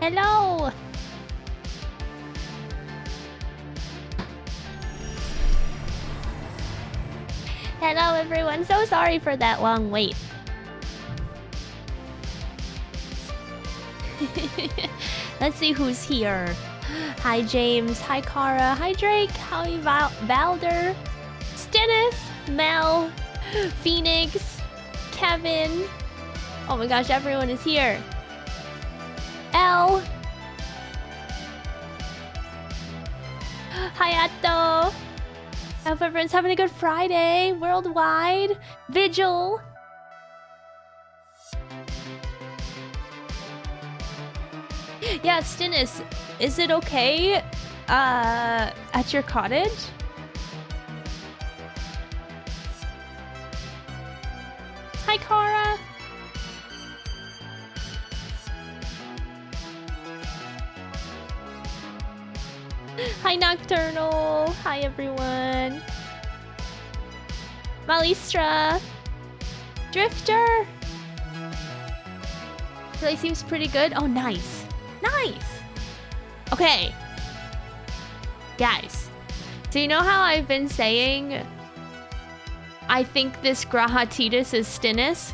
Hello! Hello everyone, so sorry for that long wait. Let's see who's here. Hi James, hi Kara, hi Drake, hi Valder, Stennis, Mel, Phoenix, Kevin. Oh my gosh, everyone is here. L. Hayato. I hope everyone's having a good Friday. Worldwide. Vigil. Yeah, Stennis, is it okay at your cottage? Hi, Kara. Hi, Nocturnal. Hi, everyone. Malistra. Drifter. Really seems pretty good. Oh, nice. Nice. Okay. Guys. So you know how I've been saying I think this Grahatitas is Stennis?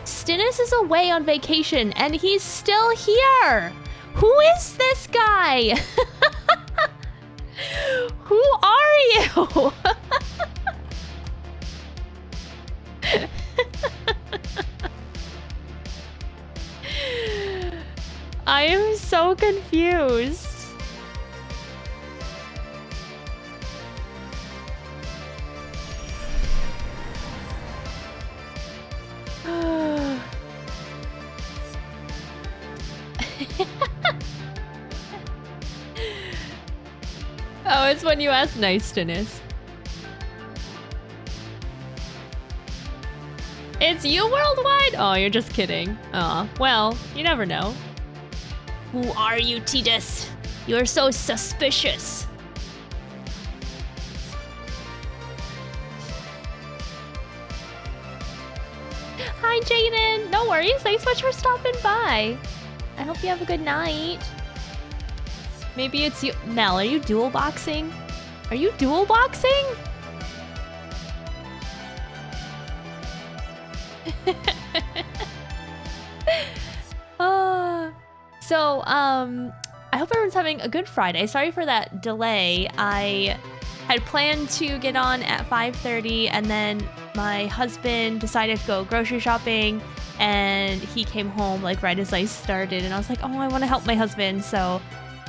Stennis is away on vacation and he's still here. Who is this guy? Who are you? I am so confused. Oh, it's when you ask nice Stennis. It's you worldwide? Oh, you're just kidding. Aw, well, you never know. Who are you, Titus? You're so suspicious. Hi, Jaden. No worries. Thanks so much for stopping by. I hope you have a good night. Maybe it's you. Mel, are you dual boxing? Are you dual boxing? So, I hope everyone's having a good Friday. Sorry for that delay. I had planned to get on at 5:30 and then my husband decided to go grocery shopping and he came home like right as I started and I was like, oh, I want to help my husband. So,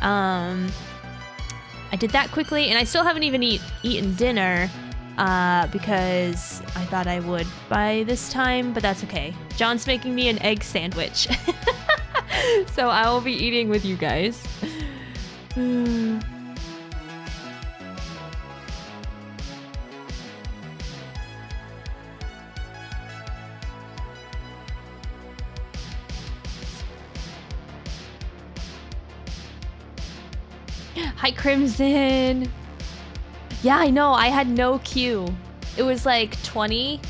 I did that quickly and I still haven't even eaten dinner because I thought I would by this time, but that's okay. John's making me an egg sandwich. So I will be eating with you guys. Hi, Crimson. Yeah, I know. I had no queue. It was like 20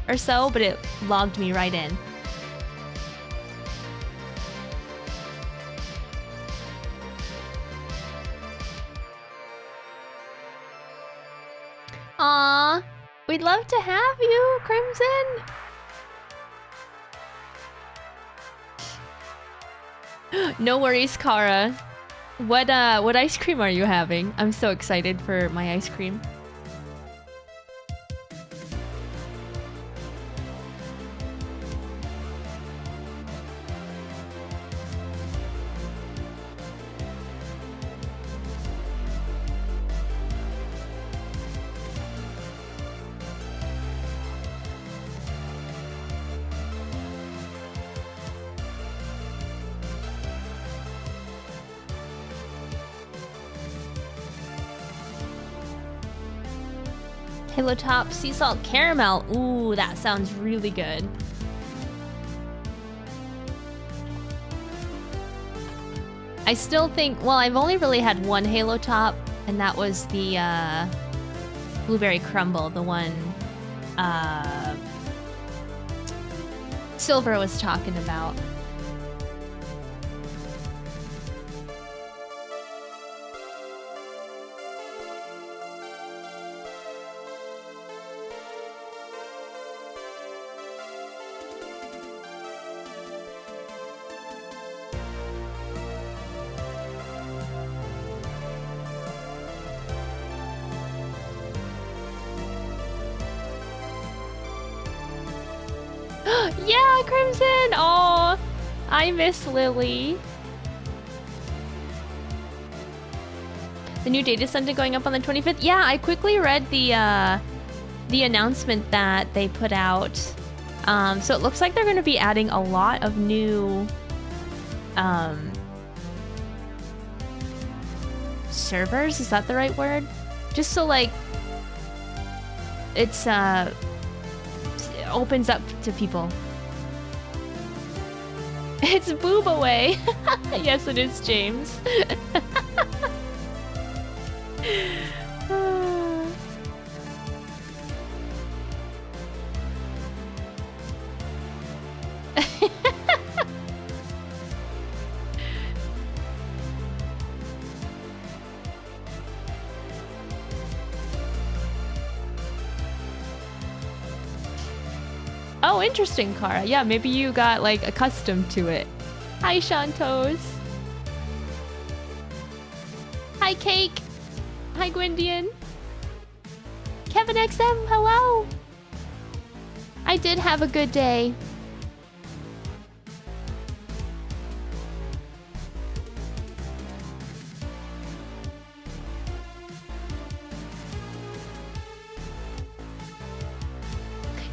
or so, but it logged me right in. Aw, we'd love to have you, Crimson. No worries, Kara. What ice cream are you having? I'm so excited for my ice cream. Halo Top Sea Salt Caramel. Ooh, that sounds really good. I still think, well, I've only really had one Halo Top, and that was the Blueberry Crumble, the one Silver was talking about. Yeah, Crimson! Oh, I miss Lily. The new data center going up on the 25th? Yeah, I quickly read the announcement that they put out. So it looks like they're going to be adding a lot of new servers. Is that the right word? Just so like it's it opens up to people. It's boob away. Yes, it is, James. Oh, interesting, Kara. Yeah, maybe you got like accustomed to it. Hi, Shantos. Hi, Cake. Hi, Gwyndian. Kevin XM, hello. I did have a good day.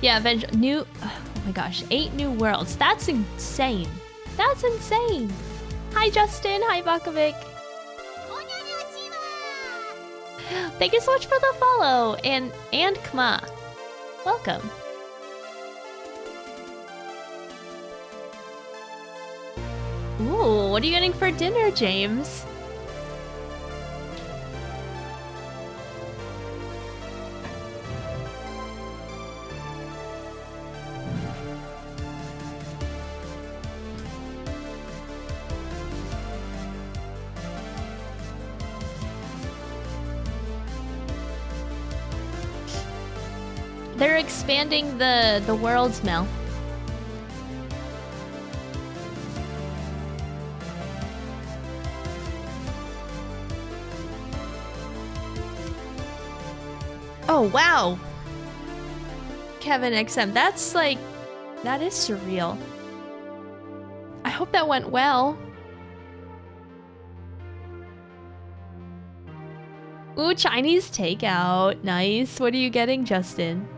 Yeah, new. Oh my gosh, 8 new worlds. That's insane. That's insane. Hi, Justin. Hi, Bakovic. Thank you so much for the follow. And Kma. Welcome. Ooh, what are you getting for dinner, James? They're expanding the worlds, Mel. Oh, wow. Kevin XM, that's like, that is surreal. I hope that went well. Ooh, Chinese takeout. Nice. What are you getting, Justin?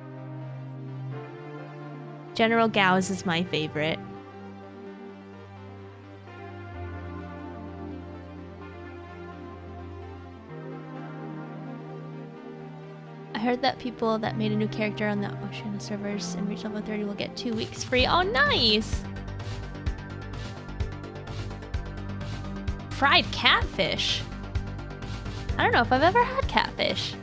General Gao's is my favorite. I heard that people that made a new character on the Oceana servers and reach level 30 will get 2 weeks free. Oh, nice! Fried catfish. I don't know if I've ever had catfish.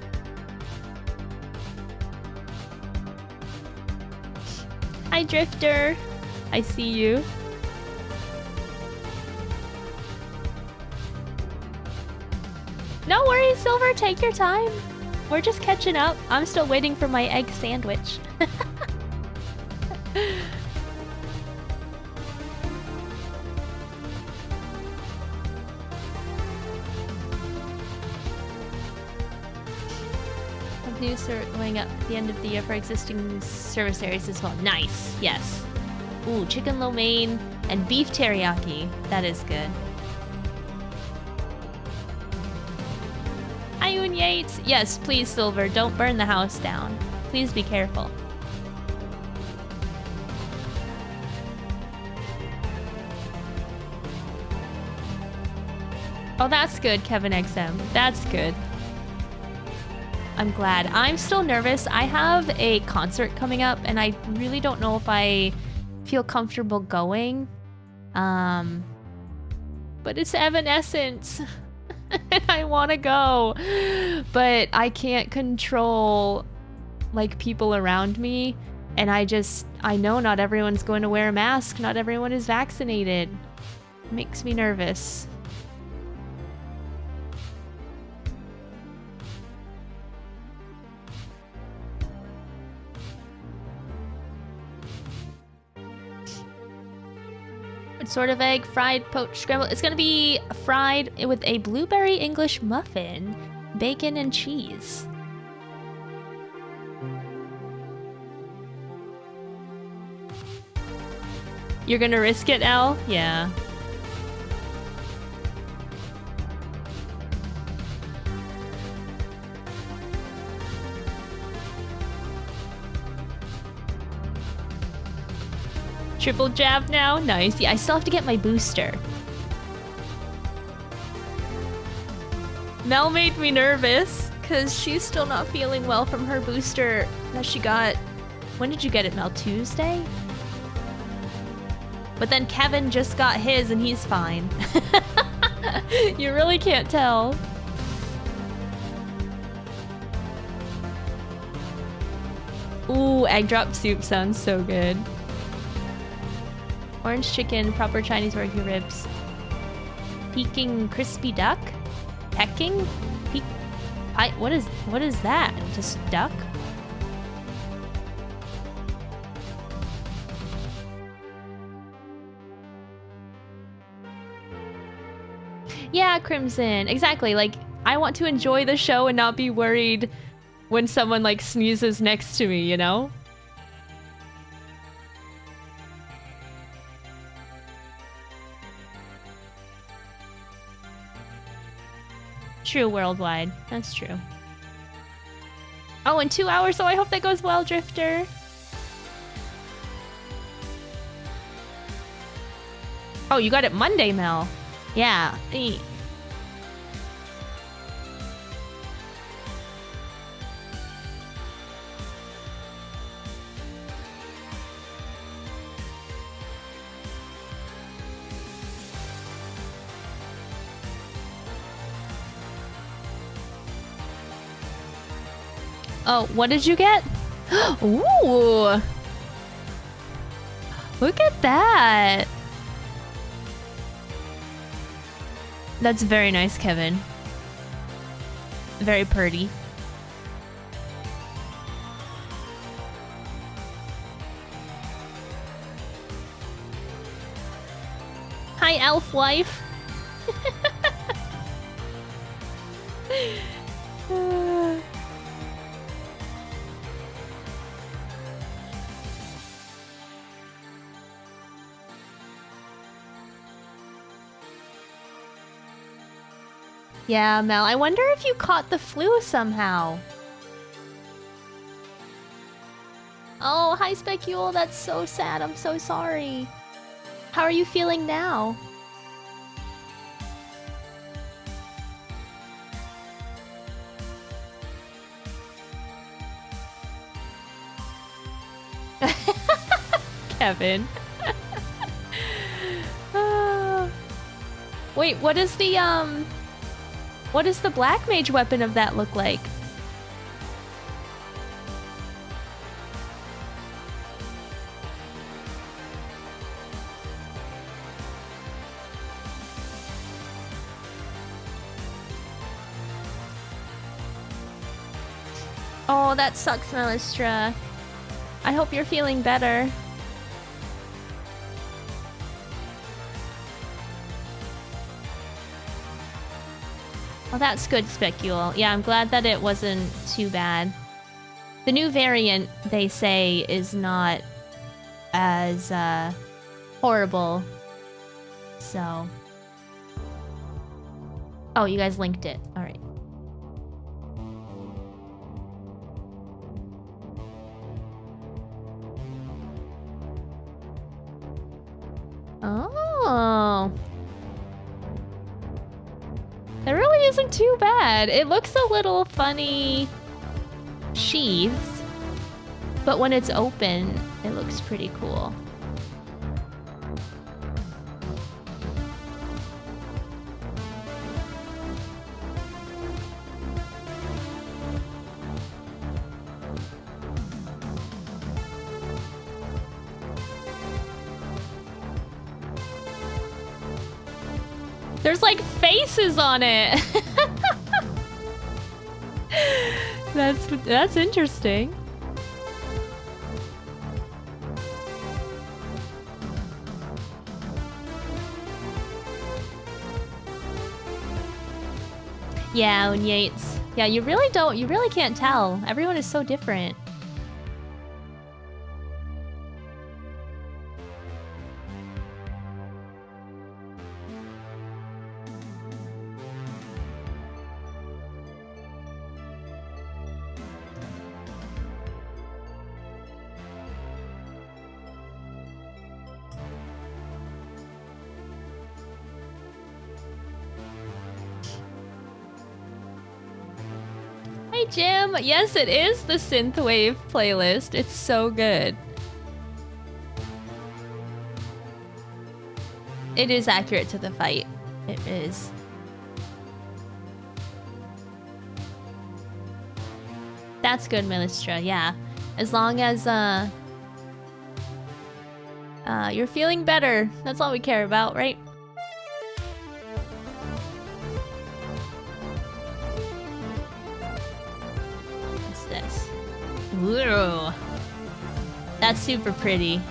Hi, Drifter. I see you. No worries, Silver. Take your time. We're just catching up. I'm still waiting for my egg sandwich. New going up at the end of the year for existing service areas as well. Nice. Yes. Ooh, chicken lo mein and beef teriyaki. That is good. Ayun Yates. Yes, please, Silver. Don't burn the house down. Please be careful. Oh, that's good, Kevin XM. That's good. I'm glad. I'm still nervous. I have a concert coming up and I really don't know if I feel comfortable going. But it's Evanescence and I want to go, but I can't control like people around me. And I know not everyone's going to wear a mask. Not everyone is vaccinated. It makes me nervous. What sort of egg? Fried, poached, scrambled? It's gonna be fried with a blueberry English muffin, bacon and cheese. You're gonna risk it, Elle? Yeah. Triple jab now? Nice. Yeah, I still have to get my booster. Mel made me nervous because she's still not feeling well from her booster that she got. When did you get it, Mel? Tuesday? But then Kevin just got his and he's fine. You really can't tell. Ooh, egg drop soup sounds so good. Orange chicken, proper Chinese barbecue ribs. Peking crispy duck? Peking? What is that? Just duck? Yeah, Crimson. Exactly. Like, I want to enjoy the show and not be worried when someone, like, sneezes next to me, you know? True, worldwide. That's true. Oh, in 2 hours, so I hope that goes well, Drifter. Oh, you got it Monday, Mel. Yeah. Oh, what did you get? Ooh. Look at that. That's very nice, Kevin. Very pretty. Hi, elf wife. Yeah, Mel, I wonder if you caught the flu somehow. Oh, hi, Specule. That's so sad. I'm so sorry. How are you feeling now? Kevin. Wait, what does the black mage weapon of that look like? Oh, that sucks, Melistra. I hope you're feeling better. Well, that's good, Specule. Yeah, I'm glad that it wasn't too bad. The new variant, they say, is not as horrible. So. Oh, you guys linked it. All right. Oh. That really isn't too bad. It looks a little funny sheathed, but when it's open, it looks pretty cool. There's like faces on it. That's interesting. Yeah, and Yates. Yeah, you really can't tell. Everyone is so different. Hey, Jim. Yes, it is the Synthwave playlist. It's so good. It is accurate to the fight. It is. That's good, Melistra. Yeah. As long as you're feeling better. That's all we care about, right? What's this? Ooh. That's super pretty.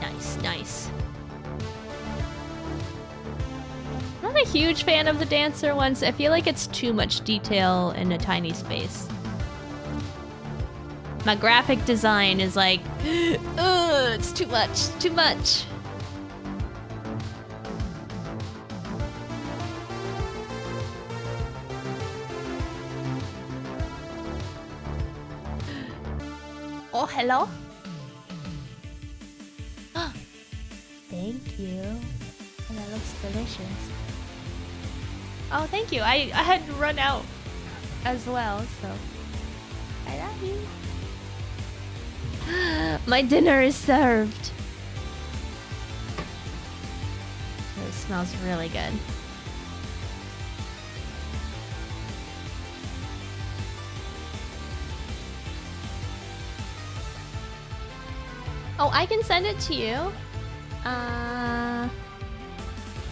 Nice, nice. I'm not a huge fan of the dancer ones. I feel like it's too much detail in a tiny space. My graphic design is like, ugh, it's too much, too much. Oh, hello. Thank you. And that looks delicious. Oh, thank you. I had to run out as well, so I love you. My dinner is served. It smells really good. Oh, I can send it to you.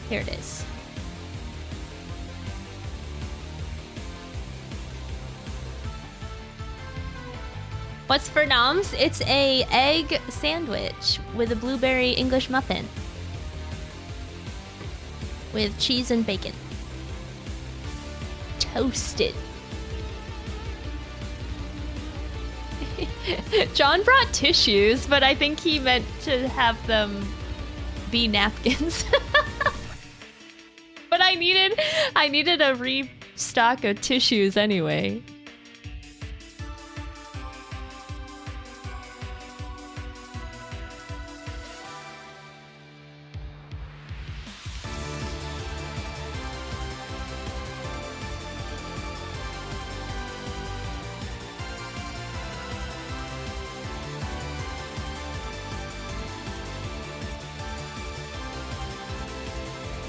Here it is. What's for noms? It's a egg sandwich with a blueberry English muffin. With cheese and bacon. Toasted. John brought tissues, but I think he meant to have them be napkins. But I needed a restock of tissues anyway.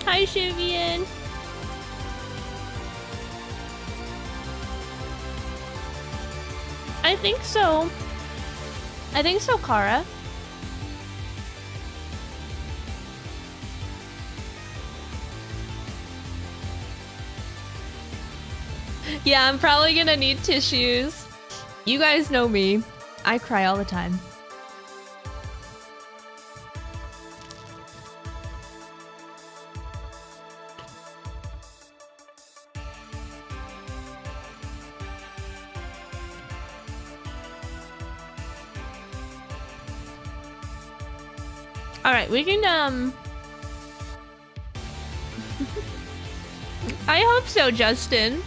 Hi, Shivian. I think so. I think so, Kara. Yeah, I'm probably gonna need tissues. You guys know me. I cry all the time. Alright, we can, I hope so, Justin.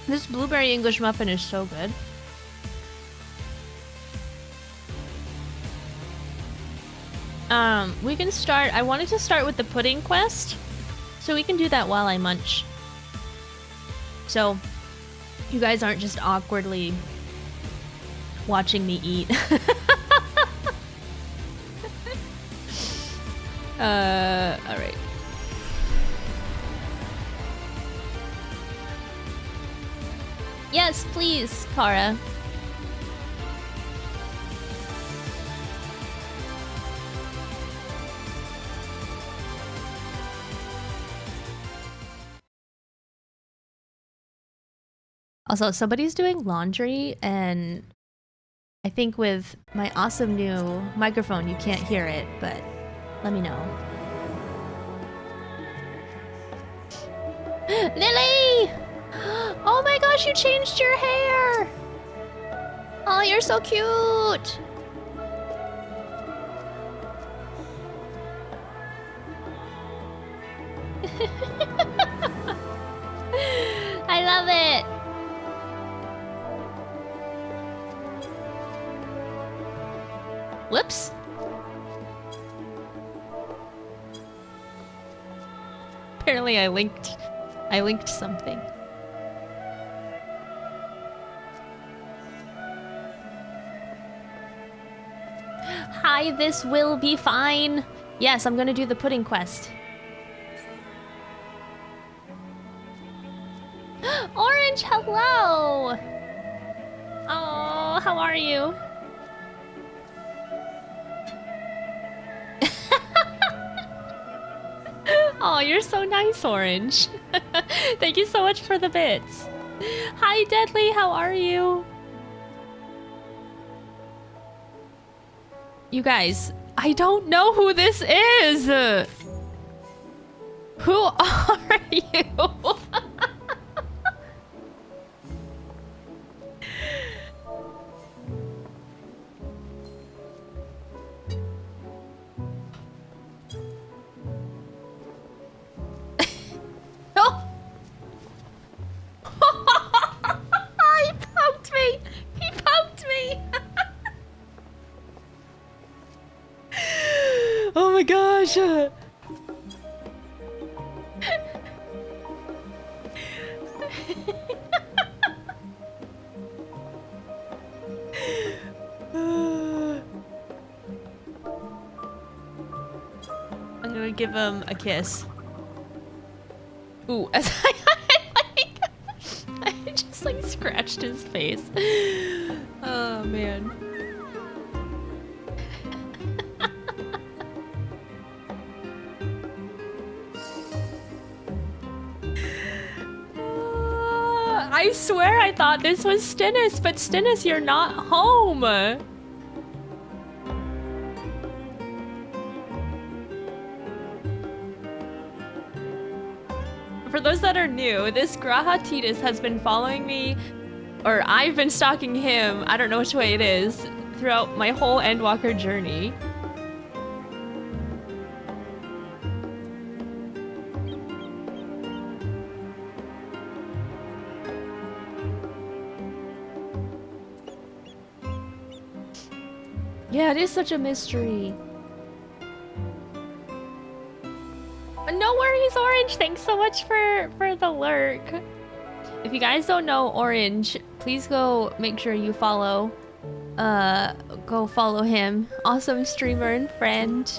This blueberry English muffin is so good. We can start. I wanted to start with the pudding quest, so we can do that while I munch. So you guys aren't just awkwardly watching me eat. please, Kara. Also, somebody's doing laundry, and I think with my awesome new microphone, you can't hear it, but let me know. Lily! Oh my gosh, you changed your hair! Oh, you're so cute! I love it! Whoops. Apparently I linked something. Hi, this will be fine. Yes, I'm gonna do the pudding quest. Orange, hello! Oh, how are you? Oh, you're so nice, Orange. Thank you so much for the bits. Hi, Deadly, how are you? You guys, I don't know who this is. Who are you? Oh my gosh! I'm gonna give him a kiss. Ooh, as I just like scratched his face. Oh man. I swear I thought this was Stennis, but Stennis, you're not home. For those that are new, this Grahatitis has been following me, or I've been stalking him, I don't know which way it is, throughout my whole Endwalker journey. Yeah, it is such a mystery. No worries, Orange. Thanks so much for the lurk. If you guys don't know Orange, please go make sure you follow. Go follow him. Awesome streamer and friend.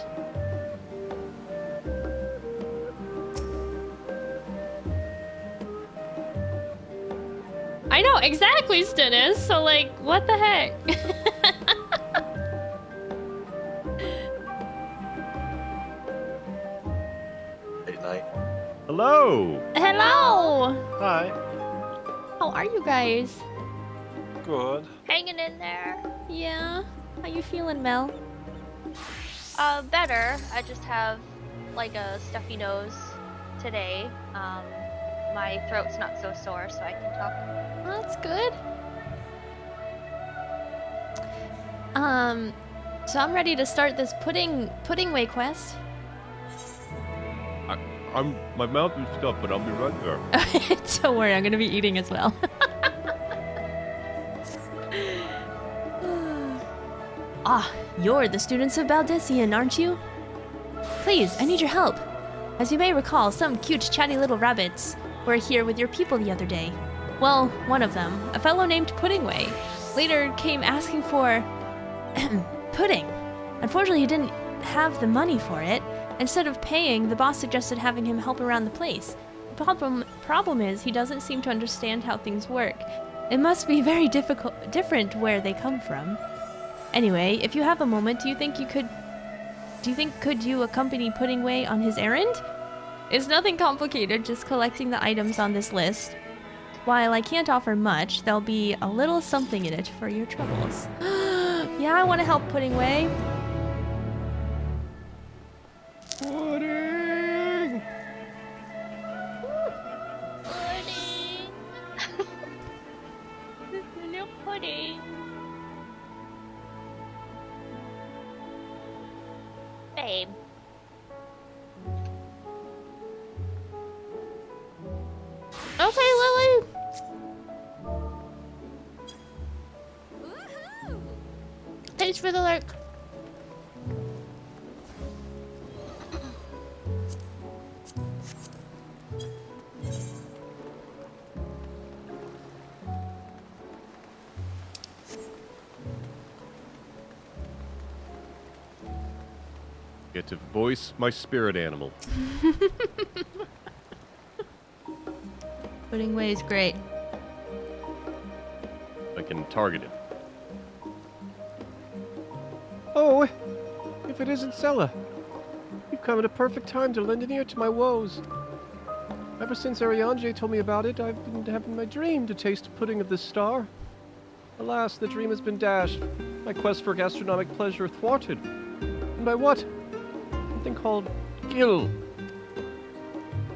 I know, exactly, Stennis. So, like, what the heck? Hello! Hello! Hi. How are you guys? Good. Hanging in there. Yeah. How you feeling, Mel? Better. I just have like a stuffy nose today. My throat's not so sore, so I can talk. Well, that's good. So I'm ready to start this pudding way quest. My mouth is stuffed, but I'll be right there. Don't worry, I'm gonna be eating as well. Ah, you're the students of Baldessian, aren't you? Please, I need your help. As you may recall, some cute, chatty little rabbits were here with your people the other day. Well, one of them, a fellow named Puddingway, later came asking for pudding. Unfortunately, he didn't have the money for it. Instead of paying, the boss suggested having him help around the place. The problem is he doesn't seem to understand how things work. It must be very different where they come from. Anyway, if you have a moment, do you think could you accompany Puddingway on his errand? It's nothing complicated, just collecting the items on this list. While I can't offer much, there'll be a little something in it for your troubles. Yeah, I want to help Puddingway. Pudding! Pudding! Little pudding. Babe. Okay, Lily. Thanks for the lurk. Get to voice my spirit animal. Puddingway is great. I can target him. Oh, if it isn't Sella. You've come at a perfect time to lend an ear to my woes. Ever since Ariane told me about it, I've been having my dream to taste pudding of this star. Alas, the dream has been dashed. My quest for gastronomic pleasure thwarted. And by what? Something called Gil.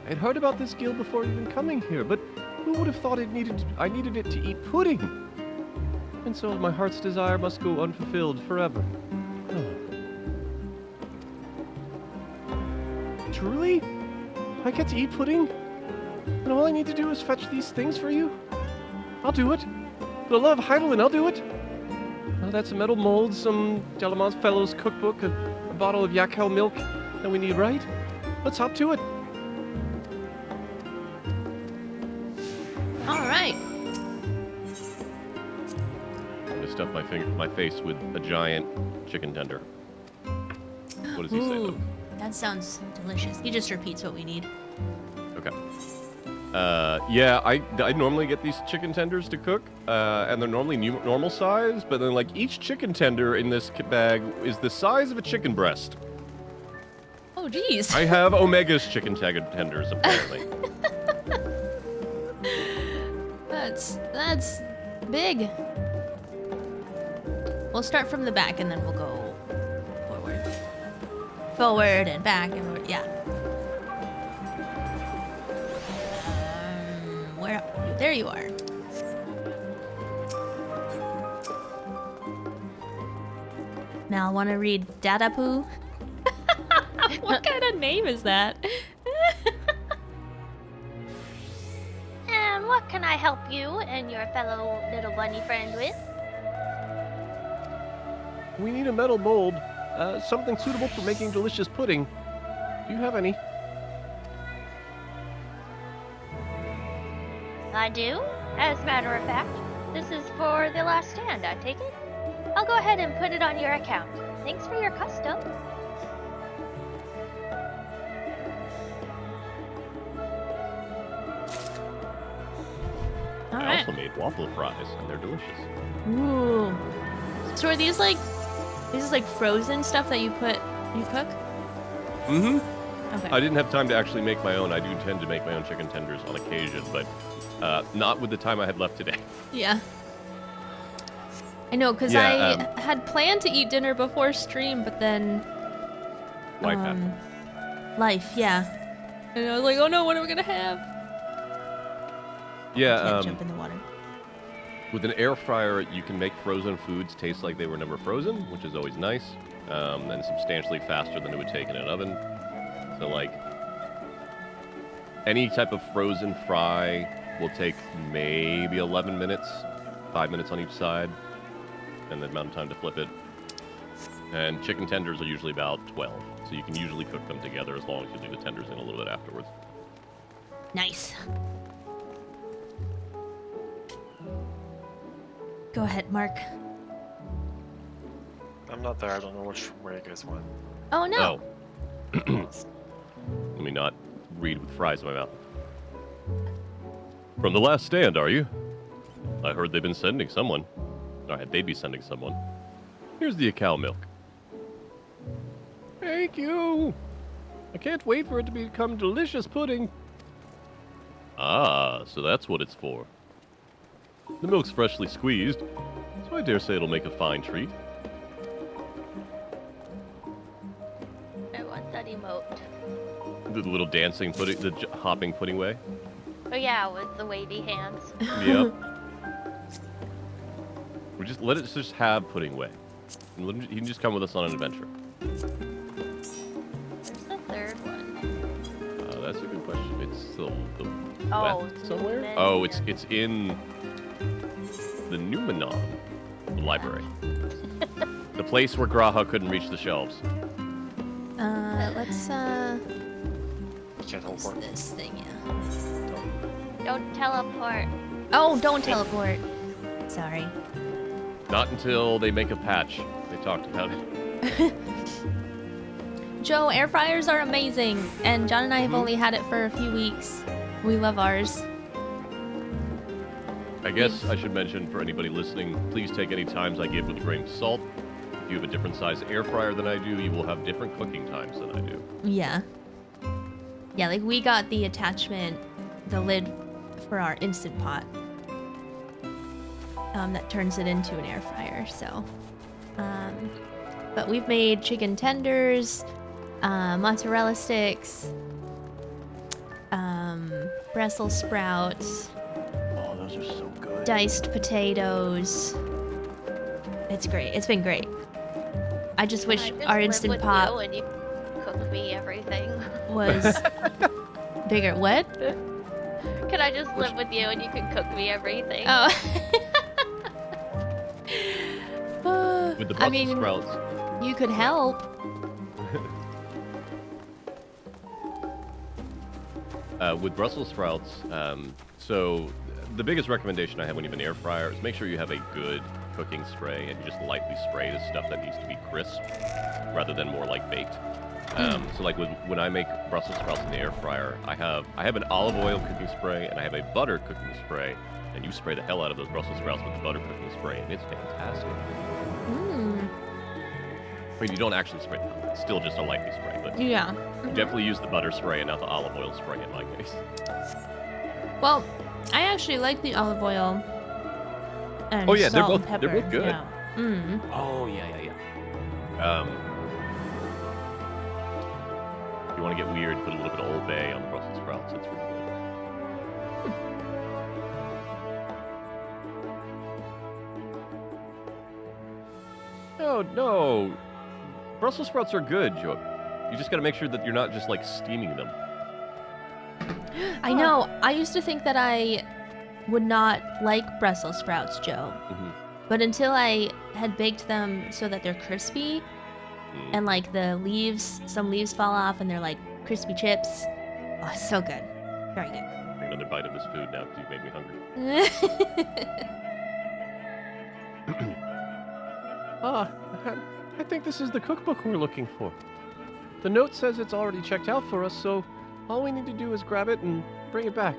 I had heard about this Gil before even coming here, but who would have thought I needed it to eat pudding? And so my heart's desire must go unfulfilled forever. Truly? I get to eat pudding? And all I need to do is fetch these things for you? I'll do it. For the love of Heidelin, I'll do it. That's a metal mold, some Delamont Fellows cookbook, a bottle of Yakel milk that we need, right? Let's hop to it. All right. I'm gonna stuff my face with a giant chicken tender. What does he say, Luke? That sounds delicious. He just repeats what we need. Okay. Yeah, I normally get these chicken tenders to cook, and they're normally normal size, but then like each chicken tender in this bag is the size of a chicken breast. Oh, geez. I have Omega's chicken tenders, apparently. That's big. We'll start from the back and then we'll go forward and back and forward. Yeah. Where are you? There you are. Now I want to read Dadapoo. What kind of name is that? And what can I help you and your fellow little bunny friend with? We need a metal mold, something suitable for making delicious pudding. Do you have any? I do. As a matter of fact, this is for the last stand, I take it? I'll go ahead and put it on your account. Thanks for your custom. All I right. also made waffle fries, and they're delicious. Ooh. So are these like frozen stuff that you cook? Mm-hmm. Okay. I didn't have time to actually make my own. I do tend to make my own chicken tenders on occasion, but not with the time I had left today. Yeah. I know, because I had planned to eat dinner before stream, but then... Life happened. Life, yeah. And I was like, oh no, what are we going to have? Yeah, Can't jump in the water. with an air fryer, you can make frozen foods taste like they were never frozen, which is always nice, and substantially faster than it would take in an oven. So, like, any type of frozen fry will take maybe 11 minutes, 5 minutes on each side, and the amount of time to flip it. And chicken tenders are usually about 12, so you can usually cook them together as long as you leave the tenders in a little bit afterwards. Nice. Go ahead, Mark. I'm not there. I don't know where you guys went. Oh, no. Oh. Let me not read with fries in my mouth. From the last stand, are you? I heard they've been sending someone. Alright, they'd be sending someone. Here's the cow milk. Thank you! I can't wait for it to become delicious pudding. Ah, so that's what it's for. The milk's freshly squeezed, so I dare say it'll make a fine treat. I want that emote. The little dancing pudding, the hopping pudding way. Oh yeah, with the wavy hands. Yep. We just let it just have pudding way. And let him, he can just come with us on an adventure. Where's the third one? That's a good question. It's still the west somewhere. Numen. Oh, it's in the Numenon library. The place where Graha couldn't reach the shelves. Let's Can't what's teleport. this thing, yeah. Don't teleport. Oh, don't teleport. Sorry. Not until they make a patch. They talked about it. Joe, air fryers are amazing, and John and I have only had it for a few weeks. We love ours. I guess I should mention for anybody listening, please take any times I give with a grain of salt. If you have a different size air fryer than I do, you will have different cooking times than I do. Yeah. Yeah, like we got the attachment, the lid for our Instant Pot. That turns it into an air fryer, so. But we've made chicken tenders, mozzarella sticks, Brussels sprouts, Oh, those are so good. diced potatoes. It's great. It's been great. I just wish Can I just our live Instant with Pot you and you cook me everything. was bigger. What? Can I just live with you and you can cook me everything? Oh. With the I Brussels mean, sprouts. you could help. With Brussels sprouts, so the biggest recommendation I have when you have an air fryer is make sure you have a good cooking spray and you just lightly spray the stuff that needs to be crisp rather than more like baked. So like when I make Brussels sprouts in the air fryer, I have an olive oil cooking spray and I have a butter cooking spray, and you spray the hell out of those Brussels sprouts with the butter cooking spray, and it's fantastic. Mm. I mean, you don't actually spray them; it's still just a lightly spray, but Yeah. you definitely use the butter spray and not the olive oil spray in my case. Well, I actually like the olive oil. And Oh, yeah, they're salt and both- they're pepper. both good. Yeah. Mm. Oh yeah. If you want to get weird, put a little bit of Old Bay on the Brussels sprouts. It's really good. No. Brussels sprouts are good, Joe. You just got to make sure that you're not just like steaming them. I know. I used to think that I would not like Brussels sprouts, Joe. Mm-hmm. But until I had baked them so that they're crispy, and like the leaves, some leaves fall off and they're like crispy chips. Oh, it's so good. Very good. Take another bite of this food now because you've made me hungry. I think this is the cookbook we're looking for. The note says it's already checked out for us, so all we need to do is grab it and bring it back.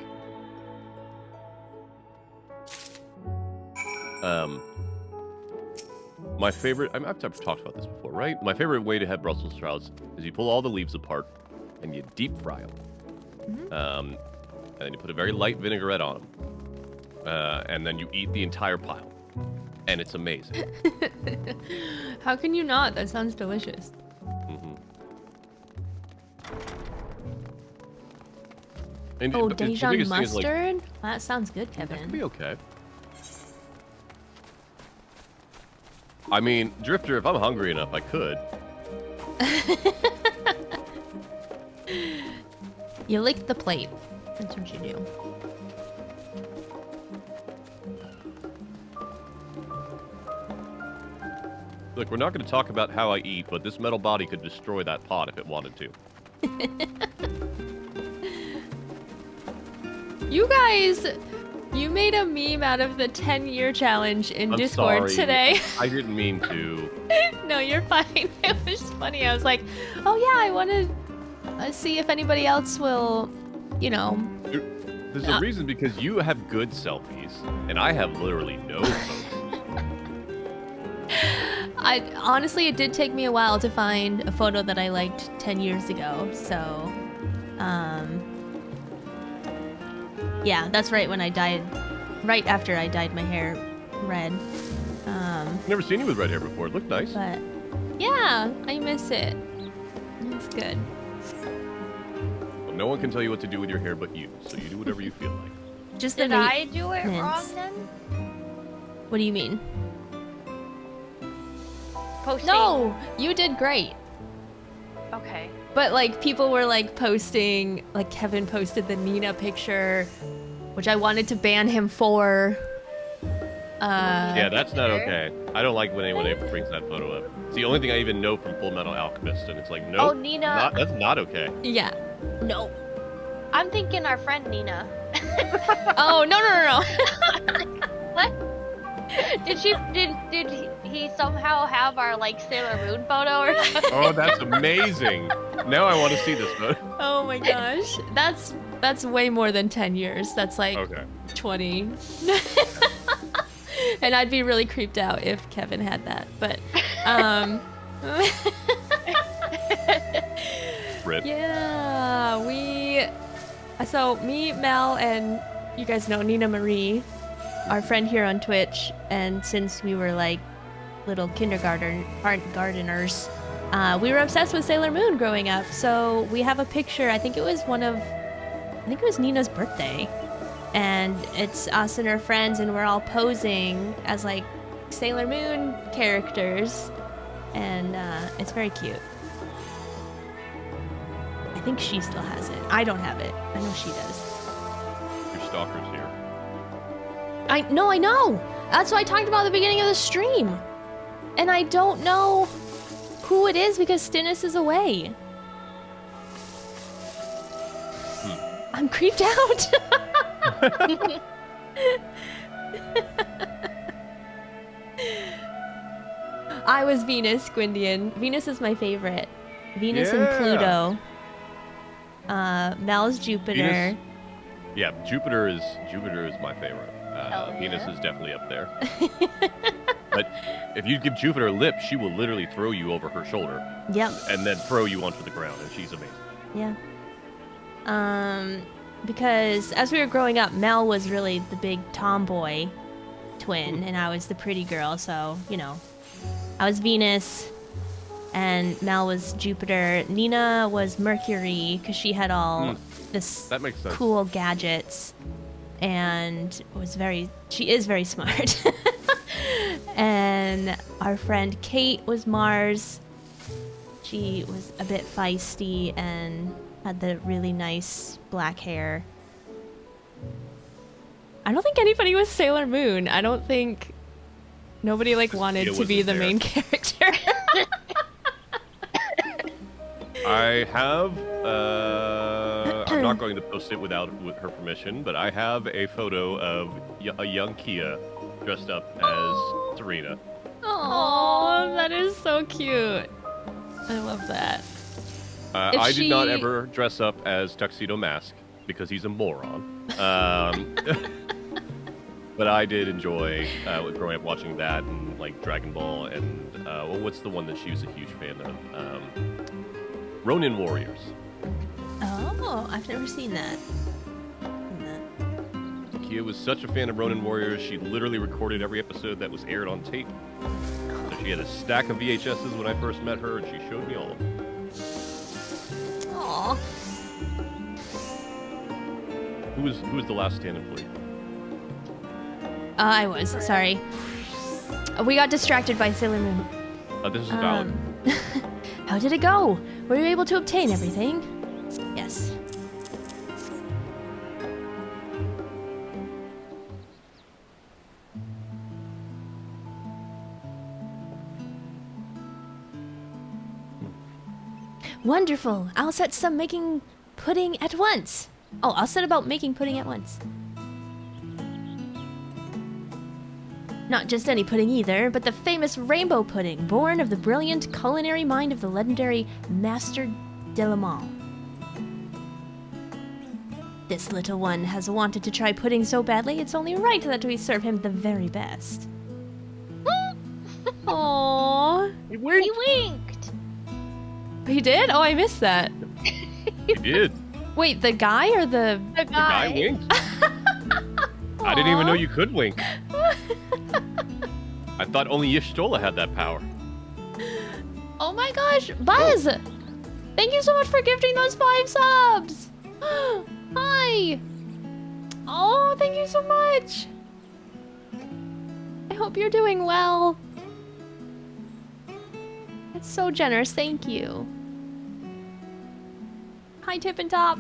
My favorite, I've talked about this before, right? My favorite way to have Brussels sprouts is you pull all the leaves apart and you deep fry them. And then you put a very light vinaigrette on them. And then you eat the entire pile. And it's amazing. How can you not? That sounds delicious. And Oh, the Dijon biggest thing is, like, mustard? That sounds good, that Kevin. could be okay. I mean, Drifter, if I'm hungry enough, I could. You lick the plate. That's what you do. Look, we're not going to talk about how I eat, but this metal body could destroy that pot if it wanted to. You guys, you made a meme out of the 10-year challenge in I'm Discord sorry. today. I didn't mean to. No, you're fine. It was funny. I was like, oh yeah, I want to see if anybody else will, you know, There's a reason, because you have good selfies, and I have literally no photos. Honestly, it did take me a while to find a photo that I liked 10 years ago. So, yeah, that's right when I dyed, right after I dyed my hair red. Never seen you with red hair before. It looked nice. But yeah, I miss it. It's good. Well, no one can tell you what to do with your hair but you, so you do whatever you feel like. Just Did the I do it wrong then? What do you mean? Posting. No, you did great. Okay. But like people were like posting, like Kevin posted the Nina picture, which I wanted to ban him for. Yeah, that's not okay. I don't like when anyone ever brings that photo up. It's the only thing I even know from Full Metal Alchemist, and it's like, no, Oh, Nina. that's not okay. Yeah. No. I'm thinking our friend Nina. Oh, no. What? Did he somehow have our like Sailor Moon photo or something? Oh, that's amazing. Now I want to see this photo. Oh my gosh. That's way more than 10 years. That's like Okay. 20. And I'd be really creeped out if Kevin had that. But Rip. yeah, so me, Mel, and you guys know Nina Marie, our friend here on Twitch, and since we were like little gardeners, we were obsessed with Sailor Moon growing up. So we have a picture. I think it was Nina's birthday, and it's us and her friends, and we're all posing as like Sailor Moon characters, and it's very cute. I think she still has it. I don't have it. I know she does. Your stalker's here. I know. That's what I talked about at the beginning of the stream. And I don't know who it is because Stinus is away. I'm creeped out. I was Venus, Gwyndian. Venus is my favorite. Venus and Pluto. Mel's Jupiter. Venus? Yeah, Jupiter is my favorite. Hell Venus yeah. is definitely up there. But if you give Jupiter a lip, she will literally throw you over her shoulder. Yep. And then throw you onto the ground, and she's amazing. Yeah. Because as we were growing up, Mel was really the big tomboy twin, and I was the pretty girl, so, you know. I was Venus, and Mel was Jupiter. Nina was Mercury, because she had all That makes sense. cool gadgets, and she is very smart. And our friend Kate was Mars. She was a bit feisty and had the really nice black hair. I don't think anybody was Sailor Moon. I don't think nobody like wanted to be the main character. I have, I'm not going to post it with her permission, but I have a photo of a young Kia dressed up as Serena. Oh, that is so cute. I love that. I did not ever dress up as Tuxedo Mask because he's a moron. But I did enjoy growing up watching that and like Dragon Ball and what's the one that she was a huge fan of? Ronin Warriors. Oh, I've never seen that. Kia was such a fan of Ronin Warriors, she literally recorded every episode that was aired on tape. So she had a stack of VHSs when I first met her, and she showed me all of them. Aww. Who was the last stand-in for you? I was, sorry. We got distracted by Sailor Moon. This is valid. How did it go? Were you able to obtain everything? Yes. Wonderful. I'll set some making pudding at once. Oh, I'll set about making pudding at once. Not just any pudding either, but the famous rainbow pudding, born of the brilliant culinary mind of the legendary Master Delamont. This little one has wanted to try pudding so badly, it's only right that we serve him the very best. Aww. He winked. He winked. He did? Oh, I missed that. You did. Wait, the guy or the... The The guy guy. winked. I didn't even know you could wink. I thought only Y'shtola had that power. Oh my gosh, Buzz! Thank you so much for gifting those 5 subs! Hi! Oh, thank you so much! I hope you're doing well. It's so generous, thank you. Hi, Tip and Top.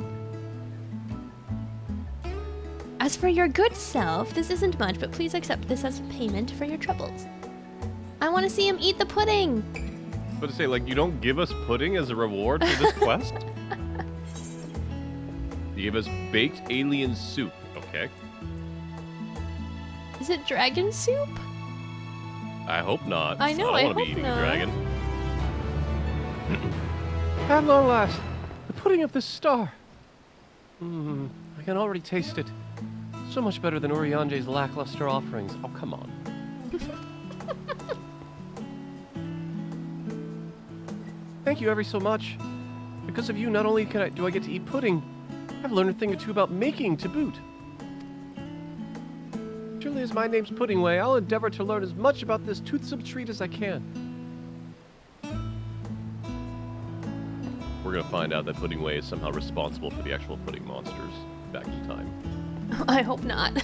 As for your good self, this isn't much, but please accept this as payment for your troubles. I want to see him eat the pudding. But to say, like, you don't give us pudding as a reward for this quest? You give us baked alien soup, okay? Is it dragon soup? I hope not. I know, I I don't want to be hope eating not. a dragon. At long last, the pudding of the star. I can already taste it. So much better than Urianje's lackluster offerings. Oh, come on. Thank you ever so much. Because of you, not only do I get to eat pudding, I've learned a thing or two about making to boot. Surely as my name's Puddingway, I'll endeavor to learn as much about this toothsome treat as I can. We're gonna find out that Puddingway is somehow responsible for the actual pudding monsters back in time. I hope not.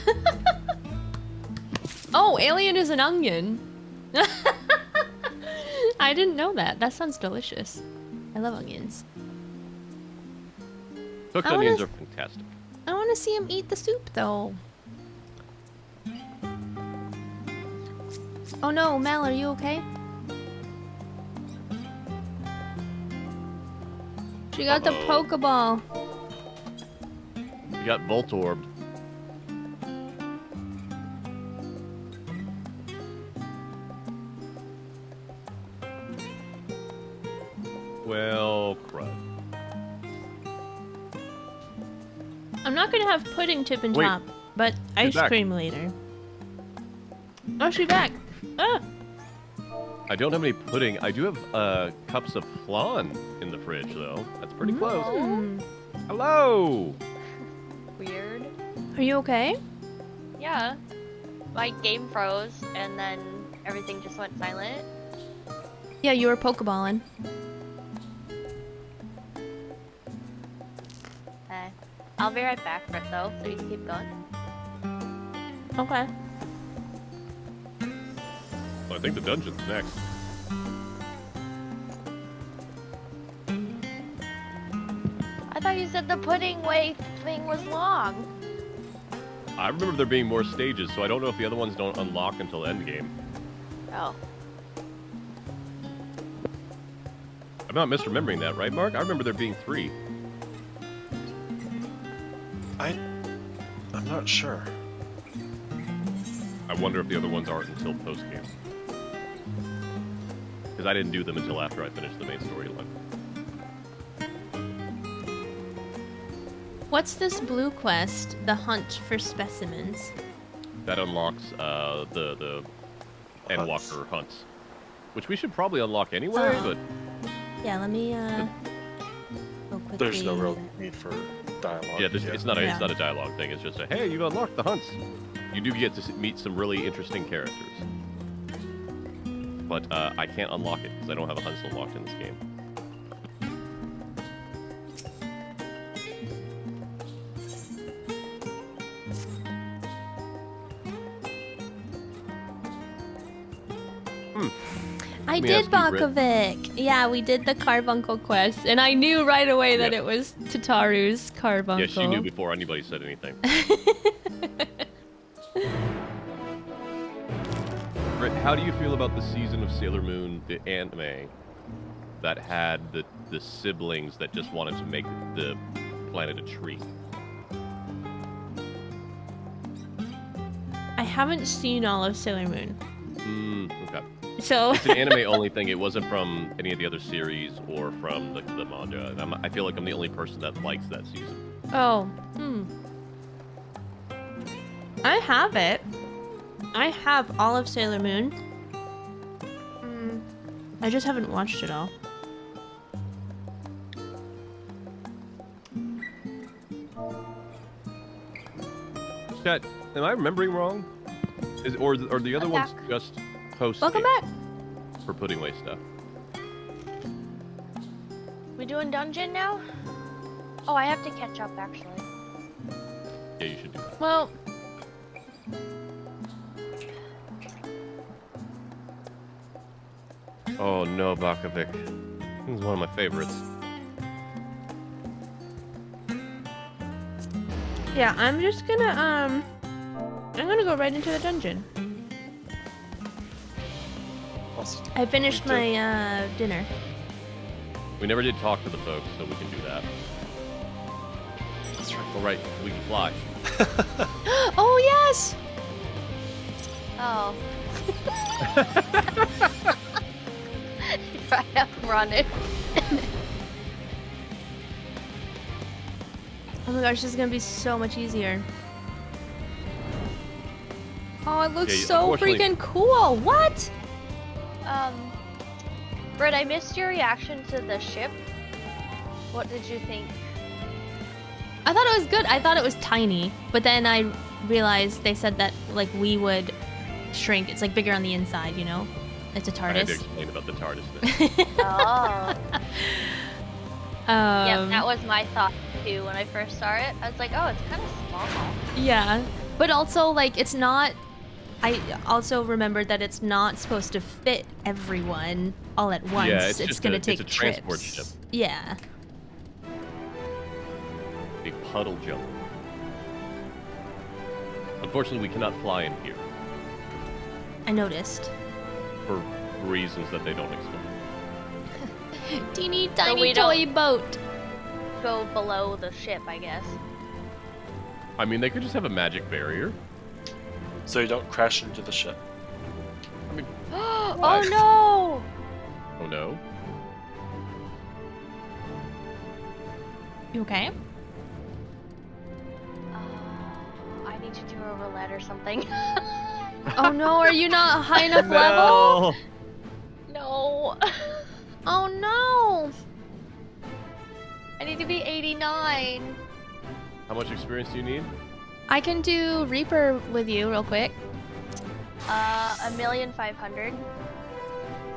Oh, alien is an onion. I didn't know that. That sounds delicious. I love onions. Cooked I wanna onions s- are fantastic. I want to see him eat the soup, though. Oh no, Mel, are you okay? She got the Uh-oh. Pokeball. You got Voltorbed. Well, crud. I'm not gonna have pudding tip and Wait. top, but ice back. cream later. Oh, she's back. Ah. I don't have any pudding. I do have cups of flan in the fridge, though. That's pretty close. Mm. Hello! Weird. Are you okay? Yeah. My game froze and then everything just went silent. Yeah, you were Pokeballing. I'll be right back, though, so you can keep going. Okay. Well, I think the dungeon's next. I thought you said the pudding way thing was long. I remember there being more stages, so I don't know if the other ones don't unlock until endgame. Oh. I'm not misremembering that, right, Mark? I remember there being 3. I'm not sure. I wonder if the other ones aren't until post-game. Because I didn't do them until after I finished the main storyline. What's this blue quest? The hunt for specimens. That unlocks the Endwalker hunts. Which we should probably unlock anyway, Oh. but Yeah, let me go quickly. There's no real need for dialogue. yeah, it's not Yeah. it's not a dialogue thing. It's just a, hey, you unlocked the hunts. You do get to meet some really interesting characters. But I can't unlock it because I don't have a hunts unlocked in this game. I Let me did ask you, Britt. Bakovic. Yeah, we did the Carbuncle quest, and I knew right away that Yeah. it was Tataru's Carbuncle. Yeah, she knew before anybody said anything. Britt, how do you feel about the season of Sailor Moon, the anime, that had the siblings that just wanted to make the planet a tree? I haven't seen all of Sailor Moon, Okay. so It's an anime-only thing. It wasn't from any of the other series or from the manga. I feel like I'm the only person that likes that season. Oh, I have it. I have all of Sailor Moon. I just haven't watched it all. Chat, am I remembering wrong? Or the other I'm ones back. just post Welcome back. for putting away stuff? We doing dungeon now? Oh, I have to catch up actually. Yeah, you should do that. Well, Oh no, Bakovic. This is one of my favorites. yeah, I'm just gonna, I'm gonna go right into the dungeon. Also, I finished We did. my, dinner. We never did talk to the folks, so we can do that. that's right. All right, we can fly. Oh, yes! Oh. Right, I'm running. Oh my gosh, this is gonna be so much easier. Oh, it looks Yeah, so unfortunately- freaking cool. What? Britt, I missed your reaction to the ship. What did you think? I thought it was good. I thought it was tiny, but then I realized they said that like we would shrink. It's like bigger on the inside, you know? It's a I had to TARDIS. explain about the TARDIS thing. Oh. Yep, Um, that was my thought too when I first saw it. I was like, oh, it's kind of small. Yeah, but also like it's not. I also remembered that it's not supposed to fit everyone all at once. Yeah, it's it's just gonna a- take it's a transport trips. ship. Yeah. A puddle jump. Unfortunately, we cannot fly in here I noticed. for reasons that they don't explain. Teeny tiny we toy don't- boat. Go below the ship, I guess. I mean, they could just have a magic barrier. So you don't crash into the ship. I mean, Oh no! oh no. You okay? I need to do a roulette or something. Oh no, are you not high enough level? No. Oh no. I need to be 89. How much experience do you need? I can do Reaper with you real quick. 1,500,000.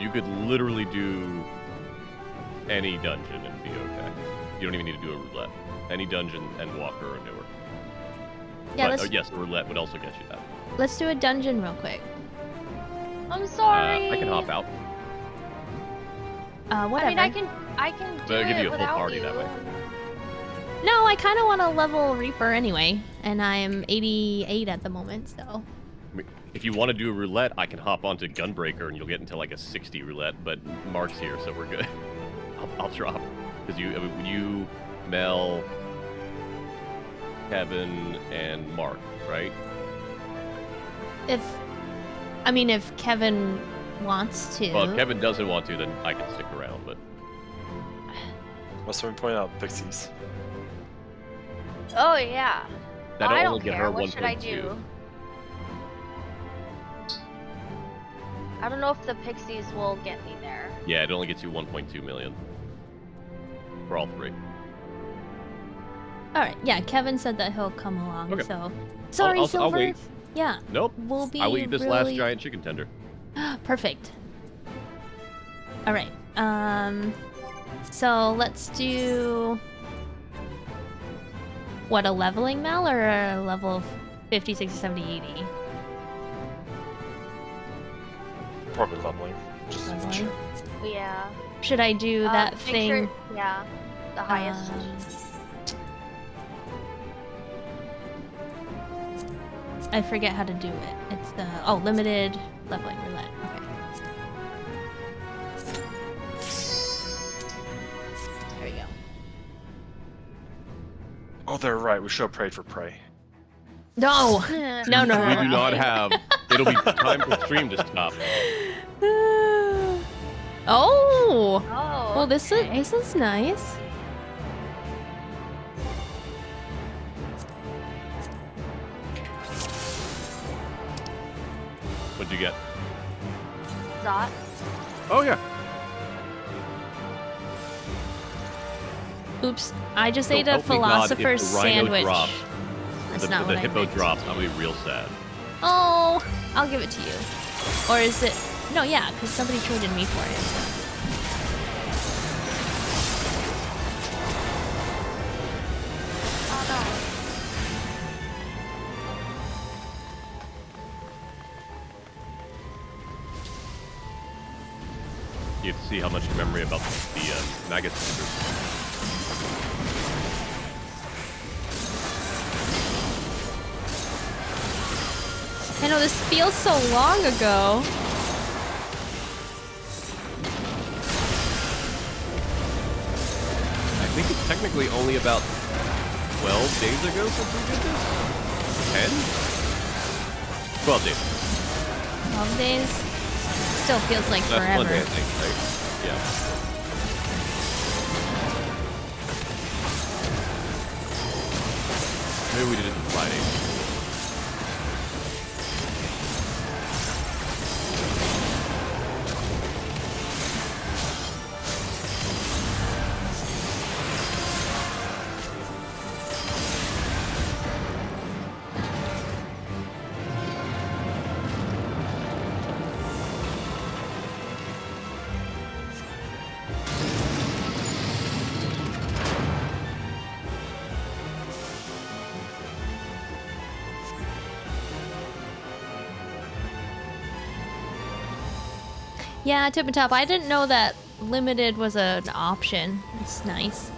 You could literally do any dungeon and be okay. You don't even need to do a roulette. Any dungeon and Walker or newer. Yeah, But, let's yes, a roulette would also get you that. let's do a dungeon real quick. I'm sorry. I can hop out. Whatever. I mean, I can do But I'll give it you a full without party you. that way. No, I kind of want to level Reaper anyway, and I'm 88 at the moment, so. I mean, if you want to do a roulette, I can hop onto Gunbreaker and you'll get into like a 60 roulette, but Mark's here, so we're good. I'll drop. Because you, Mel, Kevin, and Mark, right? If Kevin wants to. Well, if Kevin doesn't want to, then I can stick around, but Must have been pointing out pixies. Oh yeah. that'll I only don't get care. her What should I 1.2. do? I don't know if the pixies will get me there. Yeah, it only gets you 1.2 million. For all three. All right, yeah. Kevin said that he'll come along, Okay. so. Sorry, I'll Silver. wait. Yeah, Nope. we'll be. I will eat this really... last giant chicken tender. Perfect. All right. So let's do. What, a leveling Mel or a level of 50, 60, 70, 80? Probably leveling. Just for Leveling? sure. Yeah. Should I do that Make thing? sure- yeah. The highest. I forget how to do it. It's the limited leveling roulette. Okay. There we go. Oh, they're right. We should have prayed for prey. No. No, no, We no. do not have. It'll be time for stream to stop. Oh. Oh. Well, this okay. is nice. you get? Zot. Oh yeah. Oops, I just So ate a help me God, if philosopher's the rhino sandwich. drops, That's the not what I hippo meant. drops, I'm gonna be real sad. Oh, I'll give it to you. Or is it? No, yeah, because somebody traded me for it. Oh no. You have to see how much memory about the maggot sisters. I know this feels so long ago. I think it's technically only about 12 days ago since we did this. 10? 12 days. 12 days? Still feels like That's forever. Monday, I think, right? Yeah. Maybe we did it Friday. Yeah, Tip and Top. I didn't know that limited was an option. It's nice.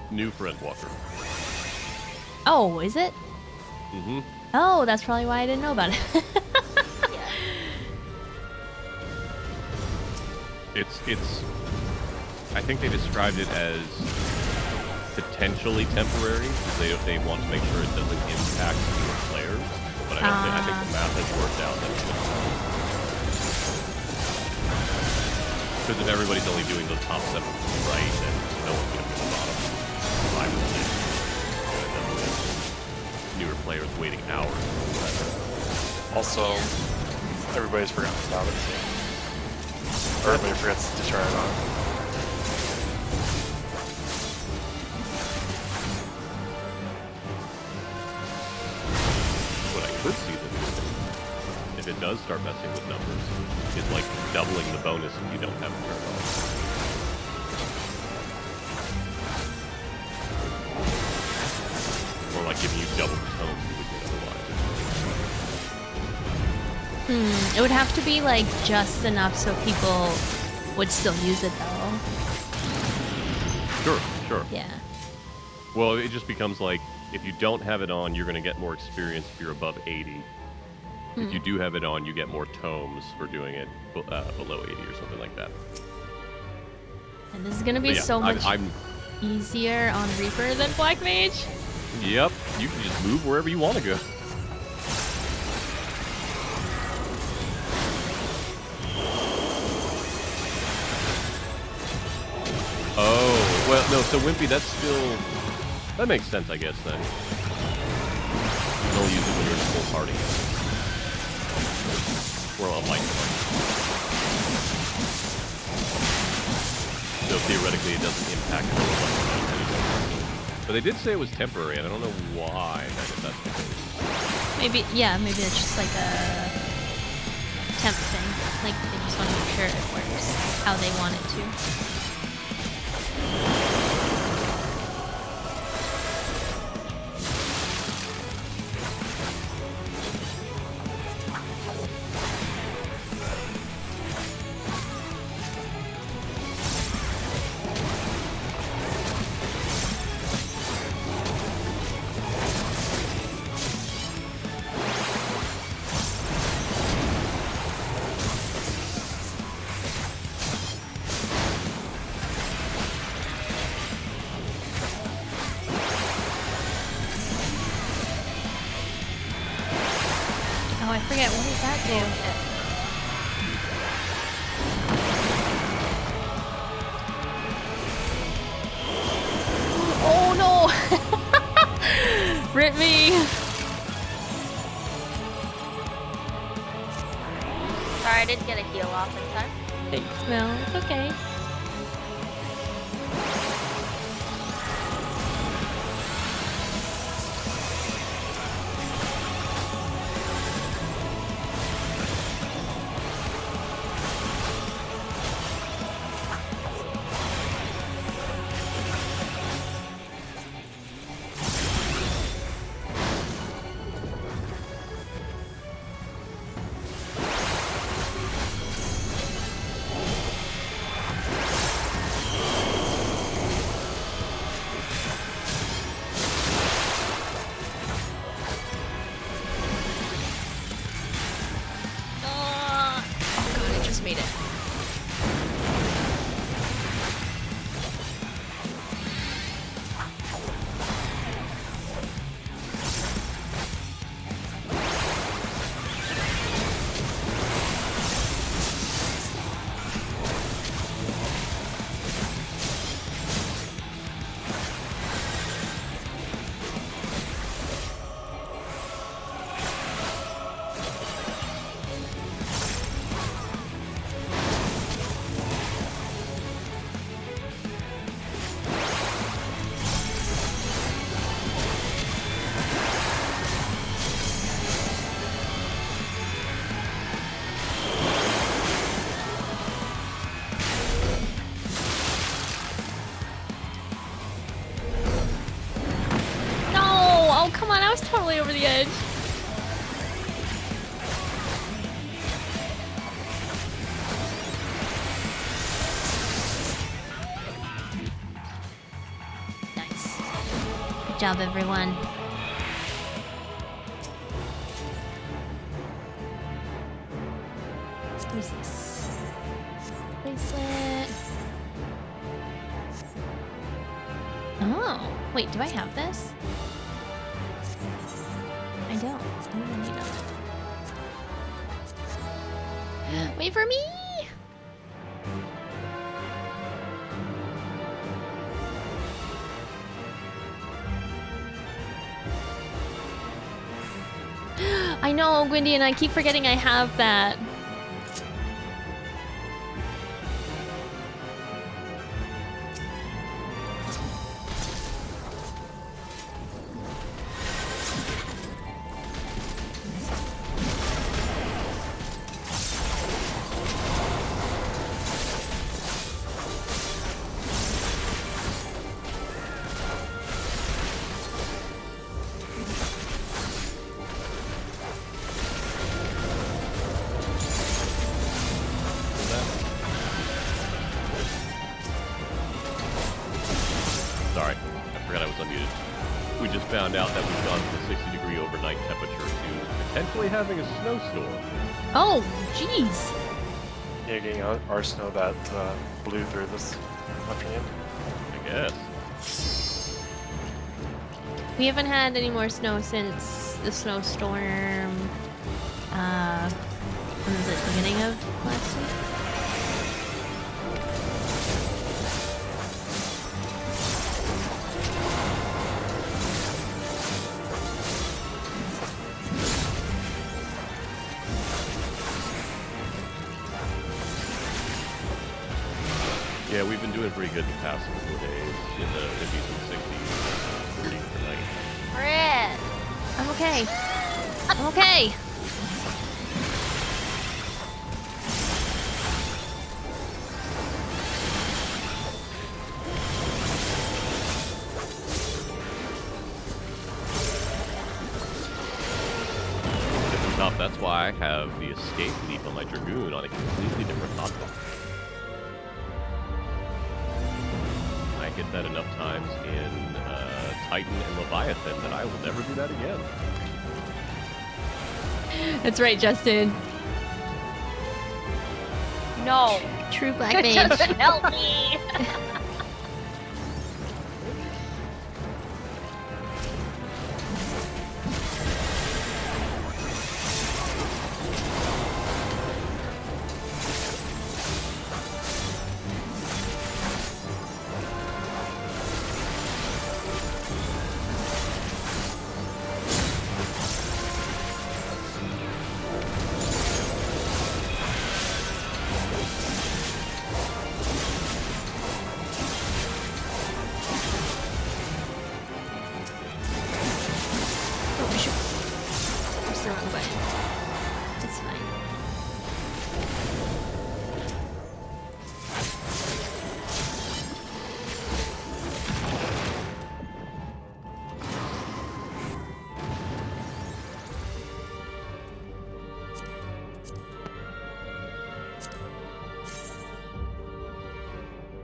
New for Endwalker. Oh, is it? Mm-hmm. Oh, that's probably why I didn't know about it. Yeah. It's. I think they described it as potentially temporary. They want to make sure it doesn't impact your players. But I don't think, I think the math has worked out. Because if everybody's only doing those top 7 right, then no one's going to be the bottom 5 or 6. Newer players waiting hours. Also, everybody's forgotten about it. Or everybody forgets to try it on. What I could see them doing, if it does start messing with numbers, is like doubling the bonus if you don't have it turned on. Or like giving you double the tone you would get otherwise. It would have to be like just enough so people would still use it though. Sure. Yeah. Well, it just becomes like, if you don't have it on, you're going to get more experience if you're above 80. If you do have it on, you get more tomes for doing it below 80 or something like that. And this is gonna be But yeah, so much I'm easier on Reaper than Black Mage. Yep, you can just move wherever you want to go. Oh, well, no, so Wimpy, that's still... That makes sense, I guess, then. You can only use it when you're in a full party. Or a light party. So theoretically, it doesn't impact the anymore. But they did say it was temporary, and I don't know why. That's the case. Maybe, yeah, maybe it's just like a temp thing. Like they just want to make sure it works how they want it to. Oh, I forget. What does that do? Oh no! Rip me! I didn't get a heal off in time. Thanks, Mel. It's okay. Made it. I was totally over the edge. Nice. Good job, everyone. Who's this? Bracelet. Oh, wait, do I have this? I don't. I'm gonna need them. Wait for me! I know, Gwyndy, and I keep forgetting I have that. Sorry, I forgot I was unmuted. We just found out that we've gone from a 60-degree overnight temperature to potentially having a snowstorm. Oh, jeez. Yeah, getting our snow that blew through this afternoon. I guess. We haven't had any more snow since the snowstorm. When was it? Beginning of last week? Yeah, we've been doing pretty good the past couple of days in the 50s and 60s, 30 per night. Fred! I'm okay. I'm okay. If not, that's why I have the escape leap on my Dragoon on a completely different object. I get that enough times in Titan and Leviathan that I will never do that again. That's right, Justin. No! True black It mage. doesn't help me!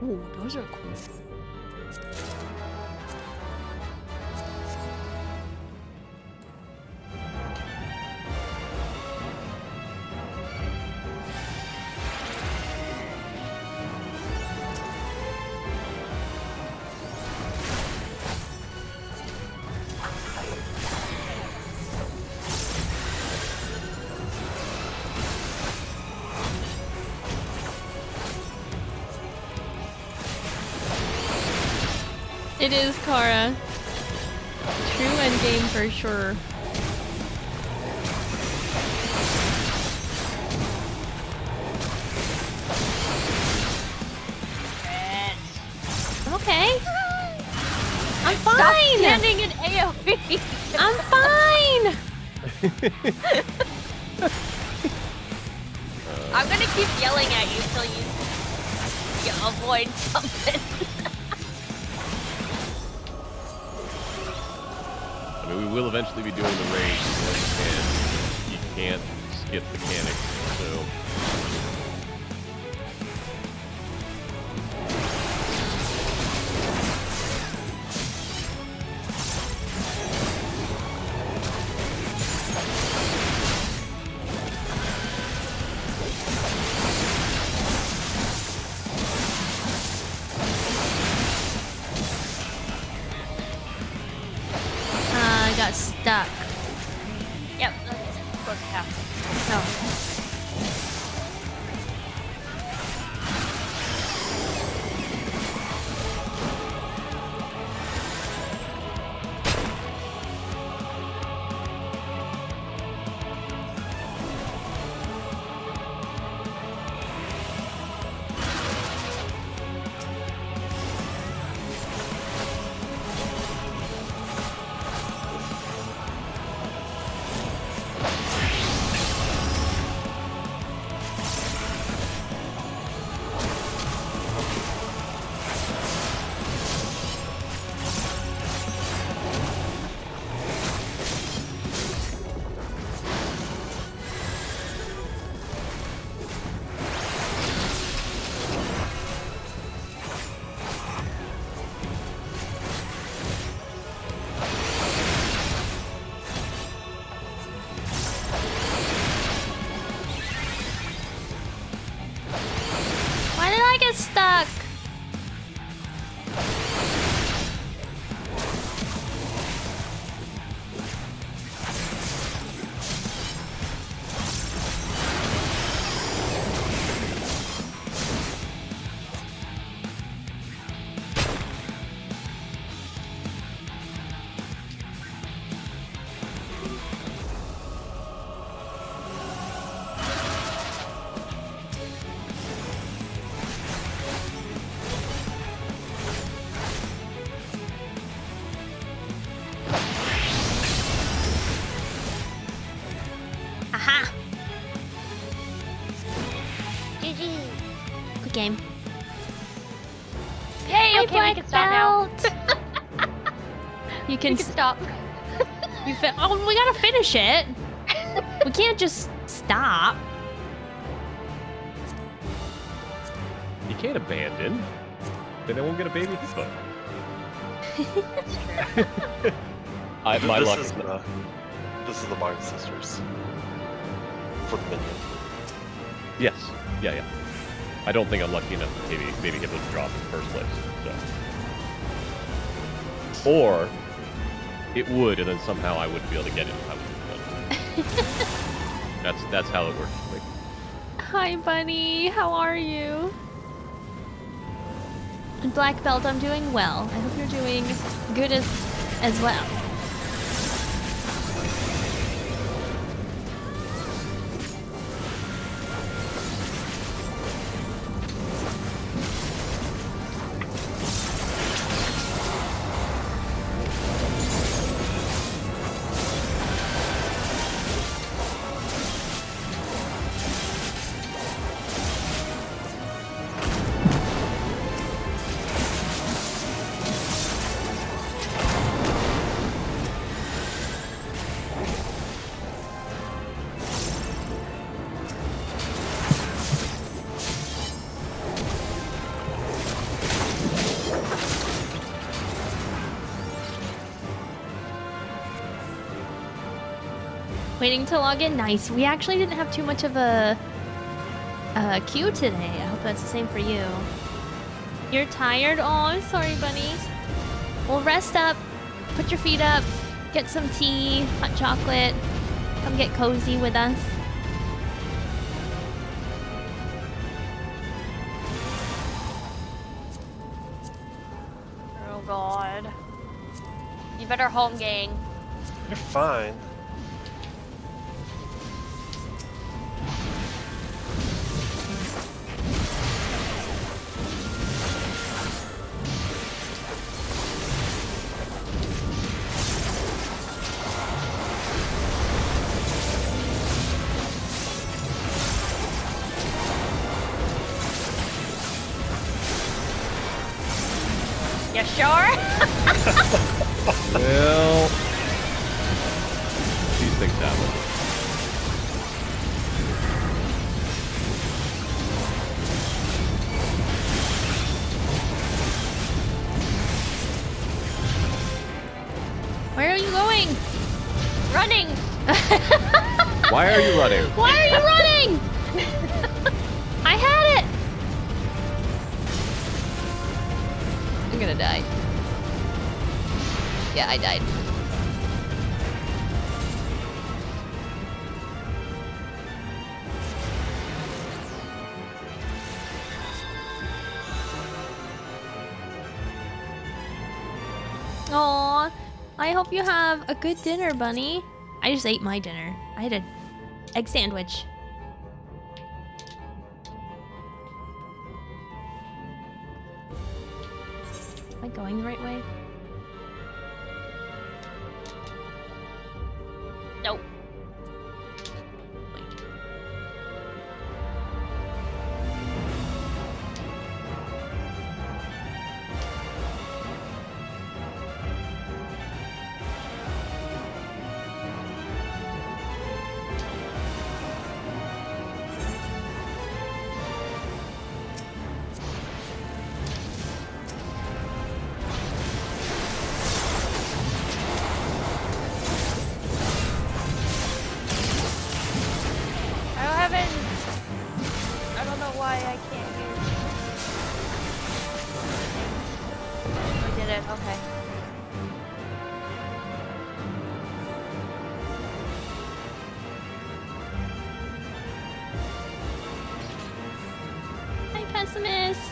Ooh, those are cool. It is, Kara. True endgame for sure. I'm okay. I'm Stop fine. standing in AoE. I'm fine. I'm gonna keep yelling at you till you avoid something. I mean, we will eventually be doing the raid, and you can't skip mechanics, so... I got stuck. Yep, that's supposed to happen. Oh. Why did I get stuck? Aha! GG. Good game. Yay, okay, we can stop now. You can, You can stop. oh, we gotta finish it. We can't just stop. You can't abandon. Then I won't get a baby hippo. That's true. My luck is This is the Mind Sisters. For the minion. Yes. Yeah. I don't think I'm lucky enough to baby hippo to drop in the first place. So. Or it would, and then somehow I wouldn't be able to get it if I was done. That's how it works for me. Hi, Bunny. How are you? Black Belt, I'm doing well. I hope you're doing good as well. Waiting to log in. Nice. We actually didn't have too much of a queue today. I hope that's the same for you. You're tired? Oh, I'm sorry, bunny. Well, rest up. Put your feet up. Get some tea, hot chocolate. Come get cozy with us. Oh god. You better home, gang. You're fine. You sure? Well, these things happen. Where are you going? Running! Why are you running? Why are you running? I had it. I'm gonna die. Yeah, I died. Aw, I hope you have a good dinner, Bunny. I just ate my dinner. I had an egg sandwich. Am I going the right way? Nope. I don't know why I can't use. I did it. Okay. Hi, Pessimist.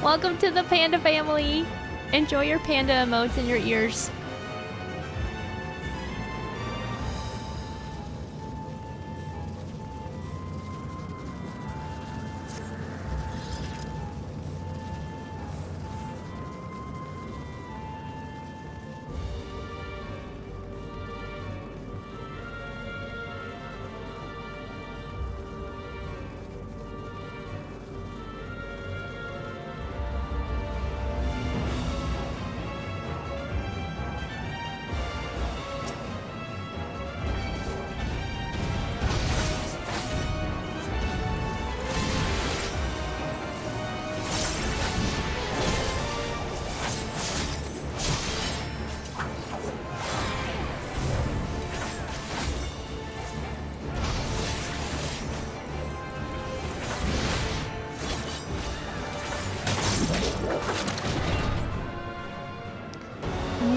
Welcome to the panda family. Enjoy your panda emotes in your ears.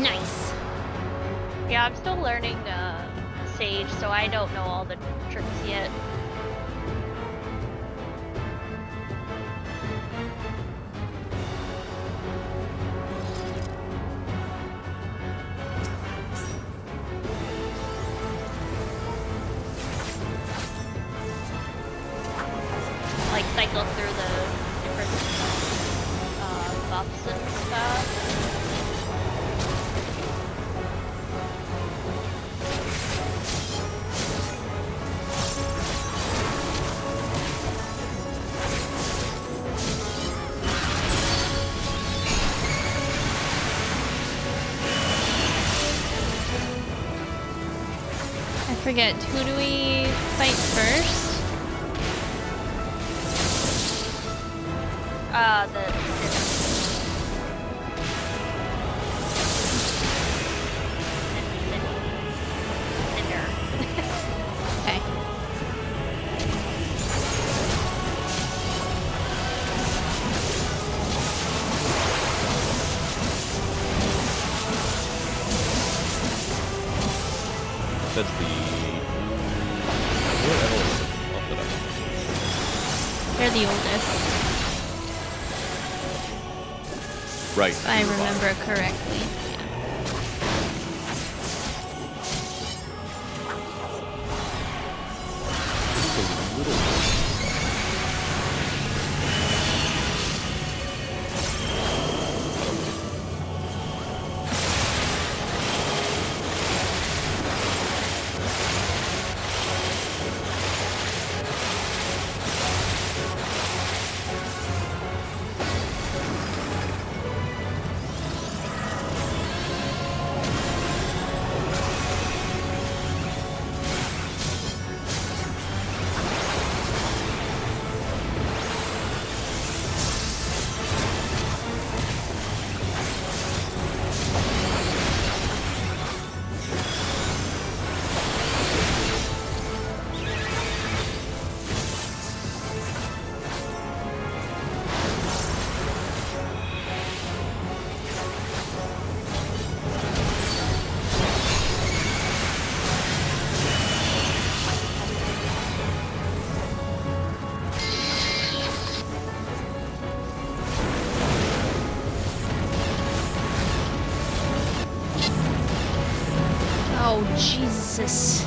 Nice. Yeah, I'm still learning Sage, so I don't know all the tricks yet. Like cycle through the different buffs and stuff. I forget, who do we fight first? The Cinder. That's the. What Evelyn? I'll put up. They're the oldest, Right. if I remember correctly. Oh, Jesus.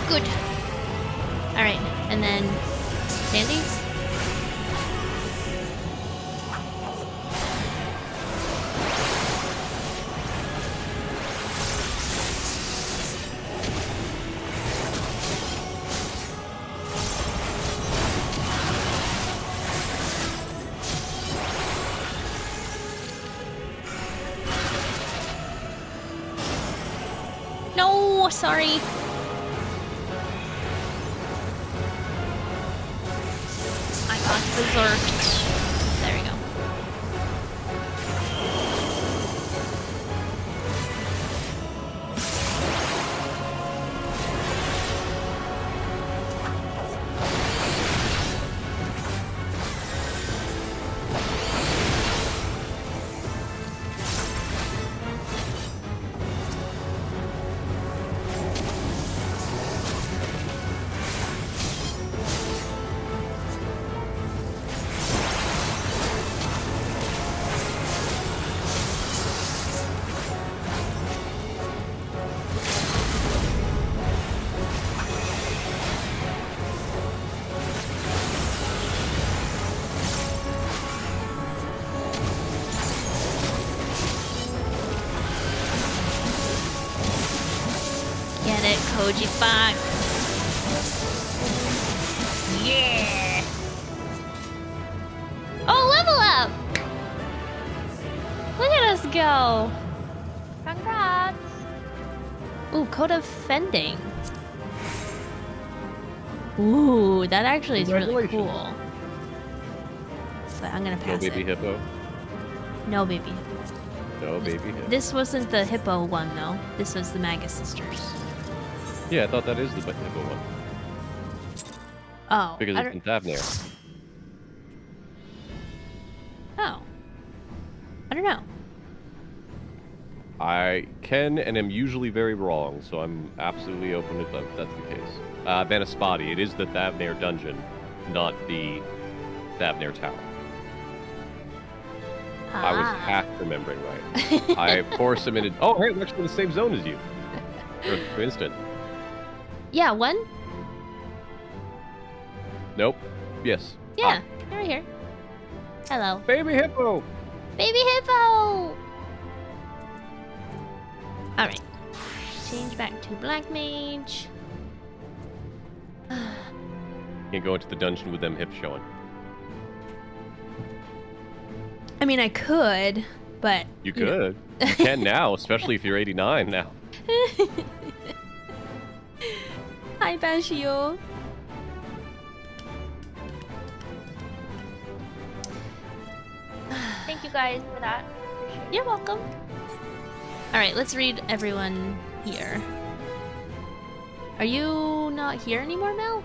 Good. Alright, and then Sandy's? No, sorry. Berserked. There we go. Get it, Koji Fox. Yeah. Oh, level up! Look at us go. Congrats! Ooh, Code of Fending. Ooh, that actually is really Congratulations. cool. But I'm gonna No pass baby it. hippo. No baby. No baby hippo. This wasn't the hippo one though. This was the Magus sisters. Yeah, I thought that is the hippo one. Oh. Because I it's don't- in Thavnair. Oh. I don't know. I can and am usually very wrong, so I'm absolutely open if that's the case. Vanaspati, it is the Thavnair dungeon, not the Thavnair tower. I was half remembering right. I, of course, am in a... Oh, hey, I'm actually in the same zone as you. For instant. Yeah, one? Nope. Yes. Yeah, they're right here. Hello. Baby hippo! Baby hippo! Alright. Change back to Black Mage. Can't go into the dungeon with them hips showing. I mean, I could, but... You could. You can now, especially if you're 89 now. Hi, Bashio. Thank you guys for that. Appreciate it. You're welcome. All right, let's read everyone here. Are you not here anymore, Mel?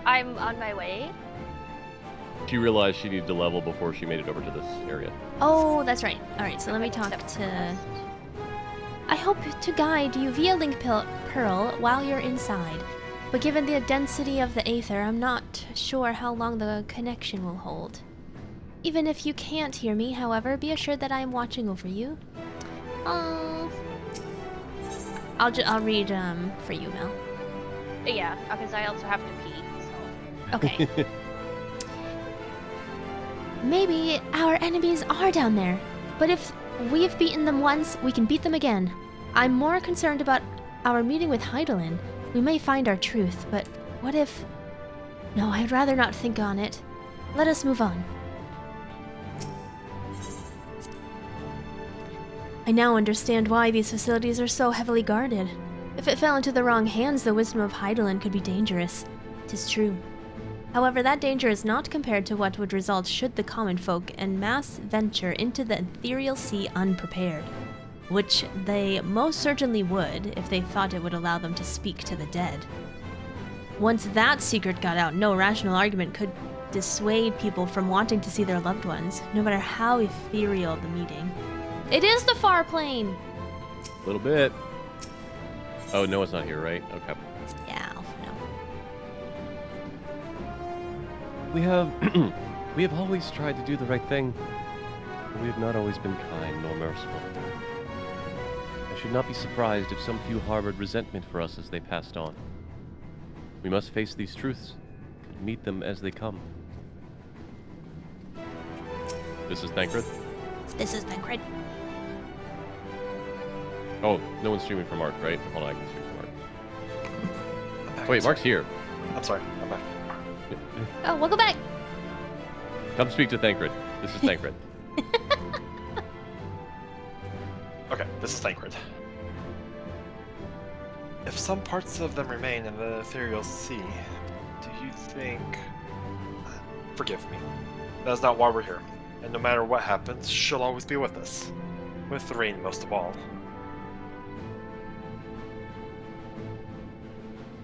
I'm on my way. She realized she needed to level before she made it over to this area. Oh, that's right. All right, so let me talk Except for the to... rest. I hope to guide you via link pearl while you're inside. But given the density of the aether, I'm not sure how long the connection will hold. Even if you can't hear me, however, be assured that I am watching over you. I'll read for you, Mel. Yeah, because I also have to pee. So. Okay. Maybe our enemies are down there, but if we've beaten them once, we can beat them again. I'm more concerned about our meeting with Heidelin. We may find our truth, but what if... No, I'd rather not think on it. Let us move on. I now understand why these facilities are so heavily guarded. If it fell into the wrong hands, the wisdom of Heidelin could be dangerous. 'Tis true. However, that danger is not compared to what would result should the common folk en masse venture into the ethereal sea unprepared. Which they most certainly would if they thought it would allow them to speak to the dead. Once that secret got out, no rational argument could dissuade people from wanting to see their loved ones, no matter how ethereal the meeting. It is the far plane! A little bit. Oh, Noah's not here, right? Okay. Yeah, no. We have we have always tried to do the right thing, but we have not always been kind nor merciful. I should not be surprised if some few harbored resentment for us as they passed on. We must face these truths and meet them as they come. This is Thancred. This is Thancred. Oh, no one's streaming for Mark, right? Hold on, I can stream for Mark. I'm back. Wait, Mark's here. I'm sorry. I'm back. Oh, welcome back! Come speak to Thancred. This is Thancred. Okay, this is Thancred. If some parts of them remain in the ethereal sea, do you think... Forgive me. That is not why we're here. And no matter what happens, she'll always be with us. With the rain, most of all.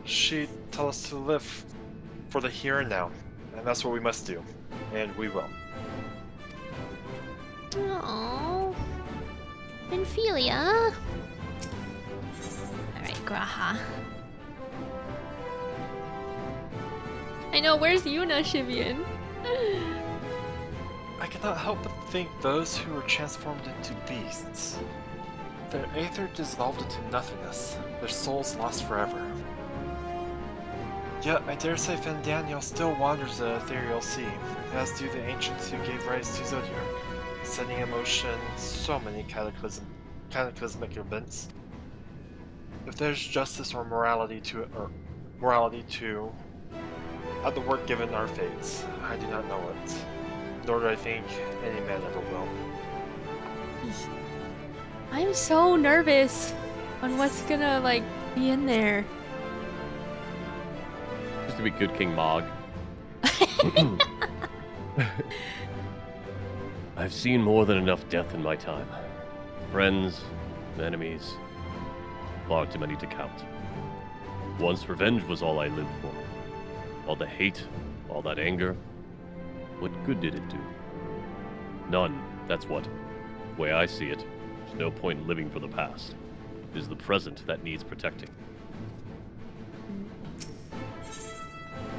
She'd tell us to live for the here and now. And that's what we must do. And we will. Aww. Ophelia. Alright, Graha. I know, where's Yuna, Shivian? I cannot help but think those who were transformed into beasts. Their aether dissolved into nothingness, their souls lost forever. Yet I dare say Fendaniel still wanders the ethereal sea, as do the ancients who gave rise to Zodiac, setting in motion so many cataclysmic events. If there's justice or morality to at the work given our fates, I do not know it. Nor do I think any man ever will. I'm so nervous on what's gonna, like, be in there. Just to be good King Mog. I've seen more than enough death in my time. Friends, enemies, far too many to count. Once revenge was all I lived for. All the hate, all that anger. What good did it do? None, that's what. The way I see it, there's no point in living for the past. It is the present that needs protecting.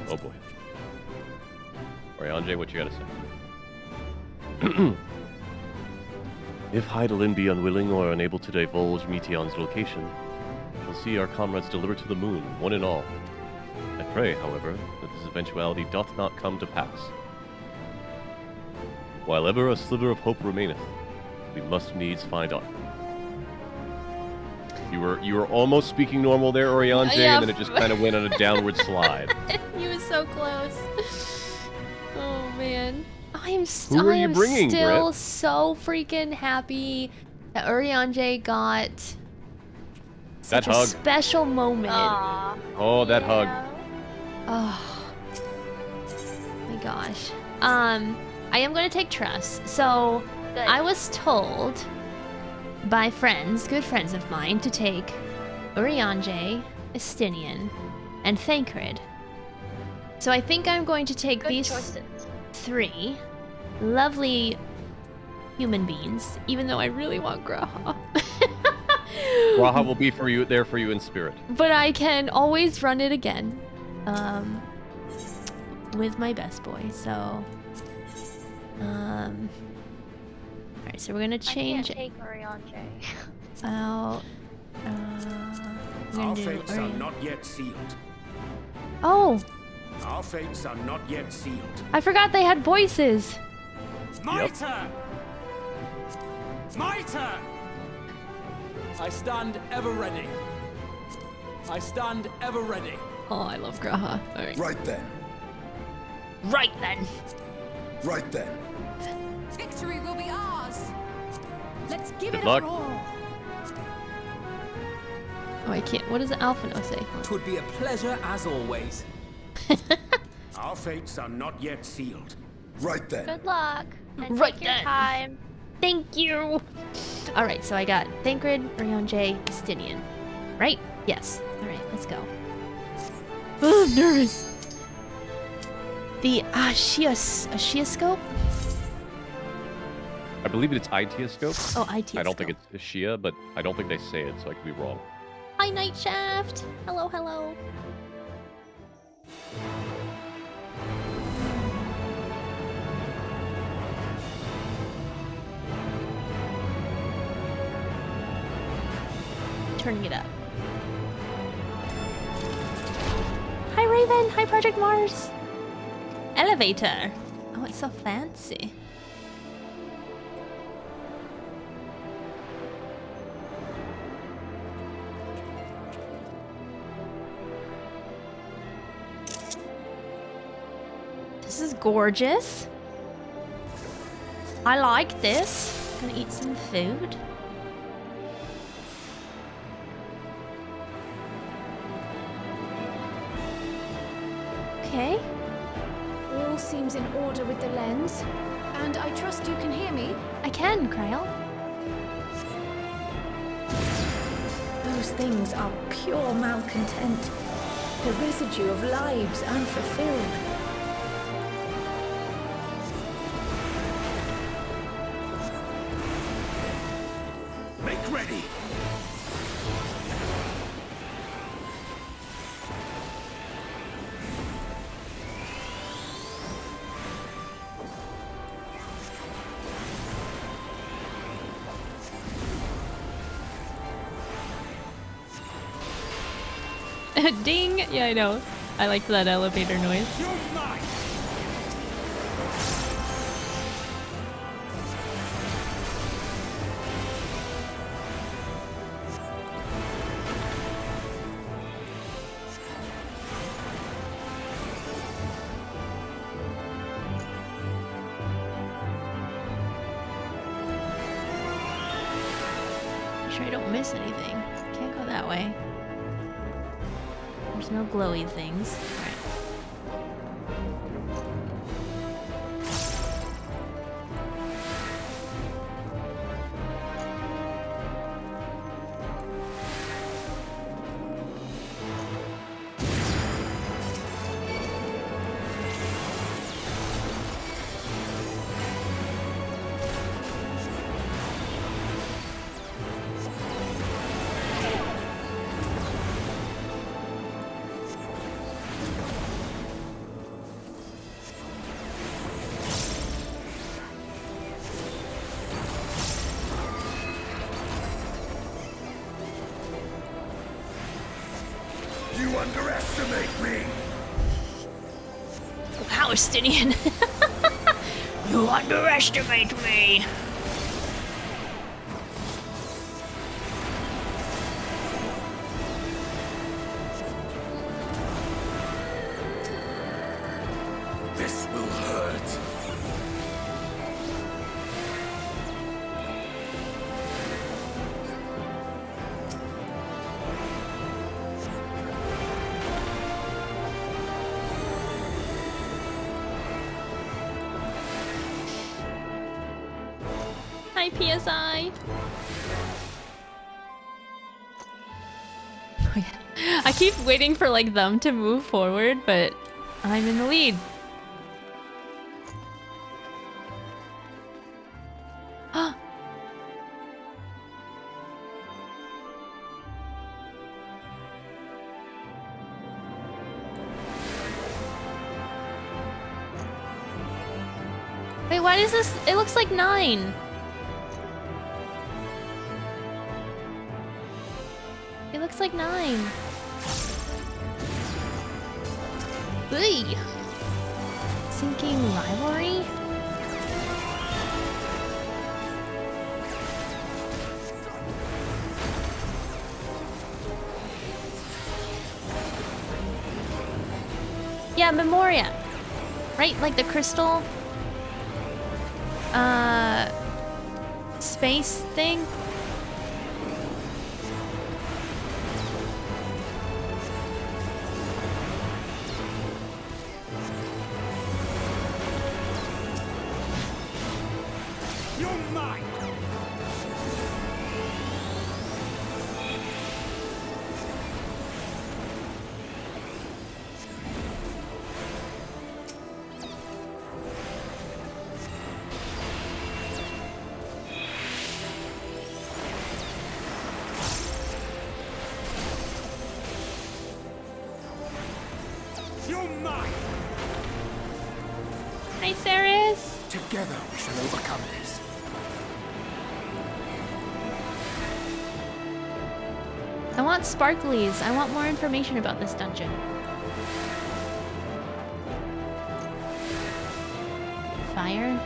Oh boy. Oriange, what you gotta say? If Heidelin be unwilling or unable to divulge Meteon's location, we shall see our comrades delivered to the moon, one and all. I pray, however, that this eventuality doth not come to pass. While ever a sliver of hope remaineth, we must needs find out. You were almost speaking normal there, Oriange, Yeah, and then it just kind of went on a downward slide. He was so close. Oh man, I am Who are you bringing, still Grit? so freaking happy that Urianger got Such That a hug. special moment. Aw. Oh, that hug. Yeah. Oh my gosh. I am going to take trust. So Good. I was told by friends, good friends of mine, to take Urianger, Estinian, and Thancred. So I think I'm going to take Good these choices. 3 lovely human beings, even though I really want Graha. Raha will be there for you in spirit. But I can always run it again. With my best boy, so alright, so we're gonna change I can't take Oriange. out we're gonna Our do fates are not yet sealed. Oh, Our fates are not yet sealed. I forgot they had voices. My Yep. turn! My turn! I stand ever ready. I stand ever ready. Oh, I love Graha. Alright. Right then. Right then. Right then. Victory will be ours. Let's give Good it luck. a roar. Oh, I can't. What does the Alphino say? Twould be a pleasure as always. Our fates are not yet sealed. Right then. Good luck. And Right take your then. time. Thank you. Alright, so I got Thancred, Urianger, Estinian. Right? Yes. Alright, let's go. Oh, I'm nervous. The Ashioscope? I believe it's Itioscope. Oh, IT. I don't think it's Shia, but I don't think they say it, so I could be wrong. Hi, Night Shaft. Hello, hello. Turning it up. Hi, Raven. Hi, Project Mars. Elevator. Oh, it's so fancy. This is gorgeous. I like this. Gonna eat some food. Okay. All seems in order with the lens. And I trust you can hear me. I can, Krail. Those things are pure malcontent, the residue of lives unfulfilled. Make ready! Ding! Yeah, I know. I liked that elevator noise. You're mine! Make sure I don't miss anything. Can't go that way. There's no glowy things. Alright. You underestimate me. Wow, Estinian. You underestimate me. This will hurt. Hi, PSI. I keep waiting for like them to move forward, but I'm in the lead. Wait, why does this? It looks like 9. It looks like 9. Hey! Sinking rivalry? Yeah, Memoria. Right? Like the crystal? Space thing? You're mine! You're mine! Hi, Ceres. Together we shall overcome this. I want sparklies. I want more information about this dungeon. Fire?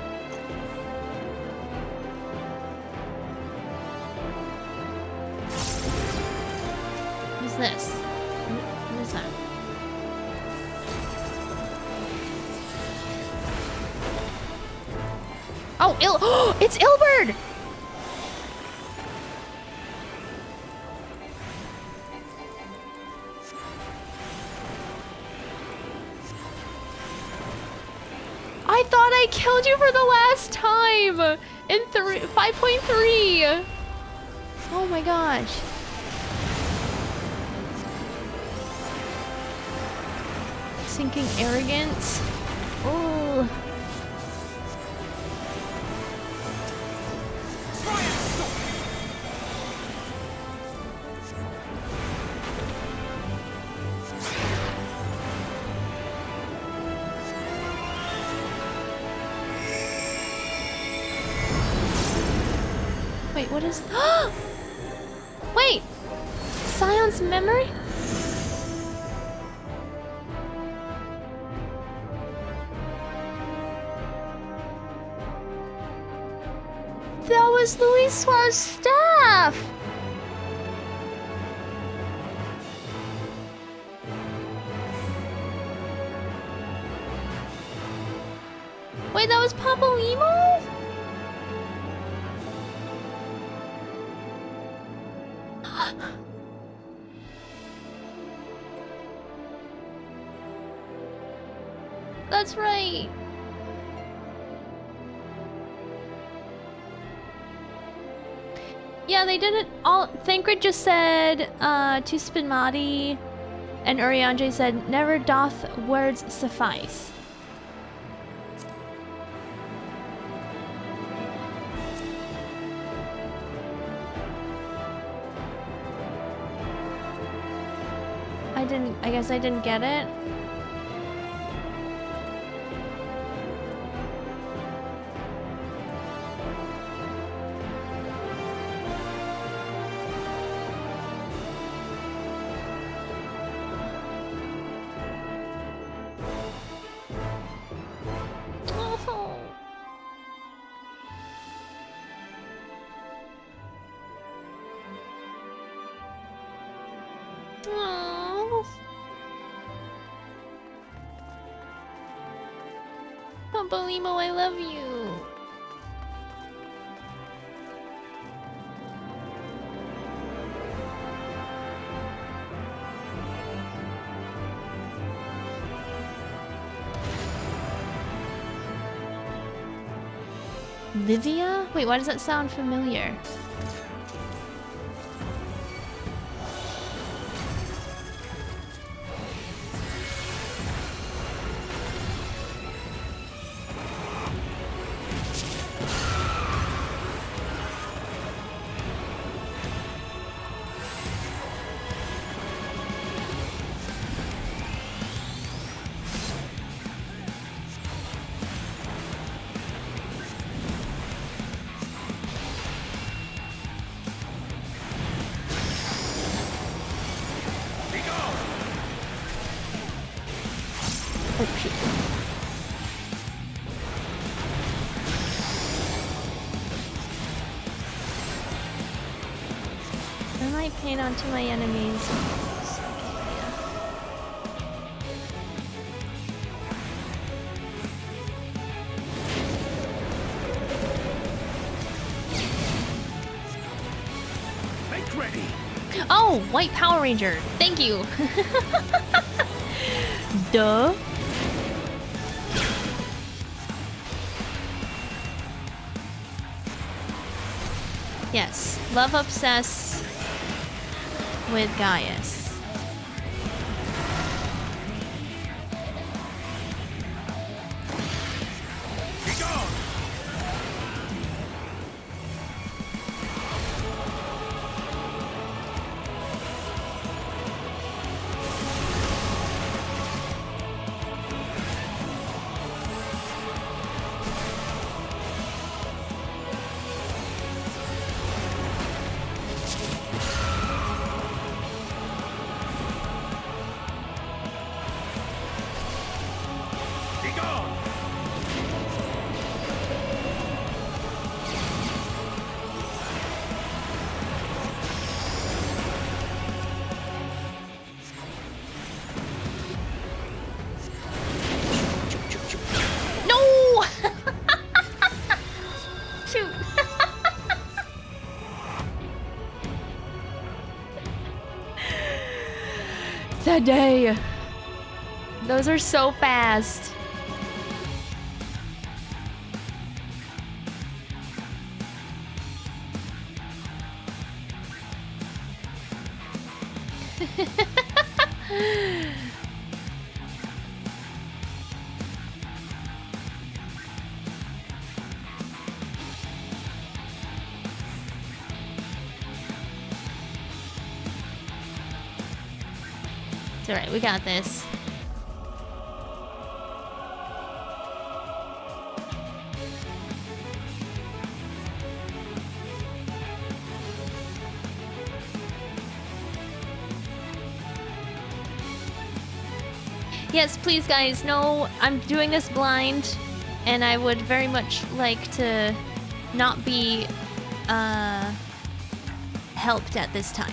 What's this? What is that? Oh, it's Ilberd! I thought I killed you for the last time in 5.3. Oh my gosh. Sinking arrogance. Oh. Wait, what is... Wait! Scion's memory? That was Louisoire's staff! Wait, that was Papalymo? That's right. Yeah, they didn't all. Thancred just said to Spinmati, and Urianger said, "Never doth words suffice." I guess I didn't get it. Papalymo, I love you. Livia? Wait, why does that sound familiar? Oh shit. I might paint onto my enemies. Make ready. Oh, White Power Ranger. Thank you. Duh. Yes, love obsess with Gaius. Be gone. Be gone. No! Shoot. Sad day. Those are so fast. It's alright, we got this. Yes, please guys, no, I'm doing this blind, and I would very much like to not be helped at this time.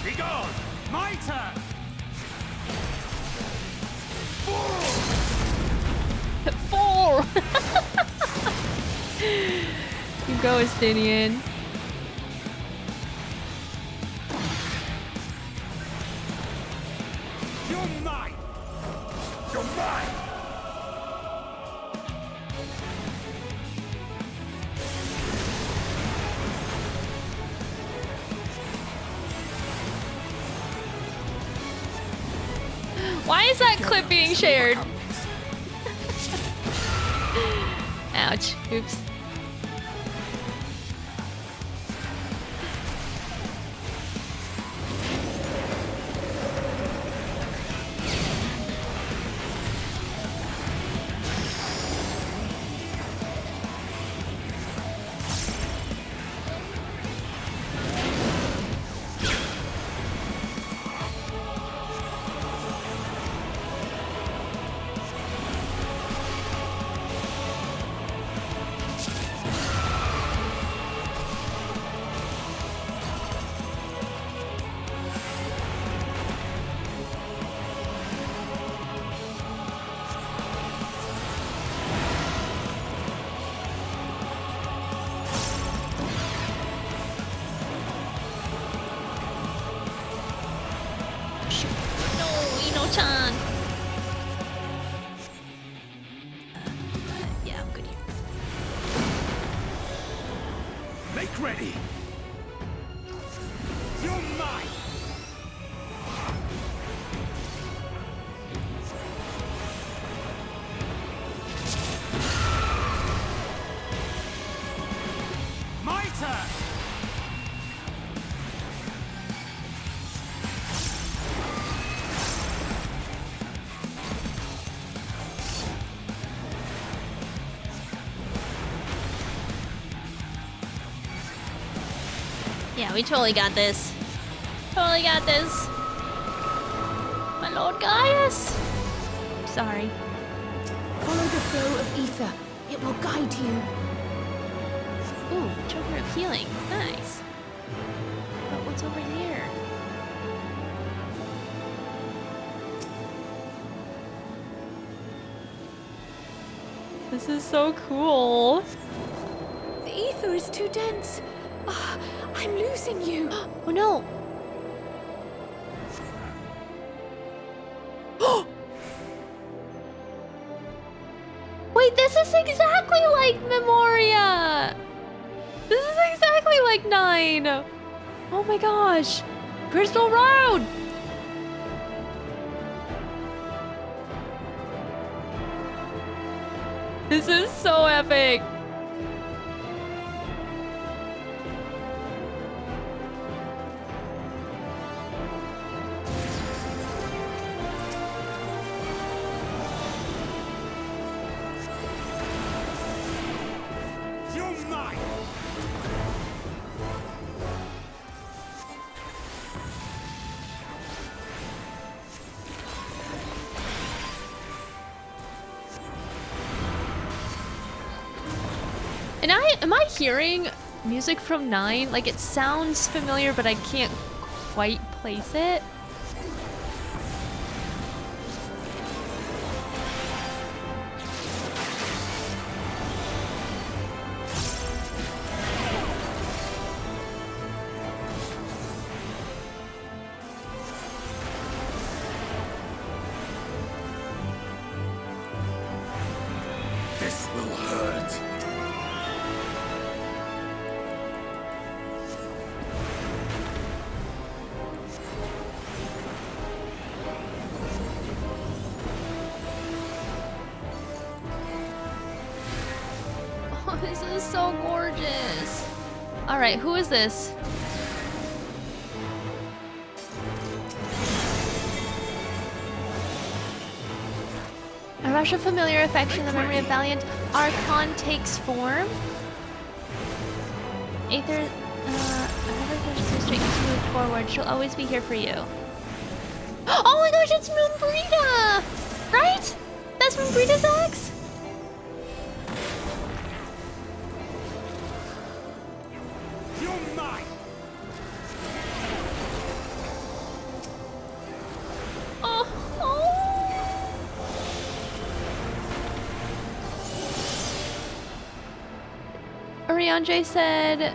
Be gone. My turn. Four! You go, Estinian. You're mine. Why is that clip being shared? Ouch. Oops. Chan. Yeah, I'm good here. Make ready. You're mine. My turn. Yeah, we totally got this. Totally got this. My Lord Gaius. Sorry. Follow the flow of ether. It will guide you. Ooh, choker of healing. Nice. But what's over here? This is so cool. The ether is too dense. Ah, I'm losing you. Oh no. Wait, this is exactly like Memoria. This is exactly like 9. Oh my gosh. Crystal Road. This is so epic. You're mine. And am I hearing music from 9? Like, it sounds familiar, but I can't quite place it. This will hurt. Oh, this is so gorgeous. All right, who is this? A rush of familiar affection, the memory of valiant Archon takes form. Aether, whenever there's a straight to move forward, she'll always be here for you. Oh my gosh, it's Moonbrita! Right? That's Moonbrita's ex? You're mine. Oh. Ariandre said,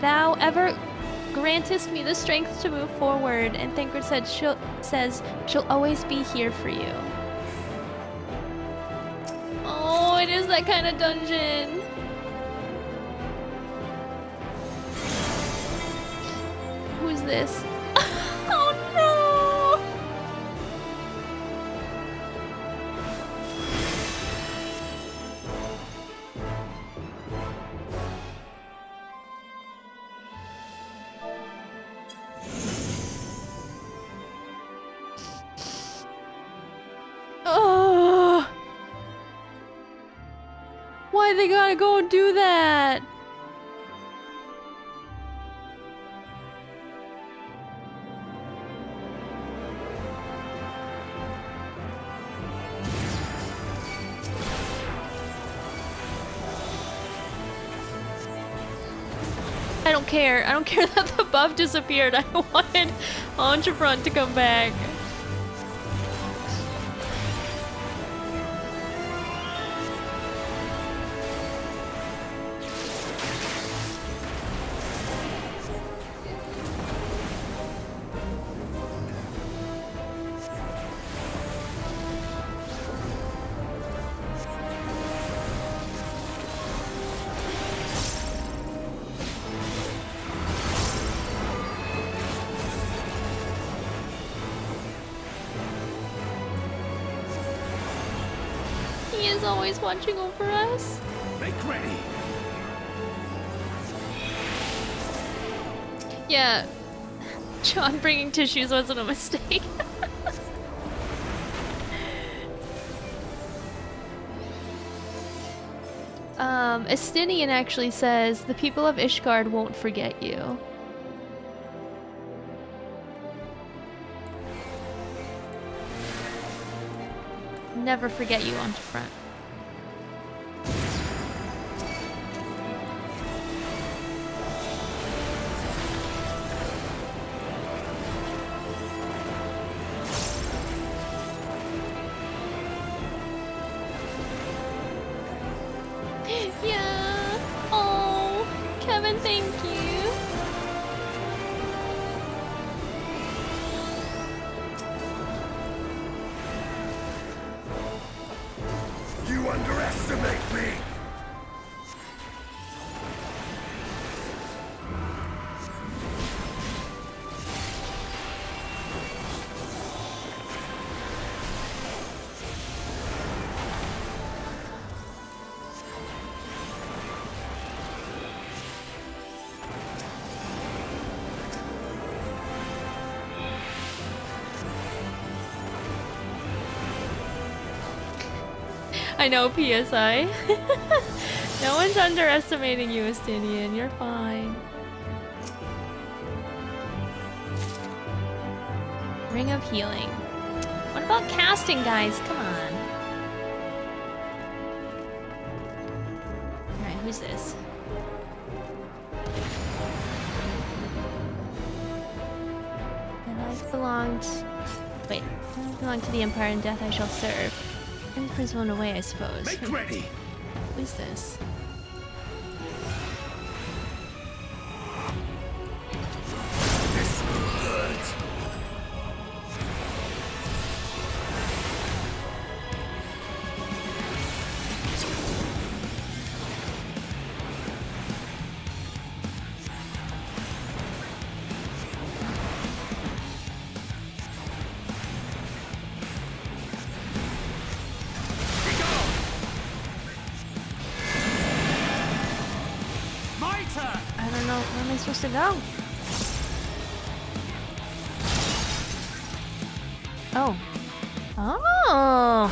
"Thou ever grantest me the strength to move forward," and Thancred said, she'll always be here for you. Oh, it is that kind of dungeon. Who's this? Oh no! Why they gotta go and do that? I don't care. I don't care that the buff disappeared. I wanted Entrefront to come back. He is always watching over us. Make ready. Yeah. John bringing tissues wasn't a mistake. Estinian actually says, the people of Ishgard won't forget you. Never forget you on front. Yeah. Oh, Kevin, thank you. You underestimate me! I know, PSI. No one's underestimating you, Estinian. You're fine. Ring of Healing. What about casting, guys? Come on. Alright, who's this? My life belonged... Wait. My life belonged to the Empire, and death I shall serve. Emperor's one away, I suppose. Make ready. Who is this? This will hurt. I don't know. Where am I supposed to go? Oh. Oh!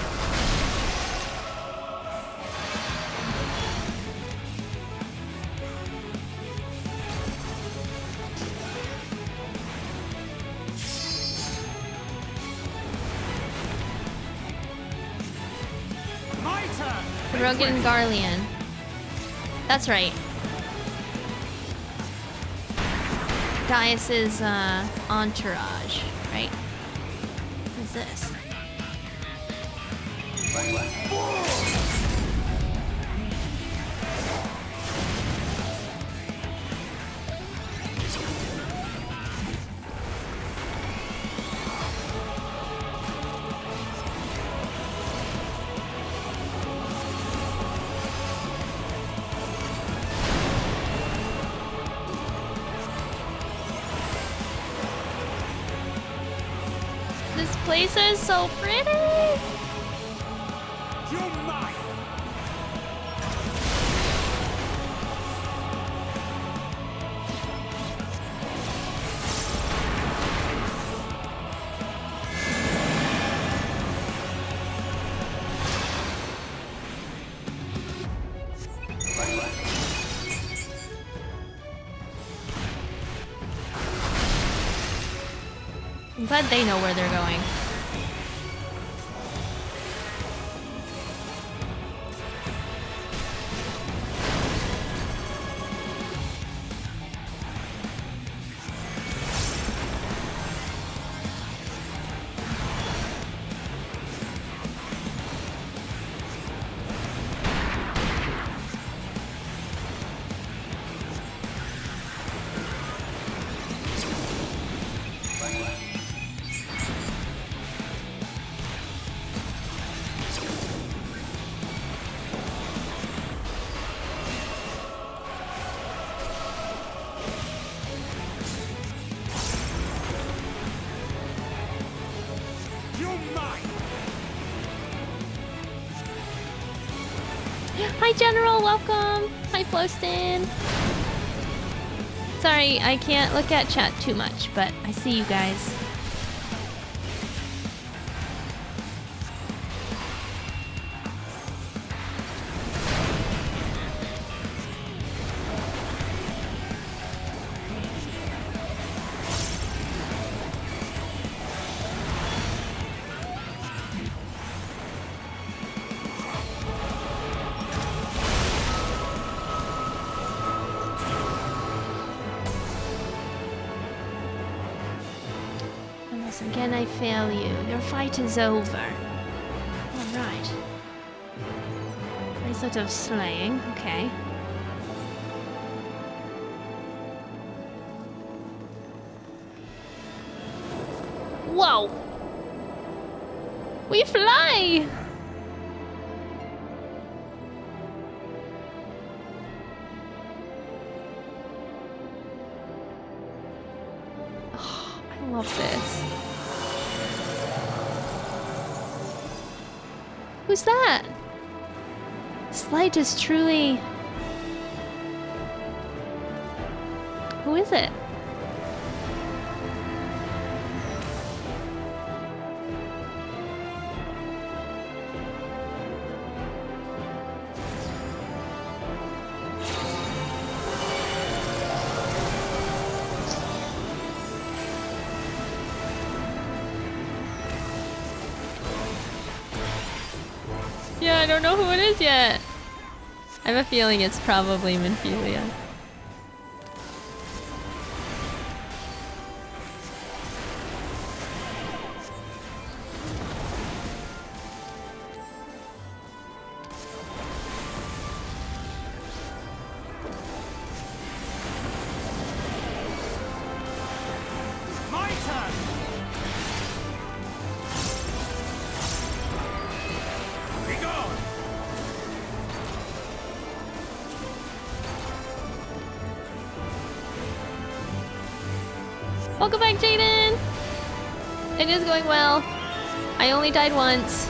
Rogan Garlean. That's right. Gaius's entourage, right? Who's this? This place is so pretty! You're mine. I'm glad they know where they're going. Hi, General. Welcome. Hi, Floston. Sorry, I can't look at chat too much, but I see you guys. Unless again I fail you, your fight is over. Alright. Bracelet of slaying, okay. Whoa! We fly! Oh, I love this. Who's that? This light is truly... Who is it? Yeah, I don't know who it is yet. I have a feeling it's probably Minfilia. My turn! Be gone! Welcome back, Jaden! It is going well. I only died once.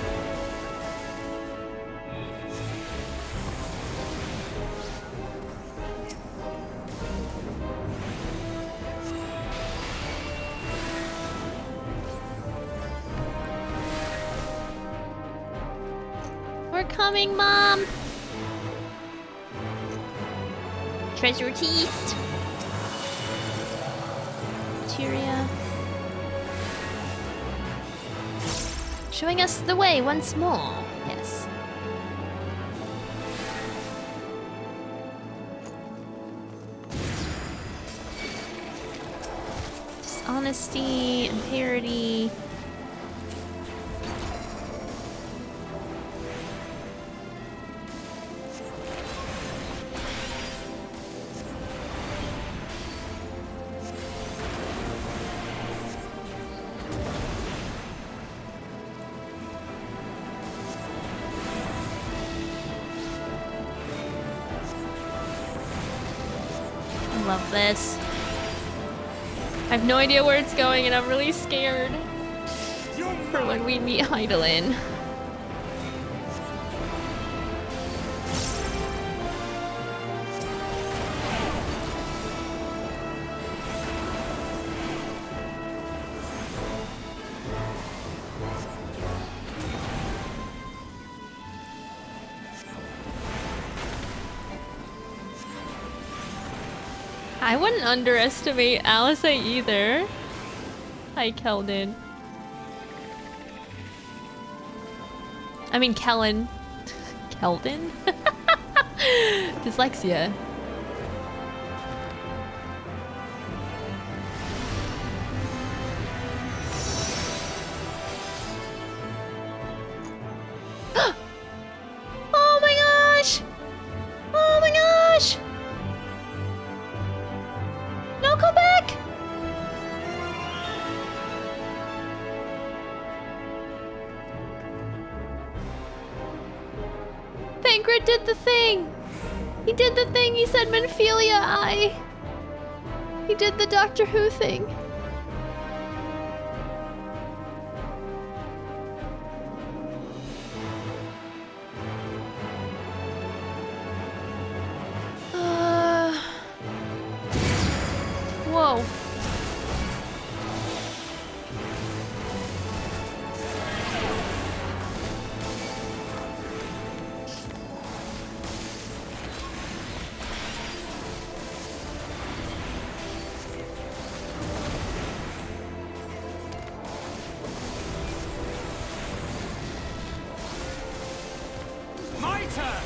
We're coming, Mom! Treasure chest! Materia. Showing us the way once more. Yes. Dishonesty and parity. Love this. I have no idea where it's going and I'm really scared for when we meet Heidelin. I wouldn't underestimate Alice either. Hi, Keldon. I mean, Kellen. Keldon? Dyslexia. Oh my gosh! Oh my gosh! No, come back! Pancret did the thing! He did the thing! He said Menphelia Eye! He did the Doctor Who thing. Whoa. My turn!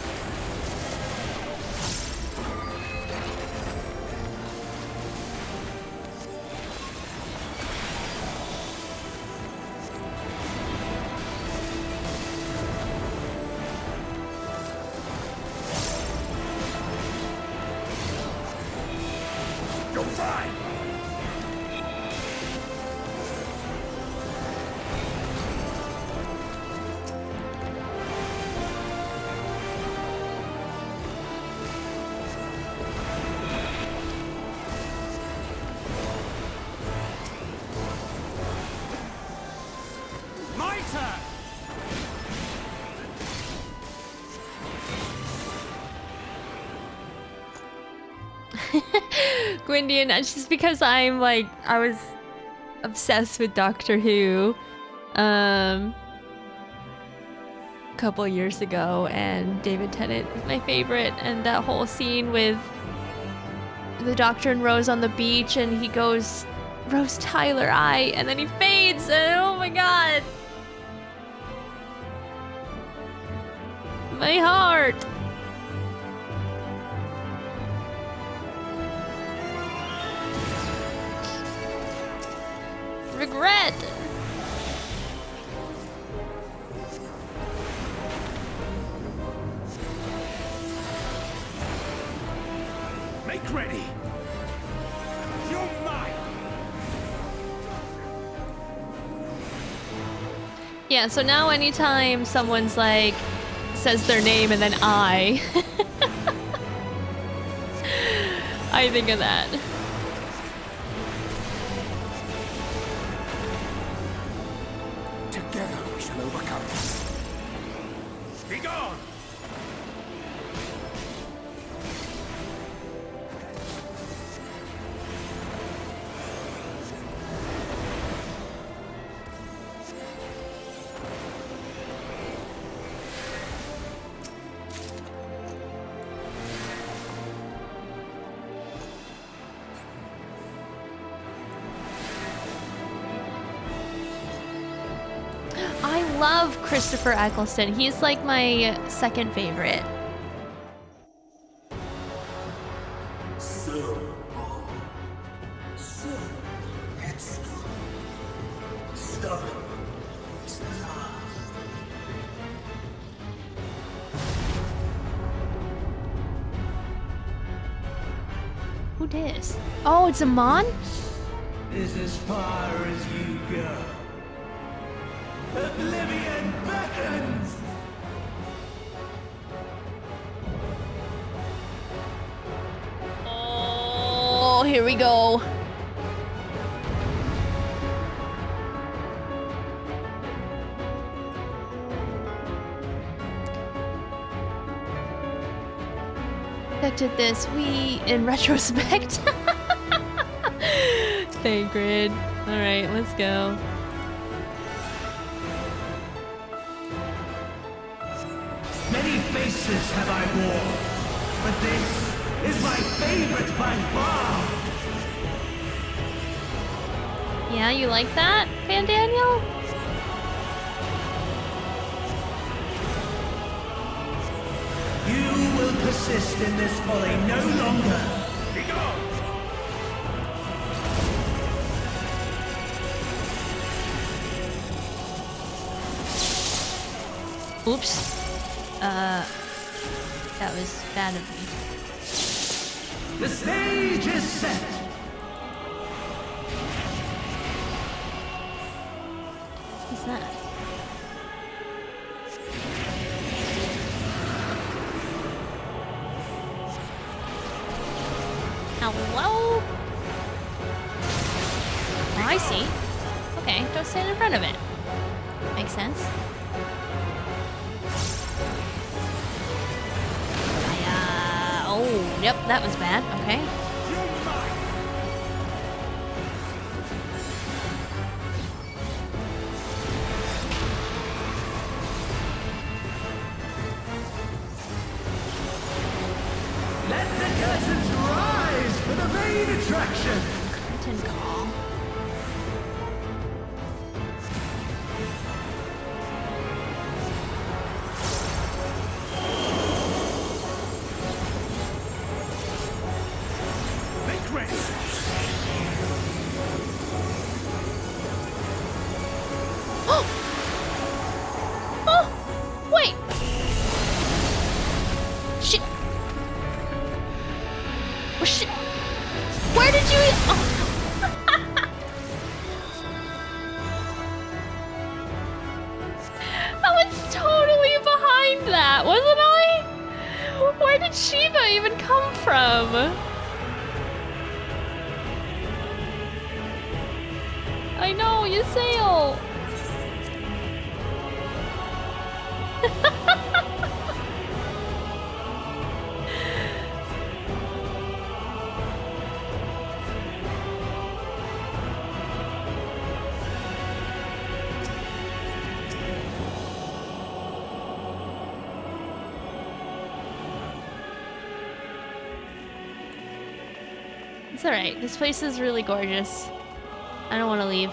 You're fine! My turn! Gwyndian, that's just because I'm like, I was obsessed with Doctor Who a couple years ago, and David Tennant is my favorite, and that whole scene with the Doctor and Rose on the beach, and he goes, Rose Tyler Eye, and then he fades, and oh my god! My heart! Regret! Make ready. You're mine! Yeah, so now anytime someone's like, says their name and then I think of that. Together we shall overcome. Be gone! I love Christopher Eccleston. He's like my second favorite. So it's stubborn. It's last. Who dis? Oh, it's Amon? Is as far as you go. Oblivion beckons! Oh, here we go. Expected this, we, in retrospect. Thancred. Alright, let's go. Many faces have I worn, But this is my favorite by far! Yeah, you like that, Van Daniel? You will persist in this folly no longer! Begone! Oops. That was bad of me. The stage is set! What's that? Hello? Oh, I see. Okay, don't stand in front of it. Makes sense. Oh, yep, that was bad. Okay. Let the curtains rise for the main attraction! Curtain call. Make ready! Oh! Wait! Shit! Oh, shit! Where did you... Oh. I was totally behind that, wasn't I? Where did Shiva even come from? I know, you sail! It's alright, this place is really gorgeous. I don't want to leave.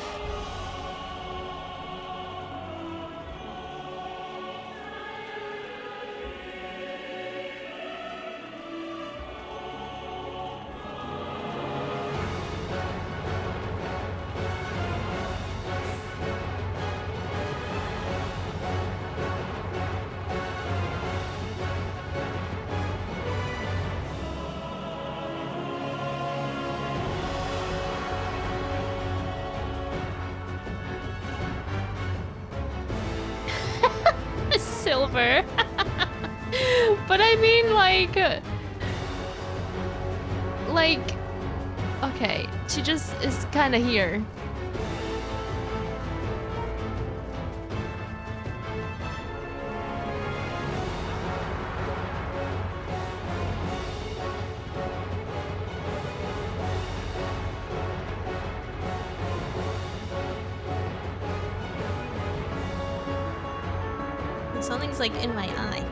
Silver. But I mean, like, okay, she just is kind of here. Something's like in my eye.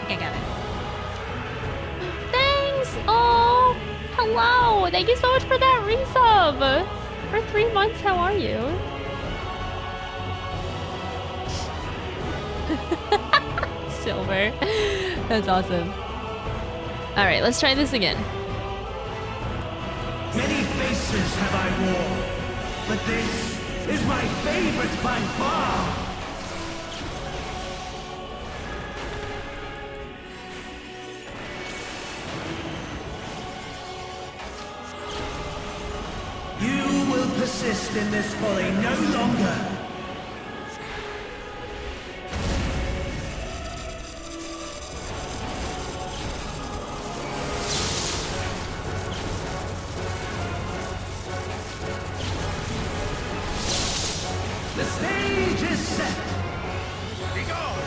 Okay, got it. Thanks! Oh, hello! Thank you so much for that resub! For 3 months, how are you? Silver. That's awesome. Alright, let's try this again. Many faces have I worn, but this is my favorite by far! You will persist in this folly no longer! The stage is set! Begone!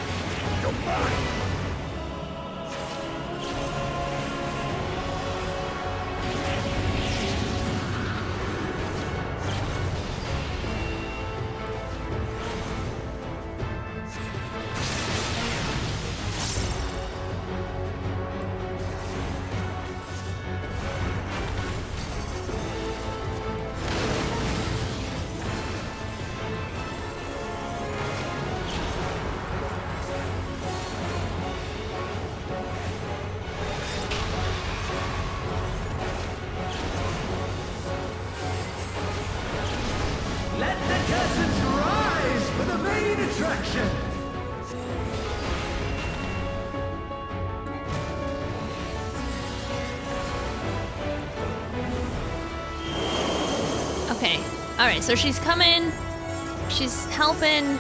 All right, so she's coming. She's helping.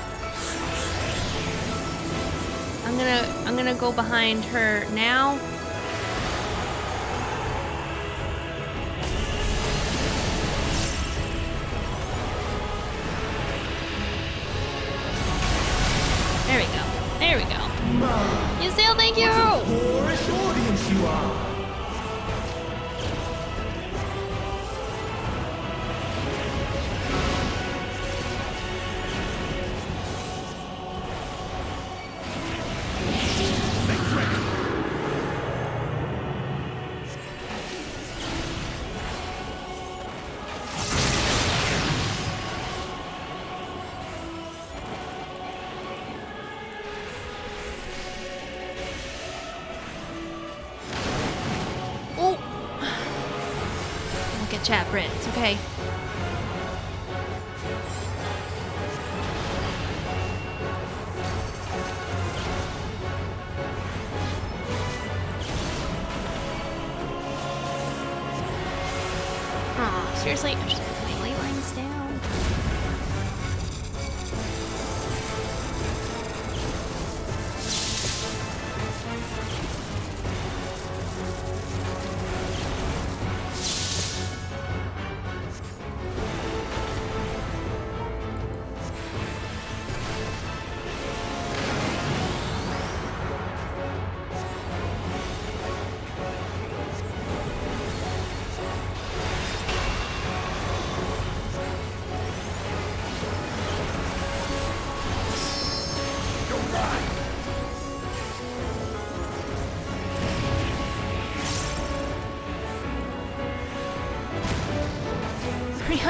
I'm gonna go behind her now. There we go. There we go. You still thank you. Poorish audience you are. Chat, Brit. It's okay. Aw, seriously? I'm just gonna put my ley lines down.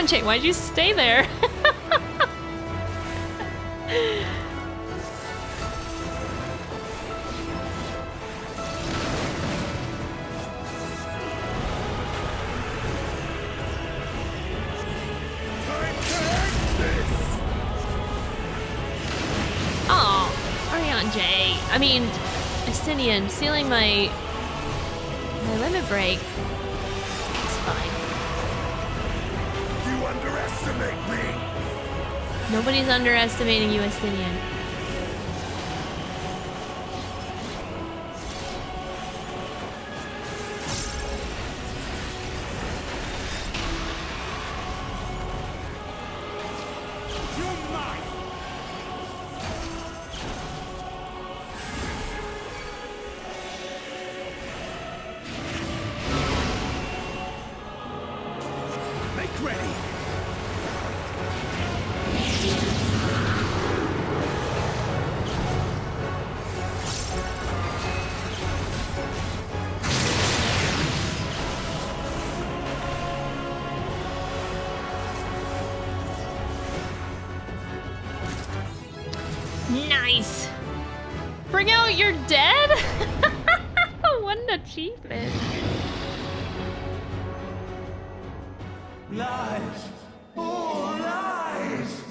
Jay, why'd you stay there? Oh, Ariane J. I mean, Estinian sealing my limit break. It's fine. You underestimate me. Nobody's underestimating you, Estinian. Nice! Bring out your dead? What an achievement. Lies! All lies!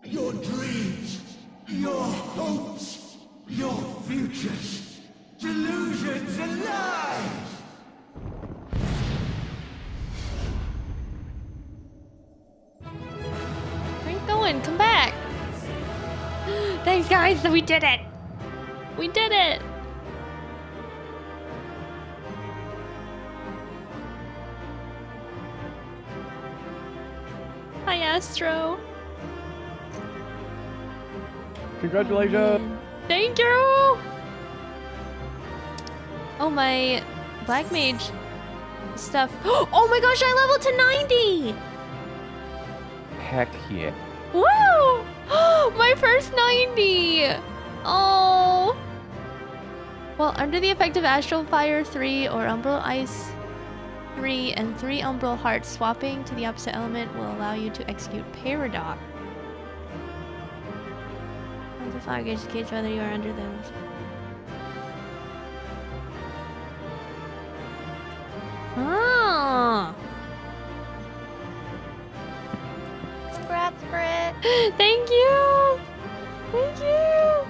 Your dreams, your hopes, your futures, delusions and lies! Where are you going? Come back! Thanks, guys! We did it! We did it! Hi, Astro. Congratulations! Thank you! Oh, my Black Mage stuff. Oh my gosh, I leveled to 90! Heck yeah. Woo! My first 90! Oh! Well, under the effect of Astral Fire 3 or Umbral Ice 3 and 3 Umbral Hearts, swapping to the opposite element will allow you to execute Paradox. The fire gauge indicates whether you are under those. Oh! Congrats, Britt. Thank you! Thank you!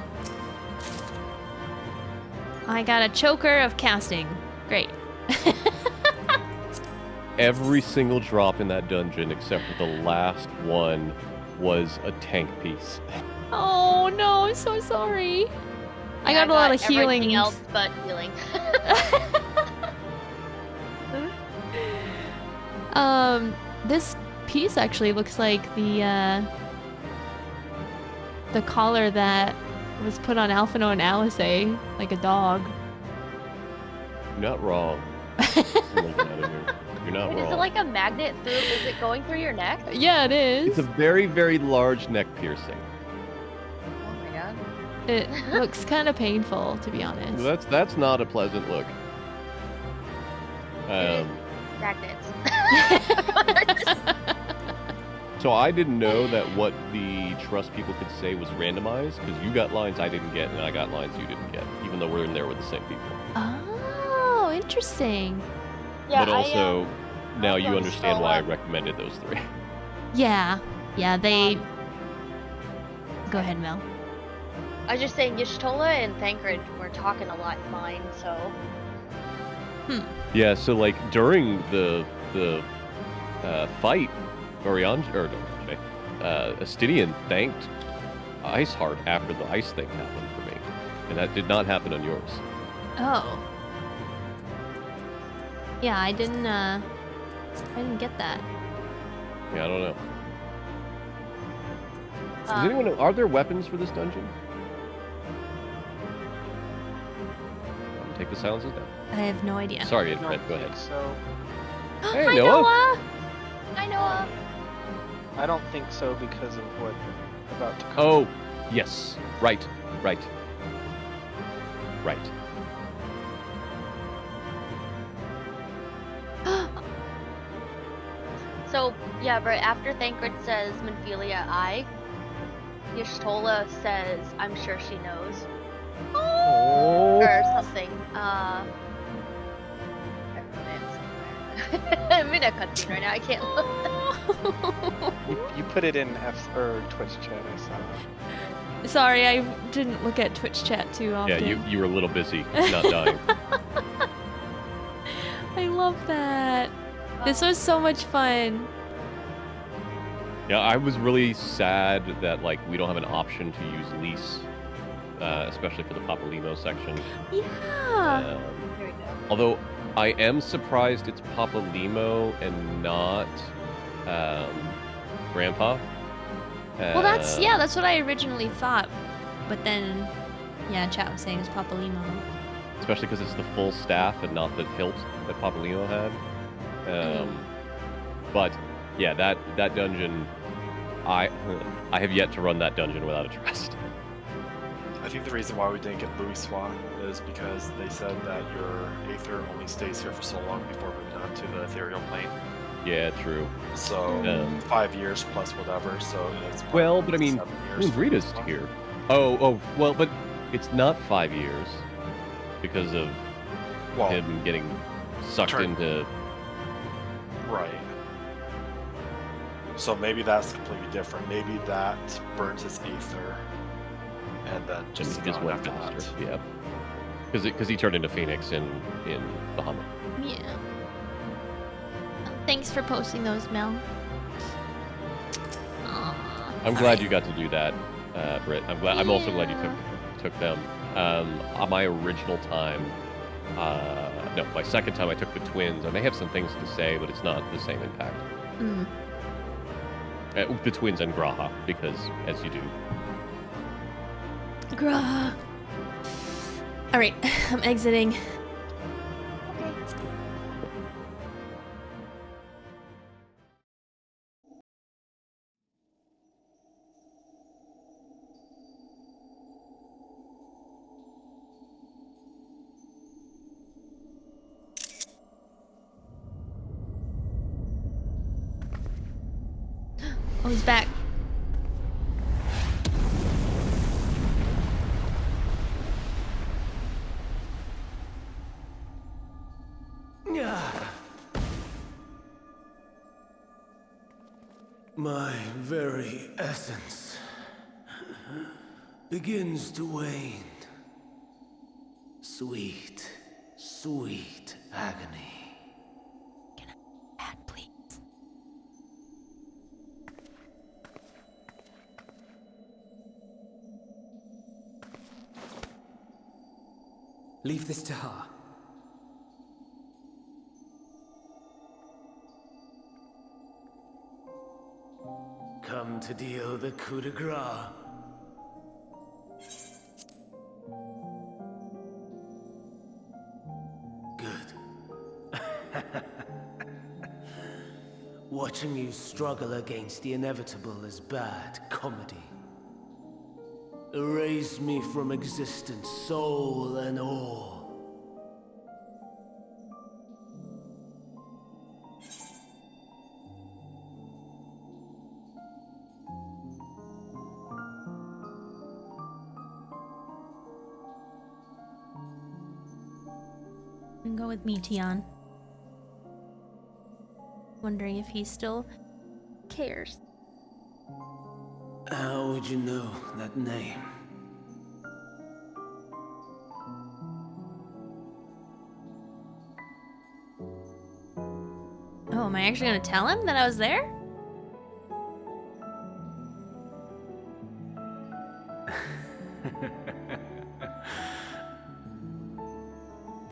I got a choker of casting. Great. every single drop in that dungeon except for the last one was a tank piece. Oh no, I'm so sorry. I got a lot of healing. Everything else but healing. This piece actually looks like the collar that was put on Alphino and Alice, like a dog. You're not wrong. You're looking at it here. You're not Wait, wrong. is it like a magnet through? Is it going through your neck? Yeah, it is. It's a very, very large neck piercing. Oh my god. It looks kind of painful, to be honest. That's not a pleasant look. Magnets. So I didn't know that what the trust people could say was randomized, because you got lines I didn't get, and I got lines you didn't get, even though we're in there with the same people. Oh, interesting. Yeah, but also, now you love understand why I Stella. recommended those three. Yeah, they... Go ahead, Mel. I was just saying, Y'shtola and Thancred were talking a lot in mine, so. Yeah, so like during the fight, Astidian thanked Iceheart after the ice thing happened for me, and that did not happen on yours. Oh. Yeah, I didn't get that. Yeah, I don't know. Does Um, anyone know, are there weapons for this dungeon? Take the silences down. I have no idea. Sorry, I Red, don't go ahead. think so. Hey, Hi, Noah. Noah! I know. I don't think so because of what about to come. Oh, yes. Right. So, yeah, right after Thancred says Minfilia Y'shtola says, I'm sure she knows. Oh. Or something. I wrote it somewhere. I'm in a cutscene right now, I can't look. You put it in Twitch chat, I saw. Sorry, I didn't look at Twitch chat too often. Yeah, you were a little busy, not dying. I love that. This was so much fun. Yeah, I was really sad that like we don't have an option to use lease, especially for the Papalymo section. Yeah. There we go. Although I am surprised it's Papalymo and not Grandpa. Well, that's what I originally thought, but then, yeah, chat was saying it's Papalymo. Especially because it's the full staff and not the hilt that Papalymo had. But yeah, that dungeon, I have yet to run that dungeon without a trust. I think the reason why we didn't get Louis is because they said that your Aether only stays here for so long before moving on to the ethereal plane. Yeah, true. So 5 years plus whatever. So it's well, but I mean, 7 years. Rita's here. Oh, well, but it's not 5 years because of him getting sucked into. Right. So maybe that's completely different. Maybe that burns his Aether, and then just went faster. Yeah. Because he turned into Phoenix in Bahamut. Yeah. Thanks for posting those, Mel. Aww. I'm glad you got to do that, Britt. I'm also glad you took them. On my original time, no, my second time I took the twins, and they have some things to say, but it's not the same impact. The twins and Graha, because as you do. Graha. All right, I'm exiting. Oh, he's back. My very essence begins to wane. Sweet, sweet agony. Add Leave this to her. Come to deal the coup de grace. Good. Watching you struggle against the inevitable is bad comedy. Erase me from existence, soul and all. And go with me, Tian. Wondering if he still cares. How would you know that name? Oh, am I actually gonna tell him that I was there?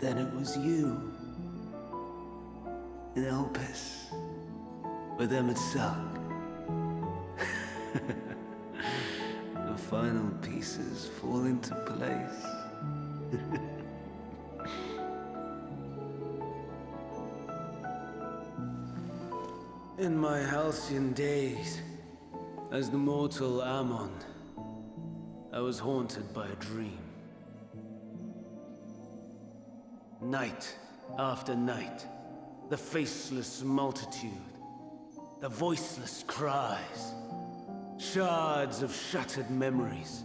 Then it was you. In Elpis. With Emet-Selch. The final pieces fall into place. In my halcyon days, as the mortal Ammon, I was haunted by a dream. Night after night, the faceless multitude, the voiceless cries, shards of shattered memories.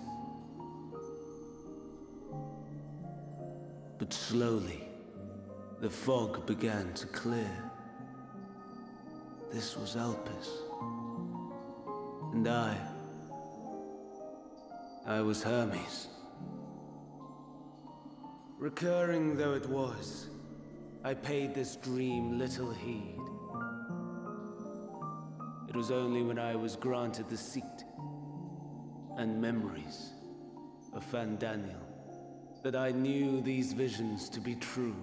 But slowly, the fog began to clear. This was Elpis. And I was Hermes. Recurring though it was, I paid this dream little heed. It was only when I was granted the seat and memories of Fandaniel that I knew these visions to be true.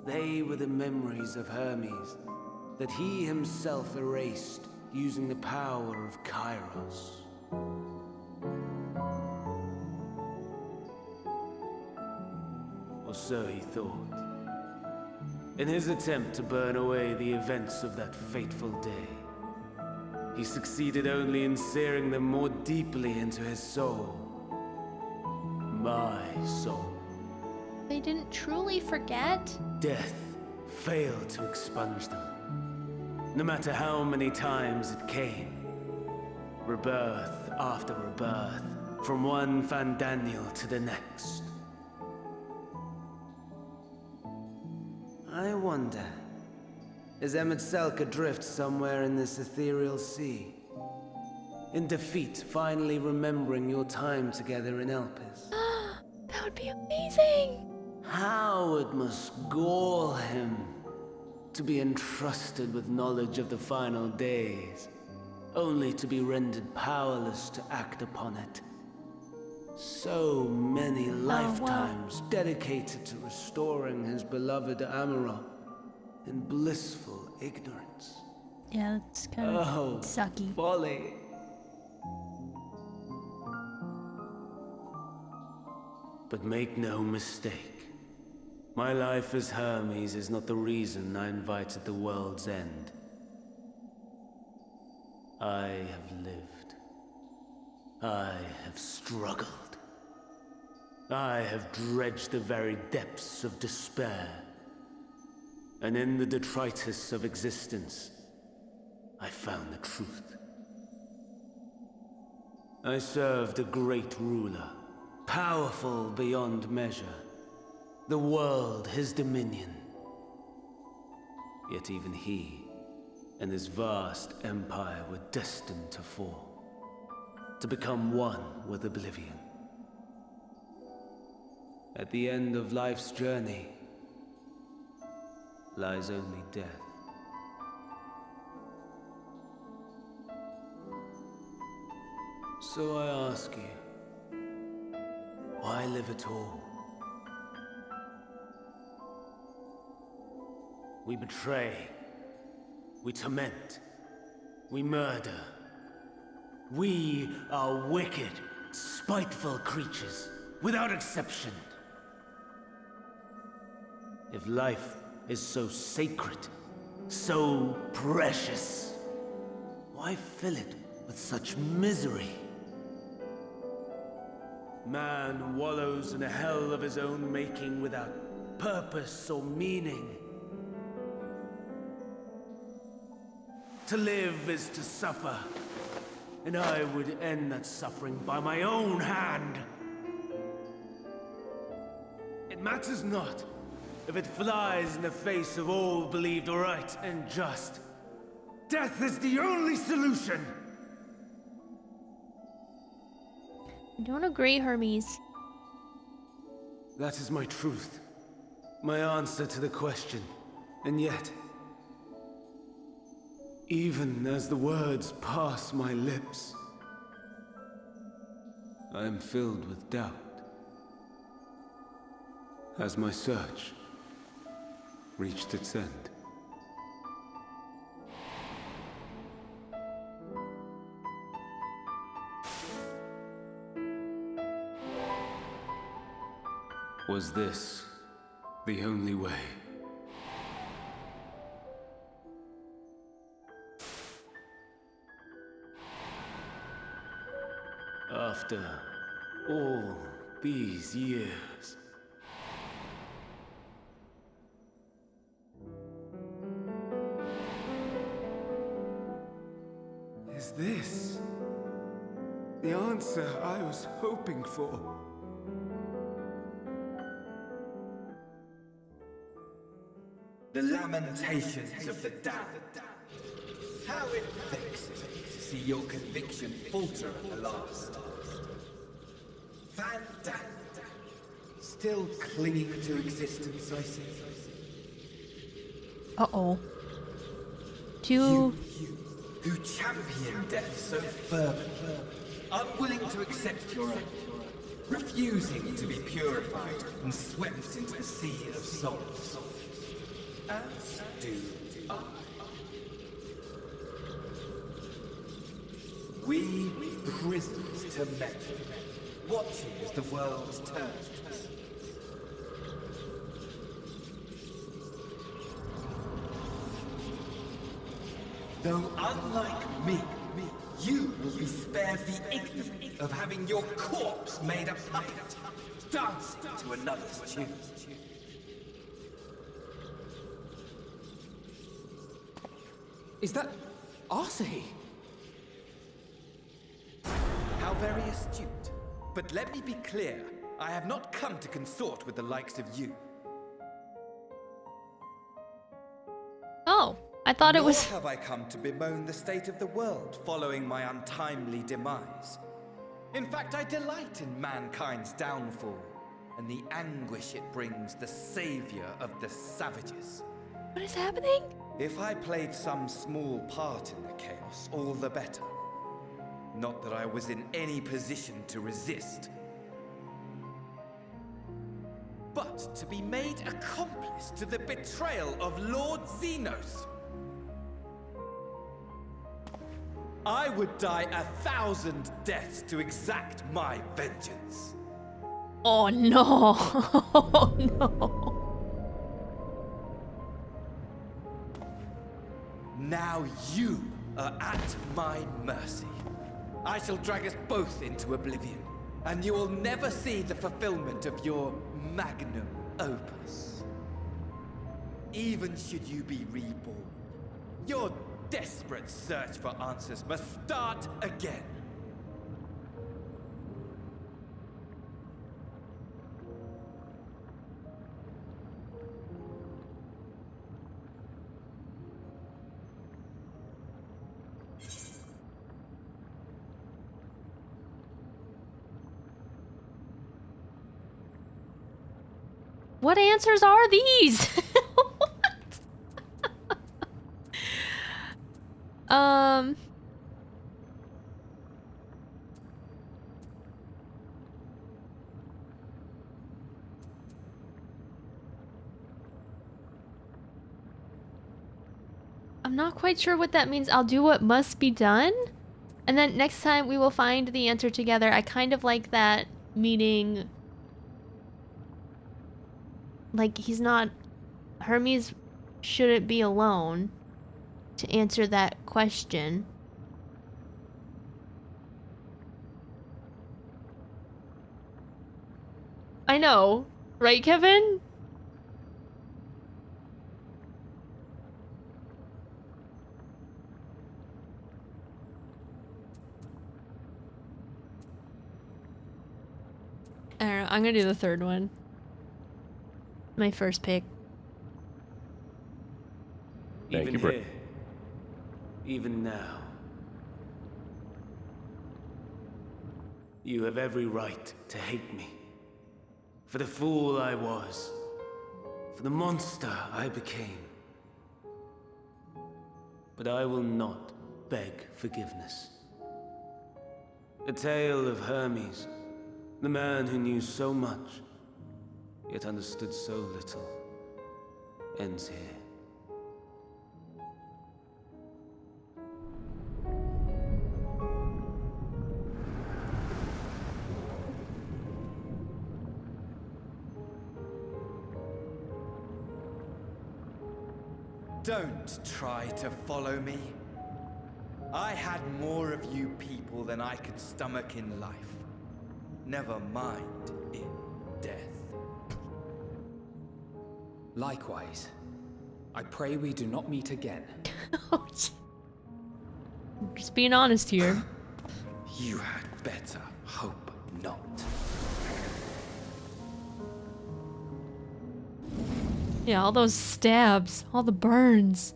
They were the memories of Hermes that he himself erased using the power of Kairos. Or so he thought. In his attempt to burn away the events of that fateful day, he succeeded only in searing them more deeply into his soul. My soul. They didn't truly forget? Death failed to expunge them. No matter how many times it came. Rebirth after rebirth, from one Fandaniel to the next. I wonder, is Emet-Selch adrift somewhere in this ethereal sea? In defeat, finally remembering your time together in Elpis? That would be amazing! How it must gall him to be entrusted with knowledge of the final days, only to be rendered powerless to act upon it. So many lifetimes dedicated to restoring his beloved Amarok in blissful ignorance. Yeah, that's kind of sucky. Folly. But make no mistake. My life as Hermes is not the reason I invited the world's end. I have lived. I have struggled. I have dredged the very depths of despair. And in the detritus of existence, I found the truth. I served a great ruler, powerful beyond measure. The world his dominion. Yet even he and his vast empire were destined to fall, to become one with oblivion. At the end of life's journey lies only death. So I ask you, Why live at all? We betray. We torment. We murder. We are wicked, spiteful creatures, without exception. If life is so sacred, so precious, why fill it with such misery? Man wallows in a hell of his own making without purpose or meaning. To live is to suffer, and I would end that suffering by my own hand. It matters not if it flies in the face of all believed right and just. Death is the only solution! I don't agree, Hermes. That is my truth. My answer to the question. And yet, even as the words pass my lips, I am filled with doubt. Has my search reached its end? Was this the only way? After all these years, is this the answer I was hoping for? The lamentations of the damned. How it vexes me to see your conviction falter at the last. Fandango. Still clinging to existence, I see. Uh-oh. You who champion death so fervently, unwilling to accept your own, refusing to be purified and swept into the sea of souls. As do I. We prisoners to men, watching as the world turns. Though unlike me, you will be spared the ignominy of having your corpse made a puppet, dancing to another's tune. Is that Arsahi? How very astute. But let me be clear, I have not come to consort with the likes of you. Oh, I thought it was... Nor have I come to bemoan the state of the world following my untimely demise. In fact, I delight in mankind's downfall, and the anguish it brings the savior of the savages. What is happening? If I played some small part in the chaos, all the better. Not that I was in any position to resist. But to be made accomplice to the betrayal of Lord Xenos. I would die 1,000 deaths to exact my vengeance. Oh no. Oh no. Now you are at my mercy. I shall drag us both into oblivion, and you will never see the fulfillment of your magnum opus. Even should you be reborn, your desperate search for answers must start again. What answers are these? What? I'm not quite sure what that means. I'll do what must be done. And then next time we will find the answer together. I kind of like that, meaning like he's not, Hermes shouldn't be alone to answer that question. I know, right, Kevin? I don't know. I'm gonna do the third one. My first pick. Thank Even you, Brit. here, even now, you have every right to hate me. For the fool I was. For the monster I became. But I will not beg forgiveness. The tale of Hermes, the man who knew so much, yet understood so little, ends here. Don't try to follow me. I had more of you people than I could stomach in life. Never mind in death. Likewise. I pray we do not meet again. Just being honest here. You had better hope not. Yeah, all those stabs, all the burns.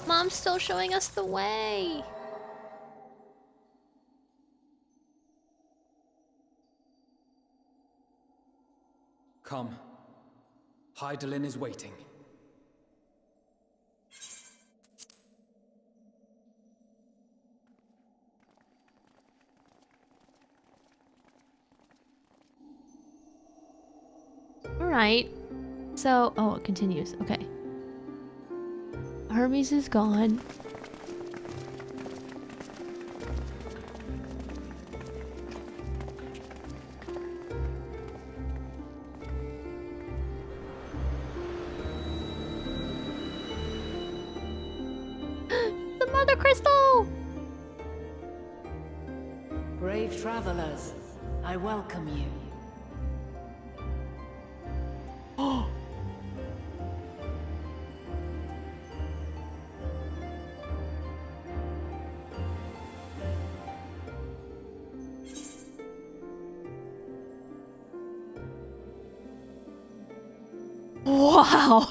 Mom's still showing us the way. Come. Hydaelyn is waiting. Alright. So, oh, it continues. Okay. Hermes is gone. The Mother Crystal! Brave travelers, I welcome you. Wow.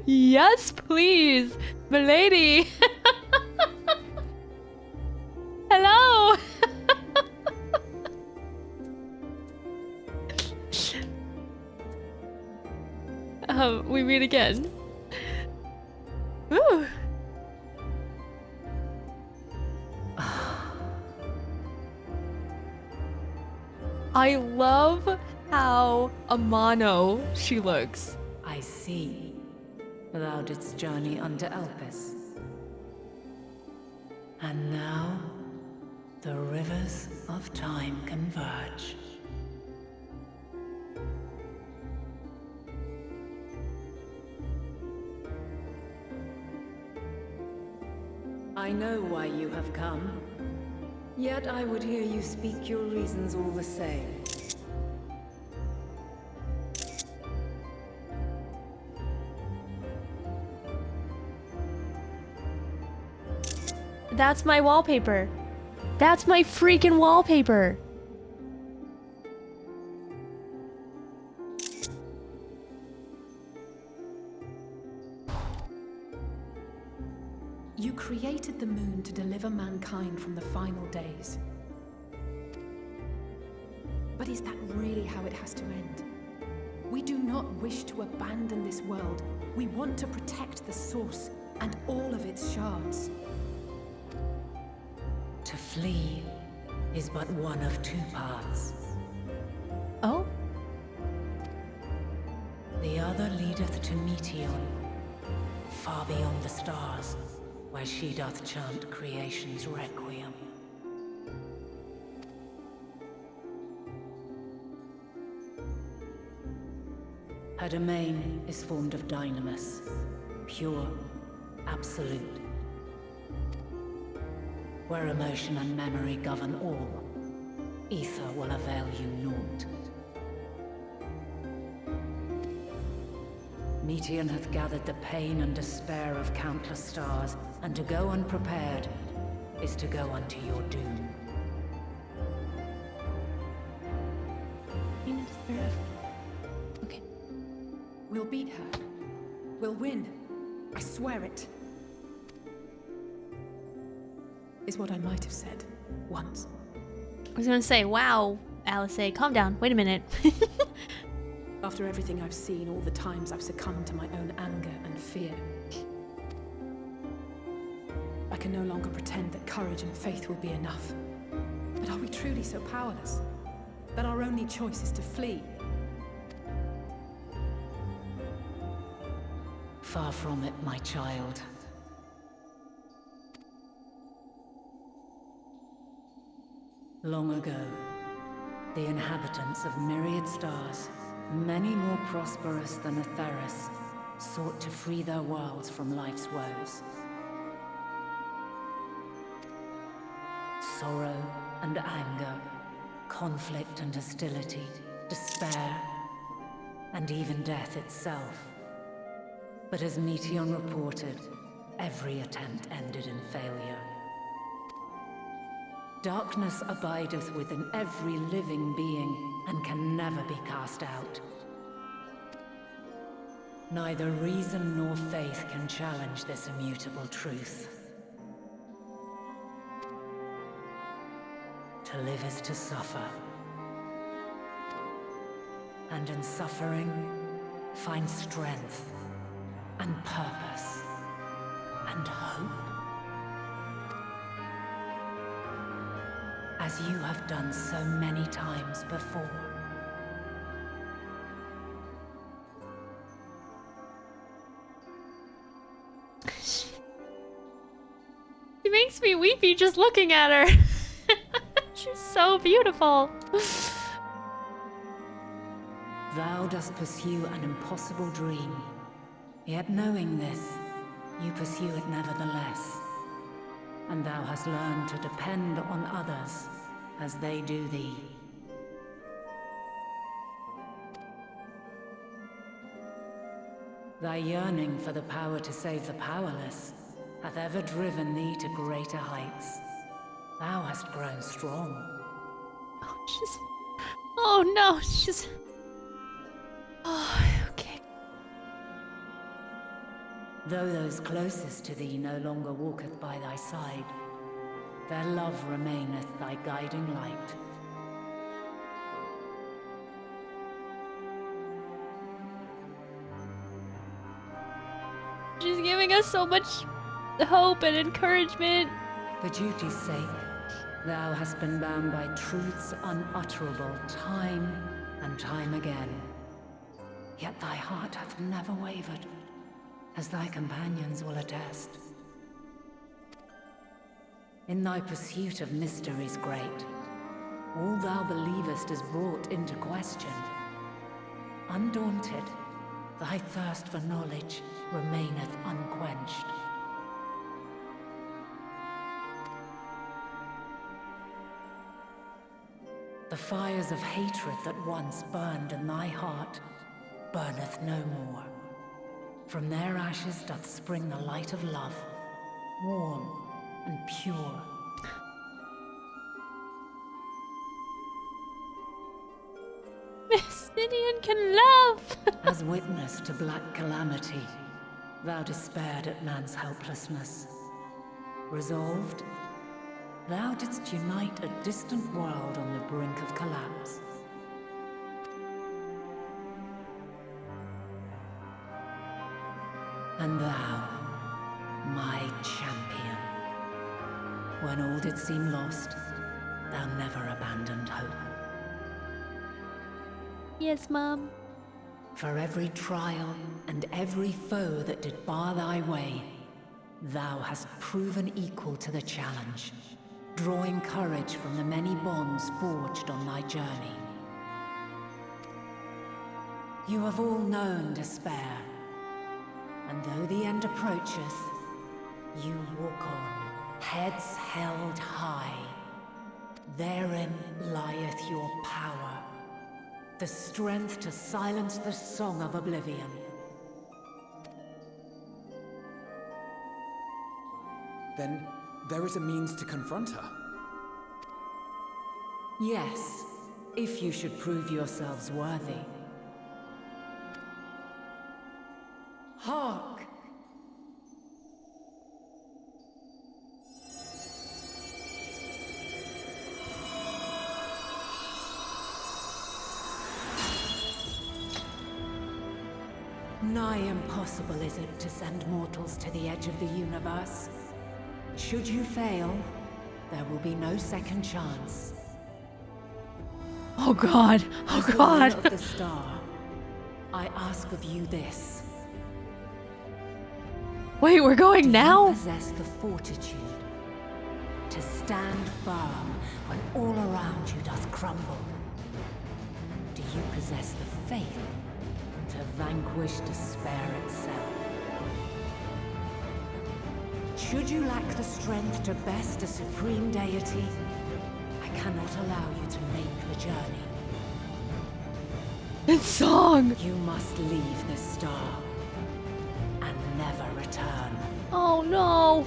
Yes, please, milady. Hello. We meet again. Ooh. I love how Amano she looks. I see. Without its journey under Elpis. And now, the rivers of time converge. I know why you have come. Yet I would hear you speak your reasons all the same. That's my wallpaper. That's my freaking wallpaper. You created the moon to deliver mankind from the final days. But is that really how it has to end? We do not wish to abandon this world. We want to protect the source and all of its shards. To flee is but one of two paths. Oh? The other leadeth to Meteon, far beyond the stars, where she doth chant creation's requiem. Her domain is formed of dynamis, pure, absolute. Where emotion and memory govern all, ether will avail you naught. Meteon hath gathered the pain and despair of countless stars, and to go unprepared is to go unto your doom. Okay. We'll beat her. We'll win. I swear it. Is what I might have said once. I was gonna say, wow, Alice, calm down. Wait a minute. After everything I've seen, all the times I've succumbed to my own anger and fear, I can no longer pretend that courage and faith will be enough. But are we truly so powerless? That our only choice is to flee? Far from it, my child. Long ago, the inhabitants of myriad stars, many more prosperous than Atheris, sought to free their worlds from life's woes. Sorrow and anger, conflict and hostility, despair, and even death itself. But as Meteon reported, every attempt ended in failure. Darkness abideth within every living being, and can never be cast out. Neither reason nor faith can challenge this immutable truth. To live is to suffer. And in suffering, find strength, and purpose, and hope. As you have done so many times before. She makes me weepy just looking at her. She's so beautiful. Thou dost pursue an impossible dream. Yet knowing this, you pursue it nevertheless. And thou hast learned to depend on others as they do thee. Thy yearning for the power to save the powerless hath ever driven thee to greater heights. Thou hast grown strong. Oh no, she's... Oh, okay. Though those closest to thee no longer walketh by thy side, their love remaineth thy guiding light. She's giving us so much hope and encouragement. For duty's sake, thou hast been bound by truths unutterable time and time again. Yet thy heart hath never wavered, as thy companions will attest. In thy pursuit of mysteries great, all thou believest is brought into question. Undaunted, thy thirst for knowledge remaineth unquenched. The fires of hatred that once burned in thy heart burneth no more. From their ashes doth spring the light of love, warm and pure. Mistidian can love! As witness to black calamity, thou despaired at man's helplessness. Resolved, thou didst unite a distant world on the brink of collapse. And thou, my champion, when all did seem lost, thou never abandoned hope. Yes, Mom. For every trial and every foe that did bar thy way, thou hast proven equal to the challenge, drawing courage from the many bonds forged on thy journey. You have all known despair, and though the end approacheth, you walk on, heads held high. Therein lieth your power, the strength to silence the song of oblivion. Then there is a means to confront her. Yes, if you should prove yourselves worthy. Hark! Nigh impossible is it to send mortals to the edge of the universe. Should you fail, there will be no second chance. Oh God. Oh As the God. ruler of the star, I ask of you this. Wait, we're going Do you now? possess the fortitude to stand firm when all around you does crumble? Do you possess the faith to vanquish despair itself? Should you lack the strength to best a supreme deity, I cannot allow you to make the journey. This song. You must leave this star and never return. Oh no.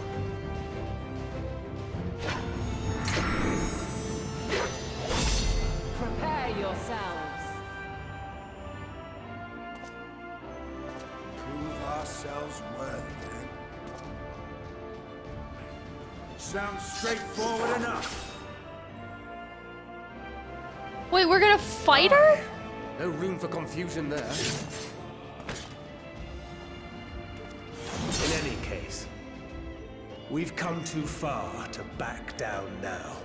Prepare yourselves. Prove ourselves worthy, then. Sounds straightforward enough. Wait, we're gonna fight her? No room for confusion there. In any case, we've come too far to back down now.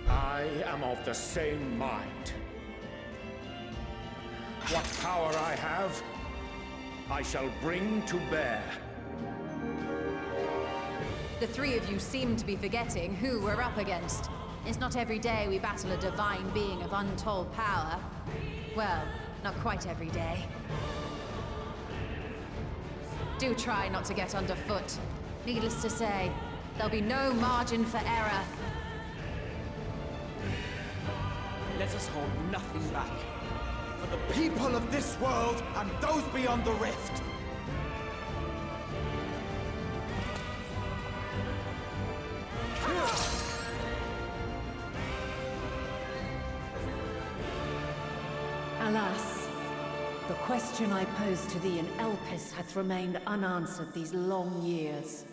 I am of the same mind. What power I have, I shall bring to bear. The three of you seem to be forgetting who we're up against. It's not every day we battle a divine being of untold power. Well, not quite every day. Do try not to get underfoot. Needless to say, there'll be no margin for error. Let us hold nothing back. For the people of this world and those beyond the rift. Alas, the question I posed to thee in Elpis hath remained unanswered these long years.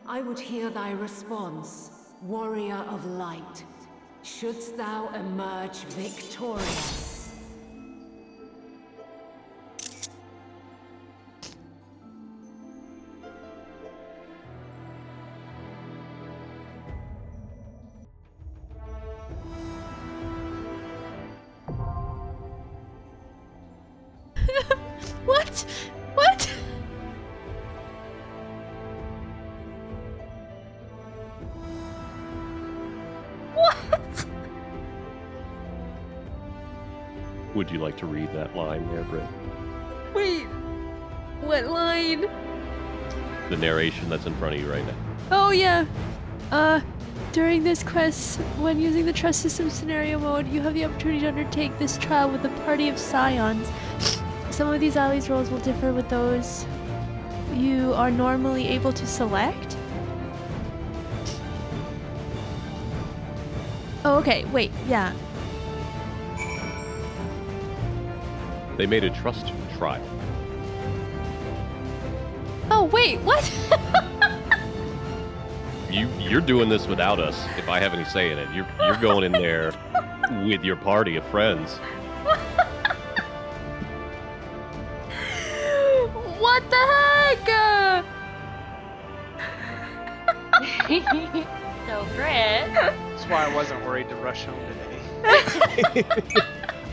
I would hear thy response, warrior of light. Shouldst thou emerge victorious? What? What? What? Would you like to read that line there, Britt? Wait. What line? The narration that's in front of you right now. Oh yeah. During this quest, when using the trust system scenario mode, you have the opportunity to undertake this trial with a party of scions. Some of these allies roles will differ with those you are normally able to select. Oh, okay. Wait. Yeah. They made a trust trial. Oh, wait. What? You're doing this without us. If I have any say in it, you're going in there with your party of friends. What the heck? So, Britt. That's why I wasn't worried to rush home today.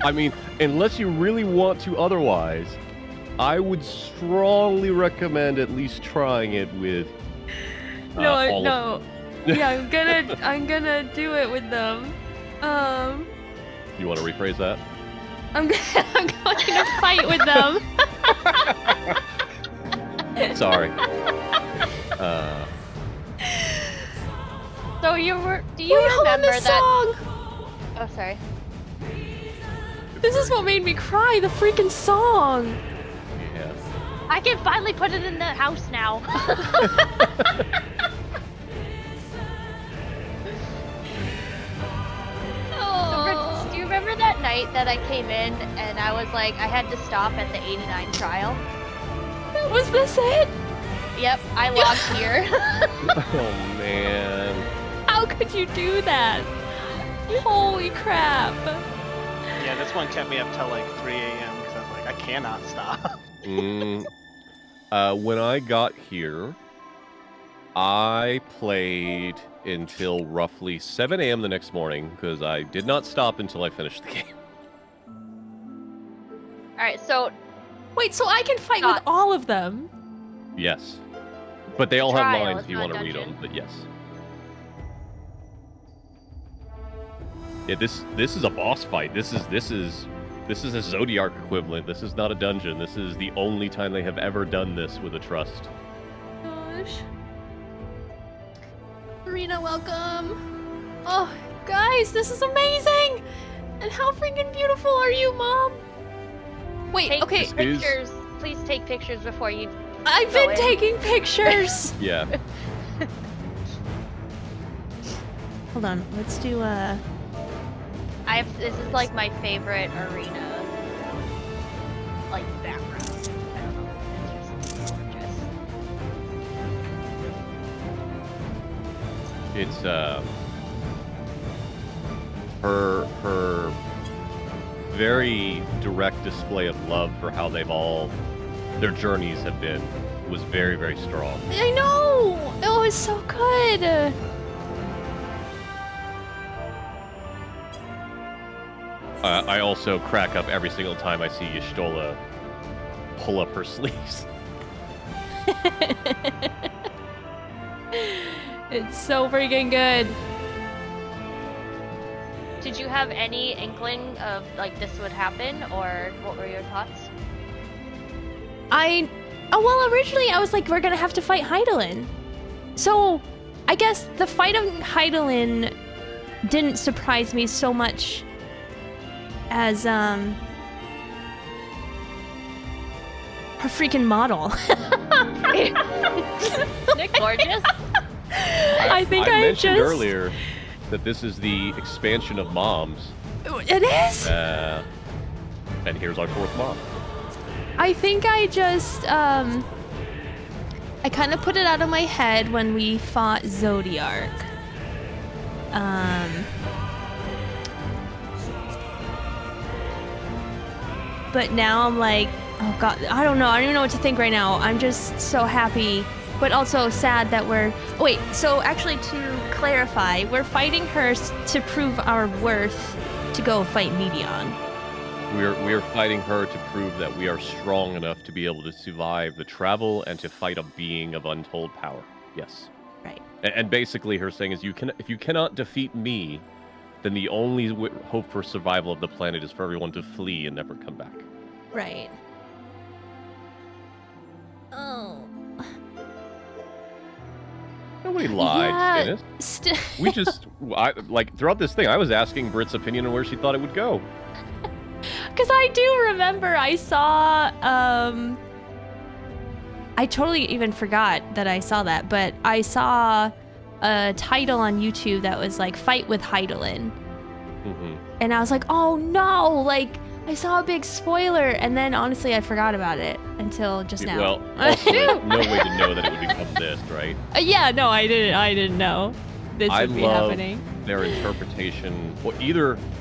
I mean, unless you really want to otherwise, I would strongly recommend at least trying it with no. Yeah, I'm gonna do it with them. You want to rephrase that? I'm going to fight with them. Sorry. So do you remember that song? Oh, sorry. This is what made me cry, the freaking song. Yes. I can finally put it in the house now. So, do you remember that night that I came in and I was like, I had to stop at the 89 trial? Was this it? Yep, I logged here. Oh, man. How could you do that? Holy crap. Yeah, this one kept me up till like 3 a.m. because I was like, I cannot stop. When I got here, I played until roughly 7 a.m. the next morning because I did not stop until I finished the game. Alright, so... Wait, so I can fight with all of them? Yes. But they all have Trial, lines it's if you not want to read dungeon. them, but yes. Yeah, this is a boss fight. This is a Zodiac equivalent. This is not a dungeon. This is the only time they have ever done this with a trust. Gosh. Marina, welcome. Oh, guys, this is amazing. And how freaking beautiful are you, Mom? Wait, Take okay. pictures. Please take pictures before you I've go been in. taking pictures. Yeah. Hold on, let's do This is like my favorite arena, like background. I don't know. It's just gorgeous. It's her very direct display of love for how their journeys have been was very, very strong. I know! Oh, it's so good! I also crack up every single time I see Y'shtola pull up her sleeves. It's so freaking good. Did you have any inkling of like this would happen, or what were your thoughts? Well, originally I was like, we're gonna have to fight Hydaelyn. So, I guess the fight of Hydaelyn didn't surprise me so much as, her freaking model. Isn't it gorgeous? I think I mentioned just... earlier that this is the expansion of moms. It is? And here's our fourth mom. I think I just, I kind of put it out of my head when we fought Zodiac. But now I'm like, oh god, I don't know. I don't even know what to think right now. I'm just so happy, but also sad that we're... Wait, so actually to clarify, we're fighting her to prove our worth to go fight Medion. We are fighting her to prove that we are strong enough to be able to survive the travel and to fight a being of untold power. Yes. Right. And basically her saying is, if you cannot defeat me, then the only hope for survival of the planet is for everyone to flee and never come back. Right. Oh. Nobody lied, Yeah, Stennis. We just, throughout this thing, I was asking Britt's opinion on where she thought it would go. Because I do remember I saw, I totally even forgot that I saw that, but I saw a title on YouTube that was like, Fight with Hydaelyn. Mm-hmm. And I was like, oh no, like, I saw a big spoiler, and then honestly I forgot about it until just now. Well, also, no way to know that it would become this, right? Yeah, no, I didn't know this would be happening. Their interpretation,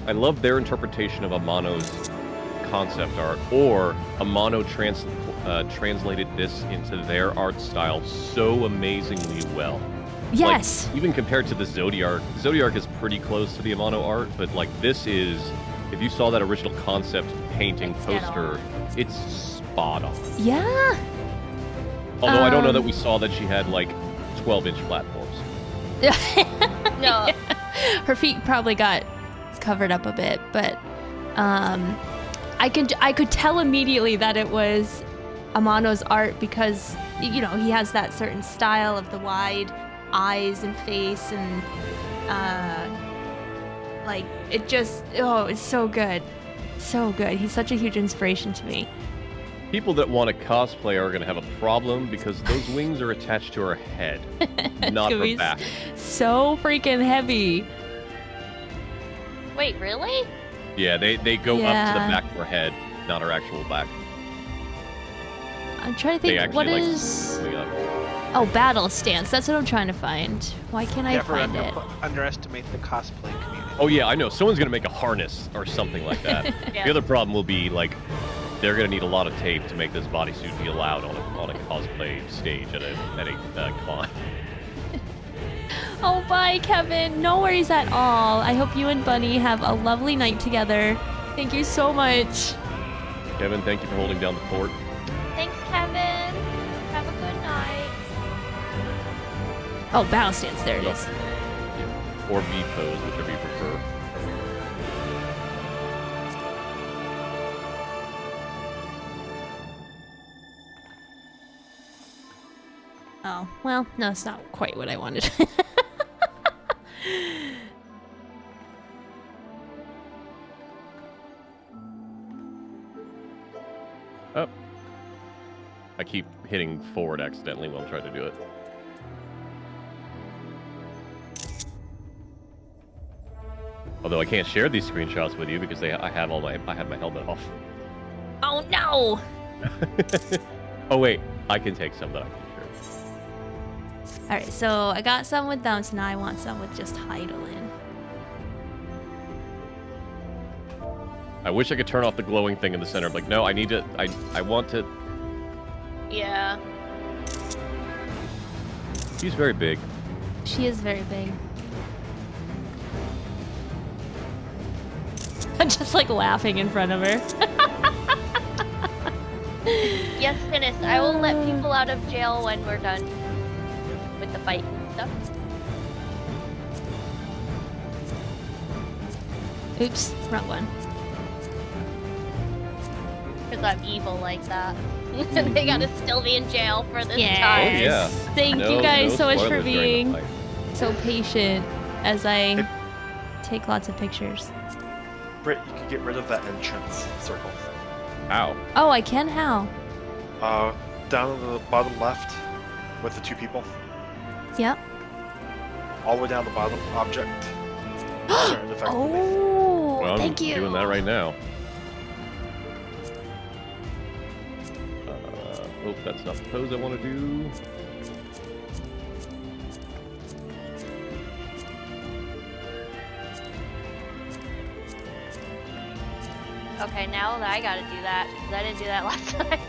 I love their interpretation of Amano's concept art, or Amano translated this into their art style so amazingly well. Yes. Like, even compared to the Zodiark is pretty close to the Amano art, but like this is, if you saw that original concept painting poster, it's spot on. Yeah. Although I don't know that we saw that she had like 12-inch platforms. No. Her feet probably got covered up a bit, but I could tell immediately that it was Amano's art because, you know, he has that certain style of the wide eyes and face and like it just, oh, it's so good. So good. He's such a huge inspiration to me. People that want to cosplay are going to have a problem because those wings are attached to her head, not her back. So freaking heavy. Wait, really? Yeah, they go up to the back of her head, not her actual back. I'm trying to think, what is... Oh, battle stance. That's what I'm trying to find. Why can't I find it? Underestimate the cosplay community. Oh yeah, I know. Someone's going to make a harness or something like that. Yeah. The other problem will be, like, they're going to need a lot of tape to make this bodysuit be allowed on a cosplay stage at a con. Oh, bye, Kevin. No worries at all. I hope you and Bunny have a lovely night together. Thank you so much. Kevin, thank you for holding down the fort. Thanks, Kevin. Have a good night. Oh, battle stance. There it is. Yeah. Or V pose, whichever you prefer. Oh, well, no, it's not quite what I wanted. Oh. I keep hitting forward accidentally while I'm trying to do it. Although I can't share these screenshots with you because I have my helmet off. Oh, no! Oh, wait. I can take some that I can share. Alright, so I got some with bounce, now I want some with just Heidelin. I wish I could turn off the glowing thing in the center. I'm like, no, I need to... I want to... Yeah. She's very big. She is very big. I'm just like laughing in front of her. Yes, Dennis, I will let people out of jail when we're done with the fight and stuff. Oops, wrong one. Because I'm evil like that. They gotta still be in jail for this Yes. time. Oh, yeah. Thank you guys so much for spoilers during the being fight. so patient as I take lots of pictures. Britt, you can get rid of that entrance circle. Ow. Oh, I can? How? Down in the bottom left with the two people. Yep. All the way down the bottom object. Certain effectively. Oh, Well, thank you. I'm doing that right now. Oh, that's not the pose I want to do. Okay, now that I gotta do that, because I didn't do that last time.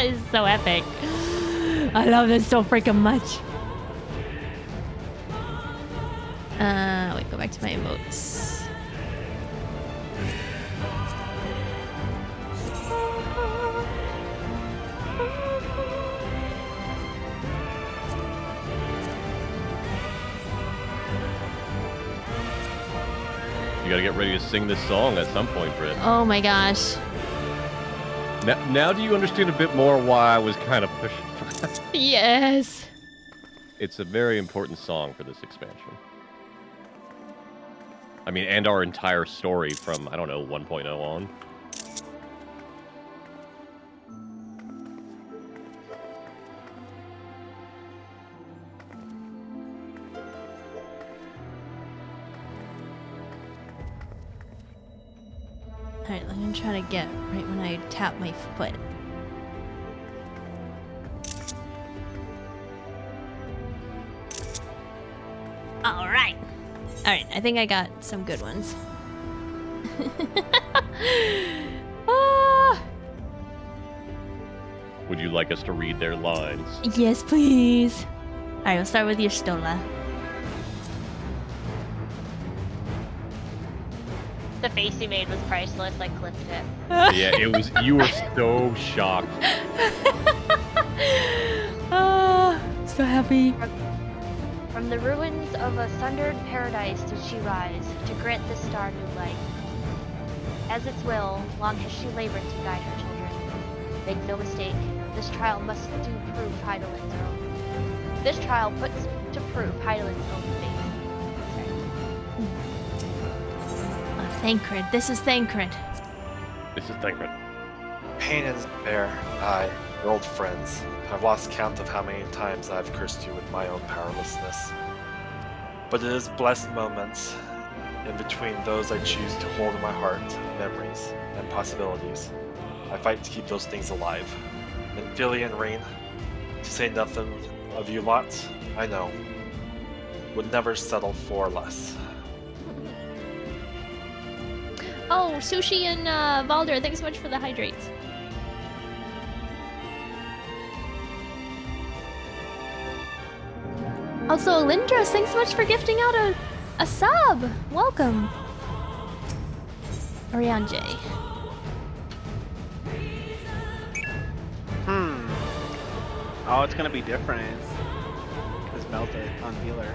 This is so epic. I love this so freaking much. Wait, go back to my emotes. You gotta get ready to sing this song at some point, Britt. Oh my gosh. Now do you understand a bit more why I was kind of pushing for that? Yes. It's a very important song for this expansion. I mean, and our entire story from, I don't know, 1.0 on. Alright, I'm gonna try to get right when I tap my foot. Alright. Alright, I think I got some good ones. Ah! Would you like us to read their lines? Yes, please. Alright, we'll start with your Stola. The face he made was priceless. I clipped it. Yeah, it was. You were so shocked. Oh, so happy. From the ruins of a sundered paradise did she rise, to grant the star new light. As its will, long has she labored to guide her children. Make no mistake, this trial must do prove Heidelin's own. This trial puts to prove Heidelin's own fate. Thancred. This is Thancred. This is Thancred. Pain and despair, I, your old friends, have lost count of how many times I've cursed you with my own powerlessness. But it is blessed moments in between those I choose to hold in my heart, memories and possibilities. I fight to keep those things alive. And Philly and Rain, to say nothing of you lot, I know, would never settle for less. Oh, Sushi and Valder, thanks so much for the hydrates. Also, Lindros, thanks so much for gifting out a sub. Welcome. Orianjay. Oh, it's gonna be different. Because Mel's on healer.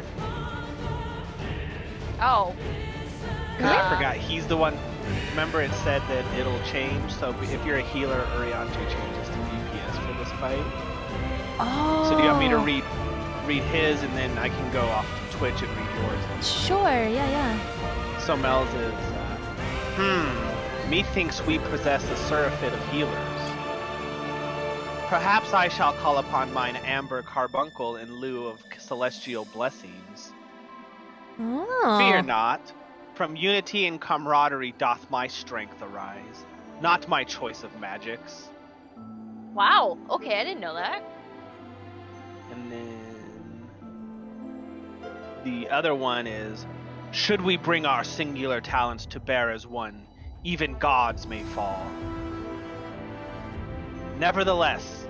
Oh. I forgot, he's the one. Remember it said that it'll change, so if you're a healer, Uriante changes to DPS for this fight. Oh. So do you want me to read his and then I can go off to Twitch and read yours? Sure, yeah. So Mel's is, methinks we possess a surfeit of healers. Perhaps I shall call upon mine amber carbuncle in lieu of celestial blessings. Oh. Fear not. From unity and camaraderie doth my strength arise, not my choice of magics. Wow. Okay, I didn't know that. And then the other one is, should we bring our singular talents to bear as one, even gods may fall. Nevertheless,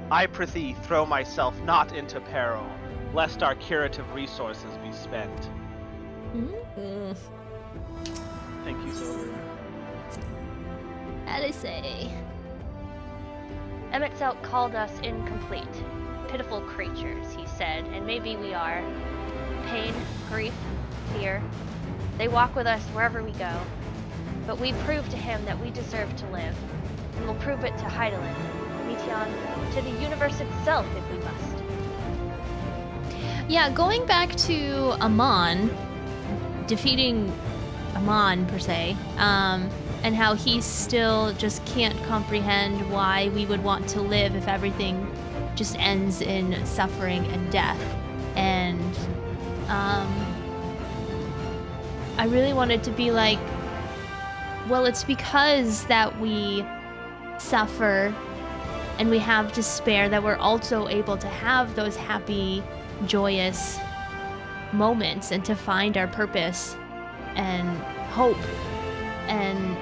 I prithee throw myself not into peril, lest our curative resources be spent. Mm-hmm. Thank you, Silver. Alice. Emet called us incomplete, pitiful creatures, he said, and maybe we are. Pain, grief, fear, they walk with us wherever we go. But we prove to him that we deserve to live, and we'll prove it to Heidelin, Meteon, to the universe itself if we must. Yeah, going back to Amon, defeating Amon per se, and how he still just can't comprehend why we would want to live if everything just ends in suffering and death. And I really wanted to be like, well, it's because that we suffer and we have despair that we're also able to have those happy, joyous moments and to find our purpose and hope. And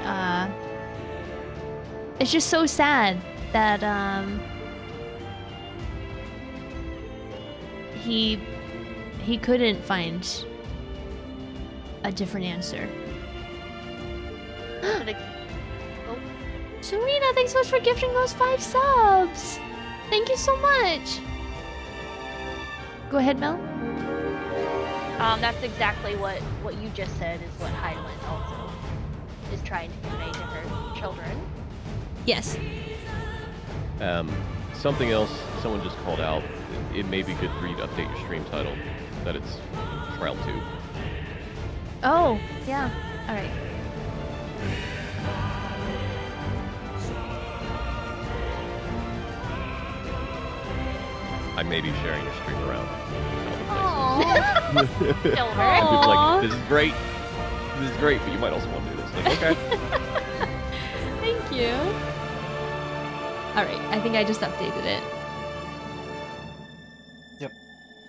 it's just so sad that he couldn't find a different answer. Serena, thanks so much for gifting those 5 subs. Thank you so much. Go ahead, Mel. That's exactly what you just said is what Heidelin also is trying to convey to her children. Yes. Something else someone just called out. It may be good for you to update your stream title, that it's Trial 2. Oh, yeah. All right. I may be sharing your stream around. Aww. Like, this is great. This is great, but you might also want to do this. Like, okay. Thank you. All right, I think I just updated it. Yep.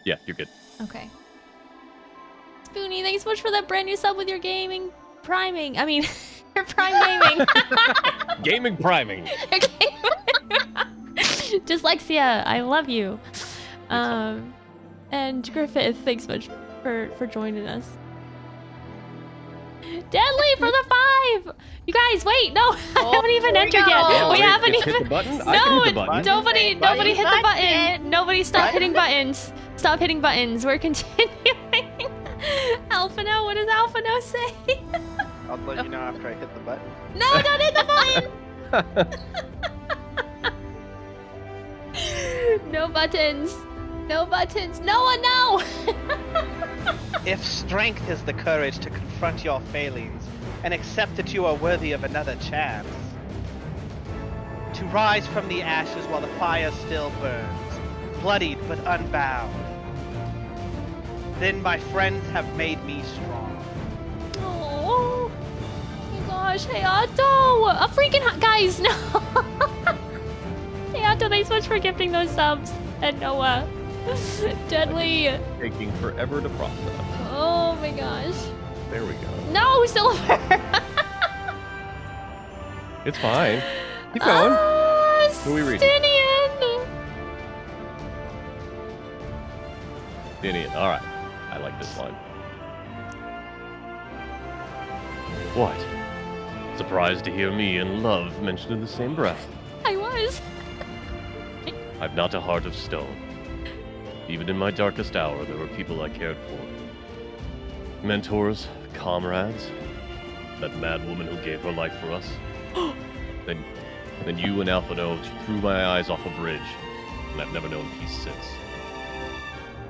Yeah, you're good. Okay. Booney, thanks so much for that brand new sub with your gaming priming. I mean, your prime gaming. Gaming priming. Dyslexia, I love you. And Griffith, thanks so much for joining us. Deadly for the 5! You guys, wait, no, I haven't even entered yet. Oh, we wait, haven't it's even. hit the button? No, I can hit the button. Nobody hit the button. Nobody stop hitting buttons. Stop hitting buttons. We're continuing. Alphano, what does Alphano say? I'll let you know after I hit the button. No, don't hit the button. No buttons. No buttons. Noah, no. If strength is the courage to confront your failings and accept that you are worthy of another chance, to rise from the ashes while the fire still burns, bloodied but unbound, then my friends have made me strong. Oh my gosh, hey Otto! A freaking guys, no! Hey Otto, thanks so much for gifting those subs. And Noah. Deadly. Taking forever to process. Oh my gosh. There we go. No, Silver! It's fine. Keep going. Who are we reading? Stinian! Stinian, alright. I like this one. What? Surprised to hear me and love mentioned in the same breath. I was. I've not a heart of stone. Even in my darkest hour, there were people I cared for. Mentors, comrades, that mad woman who gave her life for us. Then you and Alphano threw my eyes off a bridge, and I've never known peace since.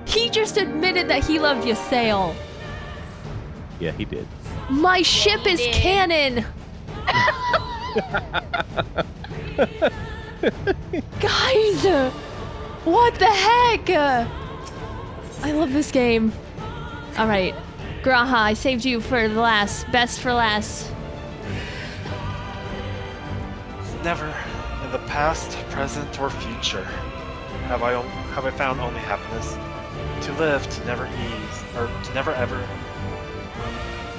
He just admitted that he loved Ysael. Yeah, he did. My ship is canon! Guys! What the heck? I love this game. Alright. Graha, I saved you for the last. Best for last. Never, in the past, present, or future, have I found only happiness. To live, to never ease, or to never ever.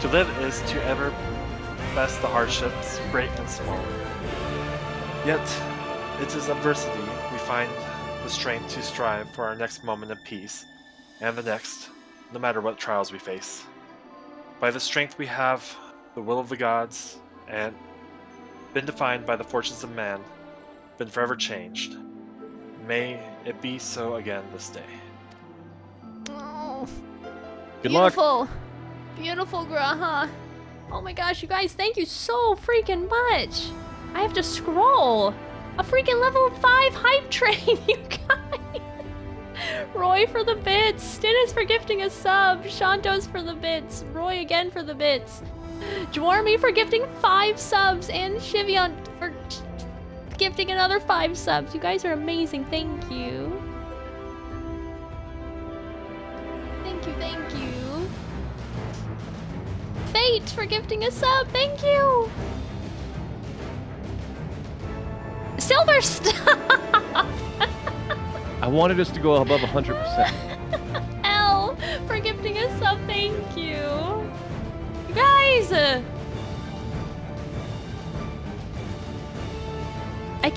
To live is to ever best the hardships, great and small. Yet, it is adversity we find the strength to strive for our next moment of peace, and the next, no matter what trials we face. By the strength we have, the will of the gods, and been defined by the fortunes of man, been forever changed. May it be so again this day. Oh, Good luck. beautiful. Beautiful, Graha. Oh my gosh, you guys, thank you so freaking much. I have to scroll. A freaking level 5 hype train, you guys. Roy for the bits. Stinnis for gifting a sub. Shantos for the bits. Roy again for the bits. Dwarmy for gifting 5 subs. And Shivion for gifting another 5 subs. You guys are amazing. Thank you. Thank you, thank you. Fate for gifting a sub. Thank you. Silver, stop! I wanted us to go above 100%. L for gifting us sub. Thank you. You guys! I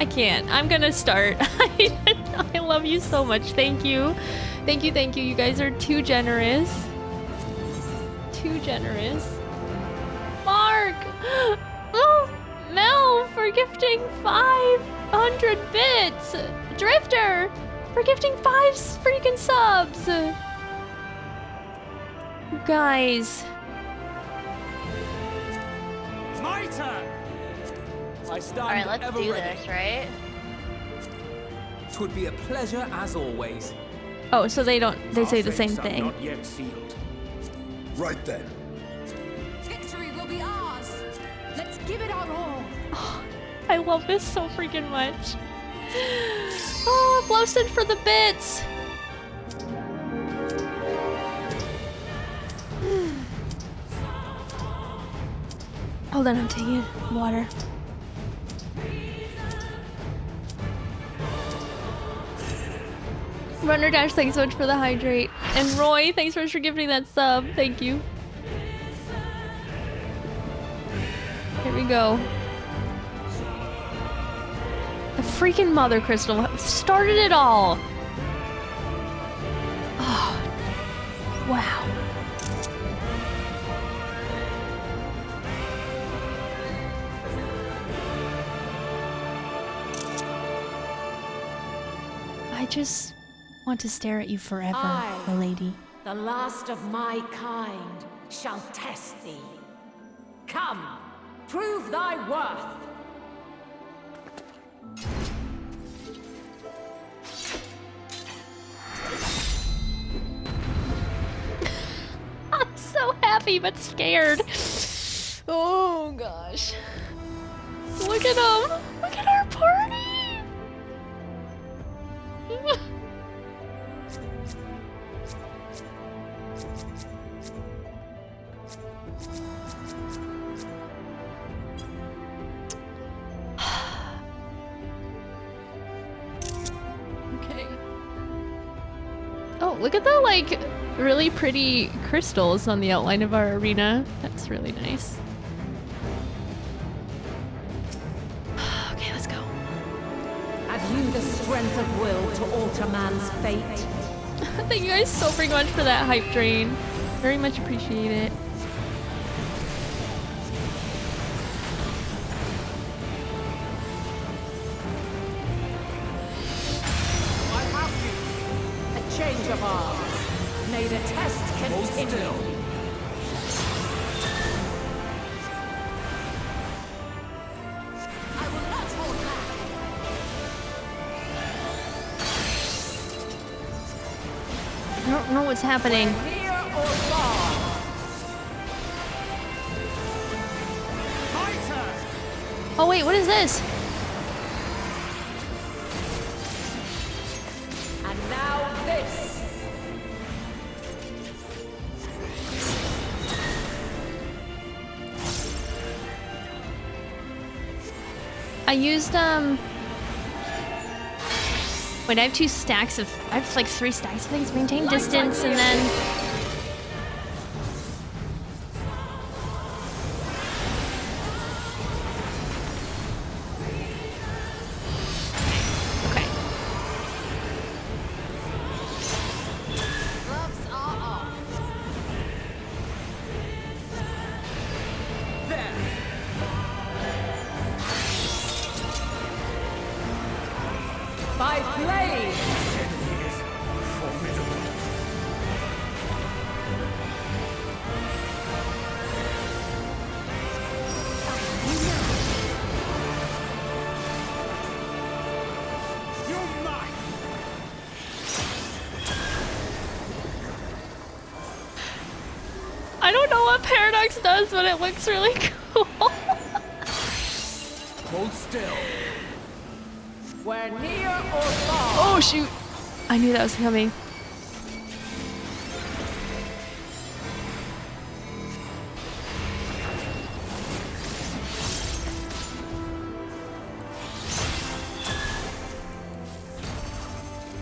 can't. I'm gonna start. I love you so much. Thank you. Thank you. You guys are too generous. Too generous. Mark! Oh, Mel for gifting 500 bits. Drifter for gifting 5 freaking subs. You guys. It's my turn. I stand Alright, let's ever do ready. this, right? Twould be a pleasure as always. Oh, so they say the Our same fates are thing. Not yet sealed. Right then. Victory will be ours. Let's give it our all. Oh, I love this so freaking much. Oh, Flowson for the bits. Hold on, I'm taking water. Runner Dash, thanks so much for the hydrate. And Roy, thanks so much for gifting that sub. Thank you. Here we go. The freaking Mother Crystal started it all. Oh, wow. I just want to stare at you forever, my lady. The last of my kind, shall test thee. Come, prove thy worth. I'm so happy but scared. Oh gosh. Look at them. Look at our party. Okay. Oh, look at the like really pretty crystals on the outline of our arena. That's really nice. Okay, let's go. Have you the strength of will to alter man's fate? Thank you guys so very much for that hype drain. Very much appreciate it. I have you. A change of arms. May the test continue. I will not hold back. I don't know what's happening. Near or far. My turn. Oh wait, what is this? And now this. I used wait, I have 2 stacks of I have like 3 stacks of things. Maintain distance and then okay. Gloves are off. By blade. I don't know what Paradox does, but it looks really cool. Hold still. We're near or far. Oh shoot. I knew that was coming.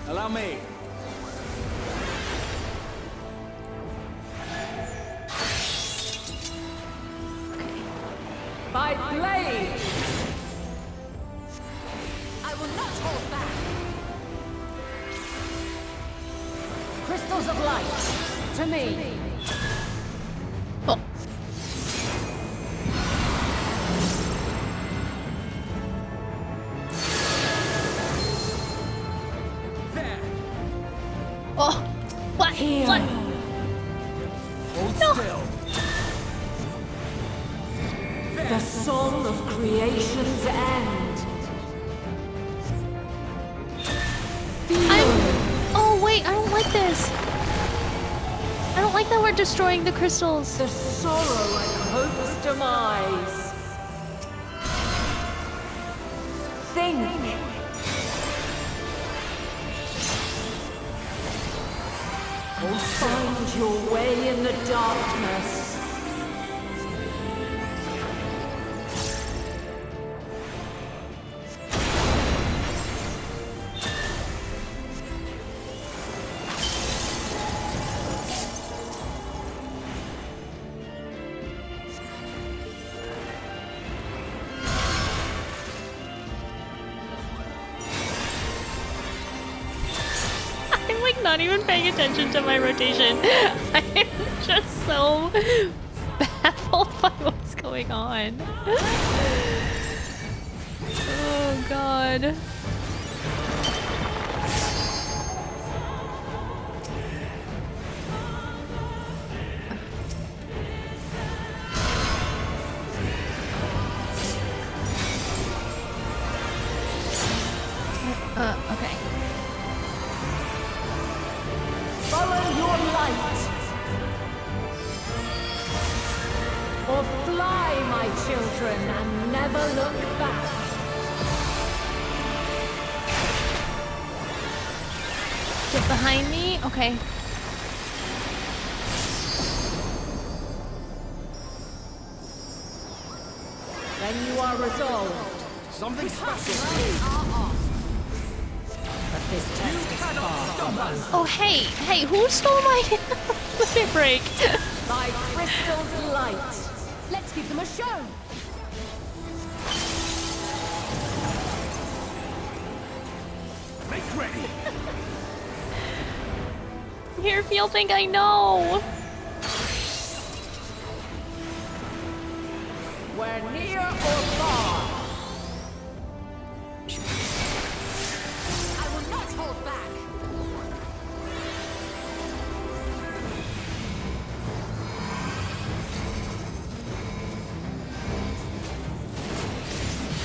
Allow me. By blade. I will not hold back. Crystals of light. To me. Oh. There. Oh. What? Here. What? Hold No. still. The song of creation's end. Oh wait, I don't like this. I don't like that we're destroying the crystals. The sorrow and hope's demise. Think. Find your way in the darkness. not even paying attention to my rotation. I am just so baffled by what's going on. Oh god. Okay. Follow your light. Or fly, my children, and never look back. Get behind me? Okay. When you are resolved, Something special. but this test is far from over. Oh, hey, who stole my limit break? By crystal's light. Let's give them a show. Make ready. Here, if you'll think I know. We're near or far. I will not hold back.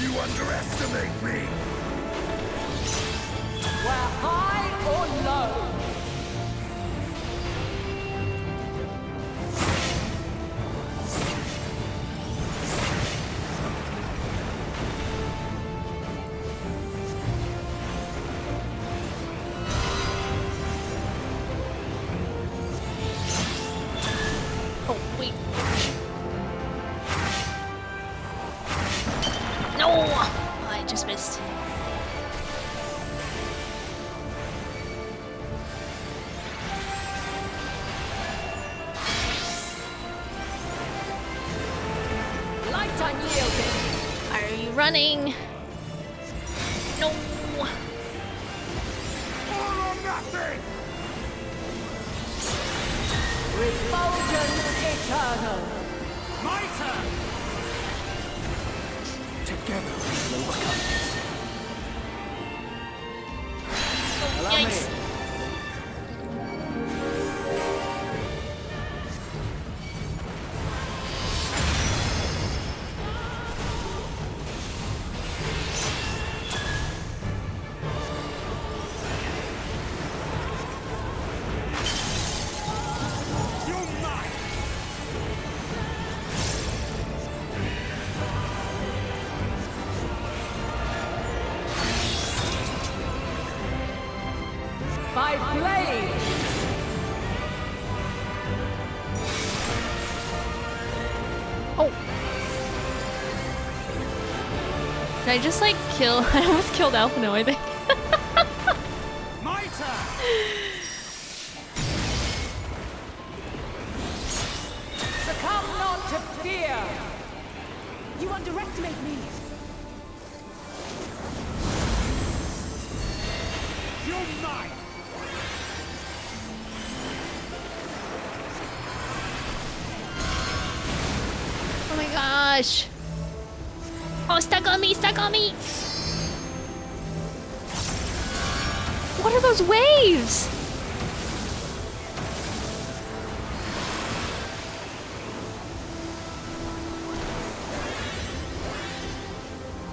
You underestimate me. We're high or low. Oh, wait. No! I just missed. Light unyielding. Are you running? No! All or nothing. Refulgence eternal. My turn. Together we shall overcome this. Yikes! You're mine. By blade. Oh! Did I just like kill? I almost killed Alphino, I think. My turn. Succumb not to fear. You underestimate me. You're mine. Oh my gosh! Oh, stuck on me! Stuck on me! What are those waves?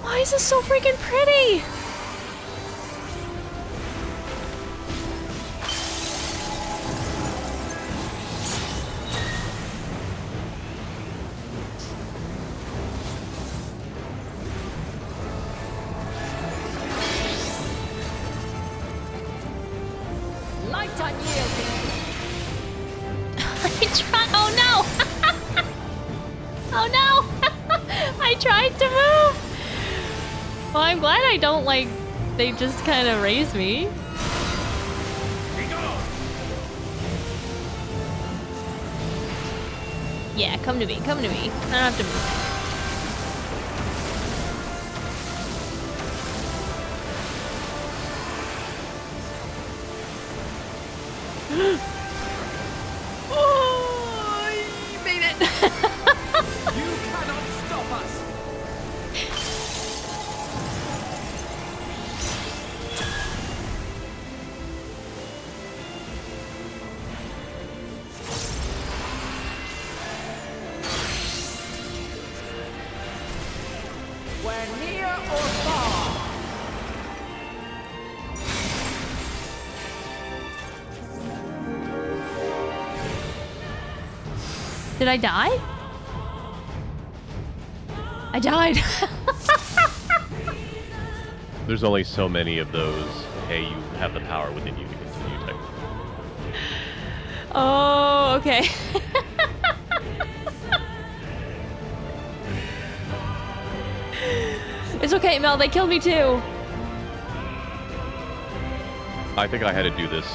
Why is this so freaking pretty? Light unyielding. I tried. Oh no! Oh no! I tried to move. Well, I'm glad I don't like. They just kind of raised me. Yeah, come to me. Come to me. I don't have to move. Oh, you made it. You cannot stop us. We're near or far. Did I die? I died. There's only so many of those, hey, you have the power within you to continue type. Oh, okay. It's okay, Mel, they killed me too. I think I had to do this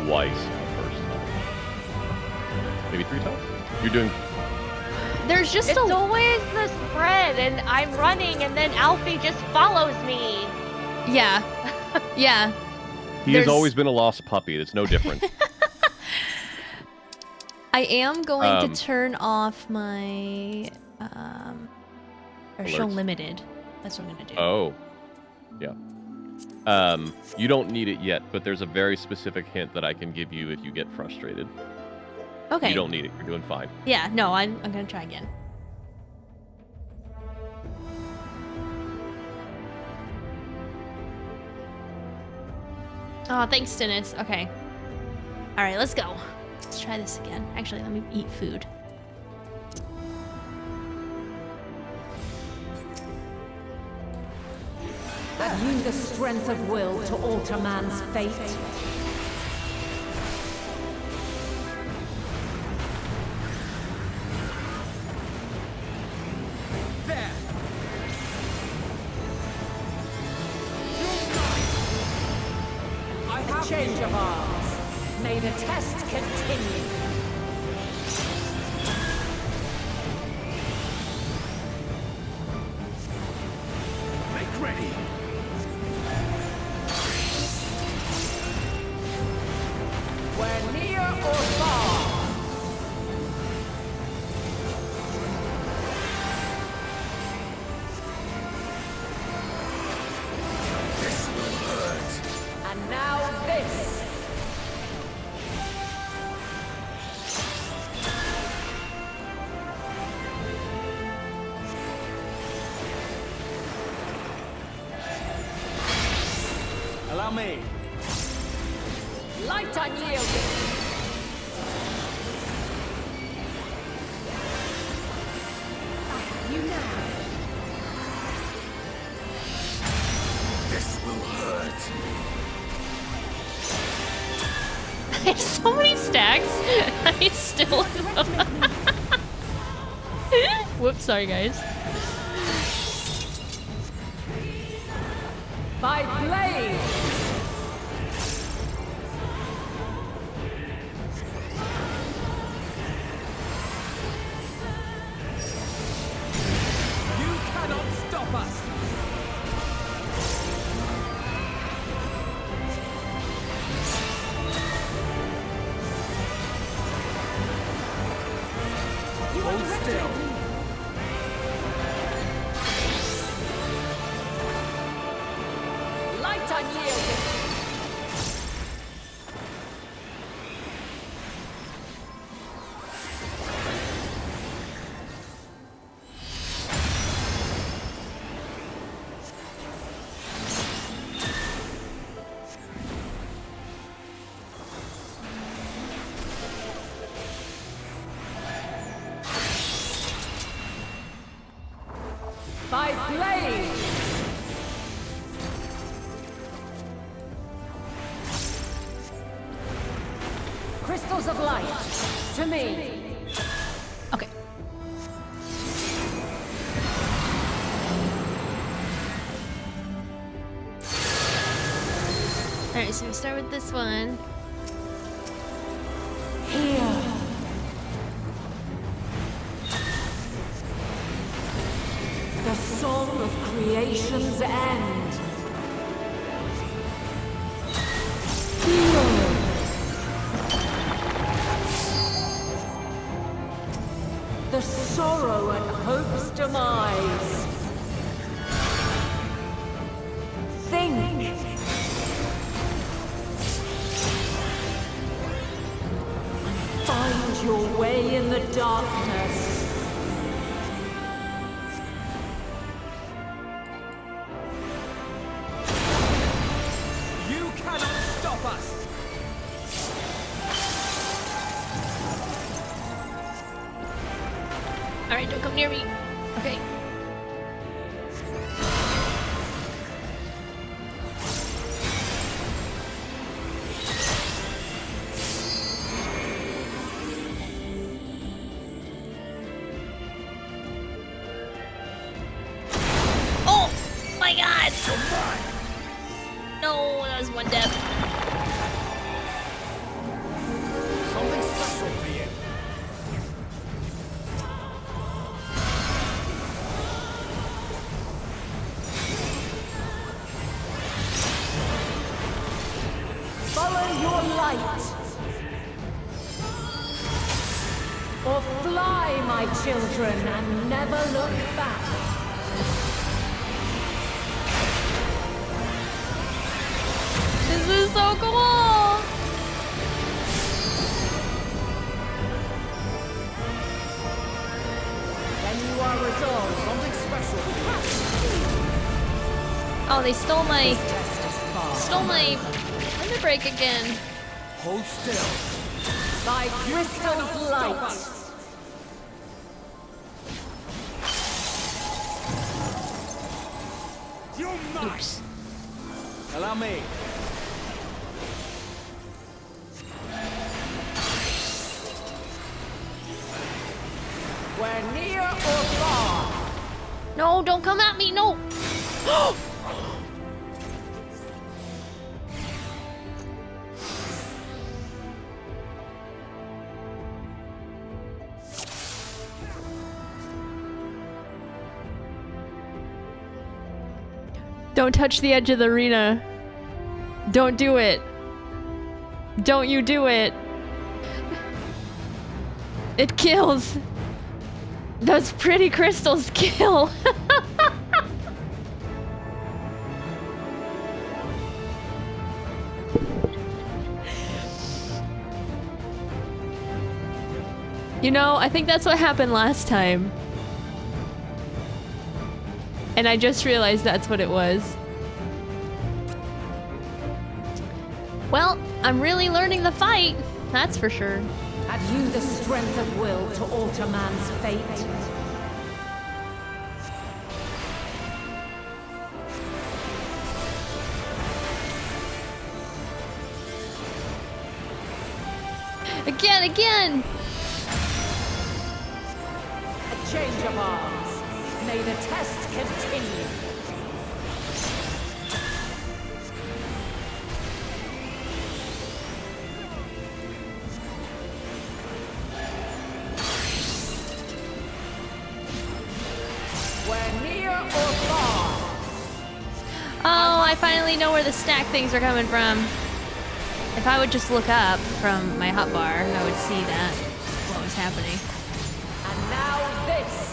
twice first. Maybe 3 times? You're doing... There's just it's always the spread, and I'm running, and then Alfie just follows me. Yeah. Yeah. He has always been a lost puppy. It's no different. I am going to turn off my or show Alerts. limited. That's what I'm gonna do. Oh. Yeah. You don't need it yet, but there's a very specific hint that I can give you if you get frustrated. Okay. You don't need it. You're doing fine. Yeah, no, I'm gonna try again. Oh, thanks, Dennis. Okay. All right, let's go. Let's try this again. Actually, let me eat food. Have you the strength of will to alter man's fate? There. A change of arms. May the test continue. Make ready. We're near or far. This will hurt. And now this. Allow me. Light unyielding. You now. This will hurt. There's so many stacks. I still. Whoops, sorry guys. By blade. You cannot stop us. Hold still. Light unyielding. By blade. Crystals of light, to me. Okay. All right, so we start with this one. Here. The song of creation's end. Here. the sorrow and hope's demise. Think. Find your way in the darkness. You cannot stop us! Alright, don't come near me. Okay. Oh my god! No, that was one death. Something special for you. Follow your light. Or fly, my children, and never look back. This is so cool! Then you are resolved. Something special for Oh, they stole my limit break again. you. Hold still. By crystal's light. You're mine. Oops. Allow me. We're near or far. No, don't come at me, no! Don't touch the edge of the arena. Don't do it. Don't you do it. It kills. Those pretty crystals kill. You know, I think that's what happened last time. And I just realized that's what it was. Well, I'm really learning the fight, that's for sure. Have you the strength of will to alter man's fate? Again! A change of arms. May the test continue. We're near or far. Oh, I finally know where the stack things are coming from. If I would just look up from my hotbar, I would see that, what was happening. And now this.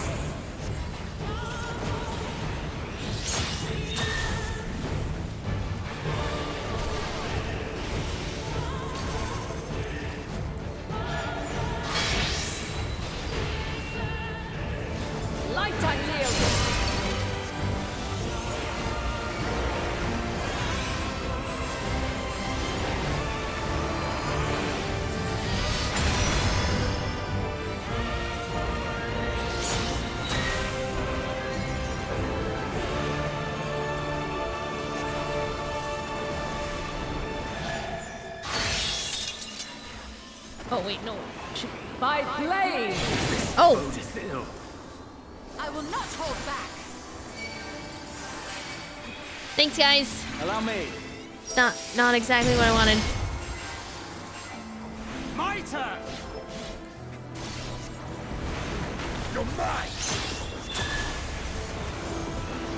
Light unyielding. Oh, wait, no. By blade. Oh! I will not hold back. Thanks, guys. Allow me. Not exactly what I wanted. My turn. You're mine.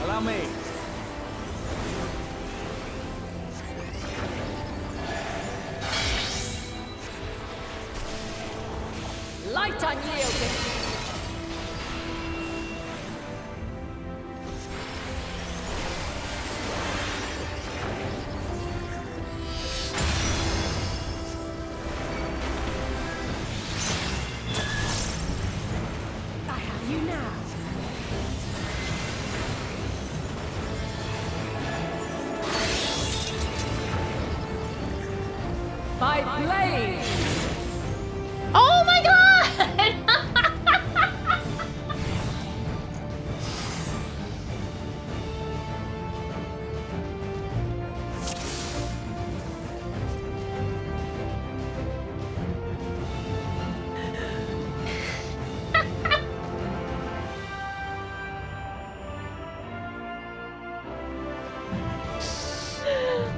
Allow me. Light unyielding. Five blades! Oh my god!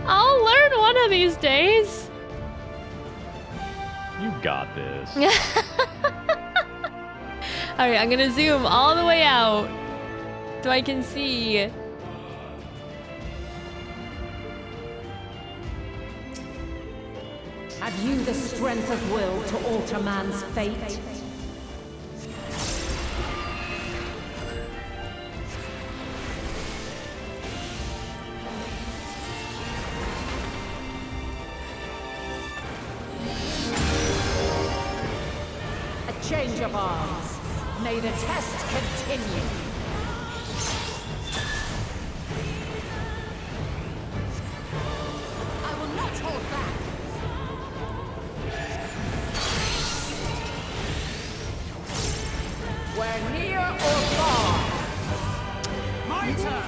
I'll learn one of these days. You got this. Alright, I'm gonna zoom all the way out so I can see. Have you the strength of will to alter man's fate? A change of arms. May the test continue. I will not hold back. We're near or far. My turn!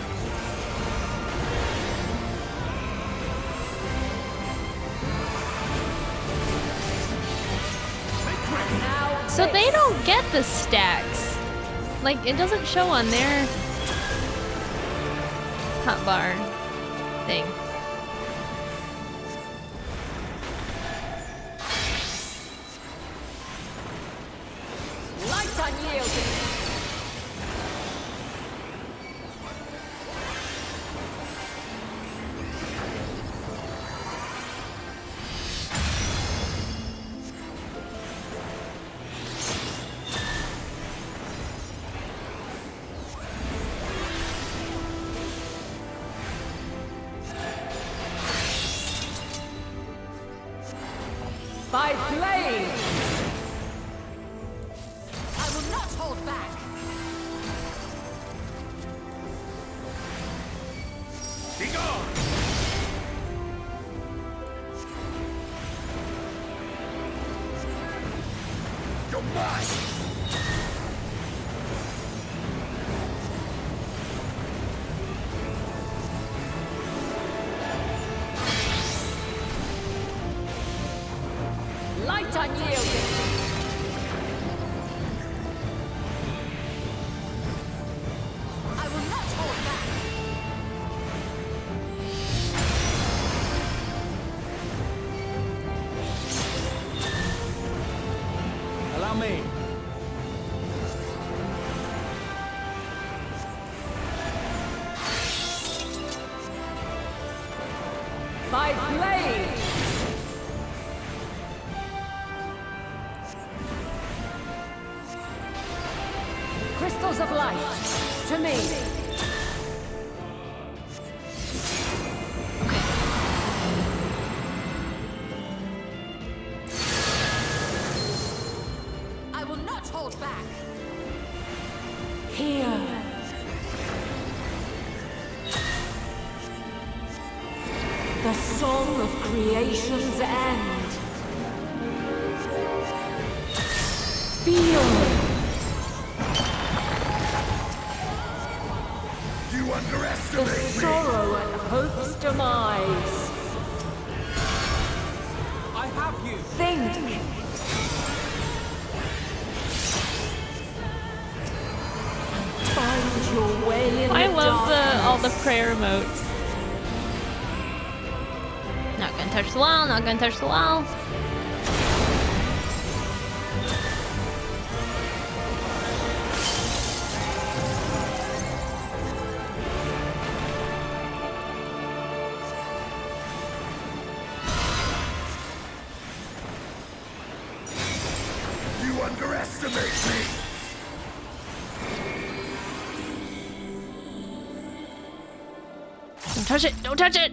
Now So they don't get the stacks. Like, it doesn't show on their hotbar thing. light unyielding. Five blades! I will not hold back. Be gone! You're mine! Light unyielding. I will not hold back. Allow me. Five blades! Crystals of light, to me. I will not hold back. Here. The song of creation's end. Feel. You The underestimate me! sorrow at hope's demise. I have you. Think. Find your way in I the love all the darkness. prayer emotes. Not gonna touch the wall, not gonna touch the wall. You underestimate me! Don't touch it, don't touch it!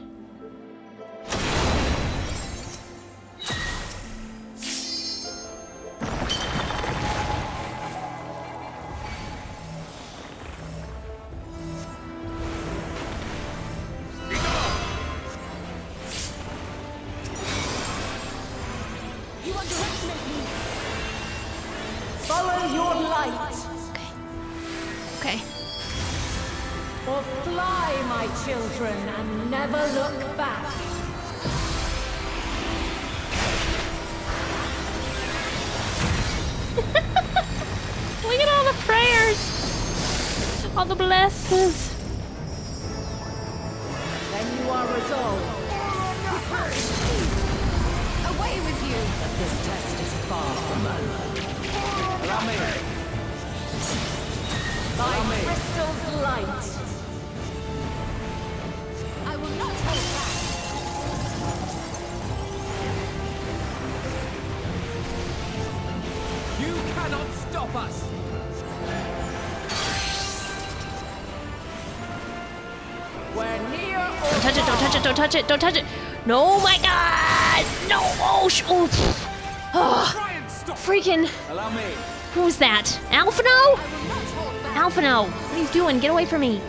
Fly, my children, and never look back. Look at all the prayers. All the blessings. Then you are resolved. Away with you! But this test is far from over. Allow me. By crystal's light. I will not hold back. You cannot stop us! We're near or Don't touch it, don't touch it, don't touch it, don't touch it. No, my God. No. Oh, freaking. Allow me. Who's that? Alphino? Alphino, what are you doing? Get away from me.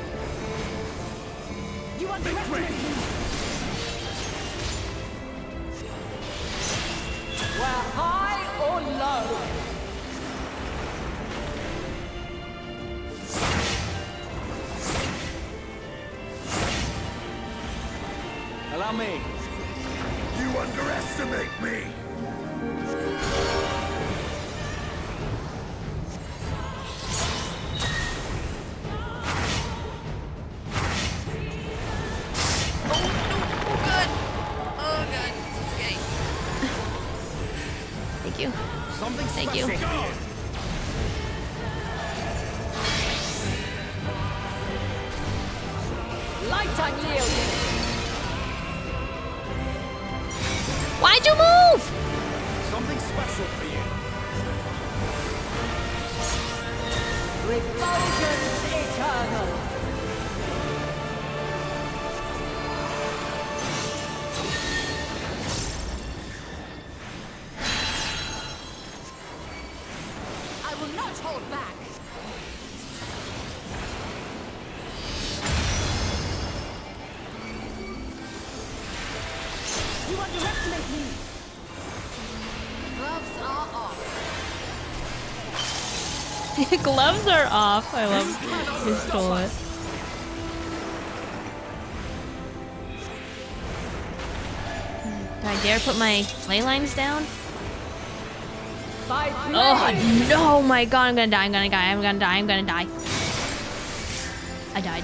You underestimate me. We're high or low. Allow me. You underestimate me! Thank you. Something Thank you. Light unyielding. Why'd you move? Something special for you. Refulgence eternal. I will not hold back. You underestimate me. Gloves are off. Gloves are off. I love you stole it. Do I dare put my ley lines down? By Oh no, my God, I'm gonna die, I'm gonna die, I'm gonna die, I'm gonna die. I died.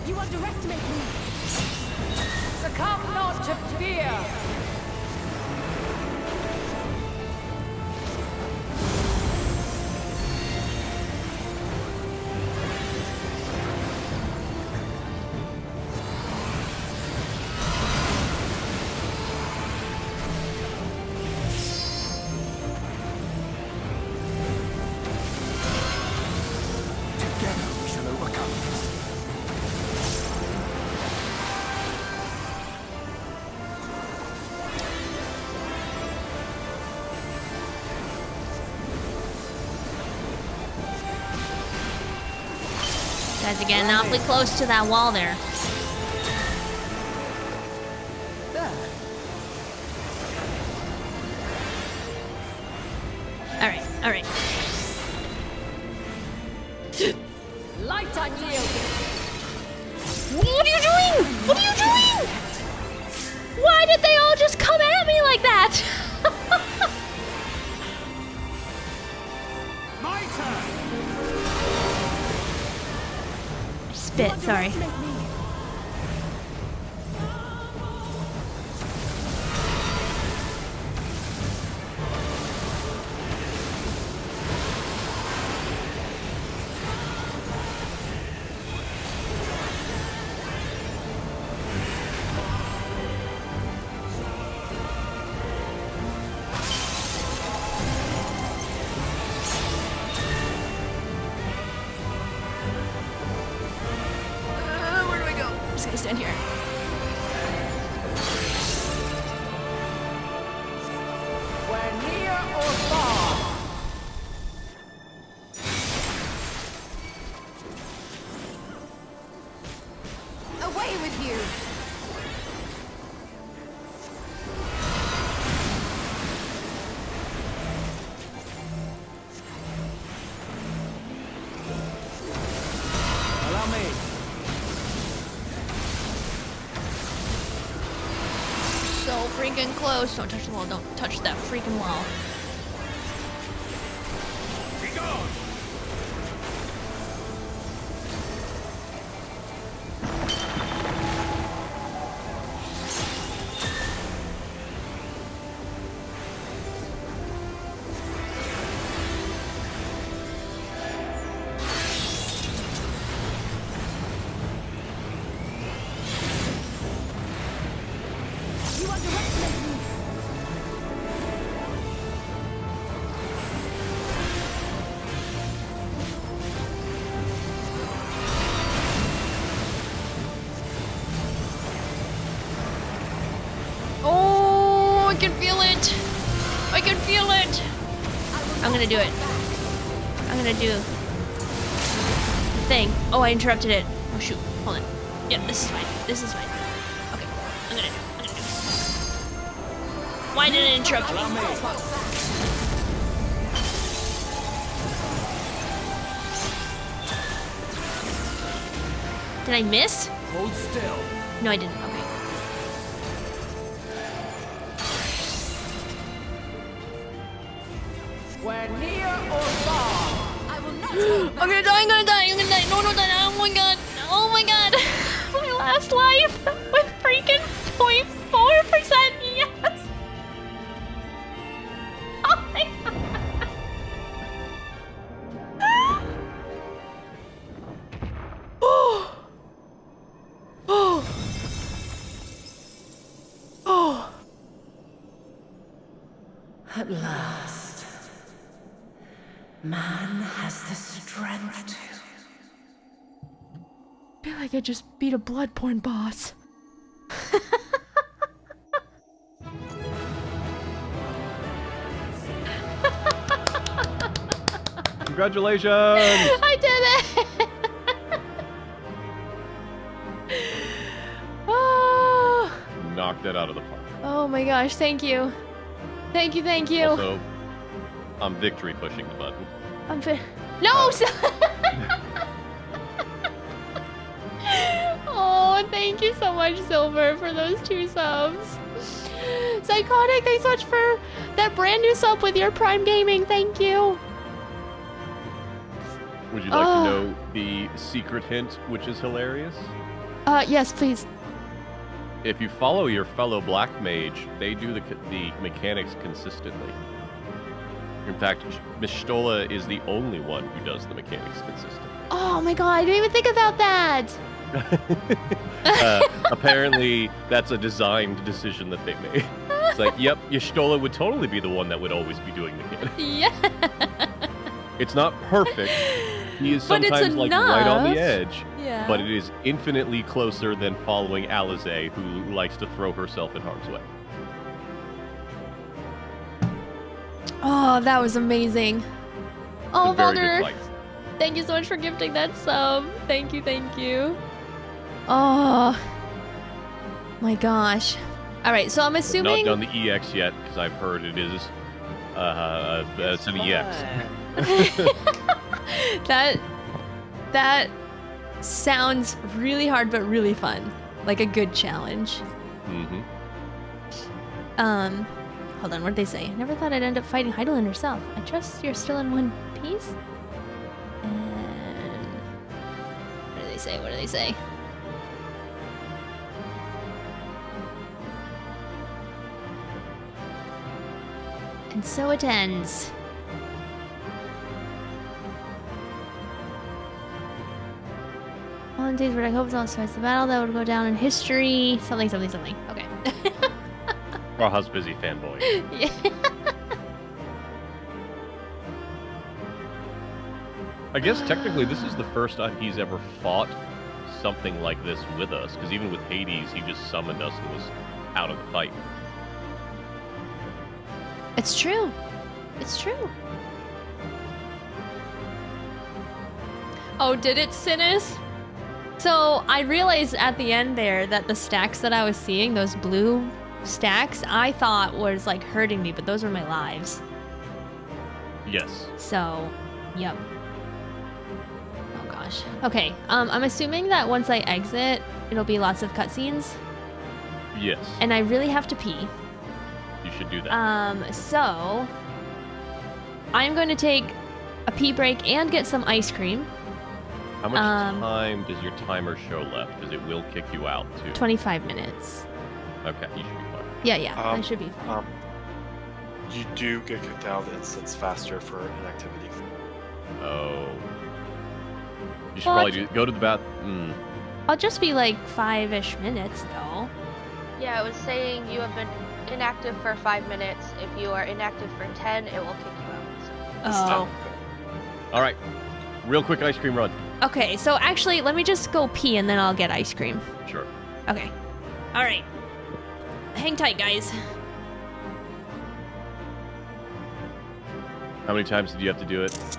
You underestimate me. Succumb not to fear. Together we shall overcome this. You guys are getting awfully close to that wall there. Alright, alright. Light unyielding. What are you doing? What are you doing? Why did they all just come at me like that? My turn. Spit, sorry. Where do I go? I'm just gonna stand here. We're near or far. Away with you! getting close. Don't touch the wall. Don't touch that freaking wall. Be gone! Oh, I can feel it. I can feel it. I'm gonna do it. I'm gonna do the thing. Oh, I interrupted it. Oh shoot. Hold on. Yep, this is fine. This is fine. Okay. I'm gonna do it. Why did it interrupt me? Did I miss? Hold still. No, I didn't. Okay. We're near or far. I will not I'm gonna die, I'm gonna die, I'm gonna die. No, no, no, oh my god. Oh my god. My last life with freaking 0.4%. Yes. Oh my god. Oh. Oh. Oh. At last, man has the strength to. I feel like I just beat a Bloodborne boss. Congratulations! I did it! Oh. Knocked it out of the park. Oh my gosh, thank you. Thank you, thank you. Also, I'm victory pushing the button. No! Oh, thank you so much, Silver, for those 2 subs. Psychotic, thanks so much for that brand new sub with your Prime Gaming. Thank you. Would you like to know the secret hint, which is hilarious? Yes, please. If you follow your fellow black mage, they do the mechanics consistently. In fact, Miss Stola is the only one who does the mechanics consistently. Oh my god, I didn't even think about that. Apparently, that's a designed decision that they made. It's like, yep, Y'shtola would totally be the one that would always be doing mechanics. Yeah. It's not perfect. He is But it's sometimes like right on the enough. edge. Yeah. But it is infinitely closer than following Alize, who likes to throw herself in harm's way. Oh, that was amazing. Oh, It's a very good Valder, fight. thank you so much for gifting that sub. Thank you, thank you. Oh, my gosh. All right, so I'm assuming... Not done the EX yet, because I've heard it is it's an EX. That sounds really hard, but really fun. Like a good challenge. Mm-hmm. Hold on, what did they say? I never thought I'd end up fighting Heidelin herself. I trust you're still in one piece? And... what do they say? What do they say? And so it ends. On days where I hope it's starts the battle that would go down in history. Something, something, something. Okay. Raha's busy fanboy. Yeah. I guess technically this is the first time he's ever fought something like this with us, because even with Hades, he just summoned us and was out of the fight. It's true. It's true. Oh, did it, Sinus? So I realized at the end there that the stacks that I was seeing, those blue stacks, I thought was like hurting me, but those were my lives. Yes. So, yep. Oh gosh. Okay, I'm assuming that once I exit, it'll be lots of cutscenes. Yes. And I really have to pee. You should do that. So I'm going to take a pee break and get some ice cream. How much time does your timer show left? Because it will kick you out, too. 25 minutes. Okay, you should be fine. Yeah, I should be fine. You do get kicked out of the instance faster for inactivity. Oh. You should probably go to the bath. I'll just be like 5-ish minutes, though. Yeah, I was saying you have been inactive for 5 minutes. If you are inactive for 10, it will kick you out. So. Oh. All right. Real quick ice cream run. Okay, so actually, let me just go pee and then I'll get ice cream. Sure. Okay. All right. Hang tight, guys. How many times did you have to do it? Twice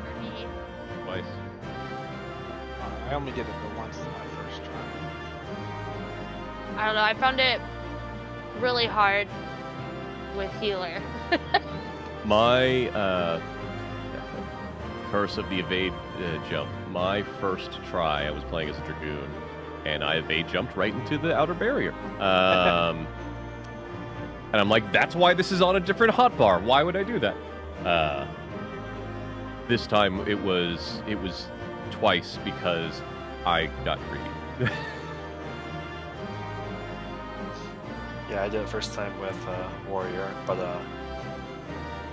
for me. Twice. I only did it the once in my first try. I don't know, I found it really hard with healer. My Curse of the Evade jump. My first try, I was playing as a Dragoon, and I evade jumped right into the outer barrier. And I'm like, that's why this is on a different hotbar. Why would I do that? This time it was twice because I got greedy. Yeah, I did it first time with Warrior, but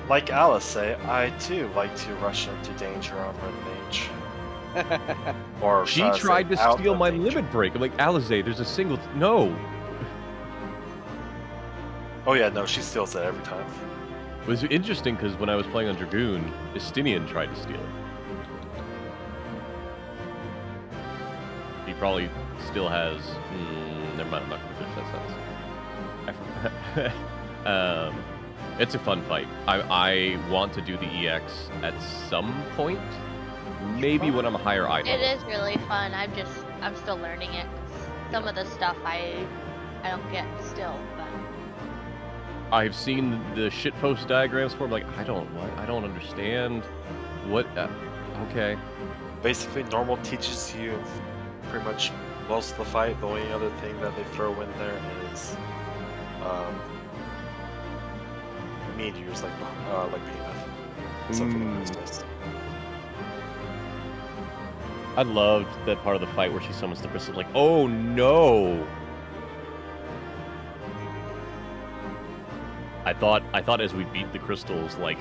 like Alice say, I too like to rush into danger on Red Mage. Or she tried to steal my limit break. I'm like, Alize, there's a single... No! Oh yeah, no, she steals it every time. It was interesting because when I was playing on Dragoon, Estinian tried to steal it. He probably still has... never mind, I'm not going to finish that sentence. It's a fun fight. I want to do the EX at some point. Maybe when I'm a higher item. It is really fun. I'm still learning it. Some of the stuff I don't get still, but I've seen the shitpost diagrams for. I'm like, I don't understand. What? Okay. Basically, normal teaches you pretty much most of the fight. The only other thing that they throw in there is meteors, like Behemoth. Except for the crystals. I loved that part of the fight where she summons the crystals. Like, oh no! I thought as we beat the crystals, like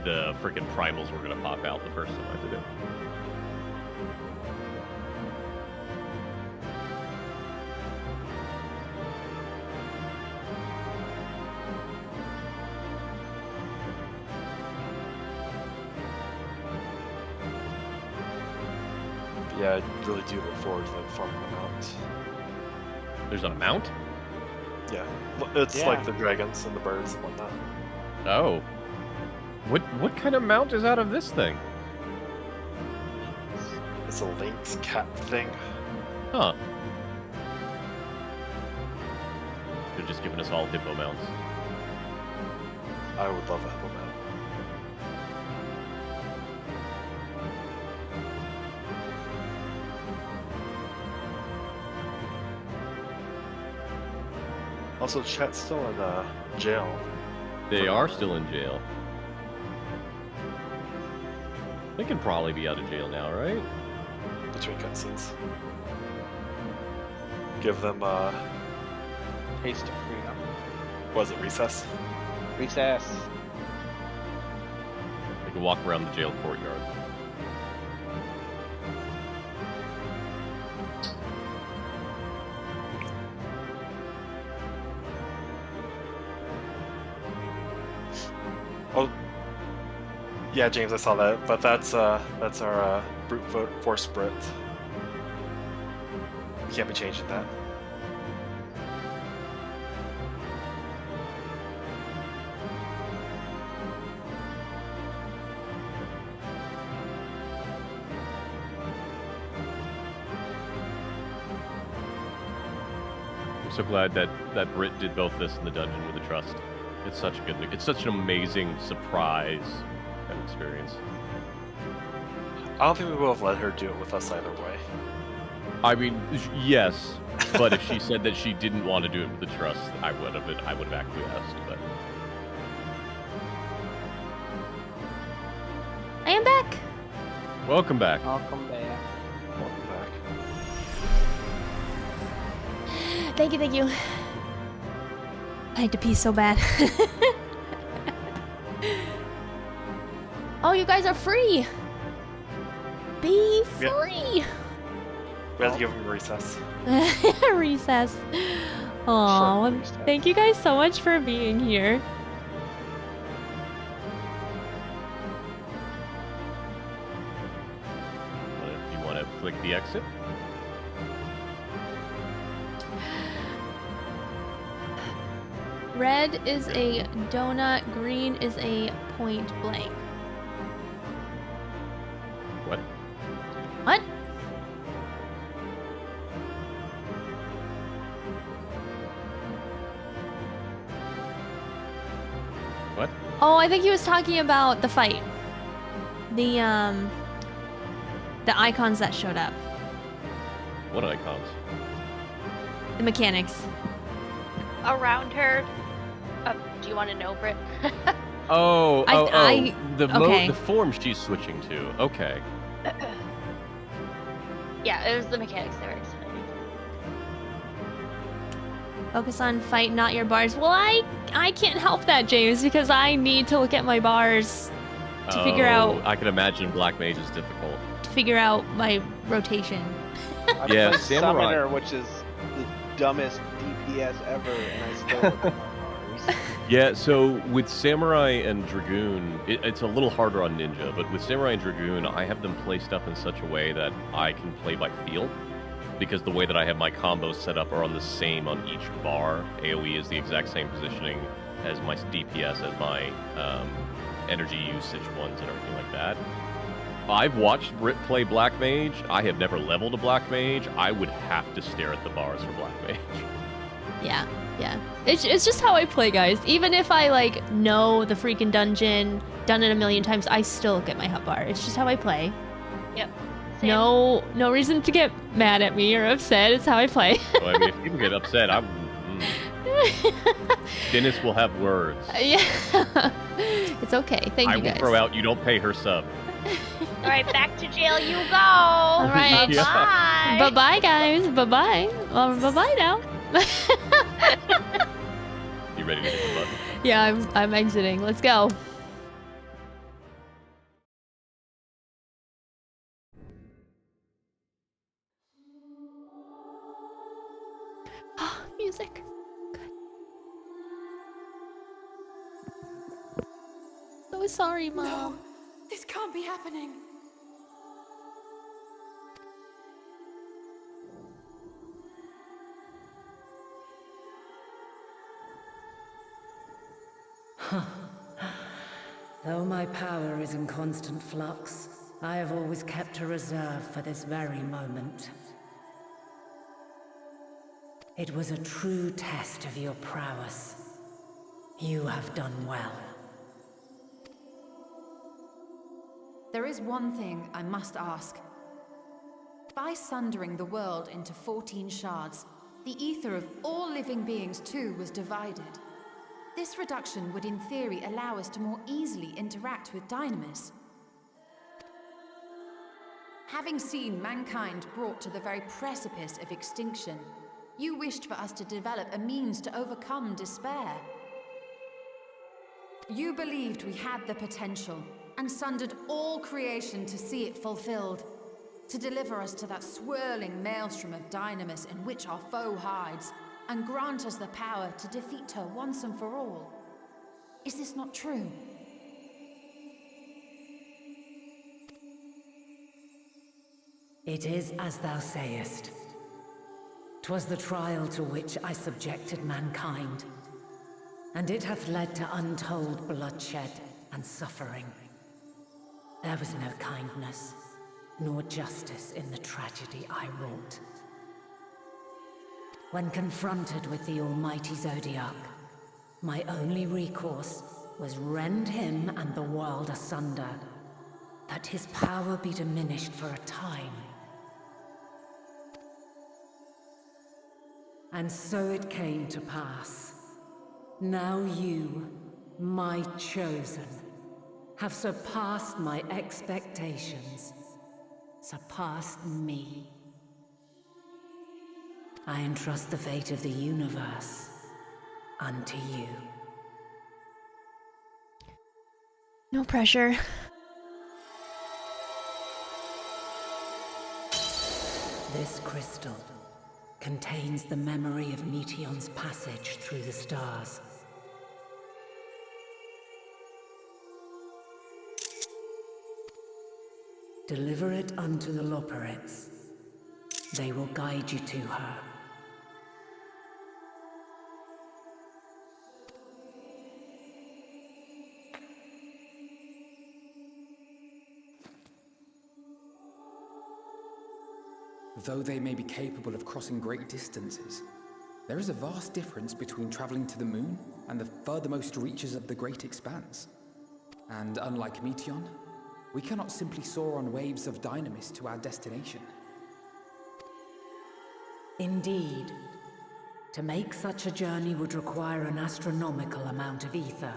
the freaking primals were gonna pop out the first time I did it. Yeah, I really do look forward to like farming them out. There's a mount? Yeah, it's like the dragons and the birds and whatnot. Oh. What kind of mount is out of this thing? It's a lynx cat thing. Huh. They're just giving us all hippo mounts. I would love a hippo mount. Also, chat's still in jail. They are still in jail. They can probably be out of jail now, right? Between cutscenes. Give them Taste of freedom. Was it recess? Recess. They can walk around the jail courtyard. Oh, yeah, James, I saw that. But that's our brute force sprint. We can't be changing that. I'm so glad that Britt did both this in the dungeon with the trust. It's such a good, it's such an amazing surprise kind of experience. I don't think we would have let her do it with us either way. I mean, yes, But if she said that she didn't want to do it with the trust, I would have acquiesced. But I am back. welcome back. Welcome back. Welcome back. Thank you, thank you. I had to pee so bad. Oh, you guys are free. Be free. We have to give him a recess. Recess. Aw, thank you guys so much for being here. You want to click the exit? Red is a donut, green is a point blank. What? What? What? Oh, I think he was talking about the fight. The icons that showed up. What icons? The mechanics. Around her. Do you want to know, Britt? The form she's switching to. Okay. Yeah, it was the mechanics they were explaining. Focus on fight, not your bars. Well, I can't help that, James, because I need to look at my bars to figure out. I can imagine Black Mage is difficult. To figure out my rotation. I Yeah, play Samurai. Summoner, which is the dumbest DPS ever, and I still look at my bars. Yeah, so with Samurai and Dragoon, it's a little harder on Ninja, but with Samurai and Dragoon, I have them placed up in such a way that I can play by feel, because the way that I have my combos set up are on the same on each bar. AoE is the exact same positioning as my DPS, as my energy usage ones and everything like that. I've watched Brit play Black Mage. I have never leveled a Black Mage. I would have to stare at the bars for Black Mage. Yeah. It's just how I play, guys. Even if I like know the freaking dungeon, done it a million times, I still look at my hotbar. It's just how I play. Yep. Same. No reason to get mad at me or upset. It's how I play. So, I mean, if people get upset, Dennis will have words. Yeah. It's okay. Thank you guys. I will throw out, you don't pay her sub. All right, back to jail you go. All right. Bye. Bye-bye, guys. Bye-bye. Bye-bye now. You ready to hit the button? Yeah, I'm exiting. Let's go. Music. Good. So sorry, Mom. No, this can't be happening. Though my power is in constant flux, I have always kept a reserve for this very moment. It was a true test of your prowess. You have done well. There is one thing I must ask. By sundering the world into 14 shards, the ether of all living beings too was divided. This reduction would in theory allow us to more easily interact with Dynamis. Having seen mankind brought to the very precipice of extinction, you wished for us to develop a means to overcome despair. You believed we had the potential, and sundered all creation to see it fulfilled, to deliver us to that swirling maelstrom of Dynamis in which our foe hides, and grant us the power to defeat her once and for all. Is this not true? It is as thou sayest. 'Twas the trial to which I subjected mankind, and it hath led to untold bloodshed and suffering. There was no kindness, nor justice in the tragedy I wrought. When confronted with the almighty Zodiac, my only recourse was rend him and the world asunder, that his power be diminished for a time. And so it came to pass. Now you, my chosen, have surpassed my expectations, surpassed me. I entrust the fate of the universe unto you. No pressure. This crystal contains the memory of Meteion's passage through the stars. Deliver it unto the Loporrits. They will guide you to her. Though they may be capable of crossing great distances, there is a vast difference between traveling to the moon and the furthermost reaches of the great expanse. And unlike Meteion, we cannot simply soar on waves of dynamis to our destination. Indeed. To make such a journey would require an astronomical amount of ether.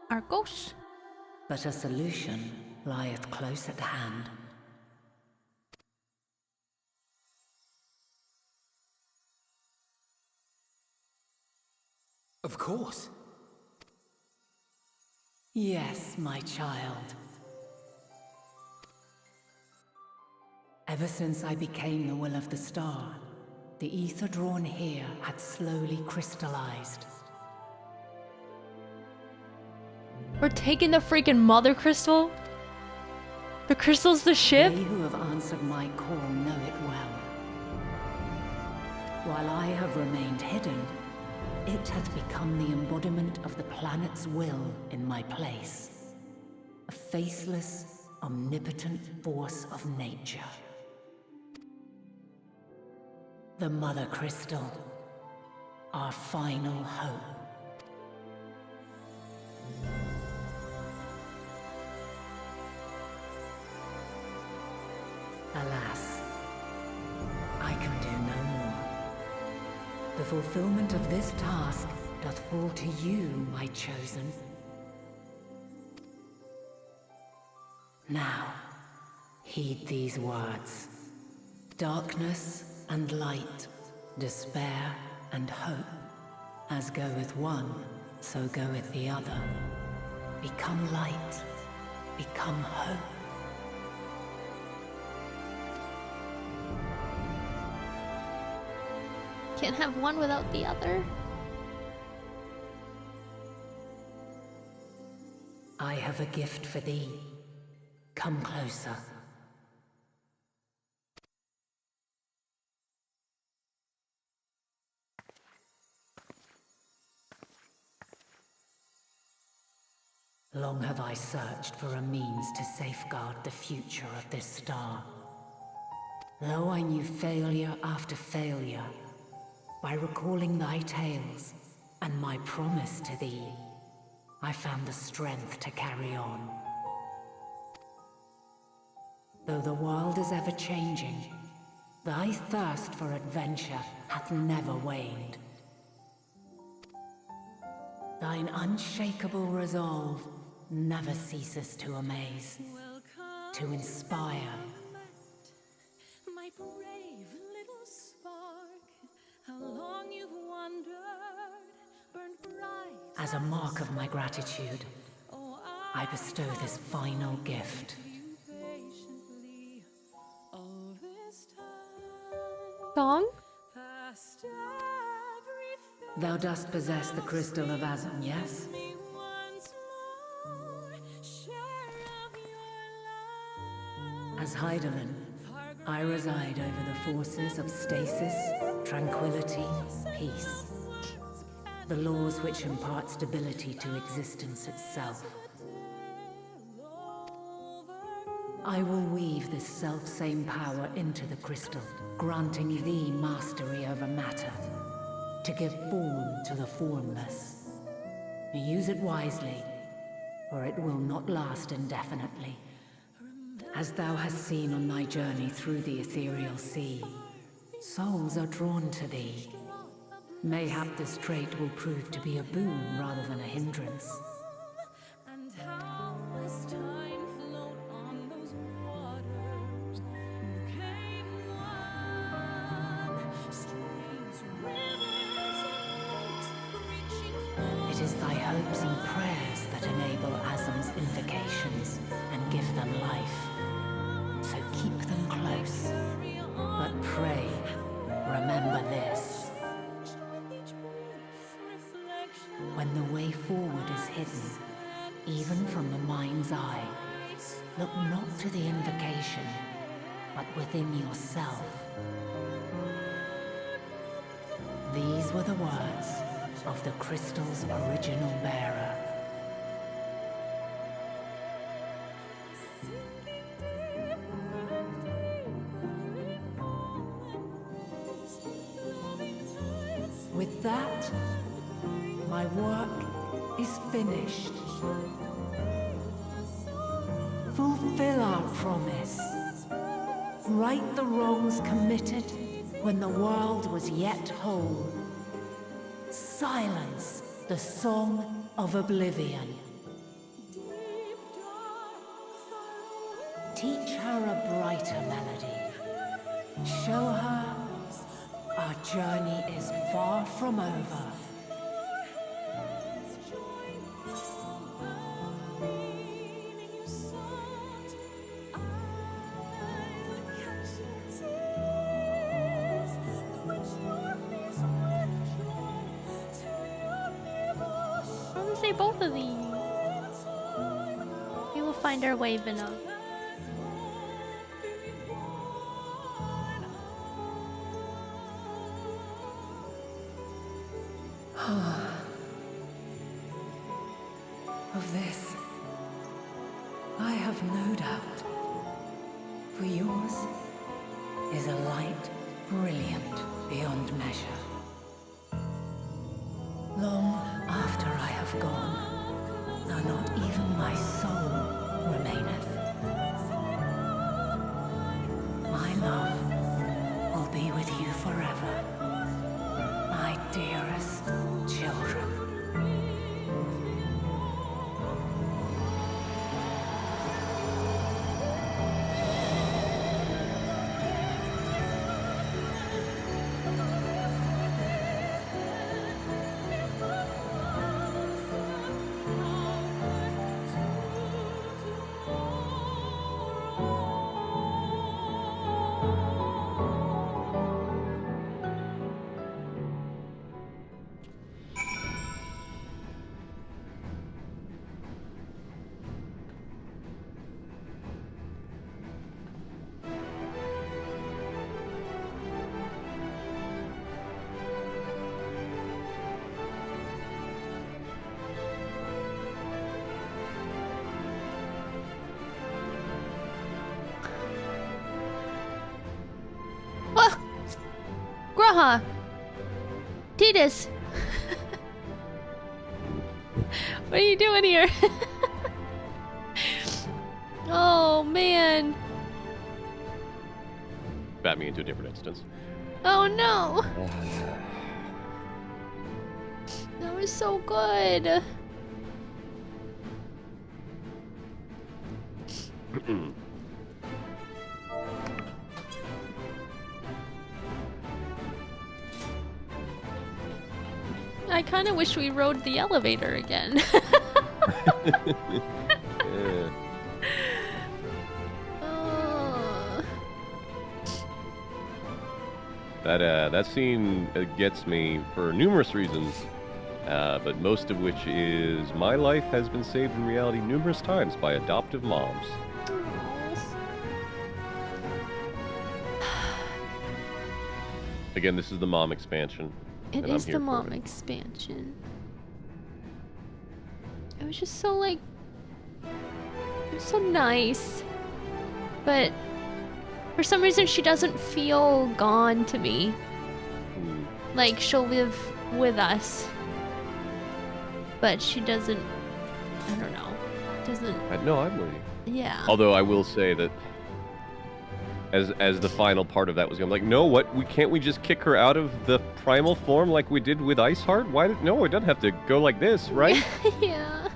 Arcos? But a solution lieth close at hand. Of course. Yes, my child. Ever since I became the will of the star, the ether drawn here had slowly crystallized. We're taking the freaking mother crystal? The crystal's the ship? They who have answered my call know it well. While I have remained hidden, it hath become the embodiment of the planet's will in my place. A faceless, omnipotent force of nature. The Mother Crystal, our final hope. Alas, I can do no more. The fulfillment of this task doth fall to you, my chosen. Now, heed these words. Darkness and light, despair and hope. As goeth one, so goeth the other. Become light, become hope. Can't have one without the other. I have a gift for thee. Come closer. Long have I searched for a means to safeguard the future of this star. Though I knew failure after failure, by recalling thy tales and my promise to thee, I found the strength to carry on. Though the world is ever changing, thy thirst for adventure hath never waned. Thine unshakable resolve never ceases to amaze, to inspire. My brave little spark, how long you've wandered, burned bright. As a mark of my gratitude, I bestow this final gift. Song? Thou dost possess the crystal of Azon, yes? As Heidelin, I reside over the forces of stasis, tranquility, peace. The laws which impart stability to existence itself. I will weave this self-same power into the crystal, granting thee mastery over matter, to give form to the formless. Use it wisely, or it will not last indefinitely. As thou hast seen on thy journey through the ethereal sea, Souls are drawn to thee. Mayhap this trait will prove to be a boon rather than a hindrance. And how has time flown on those waters? Who came one? Streams, rivers, and lakes, reaching It is thy hopes and prayers that enable Azam's invocations and give them life. So keep them close. But pray, remember this. When the way forward is hidden, even from the mind's eye, look not to the invocation, but within yourself. These were the words of the crystal's original bearer. With that, my work is finished. Fulfill our promise. Right the wrongs committed when the world was yet whole. Silence the song of oblivion. Teach her a brighter melody. Show her our journey is far from over. I'm gonna say both of these. We will find our way, Vina. Of this, I have no doubt. For yours is a light brilliant beyond measure. Long after I have gone, though not even my soul remaineth, my love will be with you forever, my dearest children. Graha! Titus! What are you doing here? Oh, man. Bat me into a different instance. Oh, no. That was so good. I kind of wish we rode the elevator again. Yeah. That scene gets me for numerous reasons, but most of which is my life has been saved in reality numerous times by adoptive moms. Again, this is the mom expansion. It and is I'm here the for mom it. expansion. It was just so like, it was so nice, but for some reason she doesn't feel gone to me. Like she'll live with us, but she doesn't. I don't know. Doesn't. No, I'm with you. Yeah. Although I will say that as the final part of that was going, like, no, what? Can't we just kick her out of the primal form like we did with Iceheart? Why? No, it doesn't have to go like this, right? Yeah.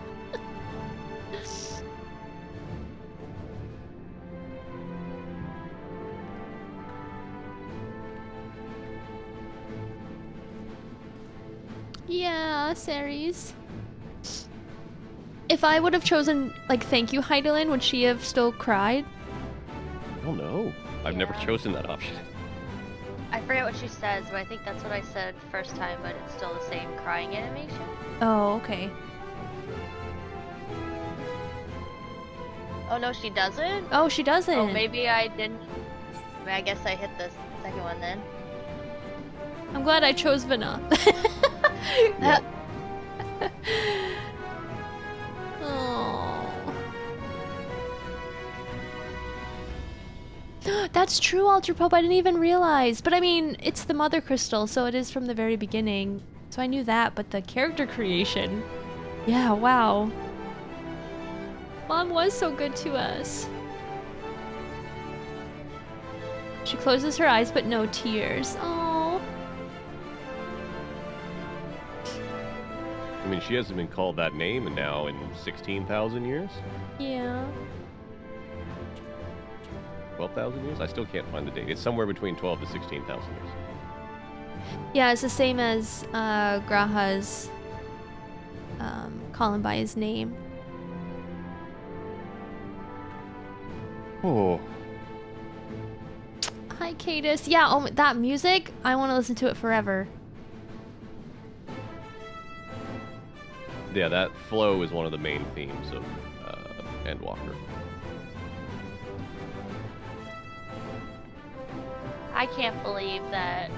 Yeah, Ceres. If I would have chosen, like, thank you, Heidelin, would she have still cried? I don't know. I've never chosen that option. I forget what she says, but I think that's what I said first time, but it's still the same crying animation. Oh, okay. Oh no, she doesn't? Oh, she doesn't. Oh, maybe I didn't. I mean, I guess I hit the second one then. I'm glad I chose Vina. Oh. That's true, Ultra Pope. I didn't even realize. But I mean, it's the Mother Crystal, so it is from the very beginning. So I knew that, but the character creation. Yeah, wow. Mom was so good to us. She closes her eyes, but no tears. Oh. I mean, she hasn't been called that name now in 16,000 years? Yeah. 12,000 years? I still can't find the date. It's somewhere between 12 to 16,000 years. Yeah, it's the same as Graha's call him by his name. Oh. Hi, Cadis. Yeah, oh, that music, I want to listen to it forever. Yeah, that flow is one of the main themes of Endwalker. I can't believe that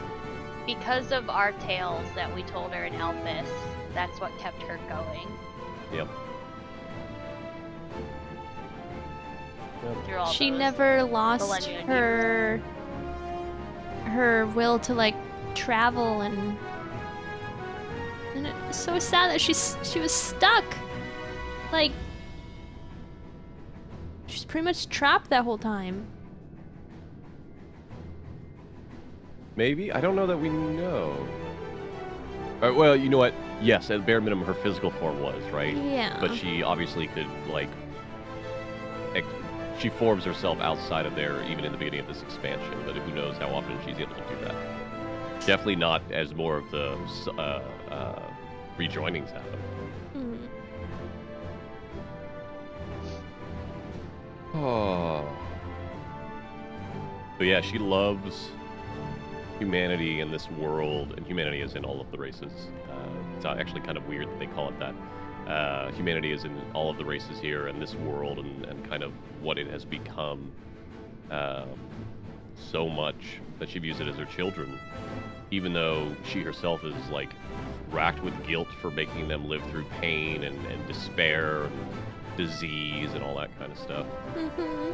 because of our tales that we told her in Elpis, that's what kept her going. Yep. Through all She those never lost millennia her will to, like, travel, and it's so sad that she was stuck. Like, she's pretty much trapped that whole time. Maybe? I don't know that we know. Well, you know what? Yes, at bare minimum, her physical form was, right? Yeah. But she obviously could, like... She forms herself outside of there, even in the beginning of this expansion, but who knows how often she's able to do that. Definitely not as more of the rejoinings happen. Mm. Oh. But yeah, she loves humanity in this world, and humanity is in all of the races. It's actually kind of weird that they call it that. Humanity is in all of the races here in this world, and kind of what it has become so much that she views it as her children, even though she herself is, like, racked with guilt for making them live through pain and despair and disease and all that kind of stuff. Mm-hmm.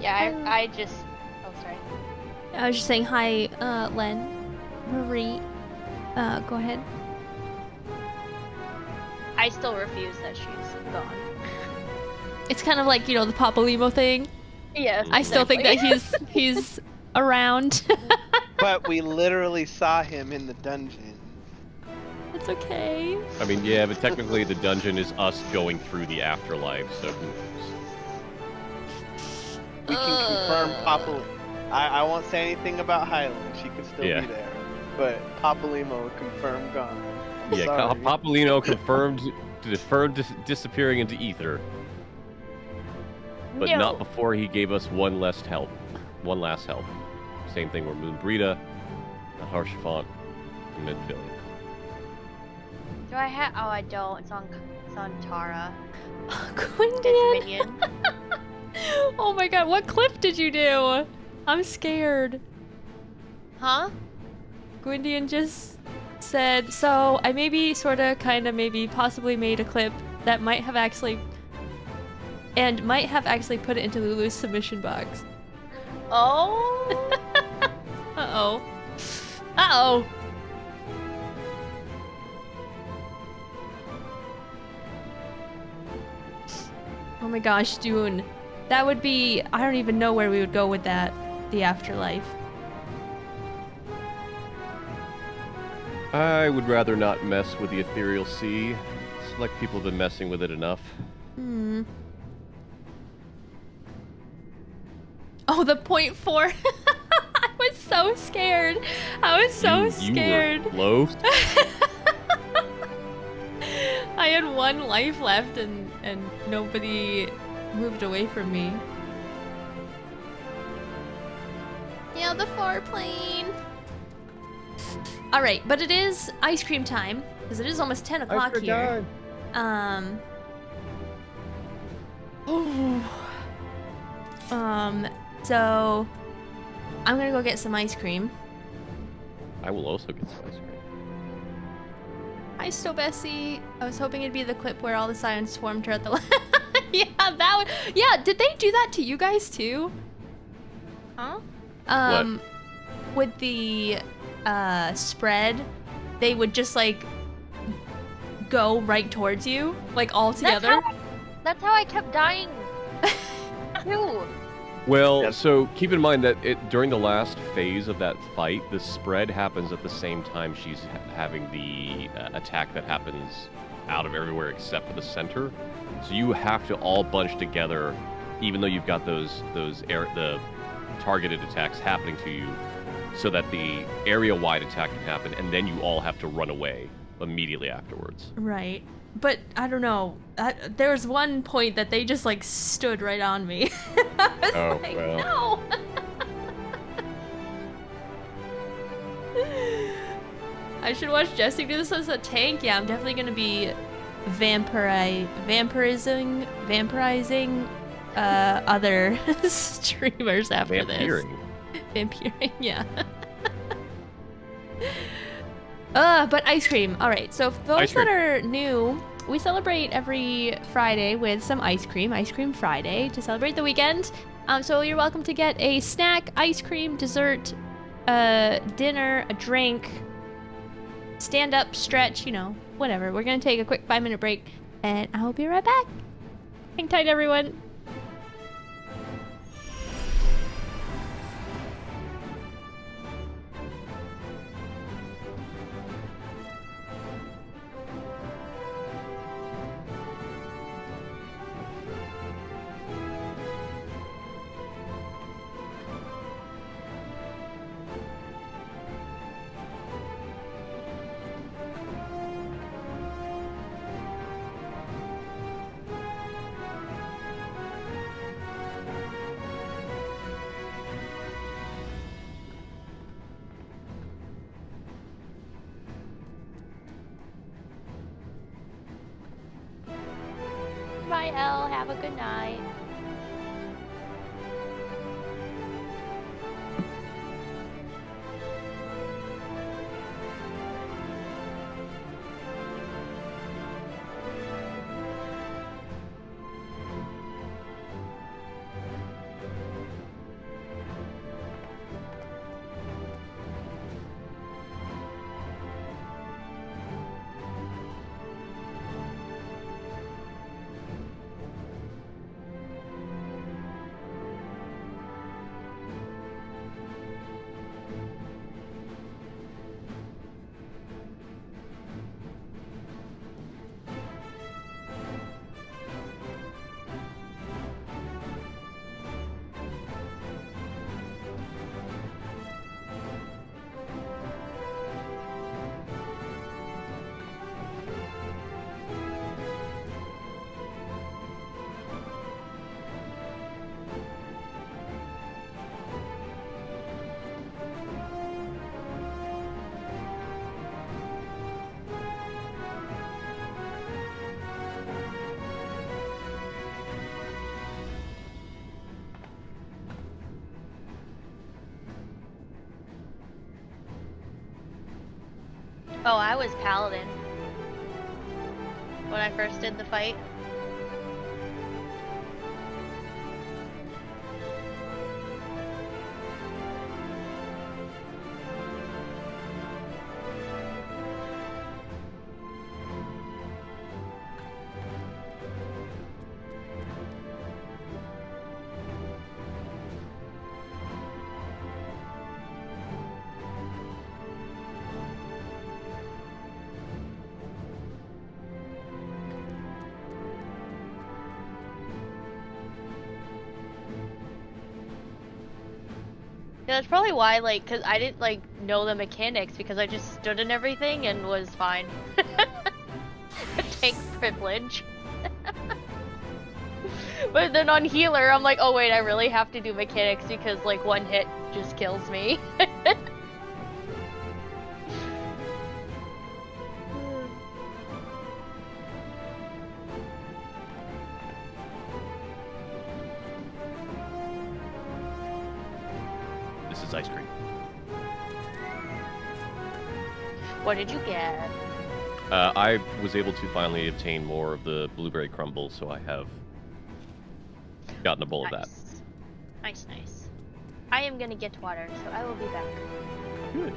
Yeah, I just... Oh, sorry. I was just saying hi, Len. Marie. Go ahead. I still refuse that she's gone. It's kind of like, you know, the Papalymo thing. Yes, I still think that exactly. he's around. But we literally saw him in the dungeon. It's okay. I mean, yeah, but technically the dungeon is us going through the afterlife, so who knows? We can confirm Papa. I won't say anything about Highland. She could still be there. But Papalymo confirmed gone. I'm Yeah, sorry. Papalymo confirmed disappearing into ether. But No. not before he gave us one last help. Same thing with Moonbrita, Harshafont, and Midvillian. Do I have... Oh, I don't. It's on Tara. Gwyndian. Oh my god, what clip did you do? I'm scared. Huh? Gwyndian just said, so I maybe, sorta, kinda, maybe, possibly made a clip that might have actually put it into Lulu's submission box. Oh? Uh-oh. Uh-oh. Oh my gosh, Dune. That would be... I don't even know where we would go with that. The afterlife. I would rather not mess with the ethereal sea. It's like people have been messing with it enough. Hmm. Oh, the .4. I was so scared. I was so scared. You were close. I had 1 life left and nobody moved away from me. Yeah, the far plane. All right, but it is ice cream time because it is almost 10 o'clock here. So I'm gonna go get some ice cream. I will also get some ice cream. Hi, Sto Bessie. I was hoping it'd be the clip where all the sirens swarmed her at the yeah, that would... Yeah, did they do that to you guys too? Huh? What? With the spread, they would just like go right towards you, like all together. That's how I kept dying. Too. Well, so keep in mind that during the last phase of that fight, the spread happens at the same time she's having the attack that happens out of everywhere except for the center. So you have to all bunch together, even though you've got the targeted attacks happening to you, so that the area-wide attack can happen, and then you all have to run away immediately afterwards. Right. But I don't know. There was one point that they just like stood right on me. I was like, well. No. I should watch Jesse do this as a tank. Yeah, I'm definitely gonna be vampirizing other streamers after this. Vampiring, yeah. But ice cream. All right. So for those that are new, we celebrate every Friday with some ice cream Friday, to celebrate the weekend. So you're welcome to get a snack, ice cream, dessert, dinner, a drink, stand up, stretch, you know, whatever. We're gonna take a quick 5-minute break, and I'll be right back. Hang tight, everyone. Bye, Elle. Have a good night. Oh, I was Paladin when I first did the fight. Yeah, that's probably why, like, because I didn't, like, know the mechanics, because I just stood in everything and was fine. Tank privilege. But then on healer, I'm like, oh wait, I really have to do mechanics because, like, one hit just kills me. This is ice cream. What did you get? I was able to finally obtain more of the blueberry crumble, so I have gotten a bowl of that. Nice, nice. I am gonna get water, so I will be back. Good.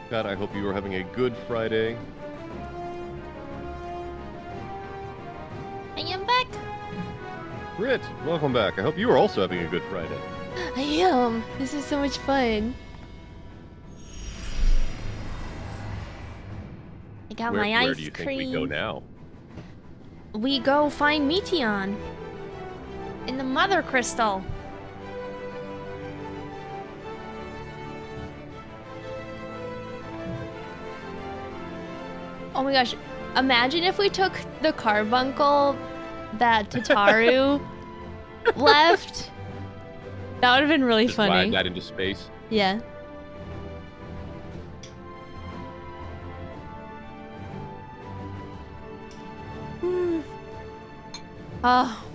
God, I hope you are having a good Friday. I am back. Britt, welcome back. I hope you are also having a good Friday. I am. This is so much fun. I got my ice Where do you cream. think we go now? We go find Meteon in the Mother Crystal. Oh my gosh, imagine if we took the carbuncle that Tataru left. That would have been really Just funny. ride that into space. Yeah. Oh.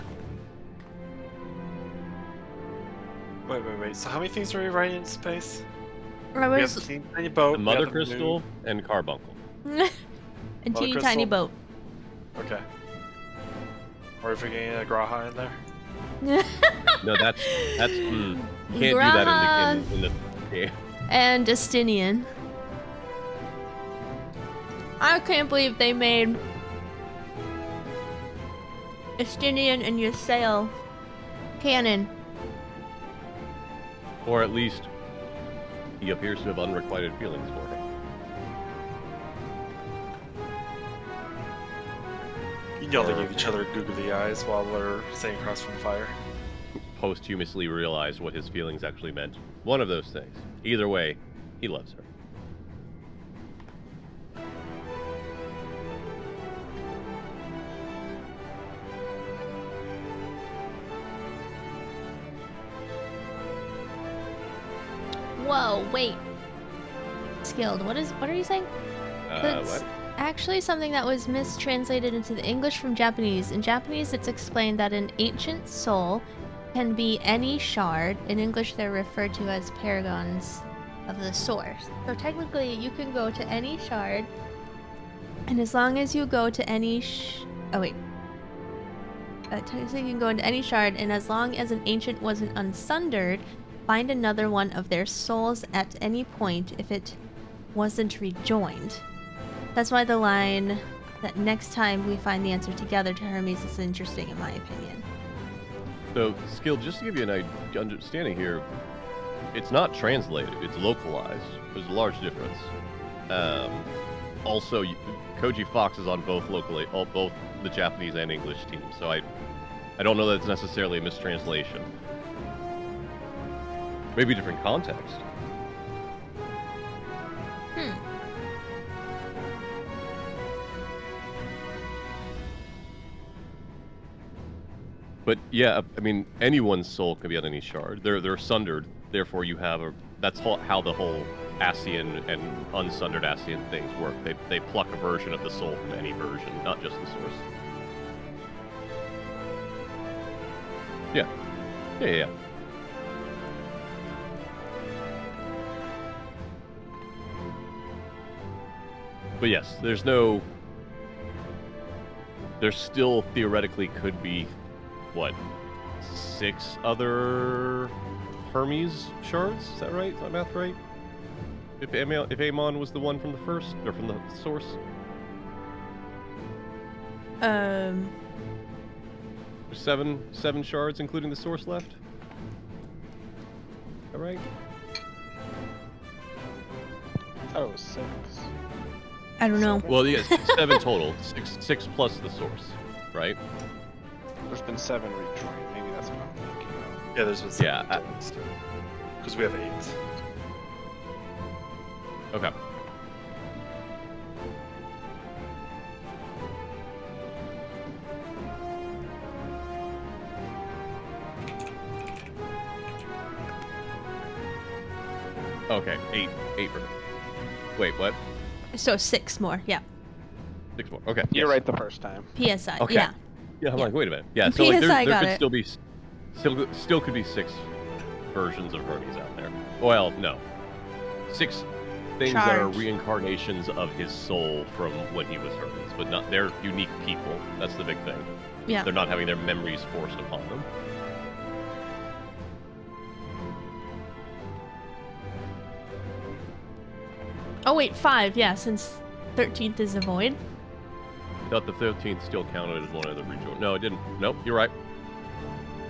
Wait. So how many things are we riding in space? Right, We have the teeny tiny boat. The we Mother have Crystal and Carbuncle. A Mother teeny tiny Crystal. boat. Okay. Or if we're getting a Graha in there. No, that's you can't do that in the game. And Justinian. I can't believe they made Justinian and Ysayle canon. Or at least he appears to have unrequited feelings for her. You know they give each other googly eyes while they're sitting across from the fire. posthumously realized what his feelings actually meant. One of those things. Either way, he loves her. Whoa, wait. Skilled. What are you saying? That's What? actually something that was mistranslated into the English from Japanese. In Japanese, it's explained that an ancient soul can be any shard. In English, they're referred to as paragons of the source. So technically, you can go to any shard, and as long as you go to any technically you can go into any shard, and as long as an ancient wasn't unsundered, find another one of their souls at any point if it wasn't rejoined. That's why the line that next time we find the answer together to Hermes is interesting in my opinion. So, Skill, just to give you an understanding here, it's not translated, it's localized. There's a large difference. Also, Koji Fox is on both both the Japanese and English teams, so I don't know that it's necessarily a mistranslation. Maybe different context. But yeah, I mean, anyone's soul can be on any shard. They're sundered, therefore you have that's how the whole Ascian and unsundered Ascian things work. They pluck a version of the soul from any version, not just the source. Yeah. But yes, there still theoretically could be, 6 other Hermes shards? Is that right? Is that math right? If Amon was the one from the first, or from the source? There's 7 shards, including the source left? Is that right? I thought it was 6. I don't know. Well, yes, 7 total. 6 plus the source, right? There's been 7 rejoined. Maybe that's what I'm thinking of. Yeah, there's been 7 Yeah, because we have 8. Okay. Okay, 8. Wait, what? So 6 more, yeah. 6 more. Okay. You're yes. right the first time. PSI, Okay. yeah. Yeah, I'm like, wait a minute. Yeah, so like, PSI there got could it. still be, still could be 6 versions of Hermes out there. Well, no, 6 things that are reincarnations of his soul from when he was Hermes, but not they're unique people. That's the big thing. Yeah. They're not having their memories forced upon them. Oh wait, 5, yeah, since 13th is a void. Thought the 13th still counted as one of the rejoin. No, it didn't. Nope, you're right.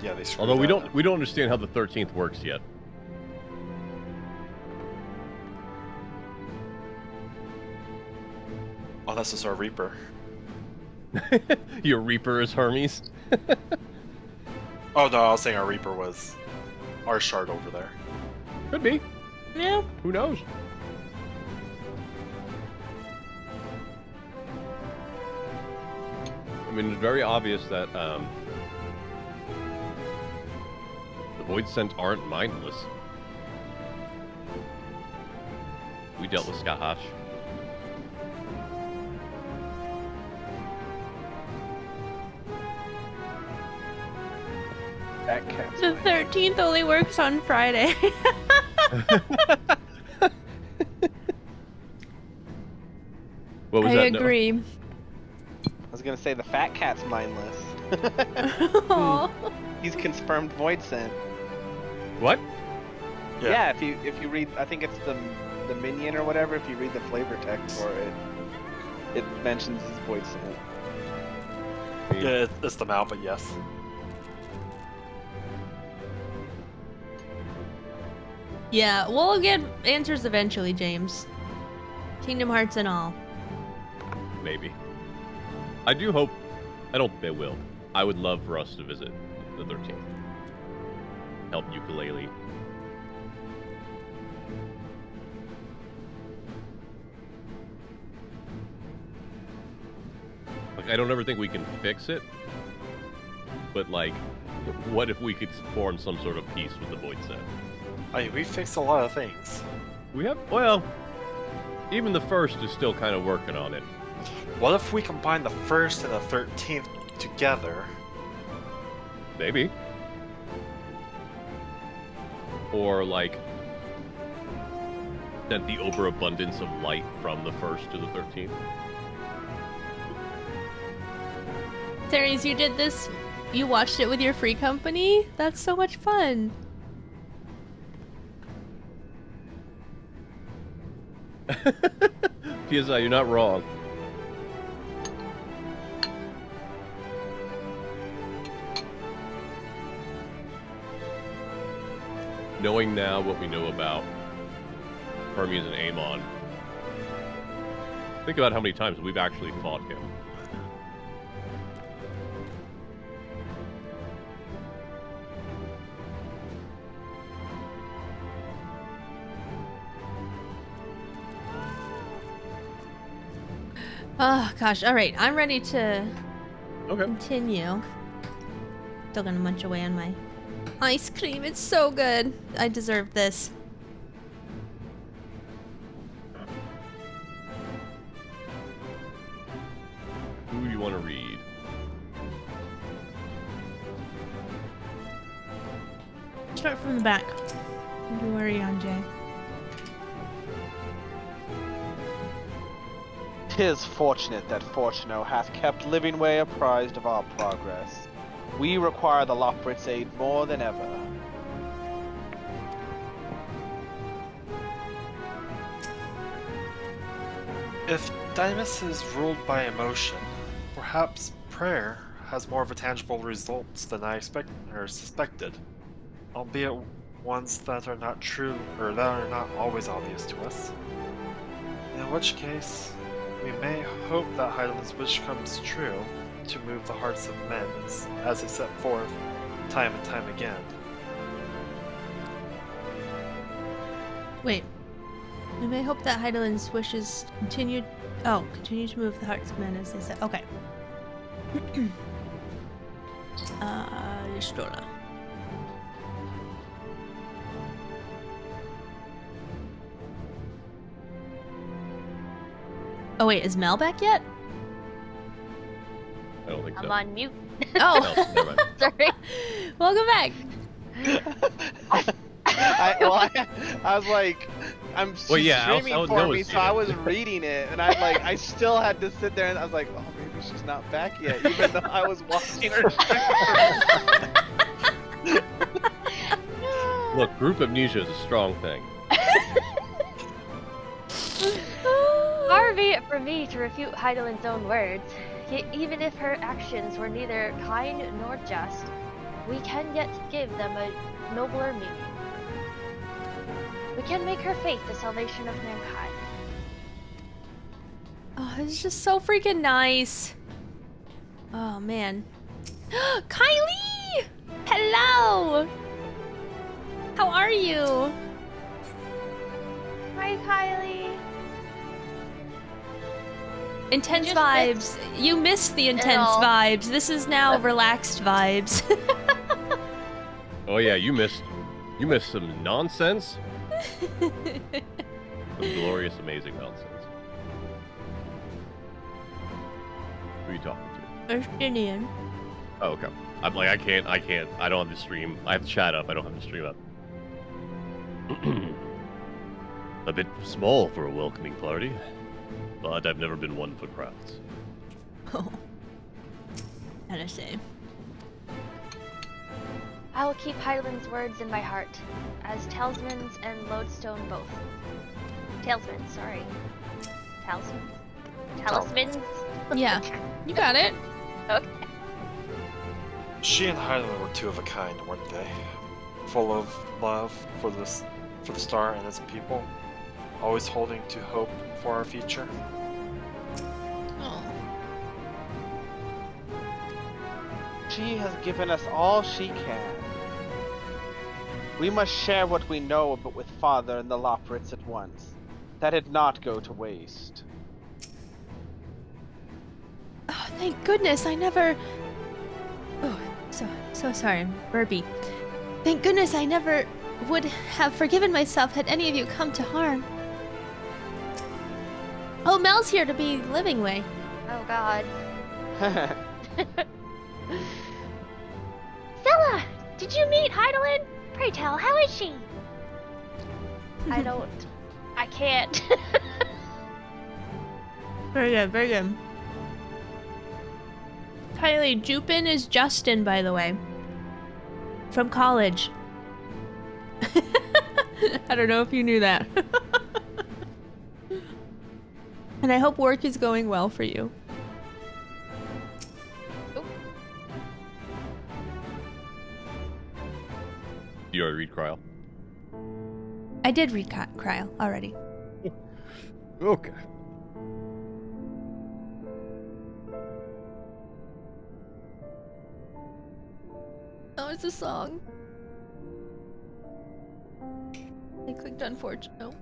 Yeah, they screwed Although we that. don't understand how the 13th works yet. Oh, that's just our Reaper. Your Reaper is Hermes. Oh no, I was saying our Reaper was our shard over there. Could be. Yeah. Who knows? I mean, it's very obvious that the Void Sent aren't mindless. We dealt with Skahash. That cat's The 13th only works on Friday. What was I that? No. agree. I was gonna say the fat cat's mindless. Aw. He's confirmed void sent. What? Yeah. if you read, I think it's the minion or whatever. If you read the flavor text for it, it mentions his void sent. Yeah, it's the mount, but yes. Yeah, we'll get answers eventually, James. Kingdom Hearts and all. Maybe. I do hope. I don't think they will. I would love for us to visit the 13th. help ukulele. Like, I don't ever think we can fix it, but like, what if we could form some sort of peace with the Void Set? I mean, we fixed a lot of things. We have, well, even the first is still kind of working on it. What if we combine the 1st and the 13th together? Maybe. Or like, sent the overabundance of light from the 1st to the 13th. Ceres, you did this. You watched it with your free company? That's so much fun. PSI, you're not wrong. Knowing now what we know about Hermes and Amon, think about how many times we've actually fought him. Oh gosh, alright, I'm ready to continue. Still gonna munch away on my ice cream, it's so good. I deserve this. Who do you want to read? Start from the back. Don't worry, Anjay. 'Tis fortunate that Fortuno hath kept living way apprised of our progress. We require the Lockbrit's aid more than ever. If Dynamis is ruled by emotion, perhaps prayer has more of a tangible results than I suspected, albeit ones that are not true or that are not always obvious to us. In which case, we may hope that Hydaelyn's wish comes true to move the hearts of men as they set forth time and time again. Wait. We may hope that Hydaelyn's wishes continue to move the hearts of men as they said. Okay. Yashtola. Oh wait, is Mel back yet? I don't think so. I'm on mute. Oh, never mind. Sorry. Welcome back. I was like, Well, yeah, streaming I was for me, noticing so I it. was reading it, and I still had to sit there, and I was like, oh, maybe she's not back yet, even though I was watching her stream. Look, group amnesia is a strong thing. Far be it from me to refute Hydaelyn's own words. Yet even if her actions were neither kind nor just, we can yet give them a nobler meaning. We can make her faith the salvation of mankind. Oh, this is just so freaking nice. Oh man. Kylie! Hello! How are you? Hi, Kylie. Intense vibes. You missed the intense vibes. This is now relaxed vibes. Oh yeah, you missed some nonsense. Some glorious, amazing nonsense. Who are you talking to? Justinian. Oh, okay. I'm like, I can't. I don't have the stream. I have the chat up. I don't have the stream up. A bit small for a welcoming party, but I've never been one for crowds. Oh. Gotta say. I will keep Hydaelyn's words in my heart, as talismans and lodestone both. Talismans, sorry. Talismans? Talismans? Yeah, you got it. Okay. She and Hydaelyn were two of a kind, weren't they? Full of love for the star and its people, always holding to hope for our future. She has given us all she can. We must share what we know with Father and the Loporits at once. That it not go to waste. Oh, thank goodness I never... Oh, so sorry, burpee. Thank goodness I never would have forgiven myself had any of you come to harm. Oh, Mel's here to be living way. Oh god. Stella! Did you meet Heidelin? Pray tell, how is she? I can't. Very good, very good. Kylie, Jupin is Justin, by the way. From college. I don't know if you knew that. And I hope work is going well for you. You already read Cryle? I did read Cryle already. Okay. Oh, it's a song. I clicked unfortunate. No.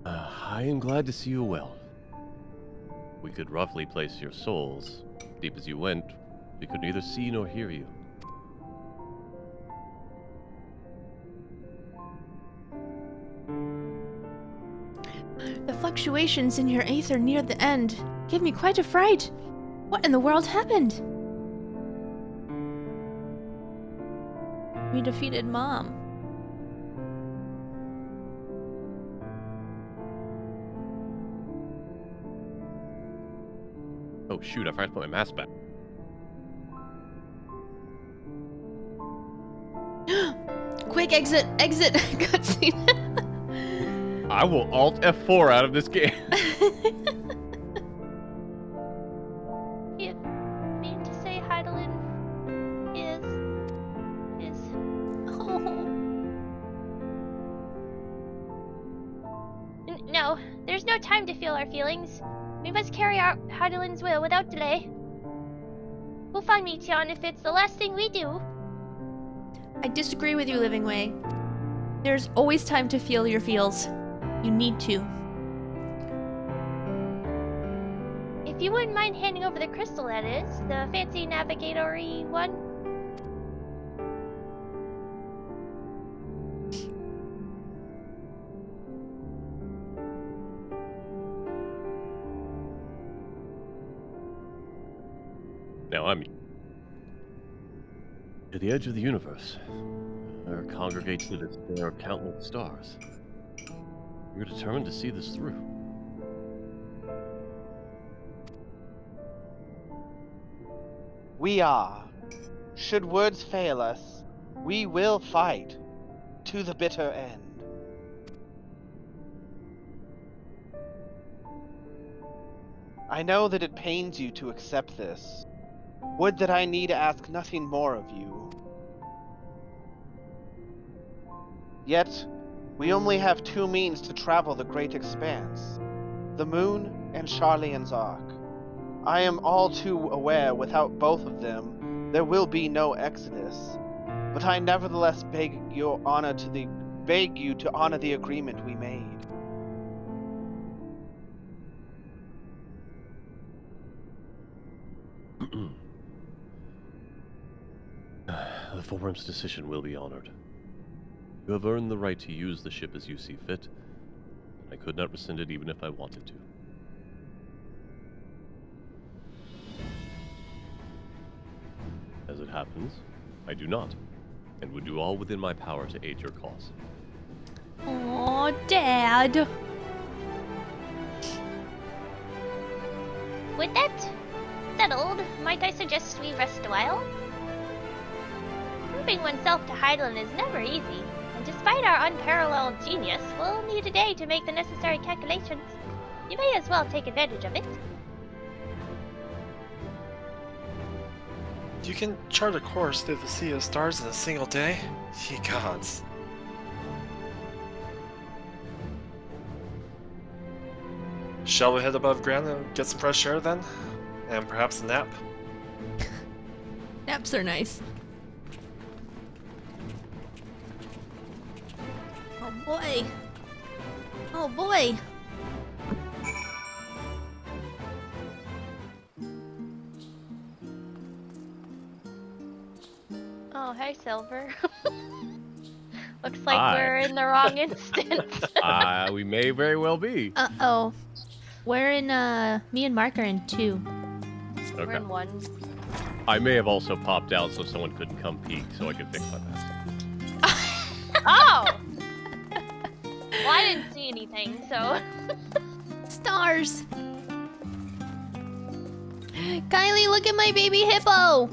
I am glad to see you well. We could roughly place your souls. Deep as you went, we could neither see nor hear you. The fluctuations in your aether near the end gave me quite a fright. What in the world happened? We defeated Mom. Oh shoot, I forgot to put my mask back. Quick exit cutscene. I will Alt F4 out of this game. You mean to say Heidelin is... Oh. No, there's no time to feel our feelings. We must carry out Heidelin's will without delay. We'll find Meteon if it's the last thing we do. I disagree with you, Living Way. There's always time to feel your feels. You need to. If you wouldn't mind handing over the crystal, that is. The fancy navigatory one. Now I'm at the edge of the universe, where congregates the despair of countless stars. You're determined to see this through. We are. Should words fail us, we will fight to the bitter end. I know that it pains you to accept this. Would that I need ask nothing more of you. Yet, we only have two means to travel the great expanse. The moon and Charlian's Ark. I am all too aware without both of them, there will be no exodus. But I nevertheless beg you to honor the agreement we made. The Forum's decision will be honored. You have earned the right to use the ship as you see fit. I could not rescind it even if I wanted to. As it happens, I do not, and would do all within my power to aid your cause. Aw, Dad. With that settled, might I suggest we rest a while? Proving oneself to Heidelin is never easy, and despite our unparalleled genius, we'll need a day to make the necessary calculations. You may as well take advantage of it. You can chart a course through the sea of stars in a single day? Ye gods. Shall we head above ground and get some fresh air then? And perhaps a nap? Naps are nice. boy. Oh boy. Oh, hey, Silver. Looks like Hi. we're in the wrong instance. We may very well be. Uh-oh. We're in, me and Mark are in 2. We're Okay. in 1. I may have also popped out so someone couldn't come peek, so I could fix my mess. Oh! Well, I didn't see anything, so... Stars. Kylie, look at my baby hippo.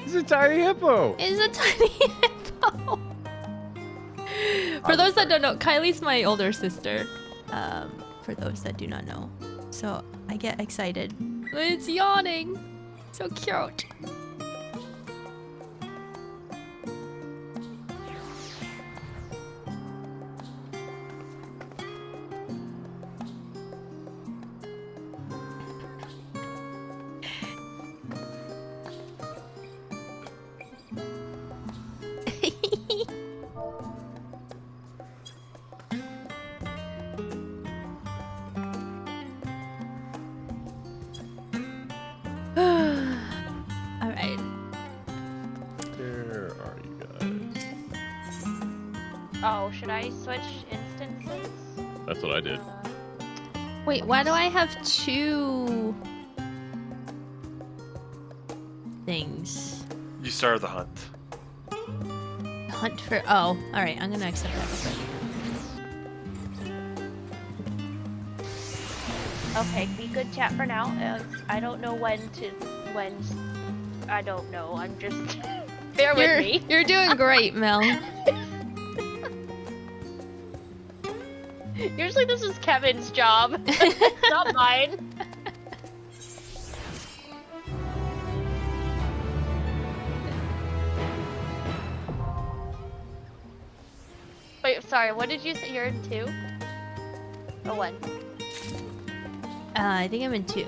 It's a tiny hippo. It's a tiny hippo. For those that don't know, Kylie's my older sister. For those that do not know. So I get excited. It's yawning. So cute. Alright. Where are you guys? Oh, should I switch instances? That's what I did. Wait, why do I have 2 things? You started the hunt. Hunt for... Oh, alright, I'm gonna accept that. Okay, be good chat for now. I don't know when... I don't know, I'm just... Bear with me. You're doing great, Mel. Usually this is Kevin's job, not mine. Wait, sorry, what did you say? You're in 2? Or 1? I think I'm in 2.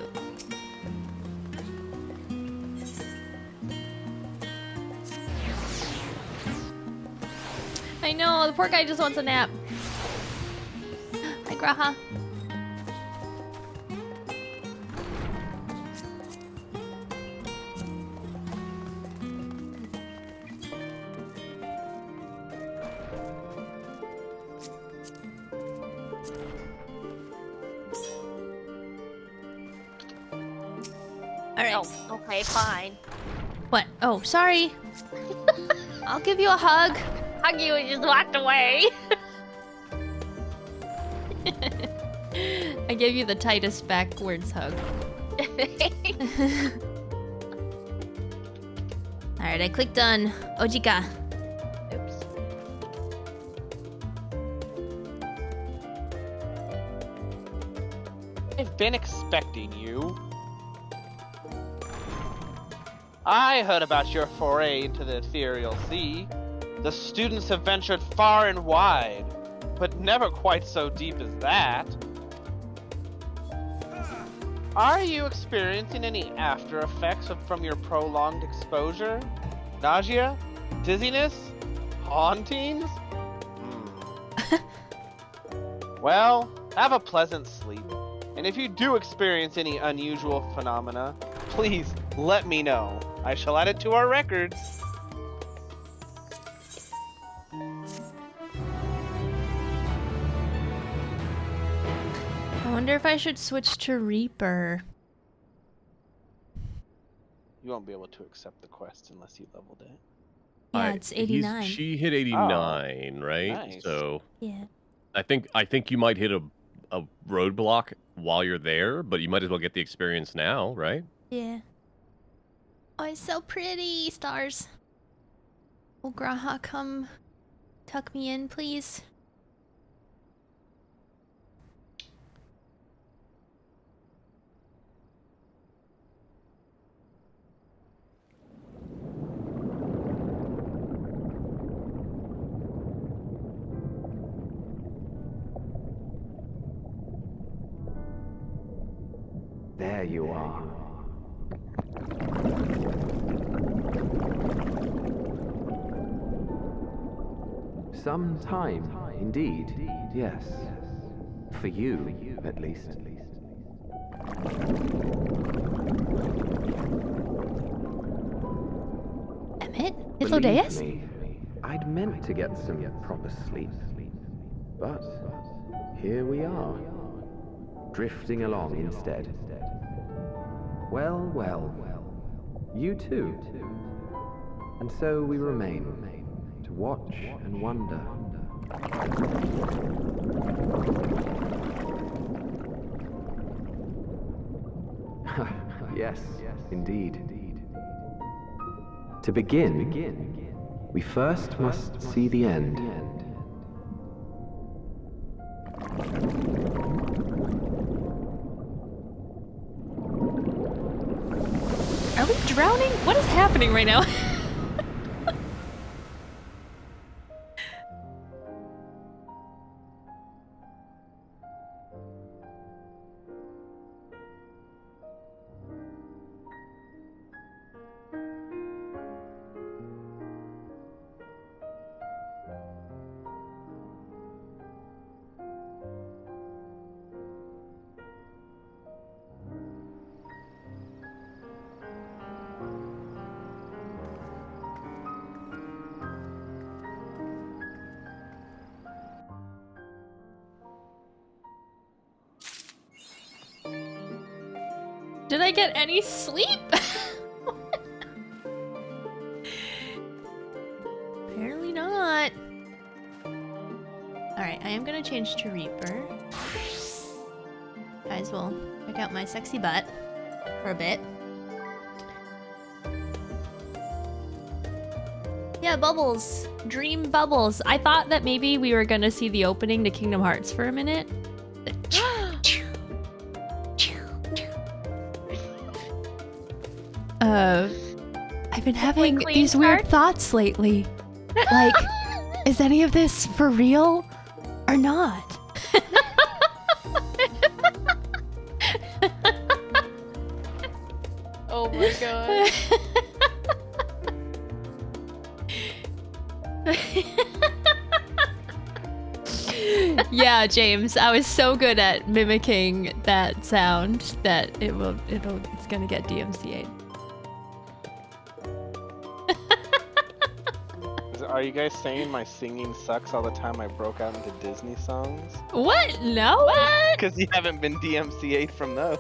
I know, the poor guy just wants a nap. Hi, Graha. Alright. Oh, okay, fine. What? Oh, sorry. I'll give you a hug. Hug you and just walked away. I gave you the tightest backwards hug. Alright, I clicked on Ojika. Oops. I've been expecting you. I heard about your foray into the ethereal sea. The students have ventured far and wide, but never quite so deep as that. Are you experiencing any after effects from your prolonged exposure? Nausea? Dizziness? Hauntings? Well, have a pleasant sleep. And if you do experience any unusual phenomena, please let me know. I shall add it to our records. I wonder if I should switch to Reaper. You won't be able to accept the quest unless you leveled it. Yeah, it's 89. She hit 89, right? Nice. So Yeah. I think you might hit a roadblock while you're there, but you might as well get the experience now, right? Yeah. Oh, it's so pretty, stars. Will Graha come tuck me in, please? There you are. Some time, indeed, yes. For you, at least. Emmett? Believe Hythlodaeus? me, I'd meant to get some proper sleep. But here we are, drifting along instead. Well, well, you too. And so we remain, to watch and wonder. Yes, indeed. To begin, we first must see the end. Are we drowning? What is happening right now? Did I get any sleep? Apparently not. Alright, I am gonna change to Reaper. Guys will check out my sexy butt for a bit. Yeah, bubbles. Dream bubbles. I thought that maybe we were gonna see the opening to Kingdom Hearts for a minute. I've been having these weird thoughts lately. Like, is any of this for real or not? Oh my god. Yeah, James, I was so good at mimicking that sound that it's gonna get DMCA'd. Are you guys saying my singing sucks all the time? I broke out into Disney songs? What? No? What? Because you haven't been DMCA'd from those.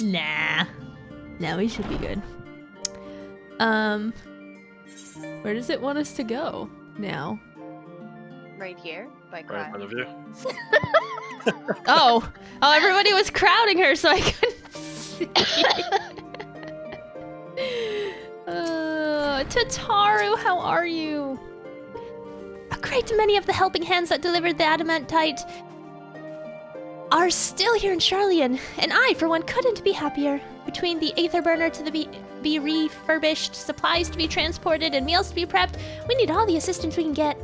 Nah. No, we should be good. Where does it want us to go now? Right here, like Right in front of you. Oh, everybody was crowding her, so I couldn't see. Tataru, how are you? A great many of the helping hands that delivered the adamantite are still here in Charlian, and I, for one, couldn't be happier. Between the aether burner to be refurbished, supplies to be transported, and meals to be prepped, we need all the assistance we can get.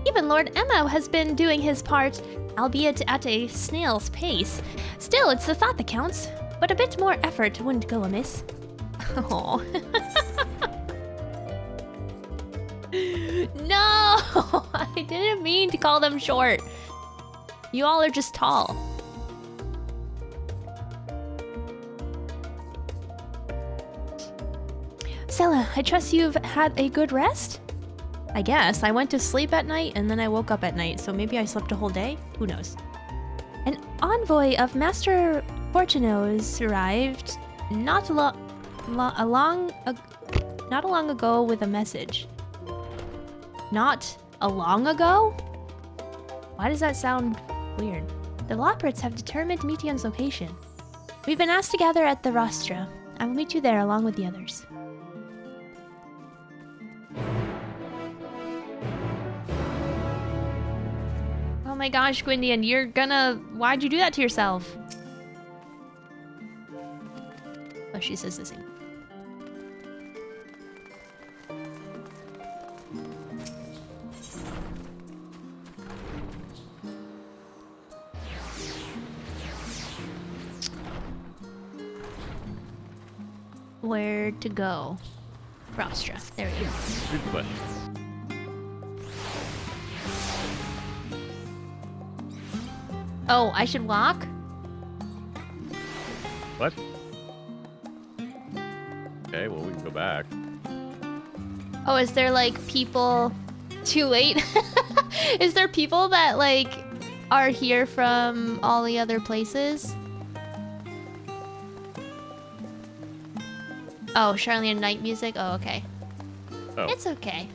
Even Lord Emmo has been doing his part, albeit at a snail's pace. Still, it's the thought that counts, but a bit more effort wouldn't go amiss. Oh. No! I didn't mean to call them short. You all are just tall. Sella, I trust you've had a good rest? I guess. I went to sleep at night and then I woke up at night, so maybe I slept a whole day? Who knows? An envoy of Master Fortuno's arrived not long ago with a message. Not a long ago? Why does that sound weird? The Loprits have determined Meteon's location. We've been asked to gather at the Rostra. I will meet you there along with the others. Oh my gosh, Gwyndian, you're gonna... Why'd you do that to yourself? Oh, she says the same. where to go. Rostra. There we go. Good question. Oh, I should walk? What? Okay, well, we can go back. Oh, is there like people too late? Is there people that like are here from all the other places? Oh, Charlene night music? Oh, okay. Oh. It's okay.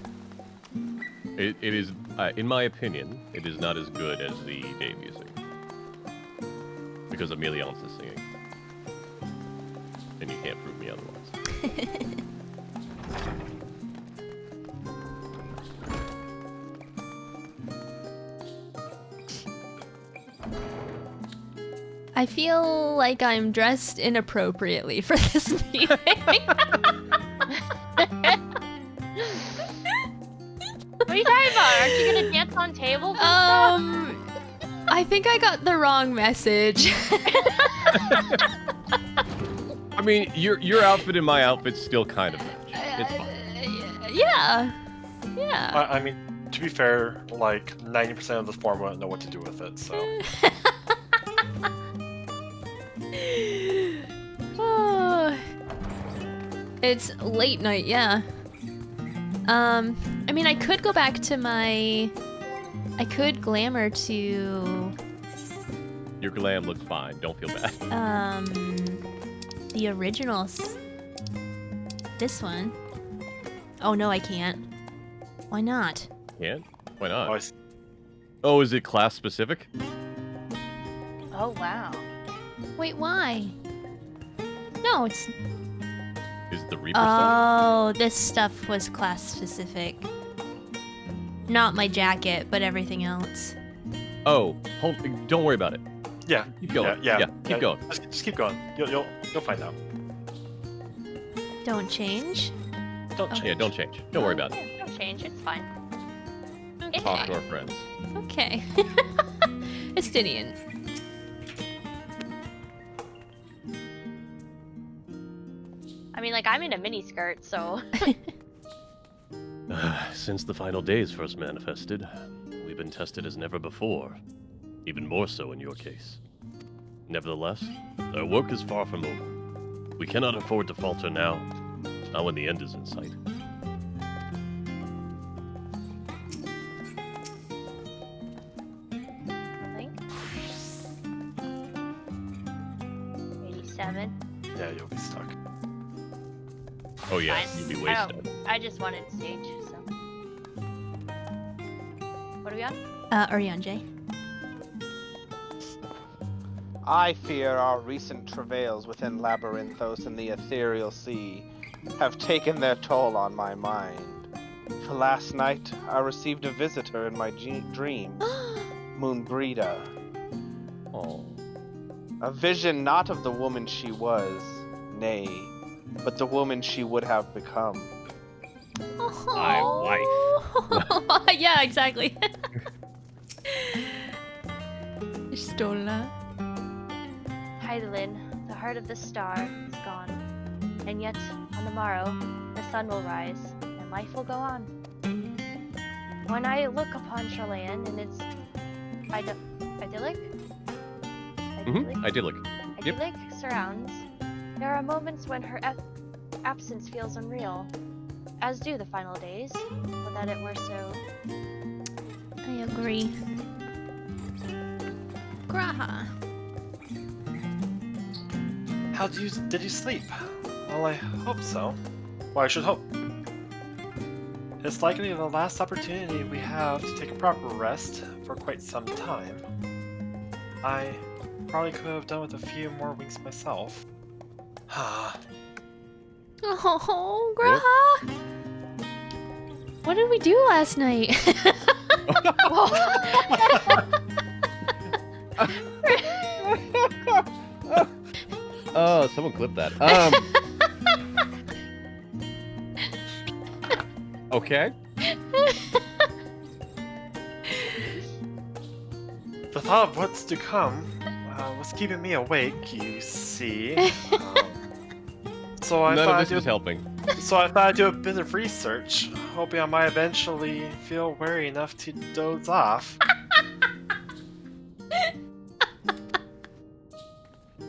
It is, in my opinion, it is not as good as the day music. Because Emiliance is singing. And you can't prove me otherwise. I feel like I'm dressed inappropriately for this meeting. What are you talking about? Aren't you gonna dance on tables and stuff? I think I got the wrong message. I mean, your outfit and my outfit still kind of match. It's fine. Yeah. Yeah. I mean, to be fair, like 90% of the form won't know what to do with it, so. Oh. It's late night, yeah. I mean, I could go back to my... I could glamour to... Your glam looks fine. Don't feel bad. The originals. This one. Oh, no, I can't. Why not? Can't? Why not? Oh, is it class specific? Oh, wow. Wait, why? No, it's... Is the Reaper stuff? Oh, this stuff was class specific. Not my jacket, but everything else. Oh, don't worry about it. Yeah. Keep going. Yeah. Keep going. Just keep going. You'll find out. Don't change? Don't change. Yeah, don't change. Don't worry about it. Yeah, don't change, it's fine. Okay. Talk to our friends. Okay. Estinian. I mean, like, I'm in a mini skirt, so. Since the final days first manifested, we've been tested as never before. Even more so in your case. Nevertheless, our work is far from over. We cannot afford to falter now, not when the end is in sight. Link? 87. Yeah, you'll be stuck. Oh yeah, Fine. you'd be I wasted. don't- I just wanted stage, so. What are we on? Oriange. I fear our recent travails within Labyrinthos and the Ethereal Sea have taken their toll on my mind. For last night, I received a visitor in my dreams, Moonbrida. Oh. A vision not of the woman she was, nay, but the woman she would have become. My wife. Yeah, exactly. Stola. Heidelin, the heart of the star, is gone. And yet, on the morrow, the sun will rise, and life will go on. When I look upon Charlayan and its idyllic? Idyllic. Yep. Idyllic surrounds, there are moments when her absence feels unreal, as do the final days, but that it were so. I agree. Graha. How did you sleep? Well, I hope so. Well, I should hope. It's likely the last opportunity we have to take a proper rest for quite some time. I probably could have done with a few more winks myself. Oh, Graha. What did we do last night? Oh, someone clip that. Okay. The thought of what's to come was keeping me awake, you see. So I None thought of this is helping. So I thought I'd do a bit of research, hoping I might eventually feel wary enough to doze off.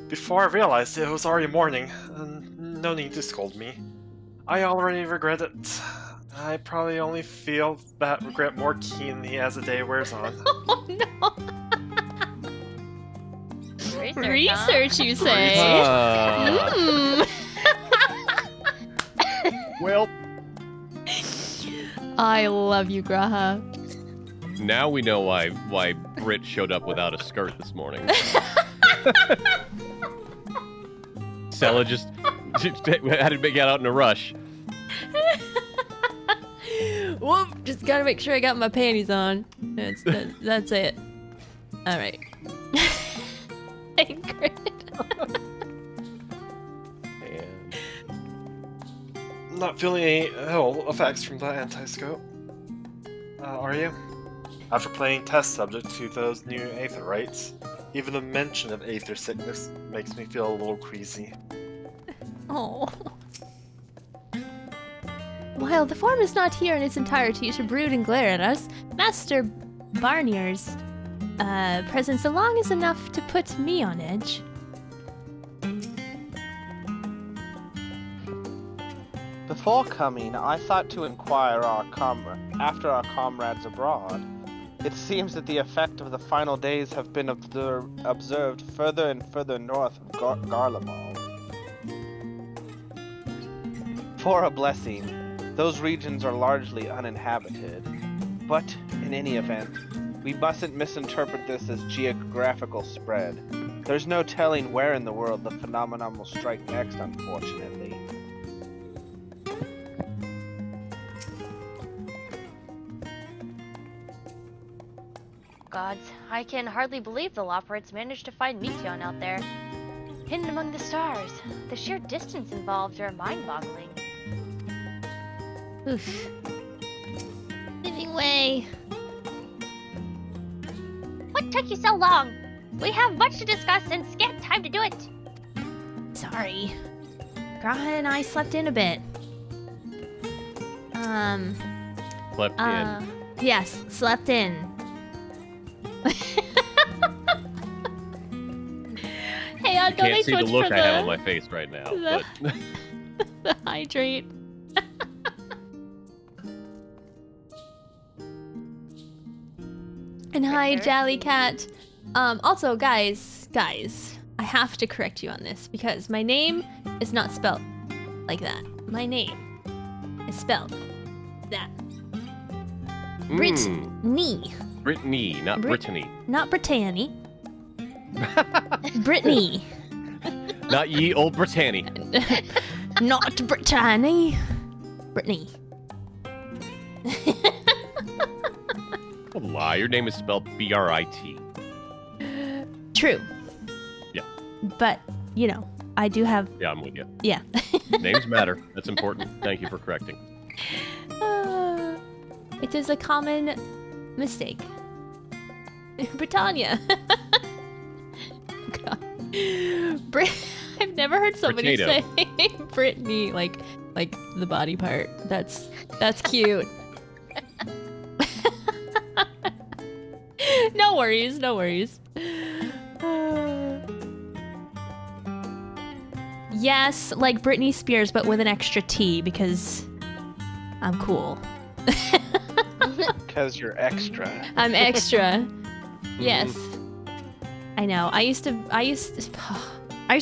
Before I realized it was already morning, and no need to scold me. I already regret it. I probably only feel that regret more keenly as the day wears on. Oh no! Research, you say? Mm. Well, I love you, Graha. now we know why Britt showed up without a skirt this morning. Sella just had to get out in a rush. Whoop! Just gotta make sure I got my panties on. That's it. All right. Not feeling any ill effects from the anti-scope. Are you? After playing test subject to those new Aether rites, even the mention of Aether sickness makes me feel a little queasy. Oh. While the form is not here in its entirety to brood and glare at us, Master Barnier's presence along is enough to put me on edge. Before coming, I thought to inquire after our comrades abroad. It seems that the effect of the final days have been observed further and further north of Garlemald. For a blessing, those regions are largely uninhabited. But, in any event, we mustn't misinterpret this as geographical spread. There's no telling where in the world the phenomenon will strike next, unfortunately. Gods, I can hardly believe the Loporrits managed to find Meteon out there. Hidden among the stars. The sheer distance involved are mind-boggling. Oof. Giving way. What took you so long? We have much to discuss and scant time to do it. Sorry. Graha and I slept in a bit. Slept in. Yes, slept in. Hey, You can't see the look I have on my face right now, but the hydrate. And hi, Jellycat. Also, guys, I have to correct you on this because my name is not spelled like that. My name is spelled that. Brittany. Brittany, not Brittany. Not Brittany. Brittany. Not ye old Brittany. Not Brittany. Brittany. A lie. Your name is spelled B-R-I-T. True. Yeah. But, you know, I do have... Yeah, I'm with you. Yeah. Names matter. That's important. Thank you for correcting. It is a common mistake. Britannia. God. I've never heard somebody say Brittany like the body part. That's cute. No worries, no worries. Yes, like Britney Spears, but with an extra T because I'm cool. Because you're extra. I'm extra. Yes. I know. I used to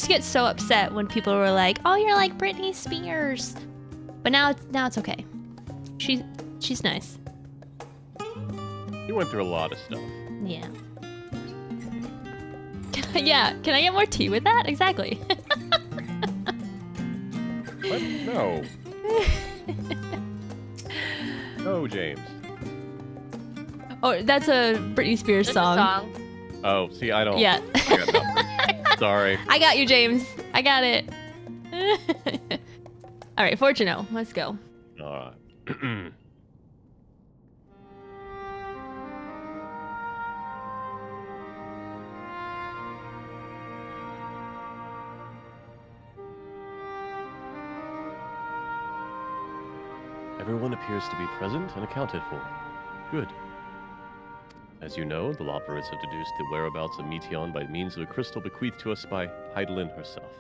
get so upset when people were like, "Oh, you're like Britney Spears," but now it's okay. She's nice. You went through a lot of stuff. Yeah. Yeah. Can I get more tea with that? Exactly. What? No. No, James. Oh, that's a Britney Spears song. Oh, see, I don't. Yeah. I got nothing. Sorry. I got you, James. I got it. All right, Fortuno, let's go. All right. Everyone appears to be present and accounted for. Good. As you know, the Loperids have deduced the whereabouts of Meteon by means of a crystal bequeathed to us by Heidelin herself.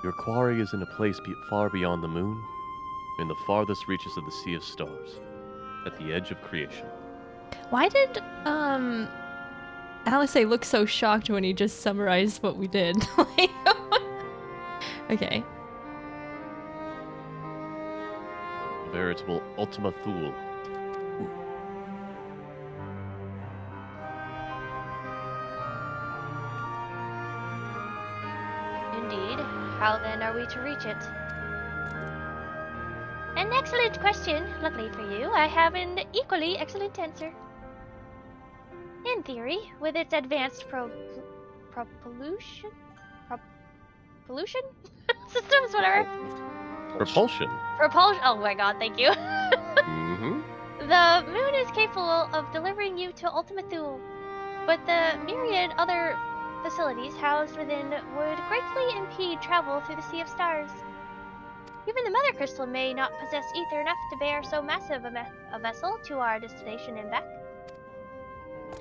Your quarry is in a place far beyond the moon, in the farthest reaches of the Sea of Stars, at the edge of creation. Why did Alice look so shocked when he just summarized what we did? Okay. A veritable Ultima Thule. Indeed. How then are we to reach it? An excellent question. Luckily for you, I have an equally excellent answer. In theory, with its advanced propulsion systems, whatever. Propulsion. Propulsion. Oh my god, thank you. Mm-hmm. The moon is capable of delivering you to Ultima Thule, but the myriad other facilities housed within would greatly impede travel through the Sea of Stars. Even the Mother Crystal may not possess ether enough to bear so massive a vessel to our destination and back.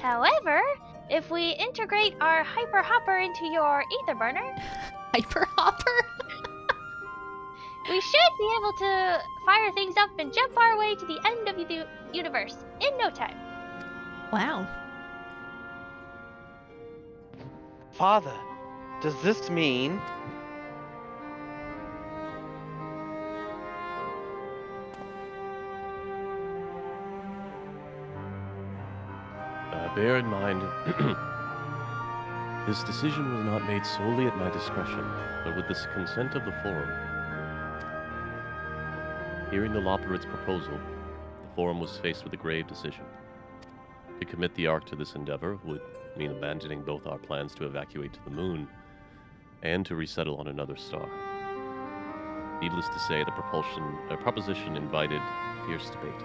However, if we integrate our Hyper Hopper into your ether burner... Hyper Hopper? we should be able to fire things up and jump our way to the end of the universe in no time. Wow. Father, does this mean... Bear in mind, this decision was not made solely at my discretion, but with the consent of the Forum. Hearing the Loperid's proposal, the Forum was faced with a grave decision. To commit the Ark to this endeavor would mean abandoning both our plans to evacuate to the moon and to resettle on another star. Needless to say, the proposition invited fierce debate.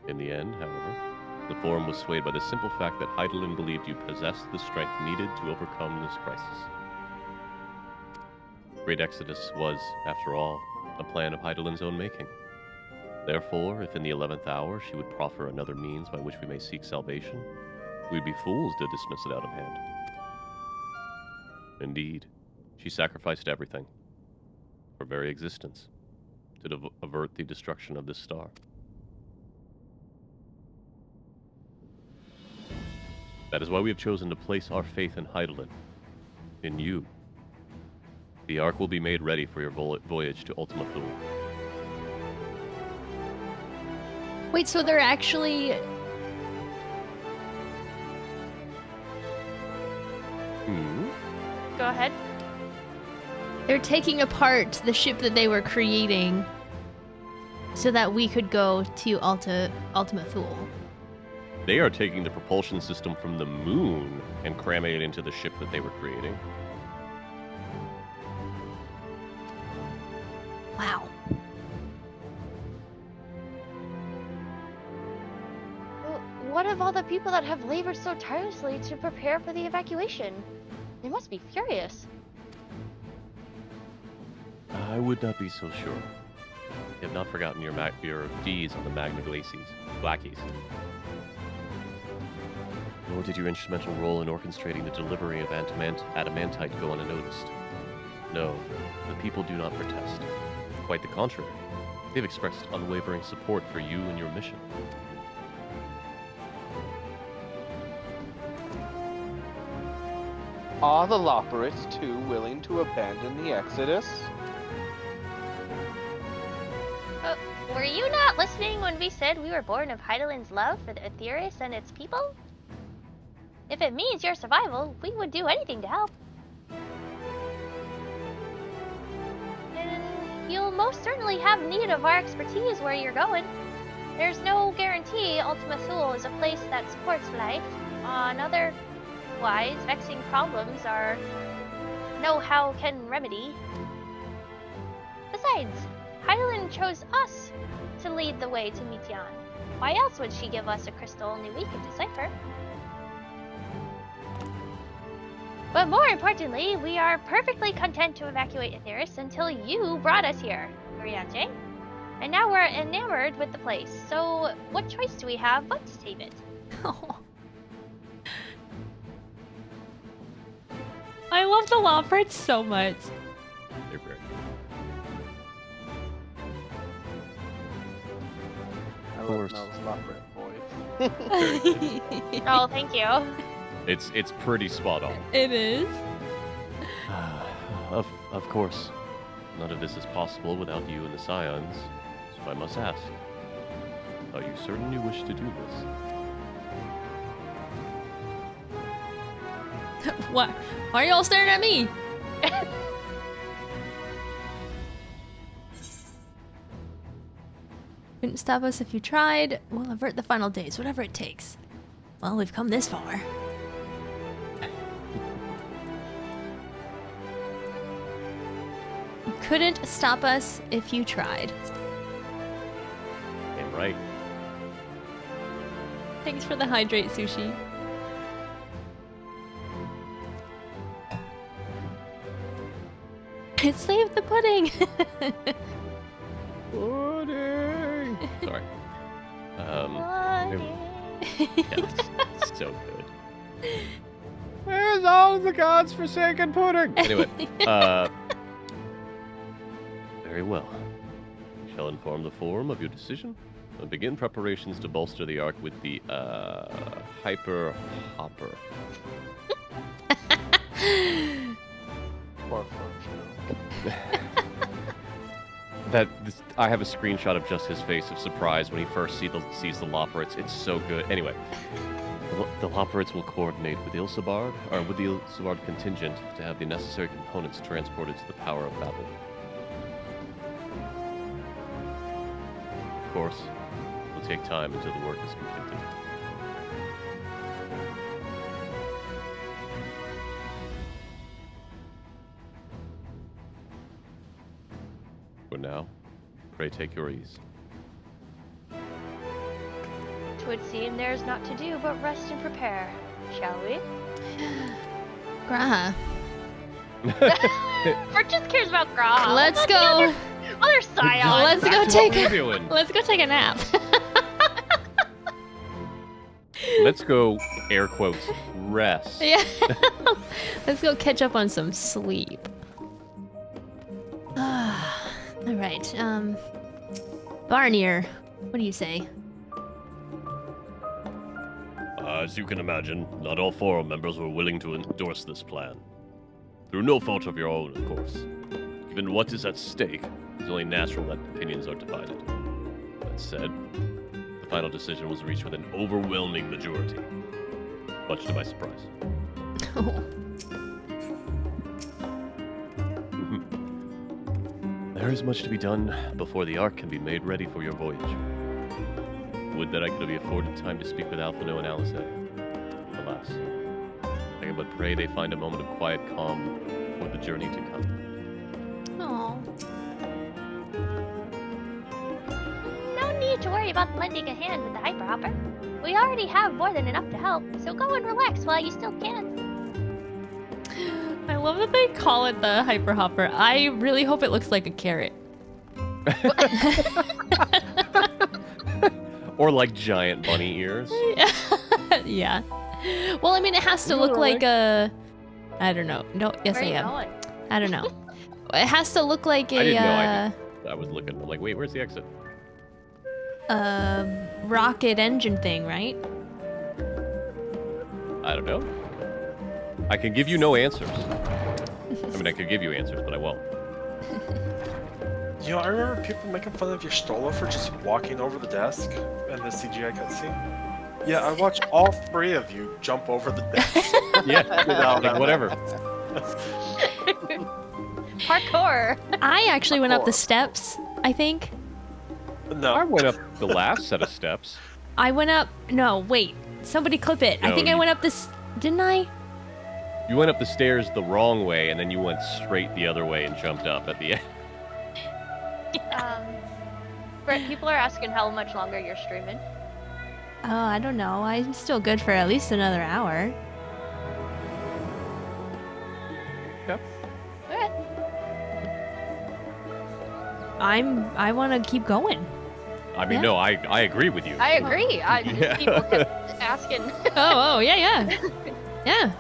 In the end, however, the Forum was swayed by the simple fact that Heidelin believed you possessed the strength needed to overcome this crisis. Great Exodus was, after all, a plan of Heidelin's own making. Therefore, if in the 11th hour she would proffer another means by which we may seek salvation, we'd be fools to dismiss it out of hand. Indeed, she sacrificed everything, her very existence, to avert the destruction of this star. That is why we have chosen to place our faith in Heidelin, in you. The Ark will be made ready for your voyage to Ultima Thule. Wait, so they're actually... Go ahead. They're taking apart the ship that they were creating so that we could go to Ultima Thule. They are taking the propulsion system from the moon and cramming it into the ship that they were creating. Wow. Well, what of all the people that have labored so tirelessly to prepare for the evacuation? They must be furious. I would not be so sure. You have not forgotten your deeds on the Magna Glacies. Nor did your instrumental role in orchestrating the delivery of adamantite go unnoticed. No, the people do not protest. Quite the contrary. They've expressed unwavering support for you and your mission. Are the Loperids too willing to abandon the Exodus? Were you not listening when we said we were born of Heidelin's love for the Aetherius and its people? If it means your survival, we would do anything to help. And you'll most certainly have need of our expertise where you're going. There's no guarantee Ultima Thule is a place that supports life on otherwise vexing problems our know-how can remedy. Besides, Heidelin chose us to lead the way to Meteon. Why else would she give us a crystal only we could decipher? But more importantly, we are perfectly content to evacuate Aetheris until you brought us here, Oriente. And now we're enamored with the place, so what choice do we have but to save it? Oh. I love the Lombards so much. They're great. I course. love Mel's Lockrit voice. Oh, thank you. It's pretty spot on. It is. Of course, none of this is possible without you and the Scions. So I must ask, are you certain you wish to do this? What? Why are you all staring at me? Couldn't stop us if you tried. We'll avert the final days, whatever it takes. Well, we've come this far. You couldn't stop us if you tried. Damn right. Thanks for the hydrate, Sushi. Save the pudding! Pudding! Sorry. Yes, so good. Where's all the gods' forsaken pudding? Anyway, very well. We shall inform the Forum of your decision and begin preparations to bolster the Ark with the, Hyper Hopper. Poor Frodo. I have a screenshot of just his face of surprise when he first sees the Loporrits. It's so good. Anyway, the Loporrits will coordinate with the Ilsabard contingent to have the necessary components transported to the Power of Babel. Of course, it will take time until the work is completed. For now, pray take your ease. Twould seem there's naught to do but rest and prepare, shall we? Graha. Bert just cares about Graha. Let's go. Other Scions. Let's go take a nap. Let's go, air quotes, rest. Yeah. Let's go catch up on some sleep. All right. Barnier, what do you say? As you can imagine, not all Forum members were willing to endorse this plan. Through no fault of your own, of course. Given what is at stake, it's only natural that opinions are divided. That said, the final decision was reached with an overwhelming majority. Much to my surprise. There is much to be done before the Ark can be made ready for your voyage. Would that I could be afforded time to speak with Alphino and Alice. Alas, I can but pray they find a moment of quiet calm for the journey to come. Aww. No need to worry about lending a hand with the Hyperhopper. We already have more than enough to help, so go and relax while you still can. I love that they call it the Hyperhopper. I really hope it looks like a carrot. Or like giant bunny ears. Yeah. Well, I mean, it has to look like a... I don't know. No, yes, Where I are you am. going? I don't know. It has to look like a... I didn't know. I was looking. I'm like, wait, where's the exit? Rocket engine thing, right? I don't know. I can give you no answers. I mean, I could give you answers, but I won't. You know, I remember people making fun of your Stola for just walking over the desk in the CGI cutscene. Yeah, I watched all three of you jump over the desk. Yeah, like whatever. Parkour. I actually went up the steps, I think. No. I went up the last set of steps. I went up... No, wait. Somebody clip it. I No, think I went up this... Didn't I? You went up the stairs the wrong way, and then you went straight the other way and jumped up at the end. Brett, people are asking how much longer you're streaming. Oh, I don't know. I'm still good for at least another hour. I want to keep going. I mean, Yeah. no, I agree with you. I agree. Yeah. People kept asking. Oh, yeah. Yeah.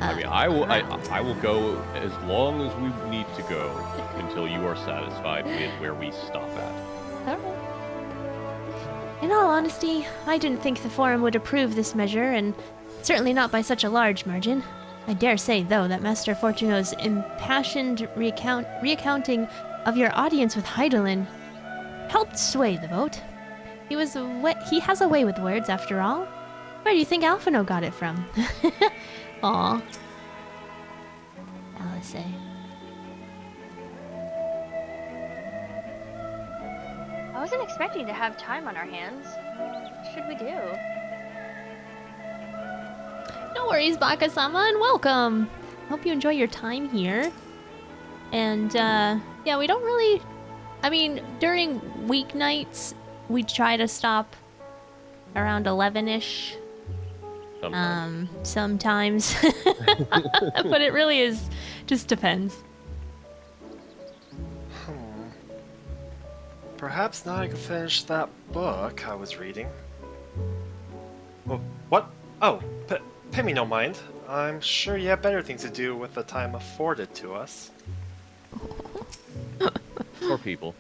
I mean, I will go as long as we need to go until you are satisfied with where we stop at. Alright. In all honesty, I didn't think the Forum would approve this measure, and certainly not by such a large margin. I dare say, though, that Master Fortuno's impassioned recounting of your audience with Heidelin helped sway the vote. He has a way with words, after all. Where do you think Alphino got it from? Aw. Alice. I wasn't expecting to have time on our hands. What should we do? No worries, Baka-sama, and welcome! Hope you enjoy your time here. And, yeah, we don't really... I mean, during weeknights, we try to stop around 11-ish. Sometimes. But it really just depends. Perhaps now I can finish that book I was reading. What? Oh, pay me no mind. I'm sure you have better things to do with the time afforded to us. Poor people.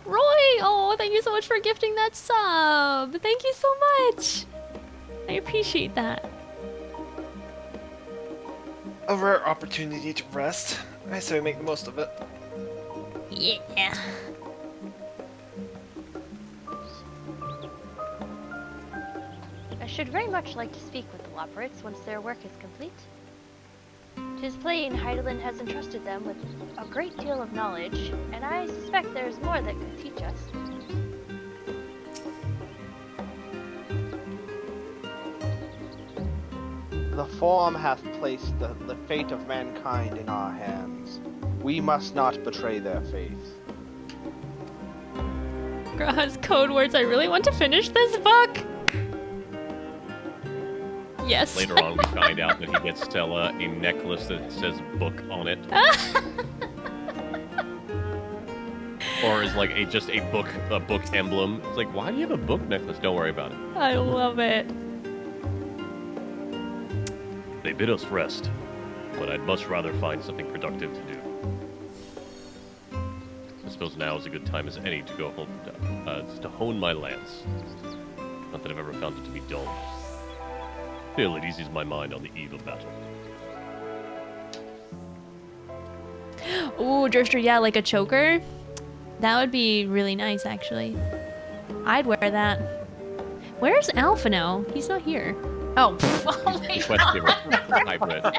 Roy! Oh, thank you so much for gifting that sub! Thank you so much! I appreciate that. A rare opportunity to rest. I say we make the most of it. Yeah. I should very much like to speak with the Loporrits once their work is complete. 'Tis plain Heidelin has entrusted them with a great deal of knowledge, and I suspect there's more that could teach us. The Forum hath placed the fate of mankind in our hands. We must not betray their faith. Girl has code words. I really want to finish this book. Yes. Later on, we find out that he gets Stella a necklace that says book on it. Or is like just a book emblem. It's like, why do you have a book necklace? Don't worry about it. I love it. They bid us rest, but I'd much rather find something productive to do. I suppose now is a good time as any to go home to hone my lance. Not that I've ever found it to be dull. Still, it eases my mind on the eve of battle. Ooh, Drifter, yeah, like a choker. That would be really nice, actually. I'd wear that. Where's Alphino? He's not here. Oh, oh my God.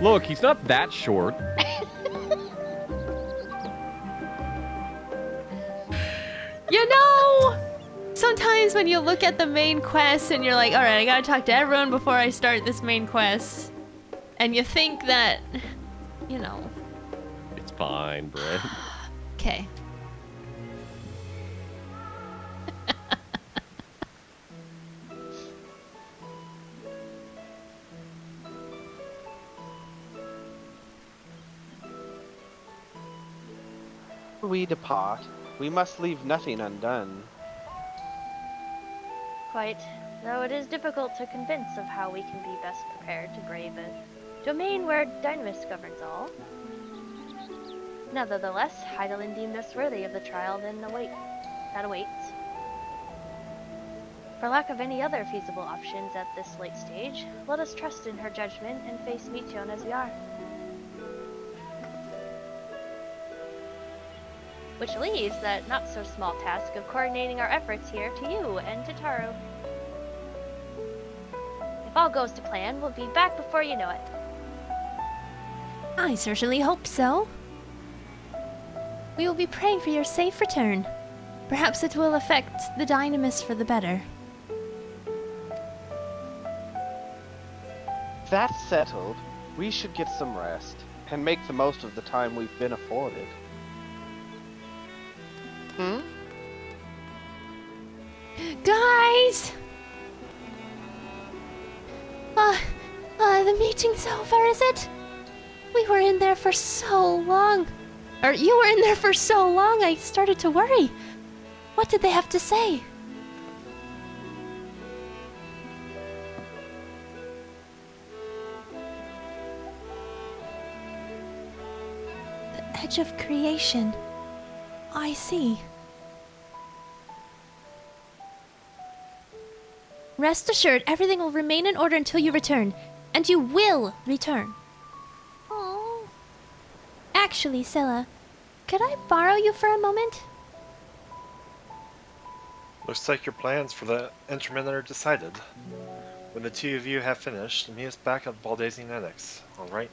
Look, he's not that short. You know, sometimes when you look at the main quest and you're like, all right, I gotta talk to everyone before I start this main quest, and you think that, you know. It's fine, Brent. Okay. We depart. We must leave nothing undone. Quite, though it is difficult to convince of how we can be best prepared to brave a domain where Dynamis governs all. Nevertheless, Heidelin deemed us worthy of the trial that awaits. For lack of any other feasible options at this late stage, let us trust in her judgment and face Meteon as we are. Which leaves that not-so-small task of coordinating our efforts here to you and to Taru. If all goes to plan, we'll be back before you know it. I certainly hope so. We will be praying for your safe return. Perhaps it will affect the Dynamis for the better. That's settled. We should get some rest and make the most of the time we've been afforded. Guys! The meeting's over, is it? We were in there for so long. Or you were in there for so long, I started to worry. What did they have to say? The edge of creation. I see. Rest assured, everything will remain in order until you return. And you will return. Oh. Actually, Scylla, could I borrow you for a moment? Looks like your plans for the interment are decided. When the two of you have finished, meet us back at Baldazian Annex, alright?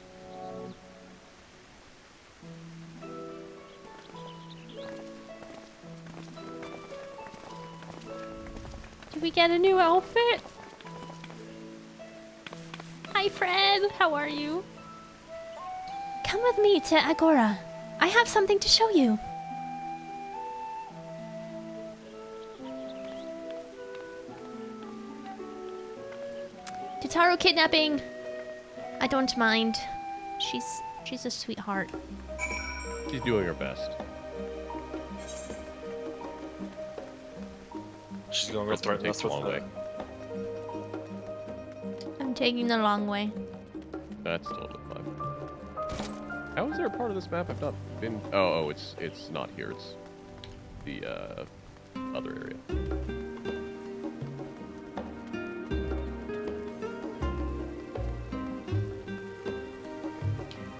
Did we get a new outfit? Hi, Fred. How are you? Come with me to Agora. I have something to show you. Tataru kidnapping. I don't mind. She's a sweetheart. She's doing her best. She's gonna go threaten us with a long way. I'm taking the long way. That's totally fine. How is there a part of this map I've not been? Oh, it's not here. It's the other area.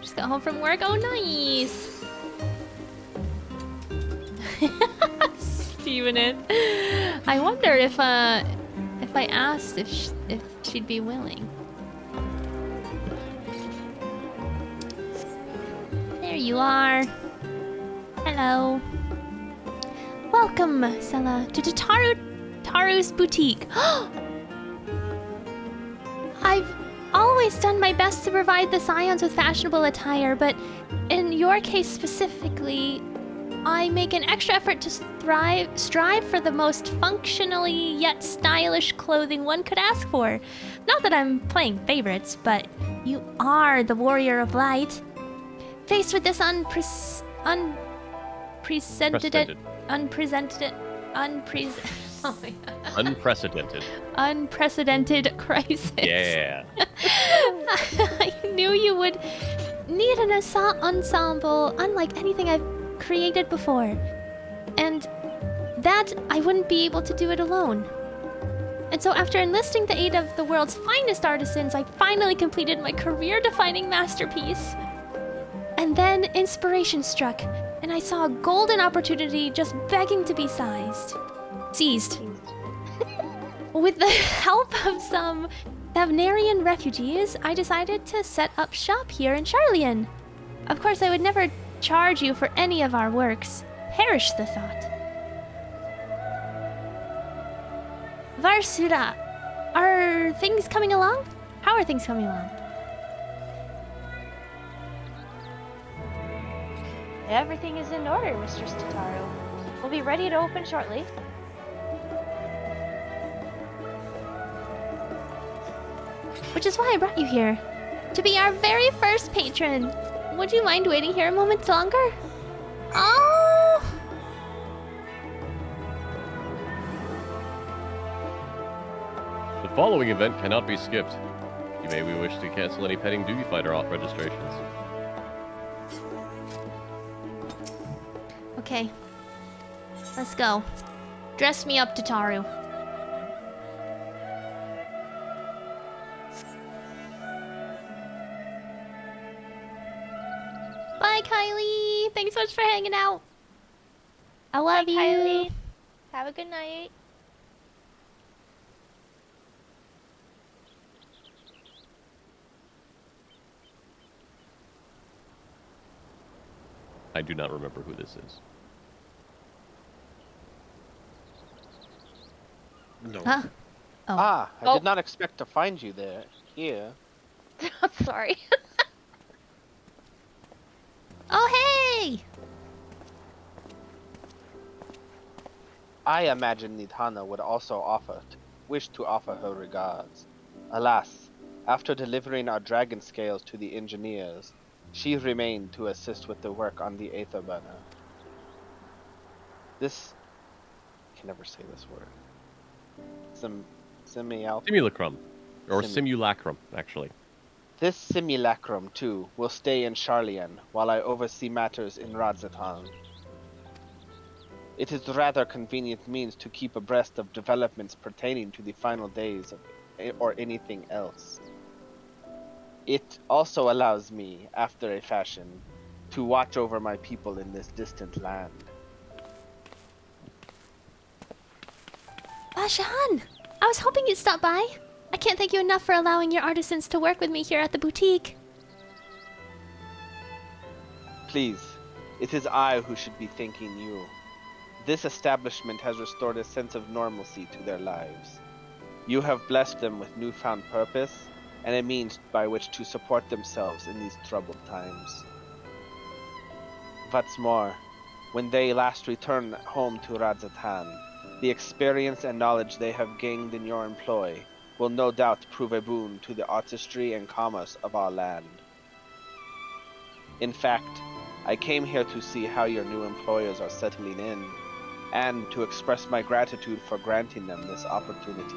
Just got home from work. Oh, nice. Steven it. I wonder if I asked if she'd be willing. There you are. Hello. Welcome, Scylla, to Taru's boutique. I've always done my best to provide the Scions with fashionable attire, but in your case specifically, I make an extra effort to strive for the most functionally yet stylish clothing one could ask for. Not that I'm playing favorites, but you are the warrior of light. Faced with this unprecedented crisis. Yeah. I knew you would need an ensemble unlike anything I've created before, and that I wouldn't be able to do it alone. And so after enlisting the aid of the world's finest artisans, I finally completed my career-defining masterpiece. And then inspiration struck, and I saw a golden opportunity just begging to be seized. With the help of some Thavnarian refugees, I decided to set up shop here in Charlian. Of course, I would never charge you for any of our works. Perish the thought. Varsura, are things coming along? How are things coming along? Everything is in order, Mistress Tataru. We'll be ready to open shortly. Which is why I brought you here. To be our very first patron. Would you mind waiting here a moment longer? Oh! The following event cannot be skipped. You may wish to cancel any pending Duty Fighter registrations. Okay. Let's go. Dress me up, Tataru. Bye, Kylie. Thanks so much for hanging out. I love you. Kylie. Have a good night. I do not remember who this is. No. Huh? Oh. I did not expect to find you there. Here. I'm sorry. Oh, hey! I imagine Nidhana would also wish to offer her regards. Alas, After delivering our dragon scales to the engineers, she remained to assist with the work on the Aether Burner. This... I can never say this word. Simulacrum. Or simulacrum, actually. This simulacrum, too, will stay in Sharlayan while I oversee matters in Radzatan. It is a rather convenient means to keep abreast of developments pertaining to the final days or anything else. It also allows me, after a fashion, to watch over my people in this distant land. Bashan! I was hoping you'd stop by. I can't thank you enough for allowing your artisans to work with me here at the boutique. Please, it is I who should be thanking you. This establishment has restored a sense of normalcy to their lives. You have blessed them with newfound purpose and a means by which to support themselves in these troubled times. What's more, when they last return home to Radzatan, the experience and knowledge they have gained in your employ will no doubt prove a boon to the artistry and commerce of our land. In fact, I came here to see how your new employers are settling in, and to express my gratitude for granting them this opportunity.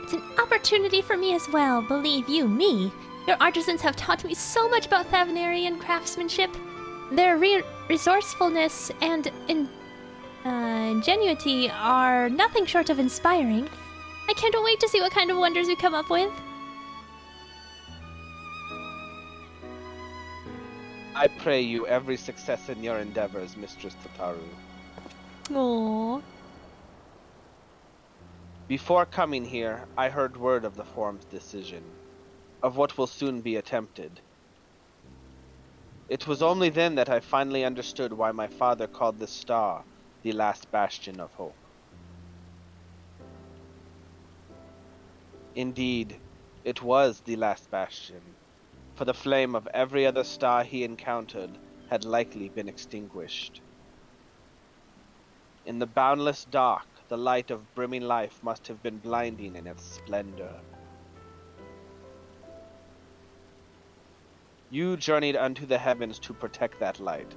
It's an opportunity for me as well, believe you me. Your artisans have taught me so much about Thavenarian craftsmanship. Their resourcefulness and ingenuity are nothing short of inspiring. I can't wait to see what kind of wonders you come up with. I pray you every success in your endeavors, Mistress Tataru. Aww. Before coming here, I heard word of the Forum's decision, of what will soon be attempted. It was only then that I finally understood why my father called this star the last bastion of hope. Indeed, it was the last bastion, for the flame of every other star he encountered had likely been extinguished. In the boundless dark, the light of brimming life must have been blinding in its splendor. You journeyed unto the heavens to protect that light.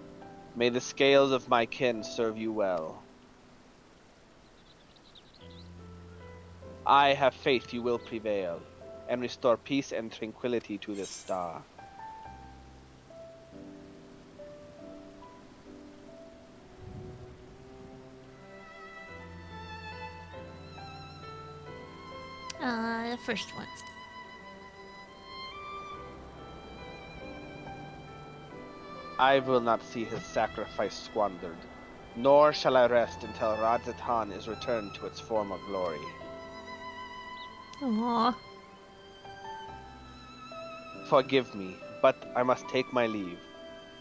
May the scales of my kin serve you well. I have faith you will prevail, and restore peace and tranquility to this star. The first one. I will not see his sacrifice squandered, nor shall I rest until Radzatan is returned to its former glory. Aww. Forgive me, but I must take my leave.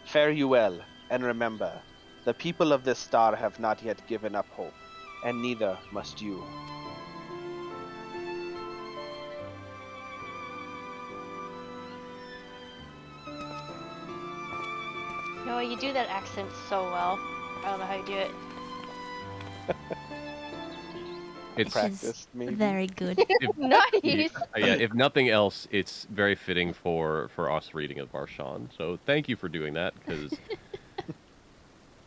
Fare you well, and remember, the people of this star have not yet given up hope, and neither must you. No, you do that accent so well. I don't know how you do it. It's practiced, maybe. Very good. Nice. Yeah, if nothing else, it's very fitting for us reading of Varshan. So thank you for doing that, because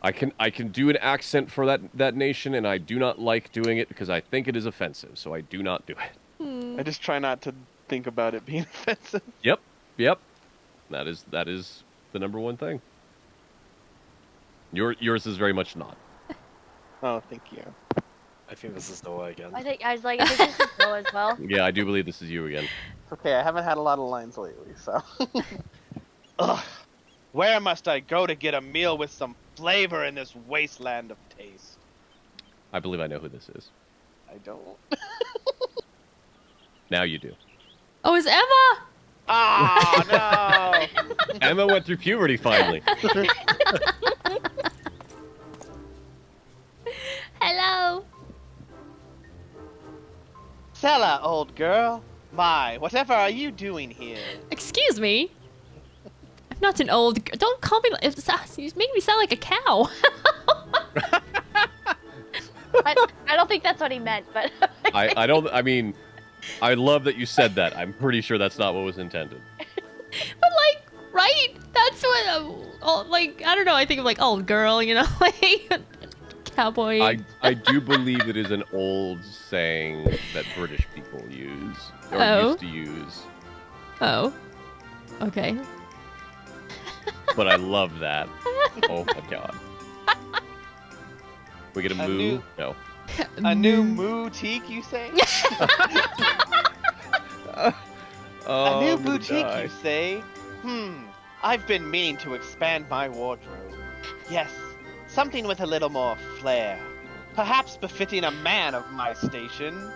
I can do an accent for that nation, and I do not like doing it because I think it is offensive. So I do not do it. I just try not to think about it being offensive. Yep. That is the number one thing. Yours is very much not. Oh, thank you. I think this is Noah again. I think this is Noah as well. Yeah, I do believe this is you again. Okay, I haven't had a lot of lines lately, so. Ugh. Where must I go to get a meal with some flavor in this wasteland of taste? I believe I know who this is. I don't. Now you do. Oh, it's Emma! Oh, no! Emma went through puberty finally. Hello. Sella, old girl. My, whatever are you doing here? Excuse me? I'm not an old girl. Don't call me like... You make me sound like a cow. I don't think that's what he meant, but... I don't... I mean, I love that you said that. I'm pretty sure that's not what was intended. But like, right? That's what, like, I don't know. I think of like old girl, you know, like cowboy. I do believe it is an old saying that British people use, or used to use. Oh. Okay. But I love that. Oh my god. We get a moo? No. A new boutique, you say? A new boutique, you say? I've been meaning to expand my wardrobe. Yes, something with a little more flair. Perhaps befitting a man of my station.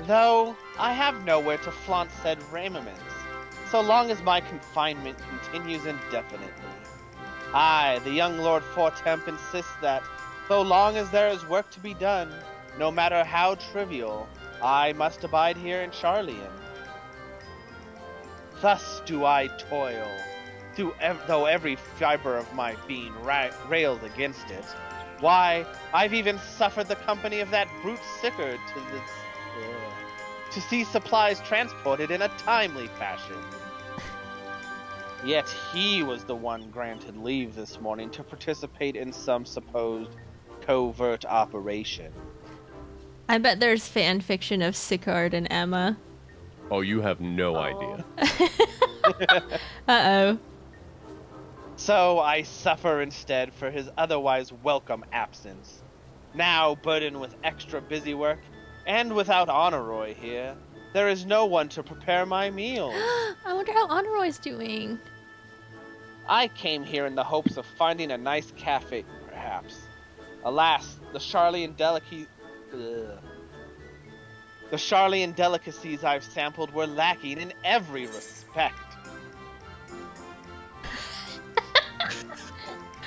Though, I have nowhere to flaunt said raiments, so long as my confinement continues indefinitely. I, the young Lord Fortemp, insists that, so long as there is work to be done, no matter how trivial, I must abide here in Charlian. Thus do I toil, though every fiber of my being railed against it. Why, I've even suffered the company of that brute Sickard to see supplies transported in a timely fashion. Yet he was the one granted leave this morning to participate in some supposed covert operation. I bet there's fan fiction of Sickard and Emma. Oh, you have no idea. Uh-oh. So I suffer instead for his otherwise welcome absence. Now burdened with extra busy work, and without Honorroy here, there is no one to prepare my meals. I wonder how Honorroy's doing. I came here in the hopes of finding a nice cafe, perhaps. Alas, the Charlian delicacies I've sampled were lacking in every respect.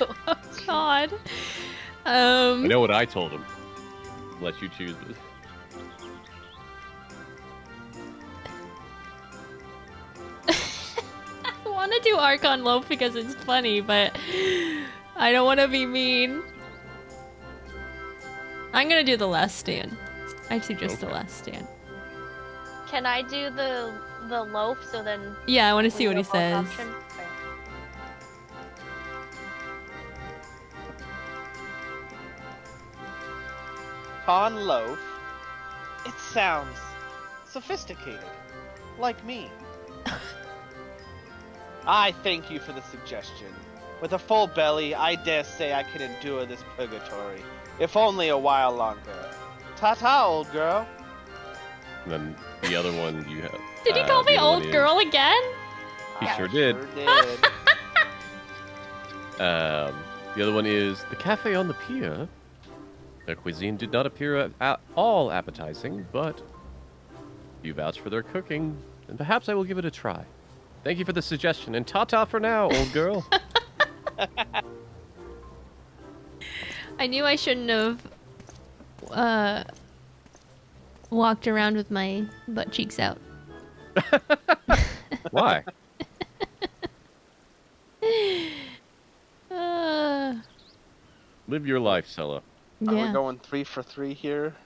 Oh God. I know what I told him. Let you choose this. I want to do Archon Loaf because it's funny, but I don't want to be mean. I'm gonna do the Last Stand. I suggest the Last Stand. Can I do the loaf so then? Yeah, I want to see what he says. Con loaf? It sounds sophisticated, like me. I thank you for the suggestion. With a full belly, I dare say I can endure this purgatory, if only a while longer. Ta-ta, old girl. And then the other one you have. Did he call me old girl again? He sure did. The other one is the cafe on the pier. Their cuisine did not appear at all appetizing, but you vouch for their cooking, and perhaps I will give it a try. Thank you for the suggestion, and ta-ta for now, old girl. I knew I shouldn't have walked around with my butt cheeks out. Why? Live your life, Sella. Are Yeah. we going 3 for 3 here?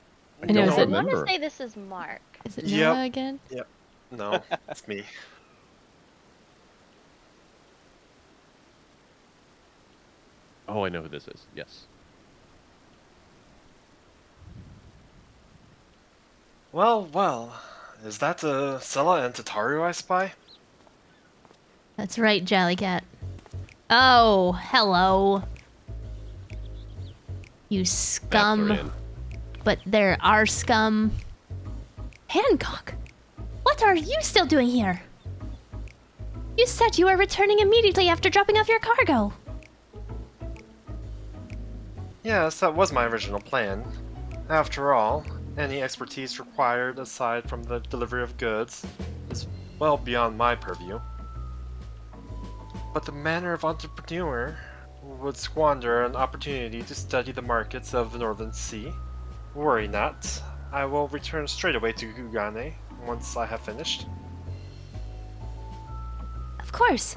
I know, is I it- want to say this is Mark. Is it Noah again? Yep. No, it's me. Oh, I know who this is. Yes. Well, well. Is that Sella and Tataru I spy? That's right, Jellycat. Oh, hello. You scum. But there are scum. Hancock, what are you still doing here? You said you were returning immediately after dropping off your cargo. Yes, that was my original plan. After all, any expertise required aside from the delivery of goods is well beyond my purview. But the manner of entrepreneur would squander an opportunity to study the markets of the Northern Sea. Worry not, I will return straight away to Gugane once I have finished. Of course,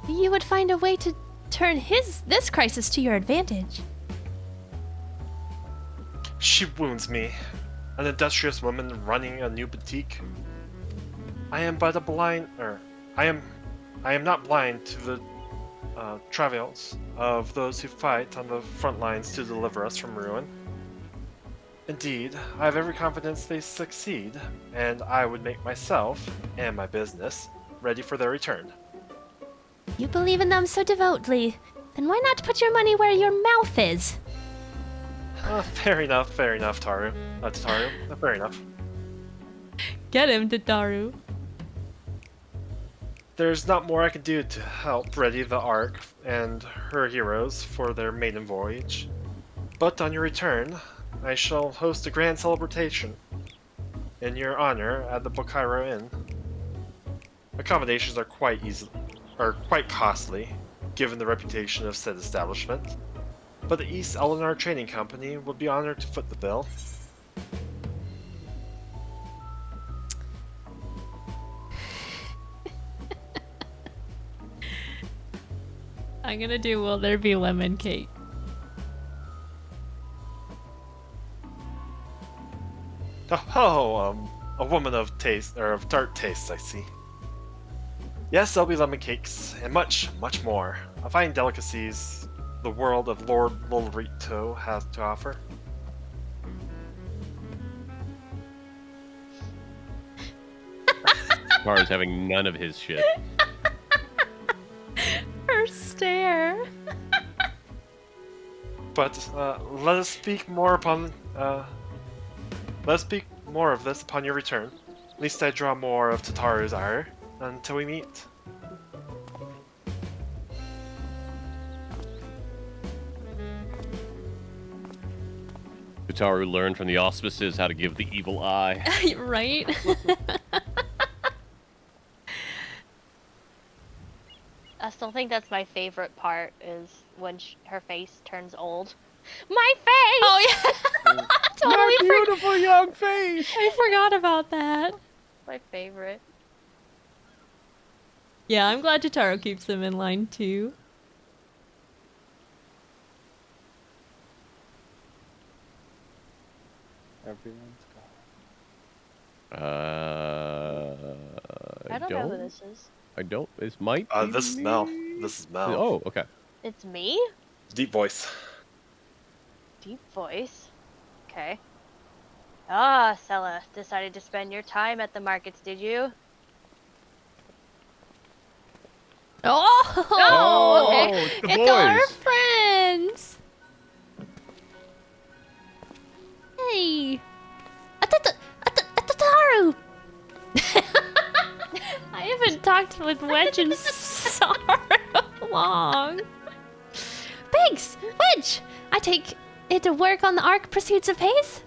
you would find a way to turn this crisis to your advantage. She wounds me. an industrious woman running a new boutique. I am but a blind, I am not blind to the travails of those who fight on the front lines to deliver us from ruin. Indeed, I have every confidence they succeed, and I would make myself, and my business, ready for their return. You believe in them so devoutly, then why not put your money where your mouth is? Fair enough, Tataru. Fair enough. Get him, Tataru. There's not more I can do to help ready the Ark and her heroes for their maiden voyage. But on your return, I shall host a grand celebration in your honor at the Bokairo Inn. Accommodations are quite costly, given the reputation of said establishment, but the East Eleanor Trading Company would be honored to foot the bill. I'm gonna do Will There Be Lemon Cake? Oh, a woman of taste, or of tart tastes, I see. Yes, there'll be lemon cakes, and much, much more. A fine delicacies the world of Lord Lolorito has to offer. Mara's having none of his shit. Her stare. But let us speak more upon. Let us speak more of this upon your return. At least I draw more of Tataru's ire until we meet. Tataru learned from the auspices how to give the evil eye. Right? I still think that's my favorite part is when her face turns old. My face! Oh yeah! Totally Your beautiful young face! I forgot about that. My favorite. Yeah, I'm glad Tataru keeps them in line too. Everyone's I I don't know who this is. I don't. This might. This is Mel. This is Mel. Oh, okay. It's me? Deep voice. Deep voice? Okay. Ah, Sella, decided to spend your time at the markets, did you? Oh, okay. The It's boys. our friends. Hey, Tataru. I haven't talked with Wedge in so long. Thanks, Wedge. I take it to work on the Ark proceeds apace.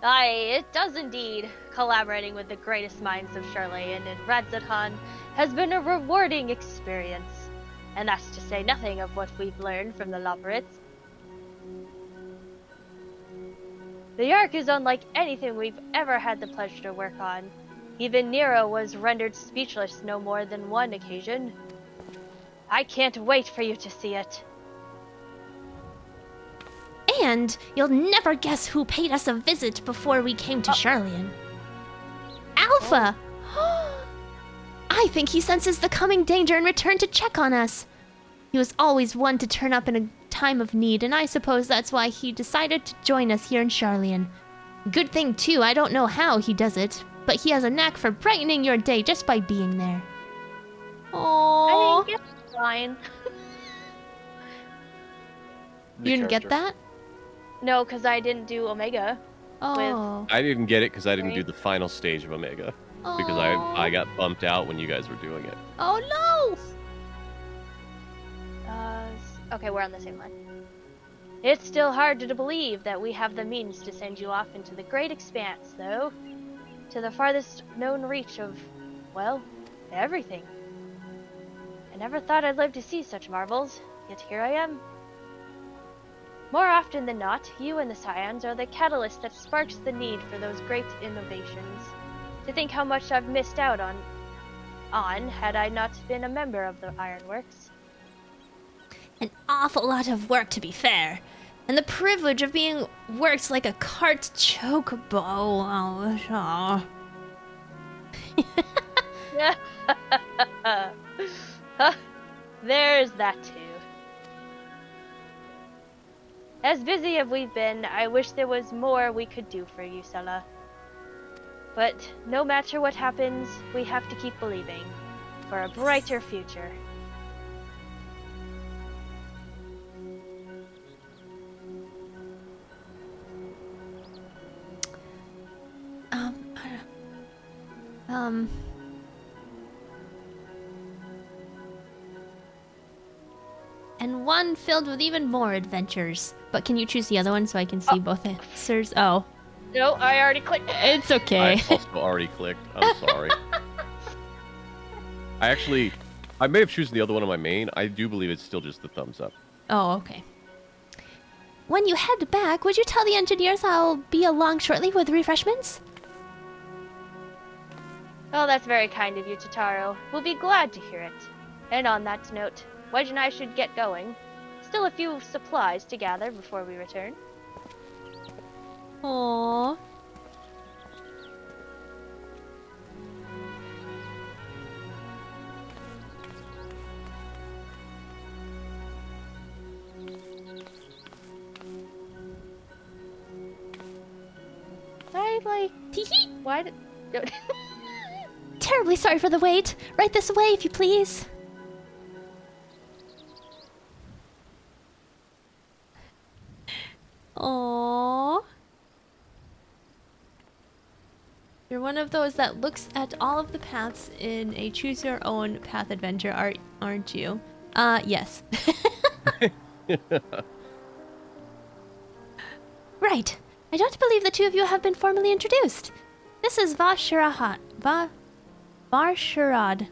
Aye, it does indeed. Collaborating with the greatest minds of Charlayan and Radzatan has been a rewarding experience. And that's to say nothing of what we've learned from the Loporits. The Ark is unlike anything we've ever had the pleasure to work on. Even Nero was rendered speechless no more than one occasion. I can't wait for you to see it. And you'll never guess who paid us a visit before we came to Charlian. Alpha! I think he senses the coming danger and returned to check on us. He was always one to turn up in a time of need, and I suppose that's why he decided to join us here in Charlian. Good thing, too, I don't know how he does it, but he has a knack for brightening your day just by being there. Aww. I mean, it's fine. You didn't get that? No, because I didn't do Omega. Oh. I didn't get it because I didn't do the final stage of Omega. Because I got bumped out when you guys were doing it. Oh no! Okay, we're on the same line. It's still hard to believe that we have the means to send you off into the great expanse, though. To the farthest known reach of, well, everything. I never thought I'd live to see such marvels, yet here I am. More often than not, you and the Scions are the catalyst that sparks the need for those great innovations. To think how much I've missed out on had I not been a member of the Ironworks. An awful lot of work, to be fair. And the privilege of being worked like a cart chocobo. Oh. There's that too. As busy as we've been, I wish there was more we could do for you, Sella. But no matter what happens, we have to keep believing for a brighter future. And one filled with even more adventures. But can you choose the other one so I can see both answers? Oh. No, I already clicked. It's okay. I also already clicked. I'm sorry. I may have chosen the other one on my main. I do believe it's still just the thumbs up. Oh, okay. When you head back, would you tell the engineers I'll be along shortly with refreshments? Oh, that's very kind of you, Totaro. We'll be glad to hear it. And on that note, Wedge and I should get going. Still a few supplies to gather before we return. Aww. Why did... Terribly sorry for the wait. Right this way, if you please. Aww. You're one of those that looks at all of the paths in a choose-your-own path adventure, aren't you? Yes. Right. I don't believe the two of you have been formally introduced. This is Varsharad. Varsarud.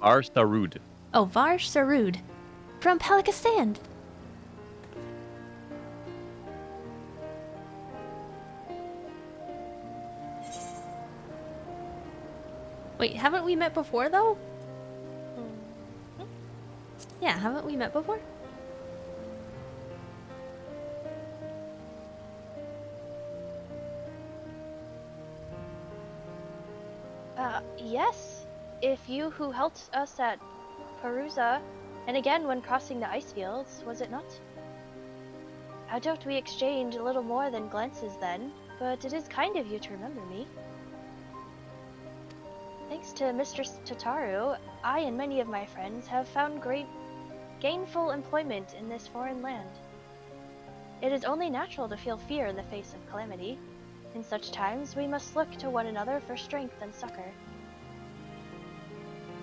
Oh, Varsarud. From Palikistan. Wait, haven't we met before, though? Yeah, haven't we met before? Yes. If you who helped us at Perusa, and again when crossing the ice fields, was it not? I doubt we exchanged a little more than glances then, but it is kind of you to remember me. Thanks to Mistress Tataru, I and many of my friends have found great gainful employment in this foreign land. It is only natural to feel fear in the face of calamity. In such times, we must look to one another for strength and succor.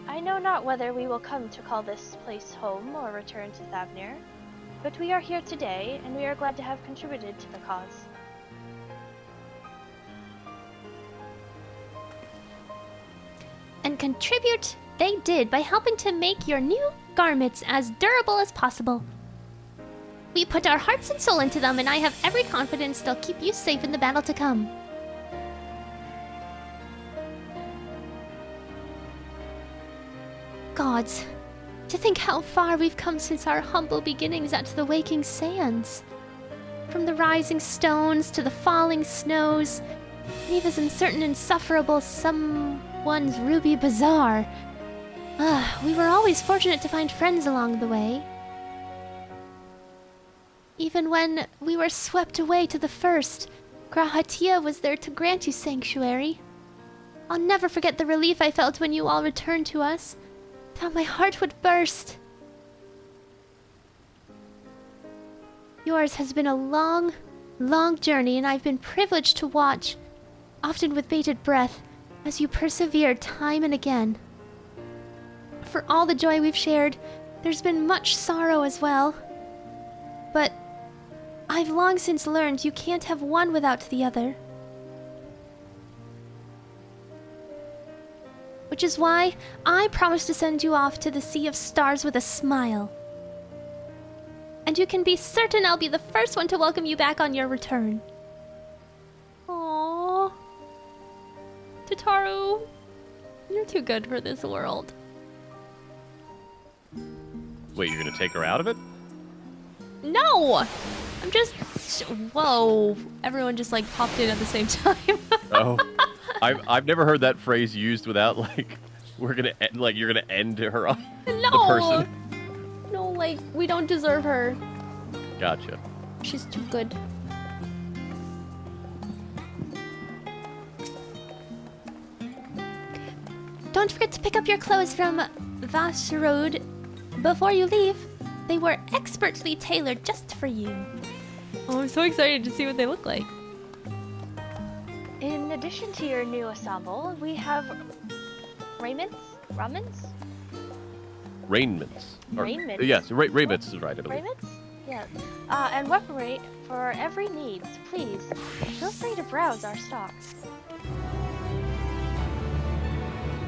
I know not whether we will come to call this place home or return to Thavnir, but we are here today, and we are glad to have contributed to the cause. And contribute they did by helping to make your new garments as durable as possible. We put our hearts and soul into them, and I have every confidence they'll keep you safe in the battle to come. Gods, to think how far we've come since our humble beginnings at the Waking Sands. From the rising stones to the falling snows, and even certain insufferable someone's ruby bazaar. We were always fortunate to find friends along the way. Even when we were swept away to the first, Grahatia was there to grant you sanctuary. I'll never forget the relief I felt when you all returned to us. Thought my heart would burst. Yours has been a long, long journey, and I've been privileged to watch, often with bated breath, as you persevered time and again. For all the joy we've shared, there's been much sorrow as well. But I've long since learned you can't have one without the other. Which is why I promise to send you off to the Sea of Stars with a smile. And you can be certain I'll be the first one to welcome you back on your return. Aww. Tataru, you're too good for this world. Wait, you're gonna take her out of it? No! I'm just... Whoa. Everyone just, like, popped in at the same time. Oh. I've never heard that phrase used without, like, you're gonna end her on the person. No, like, we don't deserve her. Gotcha. She's too good. Don't forget to pick up your clothes from Vash Road before you leave. They were expertly tailored just for you. Oh, I'm so excited to see what they look like. In addition to your new ensemble, we have raiments? Raiments. Raiments. Yes, raiments is right, I believe. Raiments? Yeah. And weaponry for every needs. Please, feel free to browse our stocks.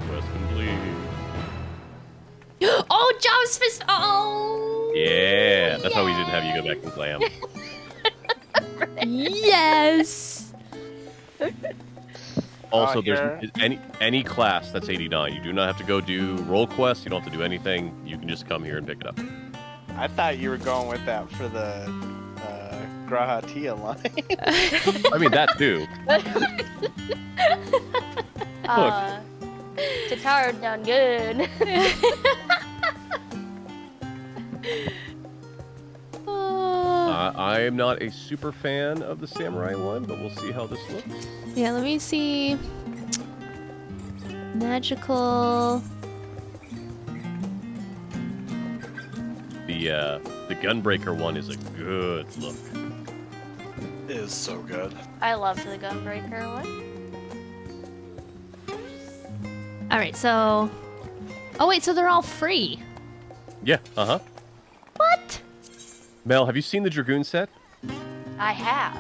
Rest complete. Oh, Job's fist! Oh! Yeah, that's why we didn't have you go back and glam. Yes! Also, there's any class that's 89. You do not have to go do roll quests. You don't have to do anything. You can just come here and pick it up. I thought you were going with that for the Graha Tia line. I mean, that too. Tatar done good. I am not a super fan of the samurai one, but we'll see how this looks. Yeah, let me see. Magical. The Gunbreaker one is a good look. It is so good. I love the Gunbreaker one. Alright, so... Oh wait, so they're all free. Yeah, uh-huh. What? Mel, have you seen the Dragoon set? I have.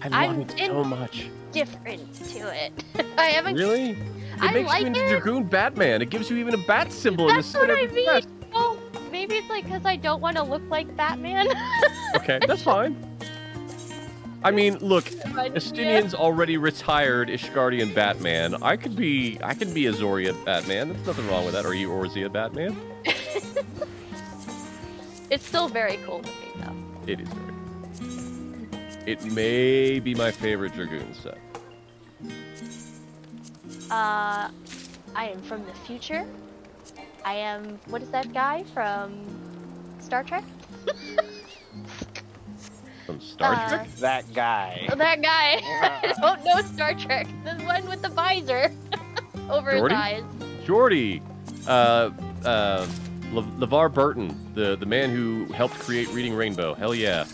I love it so much. Different to it. I haven't. Really? It I makes like you into it. Dragoon Batman. It gives you even a bat symbol That's in the what center I of the mean. chest. Well, maybe it's like because I don't want to look like Batman. Okay, that's fine. I mean, look, Estinian's already retired Ishgardian Batman. I could be a Zoria Batman. There's nothing wrong with that. Or you Orzia Batman. It's still very cool looking though. It is very cool. It may be my favorite Dragoon set. I am from the future. I am, what is that guy from Star Trek? From Star Trek? That guy. That guy. I don't know Star Trek. The one with the visor over his eyes. Jordy. LeVar Burton, the man who helped create Reading Rainbow. Hell yeah.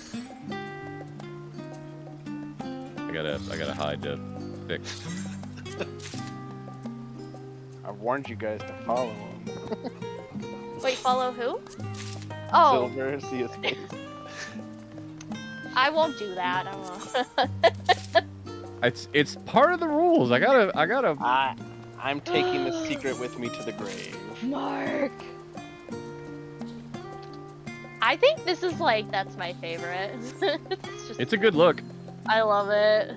I gotta hide to fix. I warned you guys to follow him. Wait, follow who? Oh. Silver, see his face. I won't do that. I won't. It's part of the rules. I gotta. I'm taking the secret with me to the grave. Mark. I think this is like, that's my favorite. It's a good look. I love it.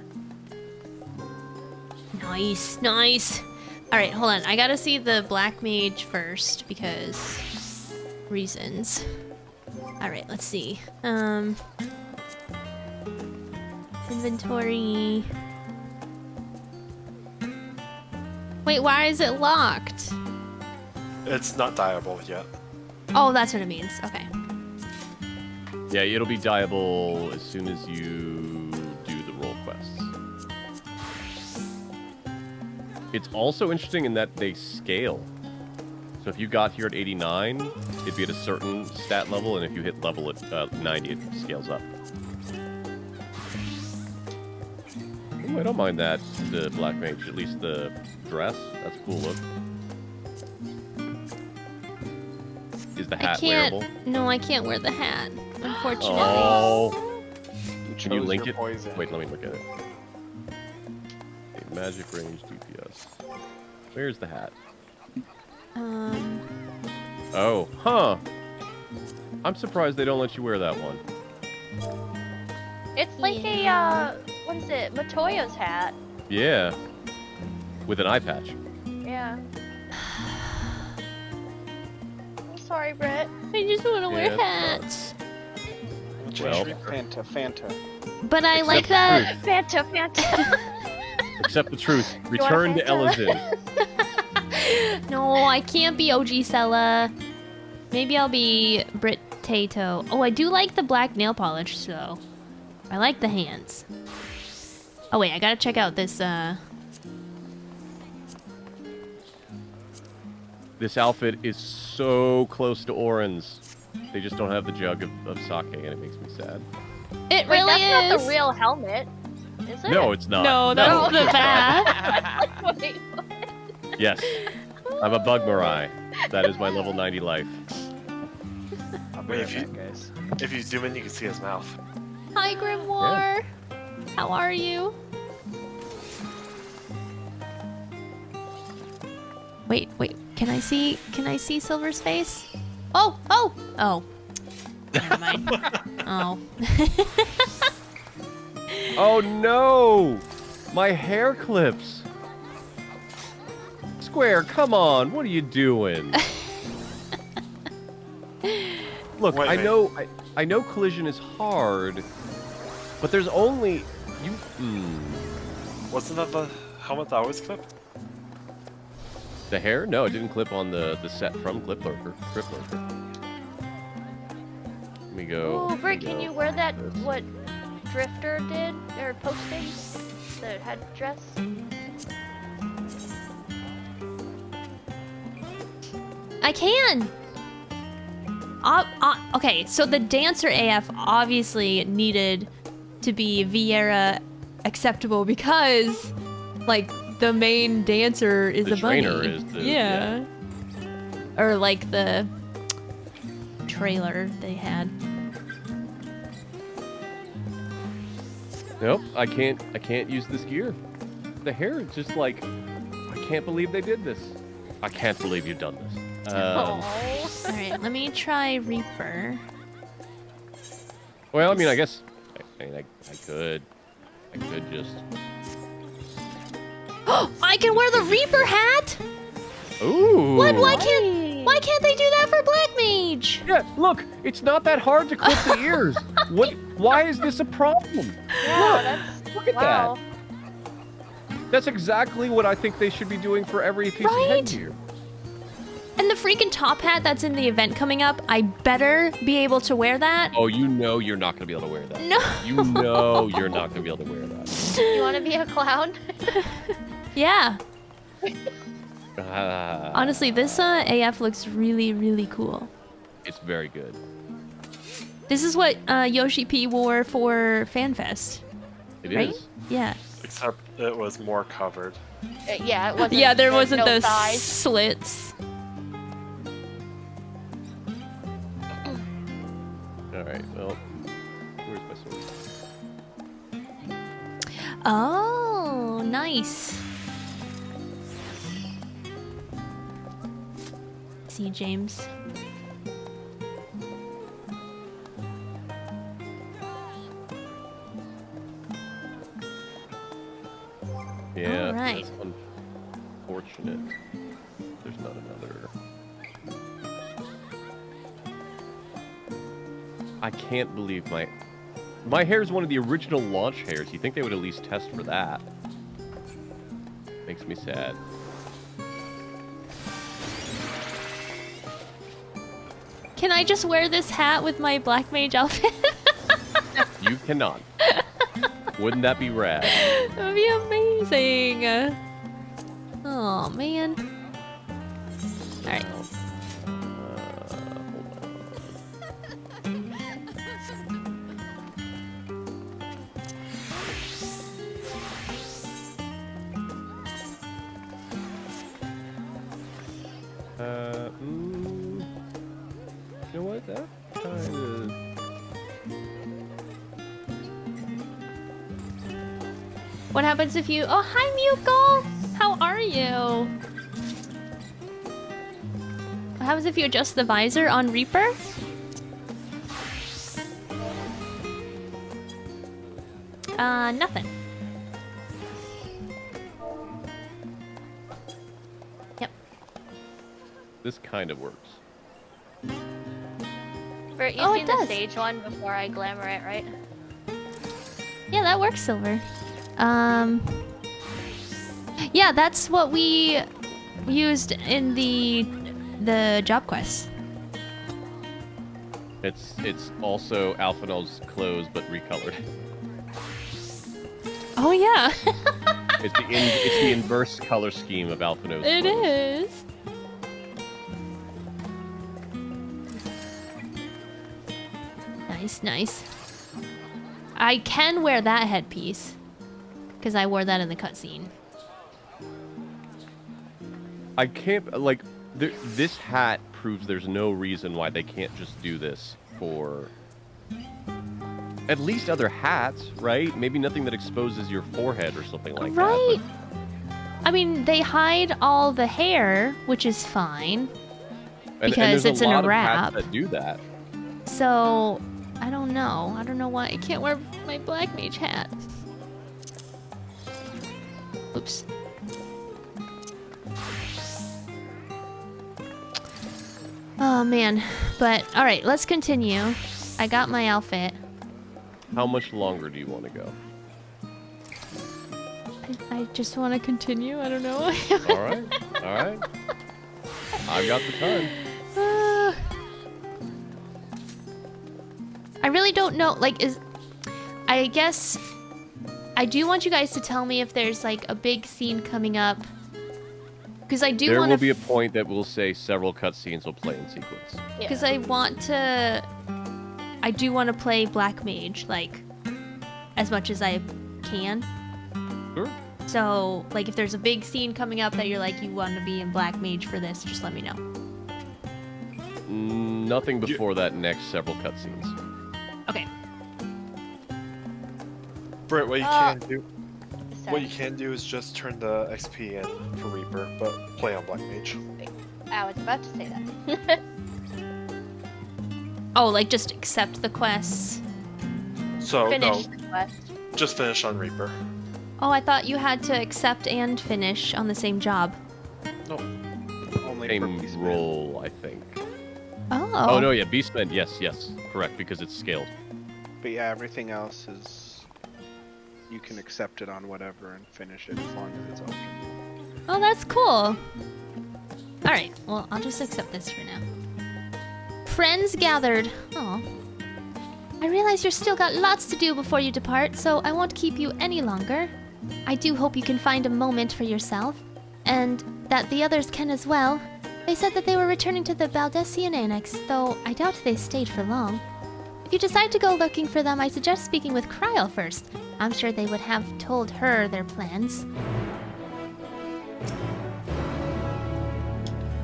Nice, nice. All right, hold on. I gotta see the Black Mage first because reasons. All right, let's see. Inventory. Wait, why is it locked? It's not dyeable yet. Oh, that's what it means. Okay. Yeah, it'll be dyeable as soon as you do the role quests. It's also interesting in that they scale. So if you got here at 89, it'd be at a certain stat level, and if you hit level at 90, it scales up. Ooh, I don't mind that, the Black Mage, at least the dress. That's a cool look. Is the hat wearable? No, I can't wear the hat, unfortunately. Oh. Can you chose link your it? poison. Wait, let me look at it. Okay, magic range DPS. Where's the hat? Oh, huh. I'm surprised they don't let you wear that one. It's like a, what is it? Matoya's hat. Yeah. With an eye patch. Yeah. I'm sorry, Brett. I just want to wear Yeah, hats. Strange Well. Reaper. Fanta. But I like Accept that. Fanta. Accept the truth. You want Return to Fanta? Elazin. No, I can't be OG Sella. Maybe I'll be Brit Tato. Oh, I do like the black nail polish, so I like the hands. Oh wait, I gotta check out this. This outfit is so close to Orin's. They just don't have the jug of sake, and it makes me sad. It Wait, really that's is. not the real helmet, is it? No, it's not. No, that's the bat. Wait, Yes, I'm a bug Mirai. That is my level 90 life. Wait, if you zoom in, you can see his mouth. Hi, Grimoire. How are you? Wait. Can I see Silver's face? Oh. Never mind. Oh. Oh no! My hair clips. Square, come on! What are you doing? Look, Wait. I know collision is hard, but there's only you. Wasn't that the helmet that always clipped? The hair? No, it didn't clip on the set from Grip Lurker. Let me go. Oh, Britt, can you wear that? What Drifter did or posting? The headdress. I can. Okay, so the dancer AF obviously needed to be Vieira acceptable because, like, the main dancer is The a bunny. trainer is the- yeah. Or like the trailer they had. Nope, I can't use this gear. The hair is just like, I can't believe they did this. I can't believe you've done this. All right, let me try Reaper. Well, I mean, I guess I could just. I can wear the Reaper hat. Ooh. What? Why can't they do that for Black Mage? Yeah, look, it's not that hard to clip the ears. What? Why is this a problem? Look at that. That's exactly what I think they should be doing for every piece of headgear. And the freaking top hat that's in the event coming up, I better be able to wear that. Oh, you know you're not gonna be able to wear that. No. You know you're not gonna be able to wear that. You want to be a clown? Yeah. Honestly, this AF looks really, really cool. It's very good. This is what Yoshi P wore for FanFest. It right? is. Yeah. Except it was more covered. Yeah, it wasn't. Yeah, there wasn't no those thighs. slits. All right. Well, where's my sword? Oh, nice. See, James. Yeah, All right. that's unfortunate. There's not another. I can't believe my hair is one of the original launch hairs. You think they would at least test for that? Makes me sad. Can I just wear this hat with my Black Mage outfit? You cannot. Wouldn't that be rad? That would be amazing. Oh, man. All right. You know what? That kind of. What happens if you... Oh, hi, Muko! How are you? What happens if you adjust the visor on Reaper? Nothing. Yep. This kind of works. Bert, you've Oh, seen it the does. stage one before I glamour it, right? Yeah, that works, Silver. Yeah, that's what we used in the job quest. It's also Alphanol's clothes, but recolored. Oh yeah. It's the inverse color scheme of Alphanol's It clothes. is. Nice, nice. I can wear that headpiece because I wore that in the cutscene. I can't, like, this hat proves there's no reason why they can't just do this for at least other hats, right? Maybe nothing that exposes your forehead or something like Right. that. I mean, they hide all the hair, which is fine And because there's it's a in lot a of hats wrap. that do that. So, I don't know. I don't know why I can't wear my Black Mage hat. Oops. Oh man, but all right, let's continue. I got my outfit. How much longer do you want to go? I just want to continue. I don't know. All right, all right. I've got the time. I really don't know. Like, I guess I do want you guys to tell me if there's like a big scene coming up. Because I do There want will to. be a point that will say several cutscenes will play in sequence. Because I want to. I do want to play Black Mage, like, as much as I can. Sure. So, like, if there's a big scene coming up that you're like, you want to be in Black Mage for this, just let me know. Nothing before that next several cutscenes. Okay. Britt, what you Uh, can do. What you can do is just turn the XP in for Reaper, but play on Black Mage. I was about to say that. Oh, like, just accept the quests. So, Finish no, the quest. just finish on Reaper. Oh, I thought you had to accept and finish on the same job. No. Only Same role, I think. Oh. Oh, no, yeah, Beastman, yes, correct, because it's scaled. But yeah, everything else is... You can accept it on whatever and finish it as long as it's open. Oh, that's cool. Alright, well, I'll just accept this for now. Friends gathered. Oh. I realize you've still got lots to do before you depart, so I won't keep you any longer. I do hope you can find a moment for yourself, and that the others can as well. They said that they were returning to the Baldessian Annex, though I doubt they stayed for long. If you decide to go looking for them, I suggest speaking with Kryl first. I'm sure they would have told her their plans.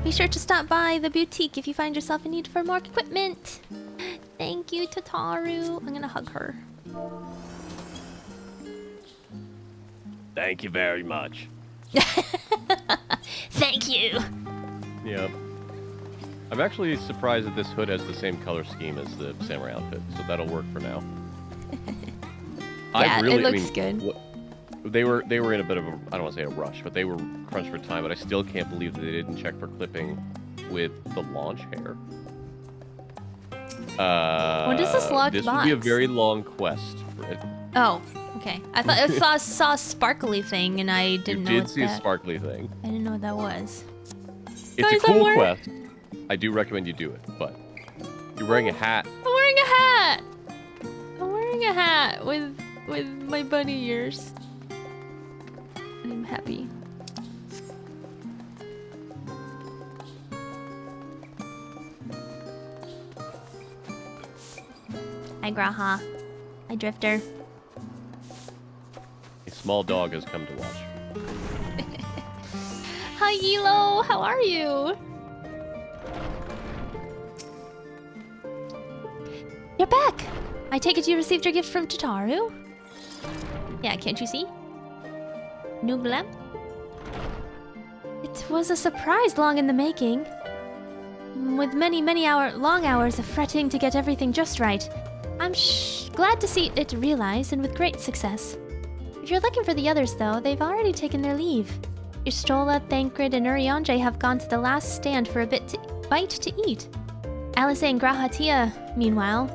Be sure to stop by the boutique if you find yourself in need for more equipment. Thank you, Tataru. I'm gonna hug her. Thank you very much. Thank you. Yep. I'm actually surprised that this hood has the same color scheme as the samurai outfit, so that'll work for now. Yeah, it looks good. They were in a bit of a, I don't want to say a rush, but they were crunched for time, but I still can't believe that they didn't check for clipping with the launch hair. What is this locked This box? would be a very long quest, Britt. Oh, okay. I thought I saw a sparkly thing and I didn't know You what did see a that. sparkly thing. I didn't know what that was. It's Guys, a cool I'm quest. I do recommend you do it, but you're wearing a hat. I'm wearing a hat. I'm wearing a hat with my bunny ears. I'm happy. Hi, Graha. Hi, Drifter. A small dog has come to watch. Hi, Elo. How are you? You're back. I take it you received your gift from Tataru? Yeah, can't you see? Nublam? It was a surprise long in the making. With many long hours of fretting to get everything just right. I'm glad to see it realized and with great success. If you're looking for the others though, they've already taken their leave. Y'shtola, Thancred, and Urianger have gone to the last stand for a bite to eat. Alice and Grahatia, meanwhile,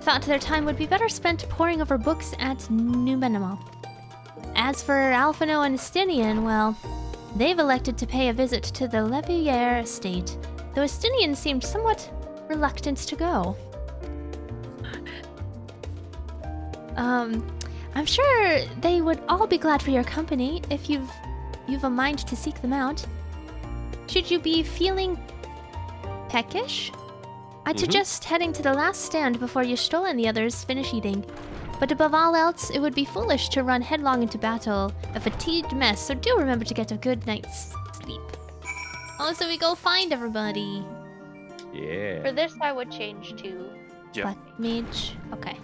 thought their time would be better spent poring over books at Numenema. As for Alphino and Estinian, well, they've elected to pay a visit to the Levier estate, though Estinian seemed somewhat reluctant to go. I'm sure they would all be glad for your company if you've a mind to seek them out. Should you be feeling peckish, I'd suggest heading to the last stand before Y'shtola and the others finish eating. But above all else, it would be foolish to run headlong into battle, a fatigued mess, so do remember to get a good night's sleep. Oh, so we go find everybody. Yeah. For this, I would change to... But mage. Okay.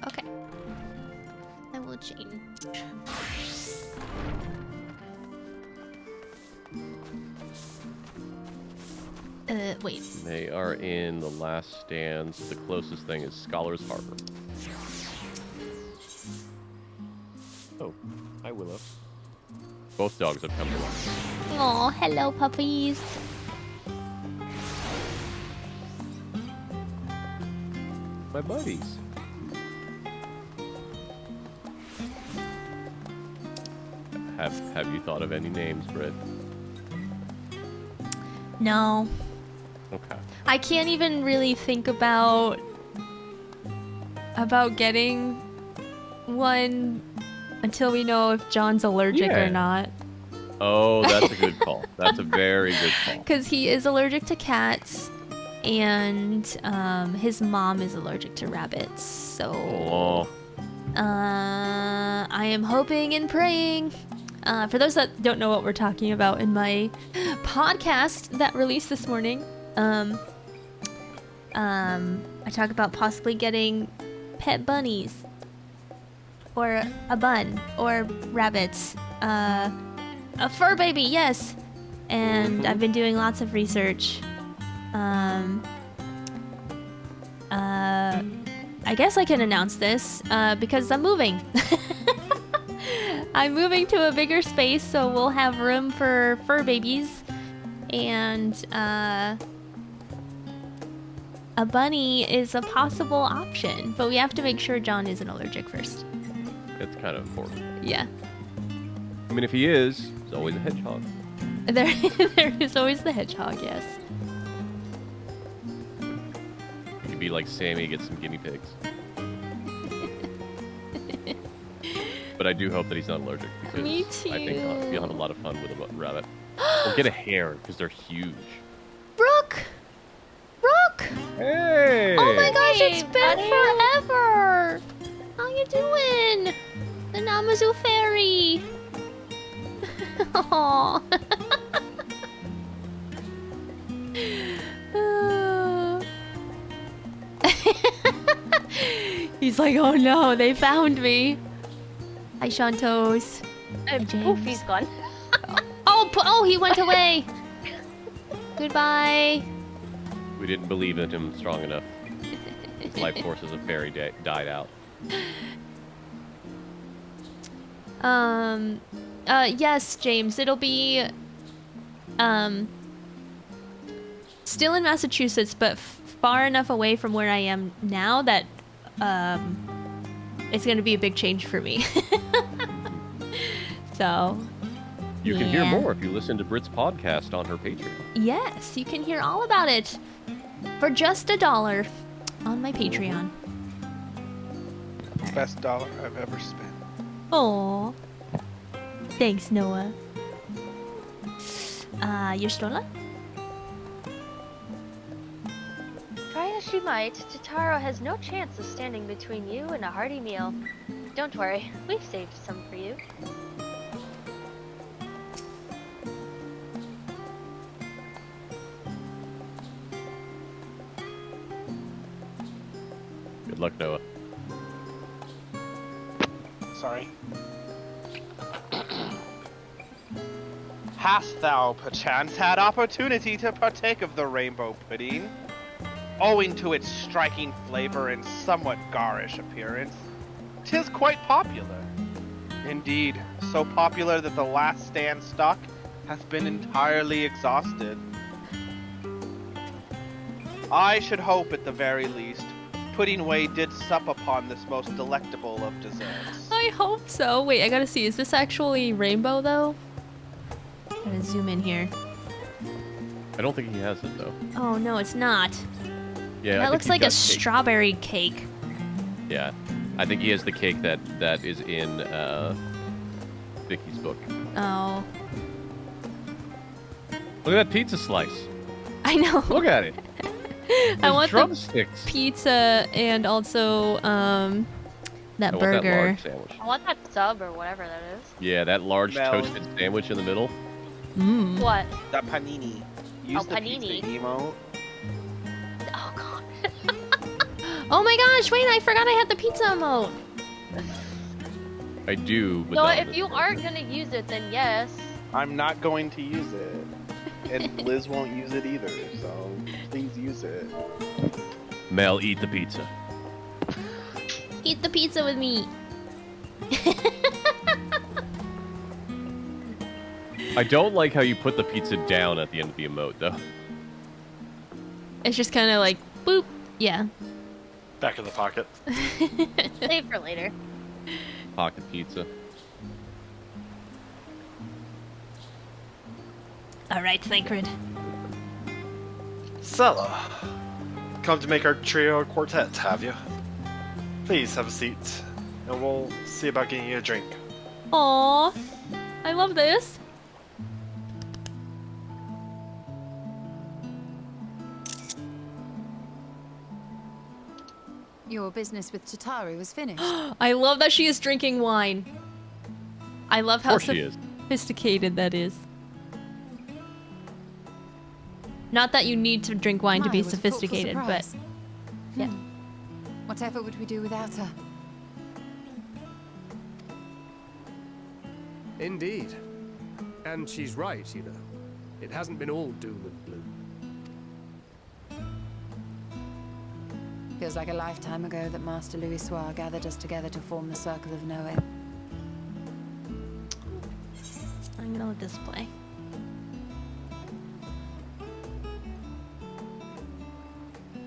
Okay. I will change. Wait. They are in the last stand, so the closest thing is Scholar's Harbor. Oh, hi Willow. Both dogs have come to life. Oh, hello puppies. My buddies. Have you thought of any names, Britt? No. Okay. I can't even really think about getting one until we know if John's allergic or not. Oh, that's a good call. That's a very good call. Because he is allergic to cats, and his mom is allergic to rabbits. So, I am hoping and praying. For those that don't know what we're talking about, in my podcast that released this morning, I talk about possibly getting pet bunnies, or a bun, or rabbits, a fur baby, yes. And I've been doing lots of research. I guess I can announce this because I'm moving. I'm moving to a bigger space, so we'll have room for fur babies, and a bunny is a possible option, but we have to make sure John isn't allergic first. It's kind of important. Yeah. I mean, if he is, there's always a hedgehog. There is always the hedgehog, yes. You could be like Sammy, get some guinea pigs. But I do hope that he's not allergic, because Me too. I think you'll have a lot of fun with a rabbit. Or get a hare, because they're huge. Brooke! Brooke! Hey! Oh my gosh, Hey, it's been forever! How you doing? The Namazu fairy! Aww. He's like, oh no, they found me. Hi, Shantos. Hi, James. Poofy's gone. Oh, he went away. Goodbye. We didn't believe in him strong enough. His life force as a fairy died out. Yes, James, it'll be, still in Massachusetts, but far enough away from where I am now that, it's gonna be a big change for me. So, You can hear more if you listen to Brit's podcast on her Patreon. yes, you can hear all about it for just $1 on my Patreon. Best dollar I've ever spent. Aw. Thanks, Noah. Y'shtola? Try as she might, Totaro has no chance of standing between you and a hearty meal. Don't worry, we've saved some for you. Good luck, Noah. Sorry. Hast thou perchance had opportunity to partake of the rainbow pudding? Owing to its striking flavor and somewhat garish appearance, 'tis quite popular. Indeed, so popular that the last stand stock hath been entirely exhausted. I should hope, at the very least, Pudding Way did sup upon this most delectable of desserts. I hope so. Wait, I gotta see. Is this actually rainbow though? Gotta zoom in here. I don't think he has it though. Oh no, it's not. Yeah, That looks like a strawberry cake. Yeah, I think he has the cake that is in Vicky's book. Oh. Look at that pizza slice. I know. Look at it. I want drumsticks. the pizza and also that I burger. want that large sandwich. I want that sub or whatever that is. Yeah, that large toasted sandwich in the middle. Mm. What? That panini. Use the panini. pizza emote. Oh god. Oh my gosh! Wait, I forgot I had the pizza emote. I do, but No, not if you aren't gonna use it, then yes. I'm not going to use it. And Liz won't use it either, so please use it. Mel, eat the pizza. Eat the pizza with me. I don't like how you put the pizza down at the end of the emote, though. It's just kind of like boop. Yeah. Back in the pocket. Save for later. Pocket pizza. All right, Thancred. Sella, come to make our trio or quartet, have you? Please have a seat, and we'll see about getting you a drink. Aw, I love this. Your business with Chitauri was finished. I love that she is drinking wine. I love how Of course she is. sophisticated that is. Not that you need to drink wine to be My, what a thoughtful sophisticated, but surprise. yeah. Whatever would we do without her? Indeed. And she's right, you know. It hasn't been all doom and gloom. Feels like a lifetime ago that Master Louis Soir gathered us together to form the Circle of Knowing. I'm gonna let this play.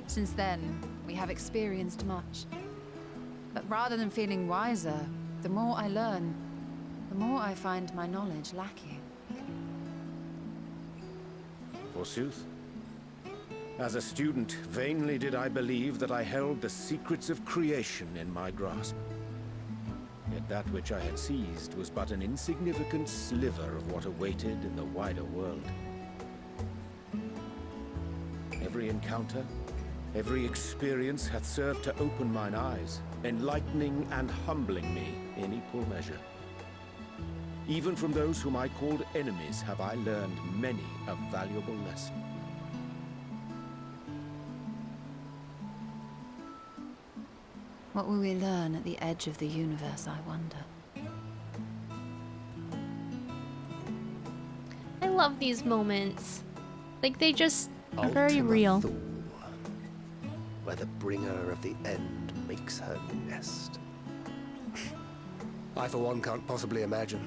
Since then, we have experienced much. But rather than feeling wiser, the more I learn, the more I find my knowledge lacking. Forsooth. As a student, vainly did I believe that I held the secrets of creation in my grasp. Yet that which I had seized was but an insignificant sliver of what awaited in the wider world. Every encounter, every experience hath served to open mine eyes, enlightening and humbling me in equal measure. Even from those whom I called enemies have I learned many a valuable lesson. What will we learn at the edge of the universe, I wonder? I love these moments. Like they just are very Ultima real. Thule, where the bringer of the end makes her nest. I, for one, can't possibly imagine.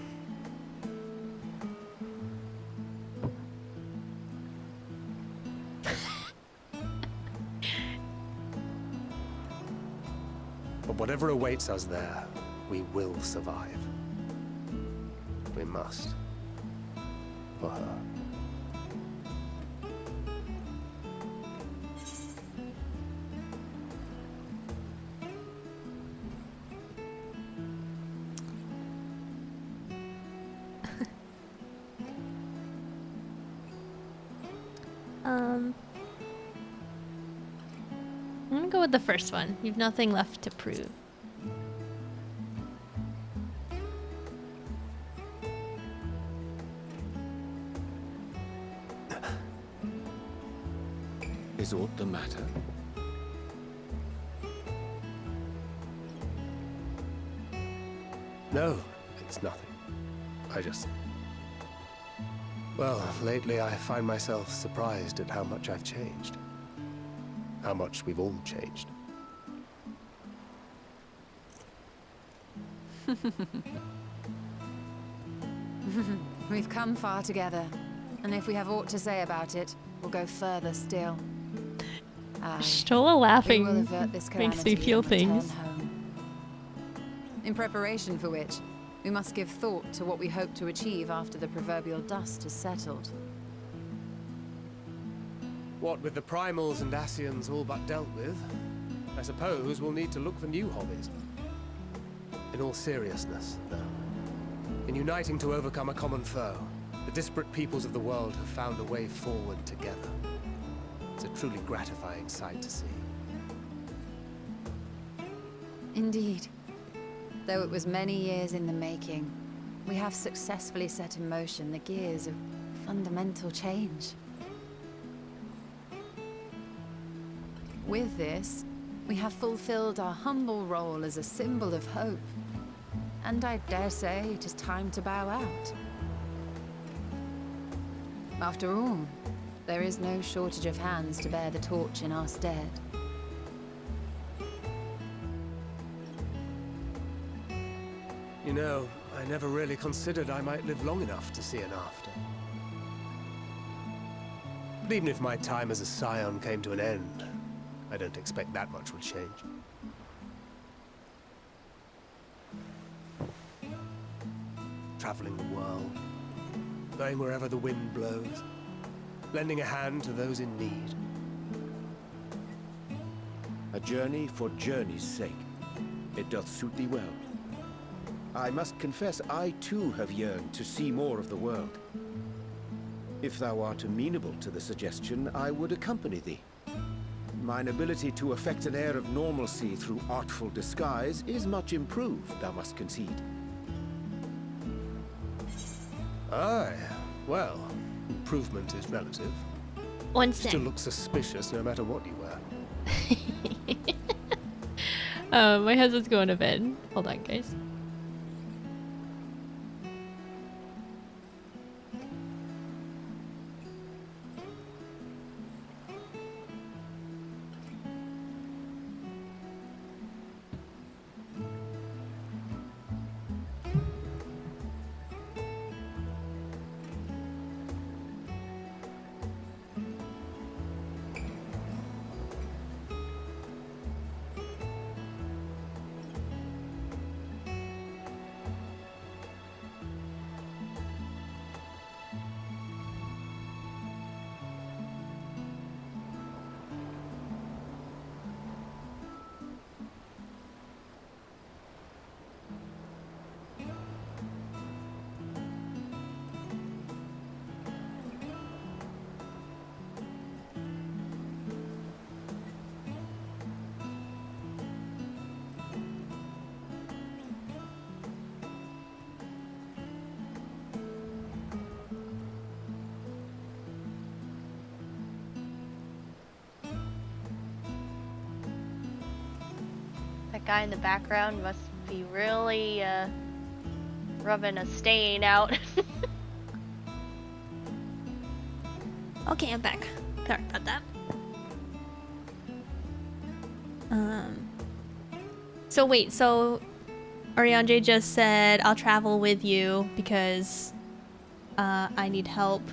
But whatever awaits us there, we will survive. We must. For her. I'm gonna go with the first one. You've nothing left to prove. Is aught the matter? No, it's nothing. I just... Well, lately I find myself surprised at how much I've changed. How much we've all changed. We've come far together, and if we have aught to say about it, we'll go further still. Stola We will laughing avert this makes me calamity feel and return things. home. In preparation for which, we must give thought to what we hope to achieve after the proverbial dust has settled. What with the primals and Asians all but dealt with, I suppose we'll need to look for new hobbies. In all seriousness, though, in uniting to overcome a common foe, the disparate peoples of the world have found a way forward together. It's a truly gratifying sight to see. Indeed. Though it was many years in the making, we have successfully set in motion the gears of fundamental change. With this, we have fulfilled our humble role as a symbol of hope. And I dare say it is time to bow out. After all, there is no shortage of hands to bear the torch in our stead. You know, I never really considered I might live long enough to see an after. But even if my time as a scion came to an end, I don't expect that much would change. Traveling the world, going wherever the wind blows, lending a hand to those in need. A journey for journey's sake. It doth suit thee well. I must confess, I too have yearned to see more of the world. If thou art amenable to the suggestion, I would accompany thee. Mine ability to affect an air of normalcy through artful disguise is much improved, thou must concede. Aye, well, improvement is relative. One Still sec. looks suspicious no matter what you wear. My husband's going to bed. Hold on, guys. That guy in the background must be really rubbing a stain out. Okay, I'm back. Sorry about that. So wait, so Ariane just said I'll travel with you because I need help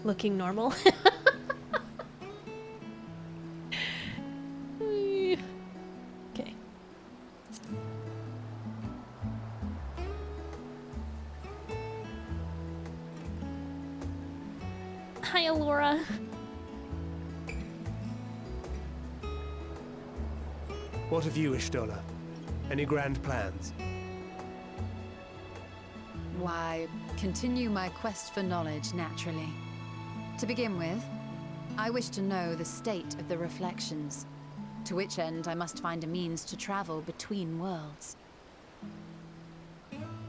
looking normal. Okay. Hi, Alora. What of you, Ishtola? Any grand plans? Why, continue my quest for knowledge, naturally. To begin with, I wish to know the state of the reflections, to which end I must find a means to travel between worlds.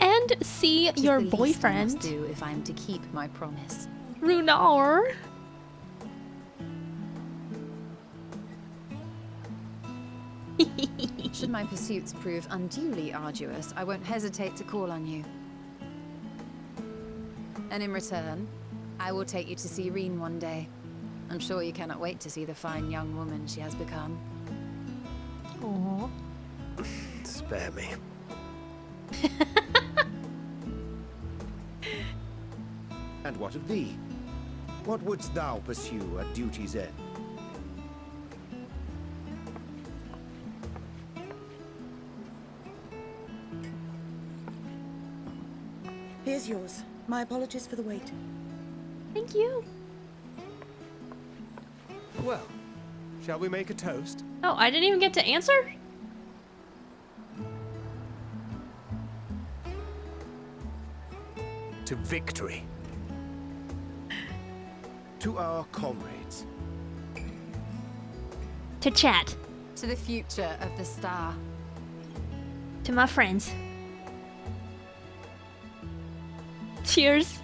And see It is your the least I must boyfriend, do if I am to keep my promise. Runar. Should my pursuits prove unduly arduous, I won't hesitate to call on you. And in return, I will take you to see Reen one day. I'm sure you cannot wait to see the fine young woman she has become. Aww. Spare me. And what of thee? What wouldst thou pursue at duty's end? Here's yours. My apologies for the wait. Thank you. Well, shall we make a toast? Oh, I didn't even get to answer? To victory. To our comrades. To chat. To the future of the star. To my friends. Cheers.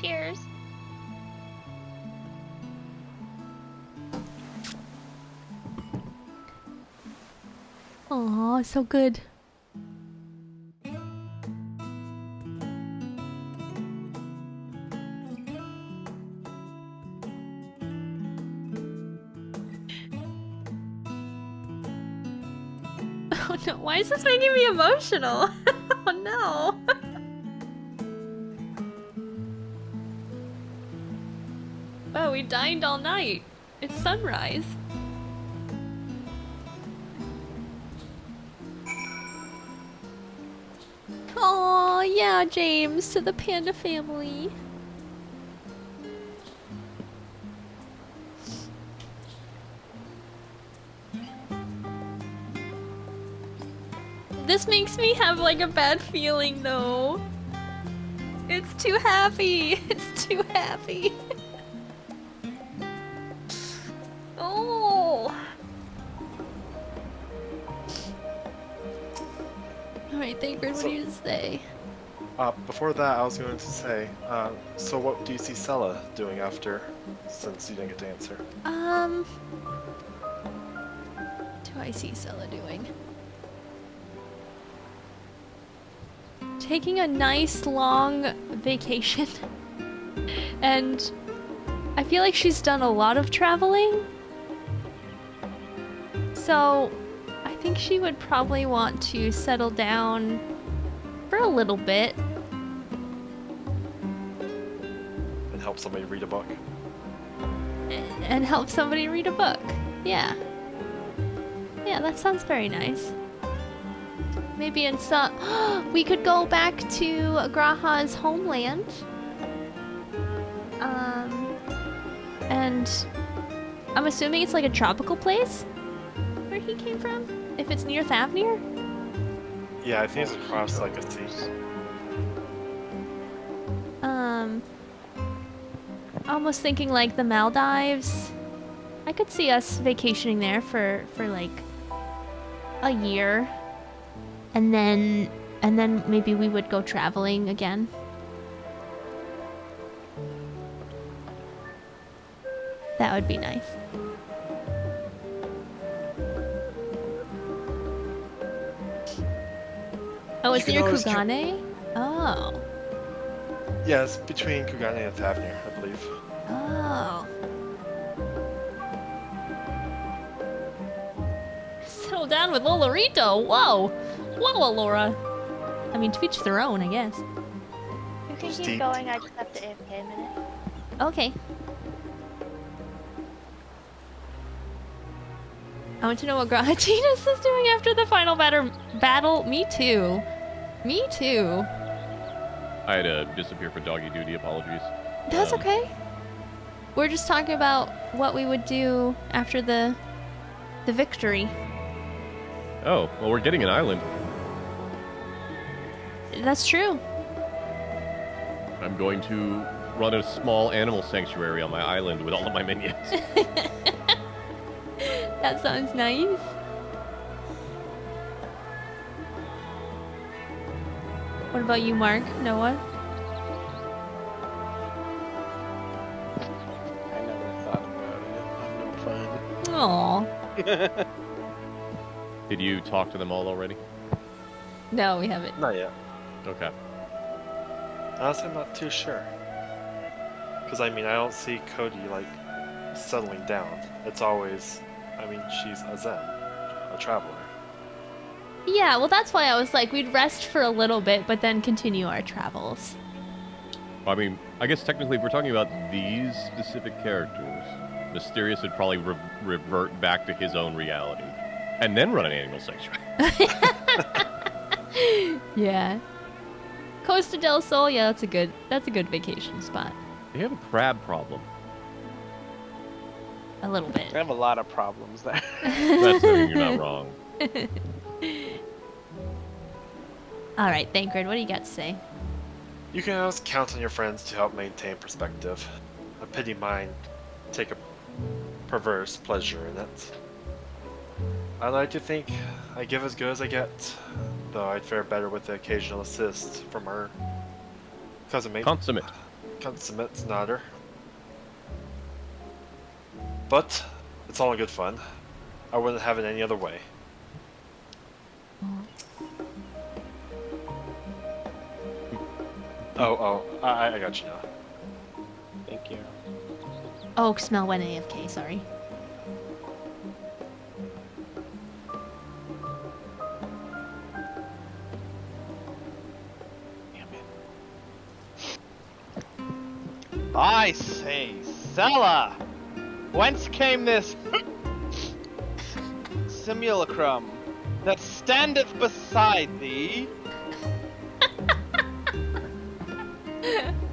Cheers. Aw, so good. Oh no, why is this making me emotional? Oh no. Wow, we dined all night. It's sunrise. Oh yeah, James, to the panda family. This makes me have like a bad feeling though. It's too happy. It's too happy. Oh. Alright, Thancred, what do you say? Before that, I was going to say, so what do you see Sella doing after, since you didn't get to answer? Do I see Sella doing? Taking a nice long vacation. And I feel like she's done a lot of traveling. So I think she would probably want to settle down for a little bit. And help somebody read a book? And help somebody read a book. Yeah. Yeah, that sounds very nice. Maybe in some... we could go back to Graha's homeland. And I'm assuming it's like a tropical place where he came from? If it's near Thavnir? Yeah, I think it's across like a sea. Almost thinking like the Maldives. I could see us vacationing there for like a year. And then maybe we would go traveling again. That would be nice. Oh, it's You can near always Kugane? Oh. Yeah, it's between Kugane and Thavnir, I believe. Oh. Settle down with Lolorito. Whoa. Whoa, Alora. I mean, to each their own, I guess. You can keep going, I just have to AFK a minute. Okay. I want to know what Gratinas is doing after the final battle. Me too. Me too. I had to disappear for doggy duty. Apologies. That's okay. We're just talking about what we would do after the victory. Oh, well, we're getting an island. That's true. I'm going to run a small animal sanctuary on my island with all of my minions. That sounds nice. What about you, Mark? Noah? I never thought about it. I'm no fun. Aww. Did you talk to them all already? No, we haven't. Not yet. Okay. Honestly, I'm not too sure. Because, I mean, I don't see Cody, like, settling down. It's always, I mean, she's a Zen, a traveler. Yeah, well, that's why I was like, we'd rest for a little bit, but then continue our travels. I mean, I guess technically, if we're talking about these specific characters, Mysterious would probably revert back to his own reality, and then run an annual sex drive. Yeah. Costa del Sol, yeah, that's a good vacation spot. They have a crab problem. A little bit. I have a lot of problems there. That's I mean, you're not wrong. All right, Thancred, what do you got to say? You can always count on your friends to help maintain perspective. A pity mine take a perverse pleasure in it. I like to think I give as good as I get, though I'd fare better with the occasional assist from our cousin mate. Consummate nodder. But it's all in good fun. I wouldn't have it any other way. I got you now. Thank you. Oh, Smell went AFK, sorry. I say, Sella! Whence came this simulacrum that standeth beside thee?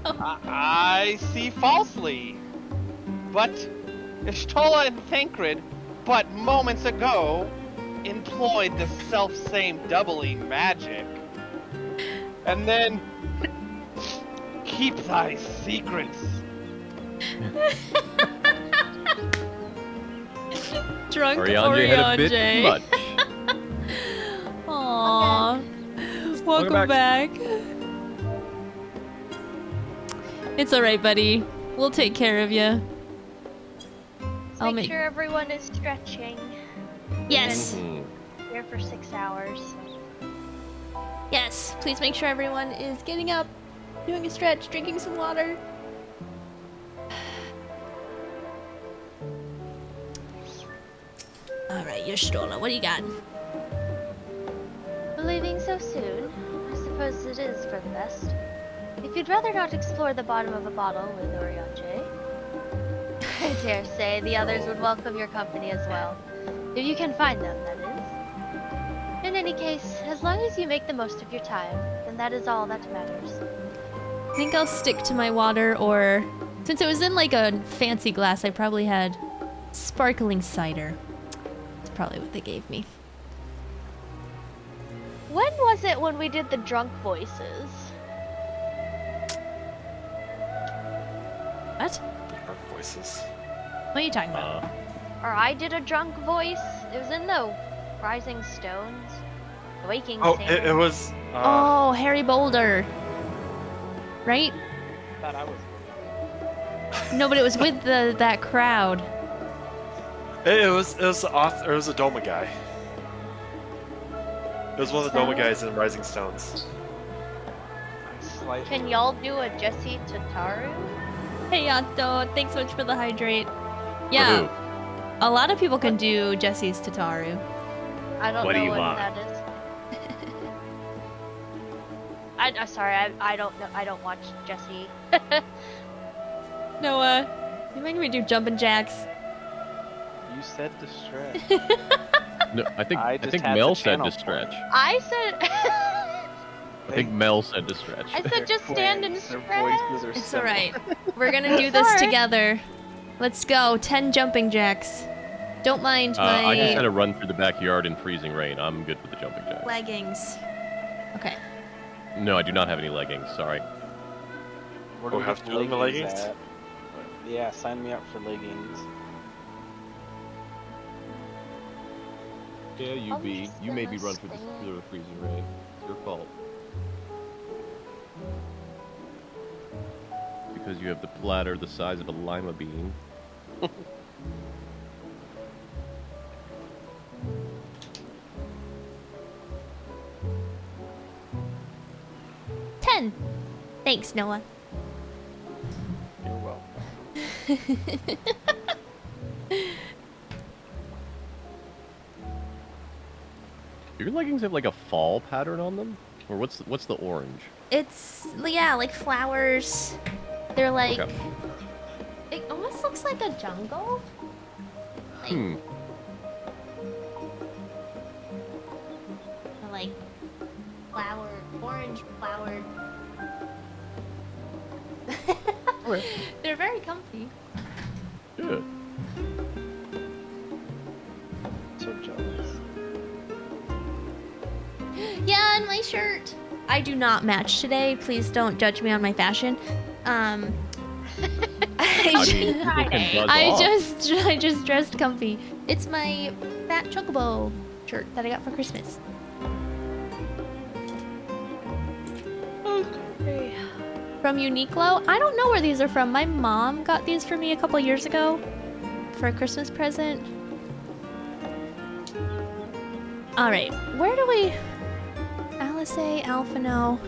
I see falsely. But Ishtola and Thancred, but moments ago, employed the self-same doubling magic. And then keep thy secrets. Drunk Oriange had a bit much. Aww. Welcome back. It's alright, buddy. We'll take care of you. Make sure everyone is stretching. Yes. Here for 6 hours. Yes. Please make sure everyone is getting up, doing a stretch, drinking some water. Alright, Y'shtola, what do you got? Leaving so soon? I suppose it is for the best. If you'd rather not explore the bottom of a bottle with Oriange, I dare say the others would welcome your company as well. If you can find them, that is. In any case, as long as you make the most of your time, then that is all that matters. I think I'll stick to my water, or since it was in like a fancy glass, I probably had sparkling cider. That's probably what they gave me. When was it when we did the drunk voices? What? Drunk voices. What are you talking about? Or I did a drunk voice? It was in the Rising Stones. The Waking Sailor. It was... Oh, Harry Boulder. Right? I thought I was... No, but it was with that crowd. It was the author, it was a Doma guy. It was one of the Doma guys in Rising Stones. Can y'all do a Jesse Tataru? Hey, Yanto, thanks so much for the hydrate. Yeah, a lot of people can do Jesse's Tataru. I don't know what that is. I'm sorry, I don't know. I don't watch Jesse. Noah, you making me do jumping jacks? You said to stretch. No, I think had Mel the said channel to stretch. I said. I think Mel said to stretch. I said just stand and stretch. It's alright. We're gonna do this together. Let's go. 10 jumping jacks. Don't mind my I just had to run through the backyard in freezing rain. I'm good with the jumping jacks. leggings. Okay. No, I do not have any leggings. Sorry. Where do we have get to do the leggings? at? Yeah, sign me up for leggings. Yeah, you made me run through the freezing rain. It's your fault. Because you have the platter the size of a lima bean. 10. Thanks, Noah. You're welcome. Your leggings have like a fall pattern on them? Or what's the orange? It's, yeah, like flowers. They're like, Okay. it almost looks like a jungle. Like, like orange flowered. They're very comfy. Good. So jealous. Yeah, and my shirt. I do not match today. Please don't judge me on my fashion. I just dressed comfy. It's my fat chocobo shirt that I got for Christmas. Okay. From Uniqlo. I don't know where these are from. My mom got these for me a couple years ago for a Christmas present. All right, where do we? Alice, Alphino.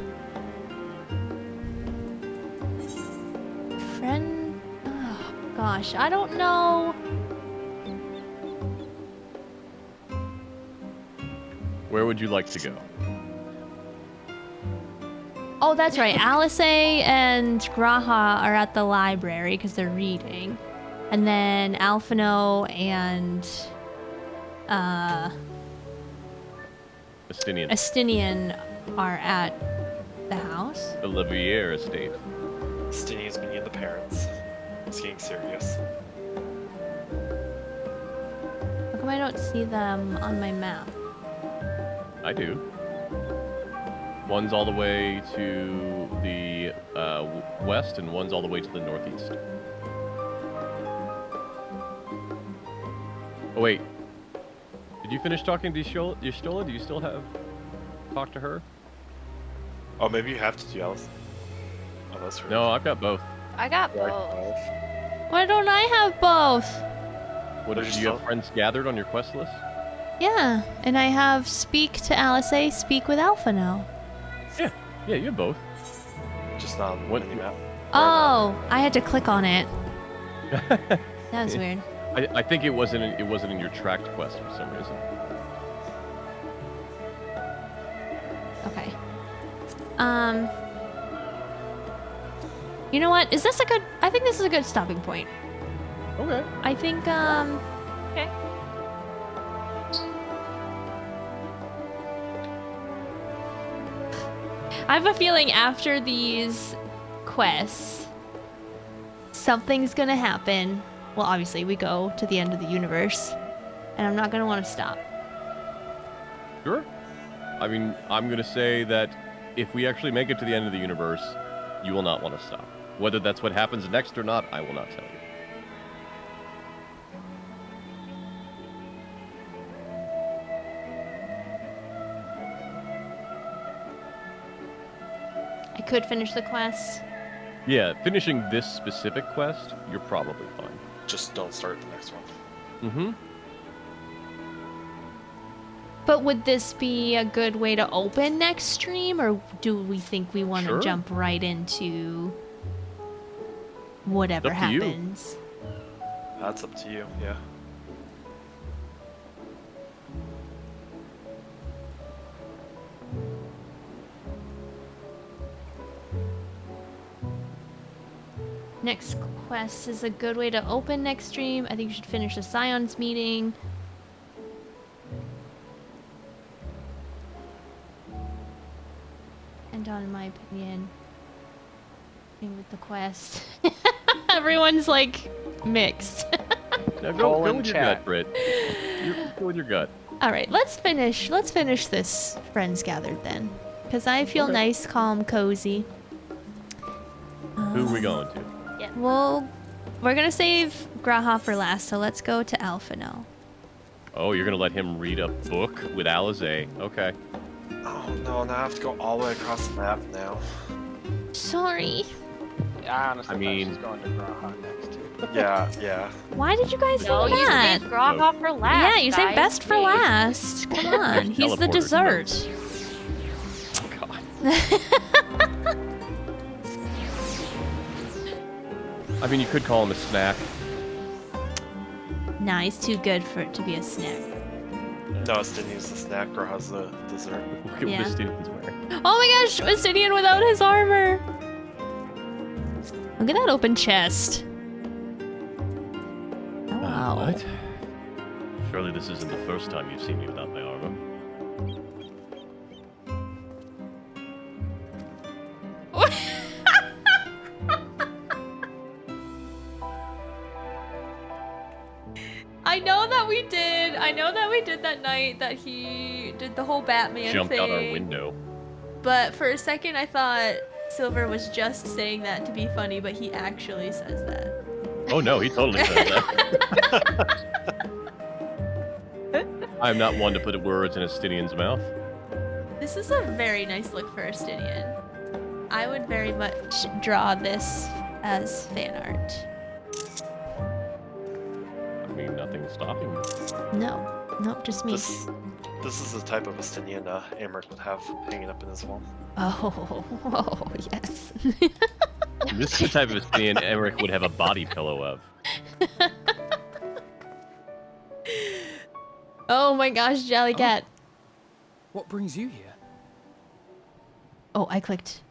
Friend. Oh gosh, I don't know. Where would you like to go? Oh, that's right. Alice and Graha are at the library because they're reading. And then Alphino and Estinian are at the house. The Liviere estate. Stini's meeting the parents. It's getting serious. How come I don't see them on my map? I do. One's all the way to the west, and one's all the way to the northeast. Oh wait, did you finish talking to Y'shtola? Do you still have talk to her? Oh, maybe you have to do Alice. Oh, that's right. No, I've got both. I got both. Why don't I have both? What do you have friends gathered on your quest list? Yeah, and I have speak to Alice, speak with Alphino. Yeah, you have both. Just not on the mini-map. Oh, I had to click on it. That was weird. I think it wasn't in your tracked quest for some reason. Okay. You know what? Is this a good? I think this is a good stopping point. Okay. I think Okay. I have a feeling after these quests, something's gonna happen. Well, obviously, we go to the end of the universe, and I'm not gonna want to stop. Sure. I mean, I'm gonna say that if we actually make it to the end of the universe, you will not want to stop. Whether that's what happens next or not, I will not tell you. I could finish the quest. Yeah, finishing this specific quest, you're probably fine. Just don't start the next one. Mm-hmm. But would this be a good way to open next stream, or do we think we want to jump right into whatever Up to you. happens? That's up to you, yeah. Next quest is a good way to open next stream. I think you should finish the Scions meeting. And on my opinion, with the quest. Everyone's like mixed. Now go with your gut, Britt. Go with your gut. All right, let's finish this Friends Gathered then, because I feel nice, calm, cozy. Who are we going to? Well, we're gonna save Graha for last, so let's go to Alphino. Oh, you're gonna let him read a book with Alize. Okay. Oh no, now I have to go all the way across the map now. Sorry. Yeah, honestly, I mean, she's going to Graha next too. Yeah. Why did you guys No, say you that? saved Graha for last. Yeah, you saved guys. best for last. Come on, he's the dessert. I mean, you could call him a snack. Nah, he's too good for it to be a snack. No, Estinian's a snack or has a dessert. Look at Yeah. what Estinian's wearing. Oh my gosh, Obsidian without his armor. Look at that open chest. Oh, wow. What? Surely this isn't the first time you've seen me without my armor. I know that we did. I know that we did that night that he did the whole Batman Jumped thing. out our window. But for a second, I thought Silver was just saying that to be funny, but he actually says that. Oh no, he totally said that. I'm not one to put words in Estinian's mouth. This is a very nice look for Estinian. I would very much draw this as fan art. I mean, nothing's stopping me. No, nope, just me. This is the type of Estinian Emmerich would have hanging up in his wall. Oh, yes. This is the type of Estinian Emmerich would have a body pillow of. Oh my gosh, Jelly Cat. What brings you here? Oh, I clicked.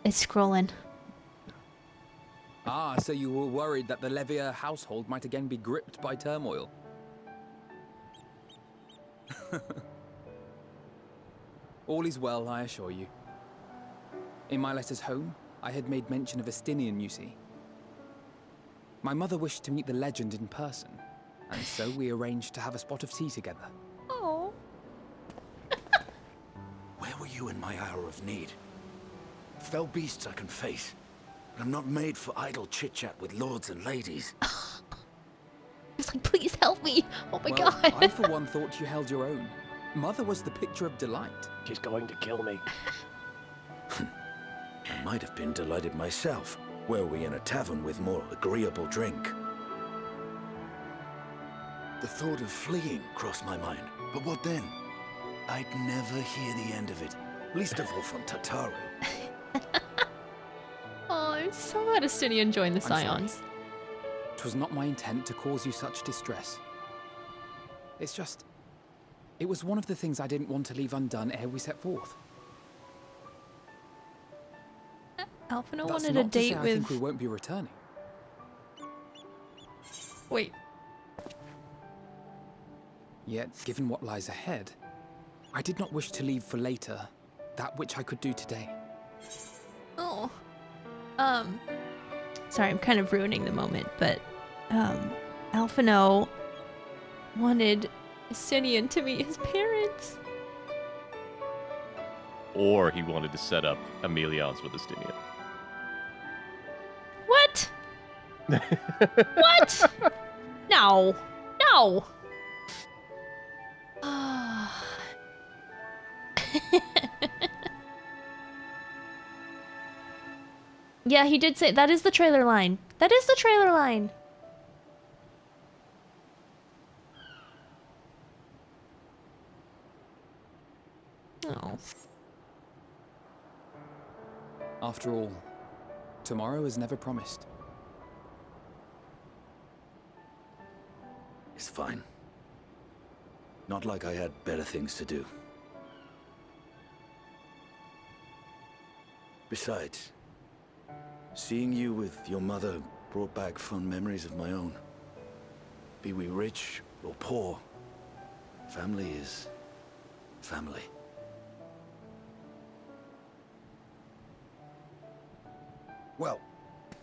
It's scrolling. Ah, so you were worried that the Levier household might again be gripped by turmoil. All is well, I assure you. In my letters home, I had made mention of Estinian, you see. My mother wished to meet the legend in person, and so we arranged to have a spot of tea together. Oh. Where were you in my hour of need? Fell beasts I can face, but I'm not made for idle chit-chat with lords and ladies. It's like, please help me. Oh my Well, god. I for one thought you held your own. Mother was the picture of delight. She's going to kill me. I might have been delighted myself, were we in a tavern with more agreeable drink. The thought of fleeing crossed my mind, but what then? I'd never hear the end of it, least of all from Tataru. Oh, I'm so glad Estinian joined the I'm sorry. Scions. 'Twas not my intent to cause you such distress. It's just... It was one of the things I didn't want to leave undone ere we set forth. Alphino That's wanted a not to say date I with... think we won't be returning. Wait. Yet, given what lies ahead, I did not wish to leave for later that which I could do today. Oh. Sorry, I'm kind of ruining the moment, but, Alphino wanted Estinian to meet his parents. Or he wanted to set up a méliance with Estinian. What? What? No. No. Yeah, he did say that is the trailer line. That is the trailer line. Oh. After all, tomorrow is never promised. It's fine. Not like I had better things to do. Besides, seeing you with your mother brought back fond memories of my own. Be we rich or poor, family is family. Well,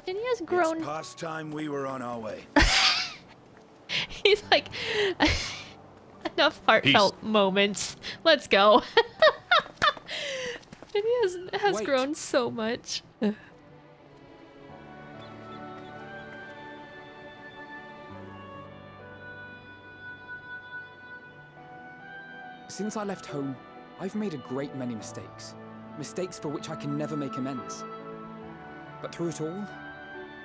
Dinia's grown. It's past time we were on our way. He's like, enough heartfelt moments. Let's go. Dinia has Wait. grown so much. Since I left home, I've made a great many mistakes. Mistakes for which I can never make amends. But through it all,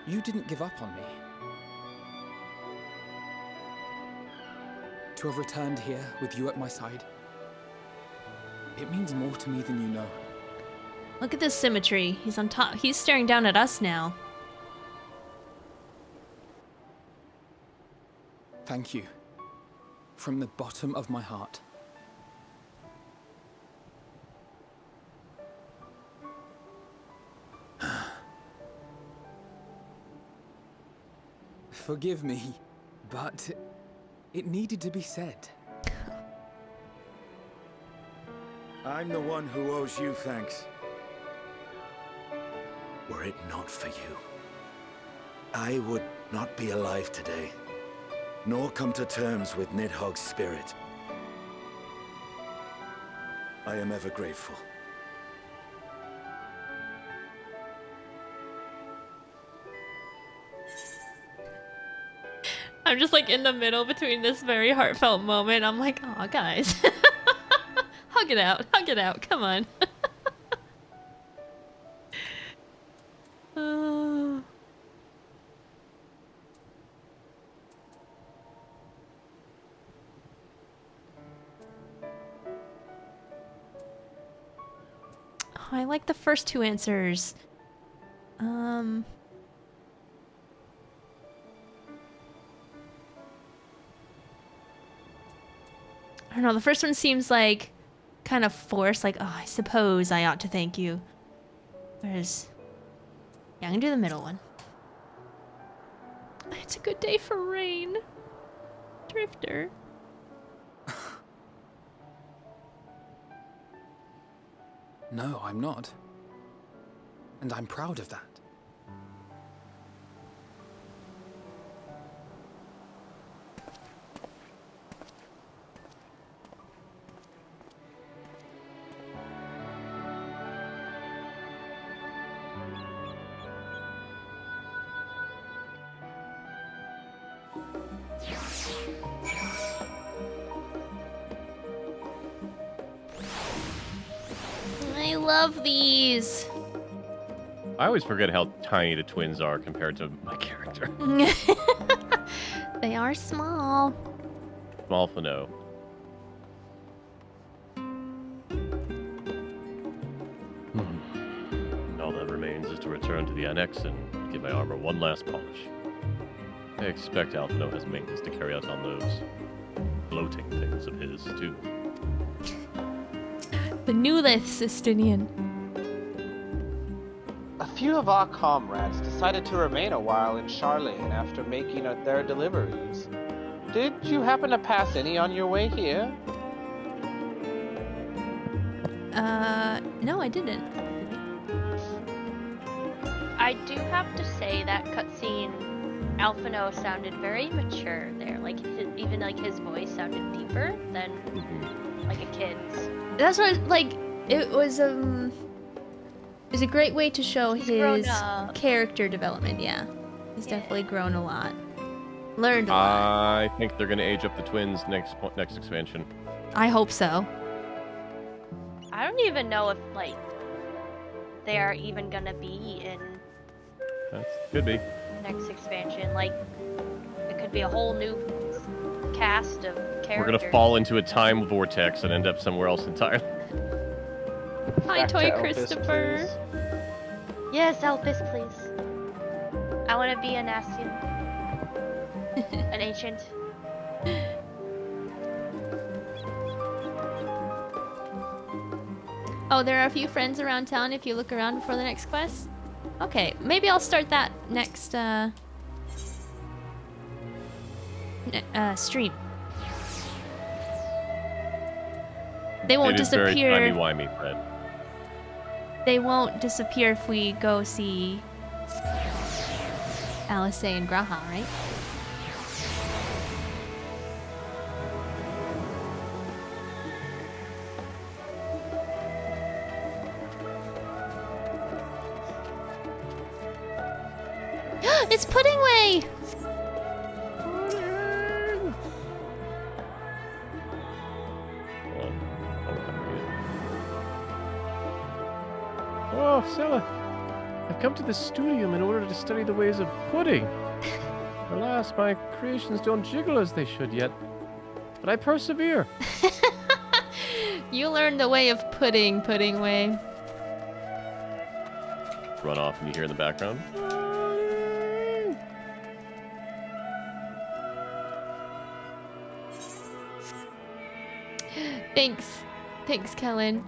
you didn't give up on me. To have returned here with you at my side, it means more to me than you know. Look at this symmetry. He's on top. He's staring down at us now. Thank you from the bottom of my heart. Forgive me, but it needed to be said. I'm the one who owes you thanks. Were it not for you, I would not be alive today, nor come to terms with Nidhogg's spirit. I am ever grateful. I'm just like in the middle between this very heartfelt moment. I'm like, oh, guys. Hug it out. Hug it out. Come on. I like the first two answers. I don't know, the first one seems like kind of forced, like, oh, I suppose I ought to thank you. Whereas, yeah, I'm gonna do the middle one. It's a good day for rain. Drifter. No, I'm not. And I'm proud of that. I love these. I always forget how tiny the twins are compared to my character. They are small. Small for no. All that remains is to return to the annex and give my armor one last polish. I expect Alphino has maintenance to carry out on those floating things of his, too. The Newlith Sistinian. A few of our comrades decided to remain a while in Charlene after making their deliveries. Did you happen to pass any on your way here? No, I didn't. I do have to say that cutscene, Alphino sounded very mature there. Like, even like his voice sounded deeper than like a kid's. That's what, like, it was a great way to show his character development, yeah. He's definitely grown a lot. Learned a lot. I think they're gonna age up the twins next expansion. I hope so. I don't even know if, like, they are even gonna be in Could be. next expansion. Like, it could be a whole new cast of characters. We're gonna fall into a time vortex and end up somewhere else entirely. Hi, Back Toy to Elpis, Christopher. Yes, Elpis, please. I want to be an Ascian. An ancient. Oh, there are a few friends around town if you look around before the next quest. Okay, maybe I'll start that next stream. They won't It is disappear. very timey-wimey, Fred. They won't disappear if we go see Alice and Graha, right? It's Pudding Way! Oh, Sella, I've come to the studium in order to study the ways of pudding. Alas, my creations don't jiggle as they should yet, but I persevere. You learned the way of Pudding Way. Run off and you hear in the background. Thanks. Thanks, Kellen.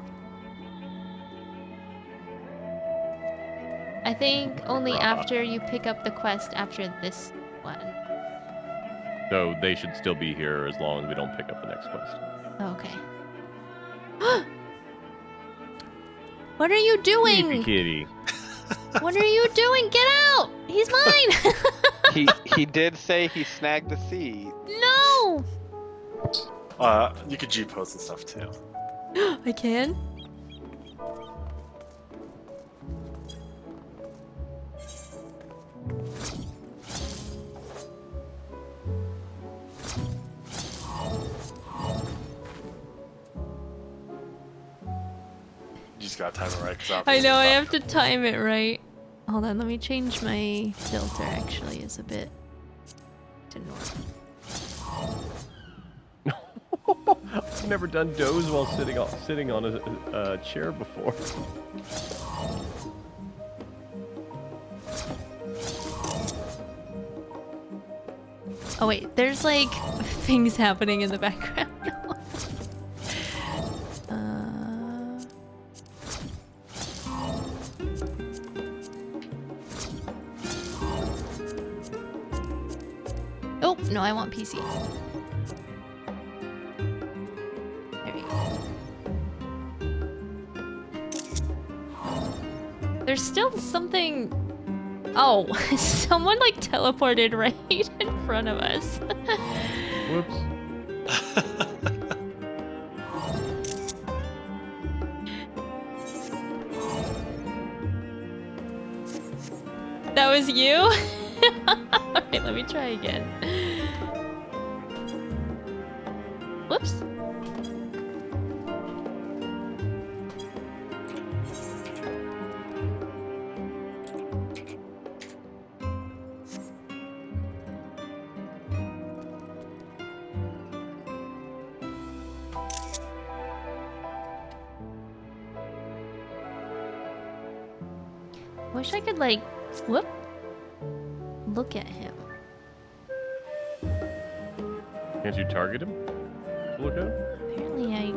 I think only after you pick up the quest after this one. So they should still be here as long as we don't pick up the next quest. Okay. What are you doing? Sleepy kitty. What are you doing? Get out! He's mine! He did say he snagged the seed. No! You could G-pose and stuff too. I can? You just gotta time it right. 'Cause I know, I have to time it right. Hold on, let me change my filter actually. It's a bit to normal. I've never done doze while sitting on a chair before. Oh wait, there's like things happening in the background. Oh, no, I want PC. There we go. There's still something... Oh, someone like teleported right in front of us. Whoops. That was you? Alright, let me try again. Whoops. Wish I could like, whoop, look at him. Can't you target him? Look at him? Apparently I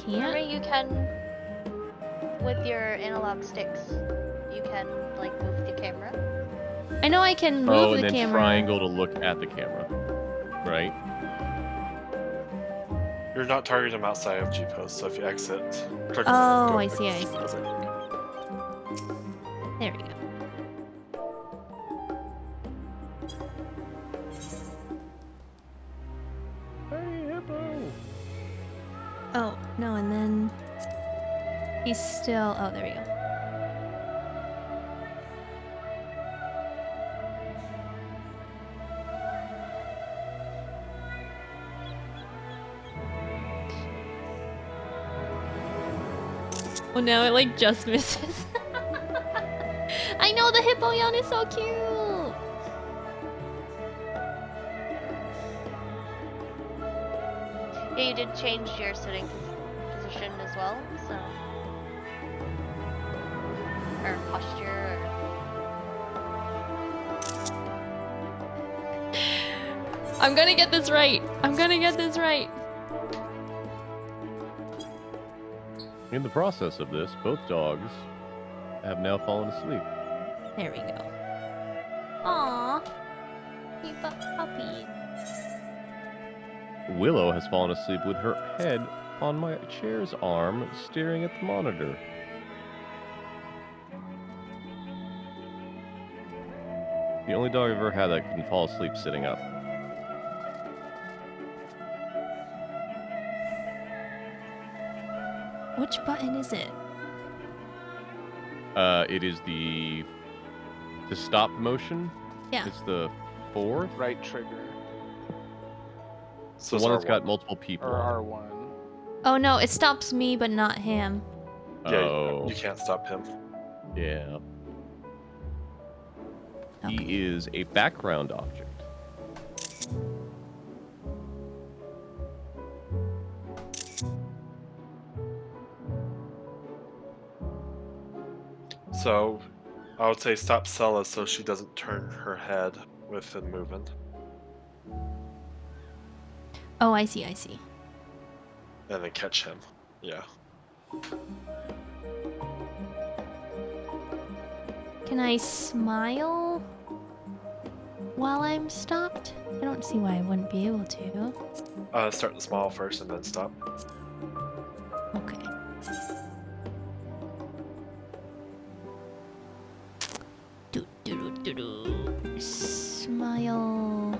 Remember, can't. you can, with your analog sticks, you can like move the camera. I know I can move oh, the and then camera. triangle to look at the camera. Right? You're not targeting them outside of G-pose, so if you exit, click Oh, go I click see, I the see. other link. There we go. Hey, hippo! Oh, no, and then he's still... Oh, there we go. Well, now it like just misses. I know, the hippo yawn is so cute. Yeah, you did change your sitting position as well, so. Or posture. I'm gonna get this right. I'm gonna get this right. In the process of this, both dogs have now fallen asleep. There we go. Aww. Keep up puppy. Willow has fallen asleep with her head on my chair's arm, staring at the monitor. The only dog I've ever had that can fall asleep sitting up. Which button is it? It is the stop motion. Yeah. It's the 4th. Right trigger. So the one that's got multiple people. Or R1. Oh no, it stops me, but not him. Yeah, Oh. you can't stop him. Yeah. He is a background object. So, I would say stop Sella so she doesn't turn her head with the movement. Oh, I see, I see. And then catch him. Yeah. Can I smile while I'm stopped? I don't see why I wouldn't be able to. Start the smile first and then stop. Okay. Smile.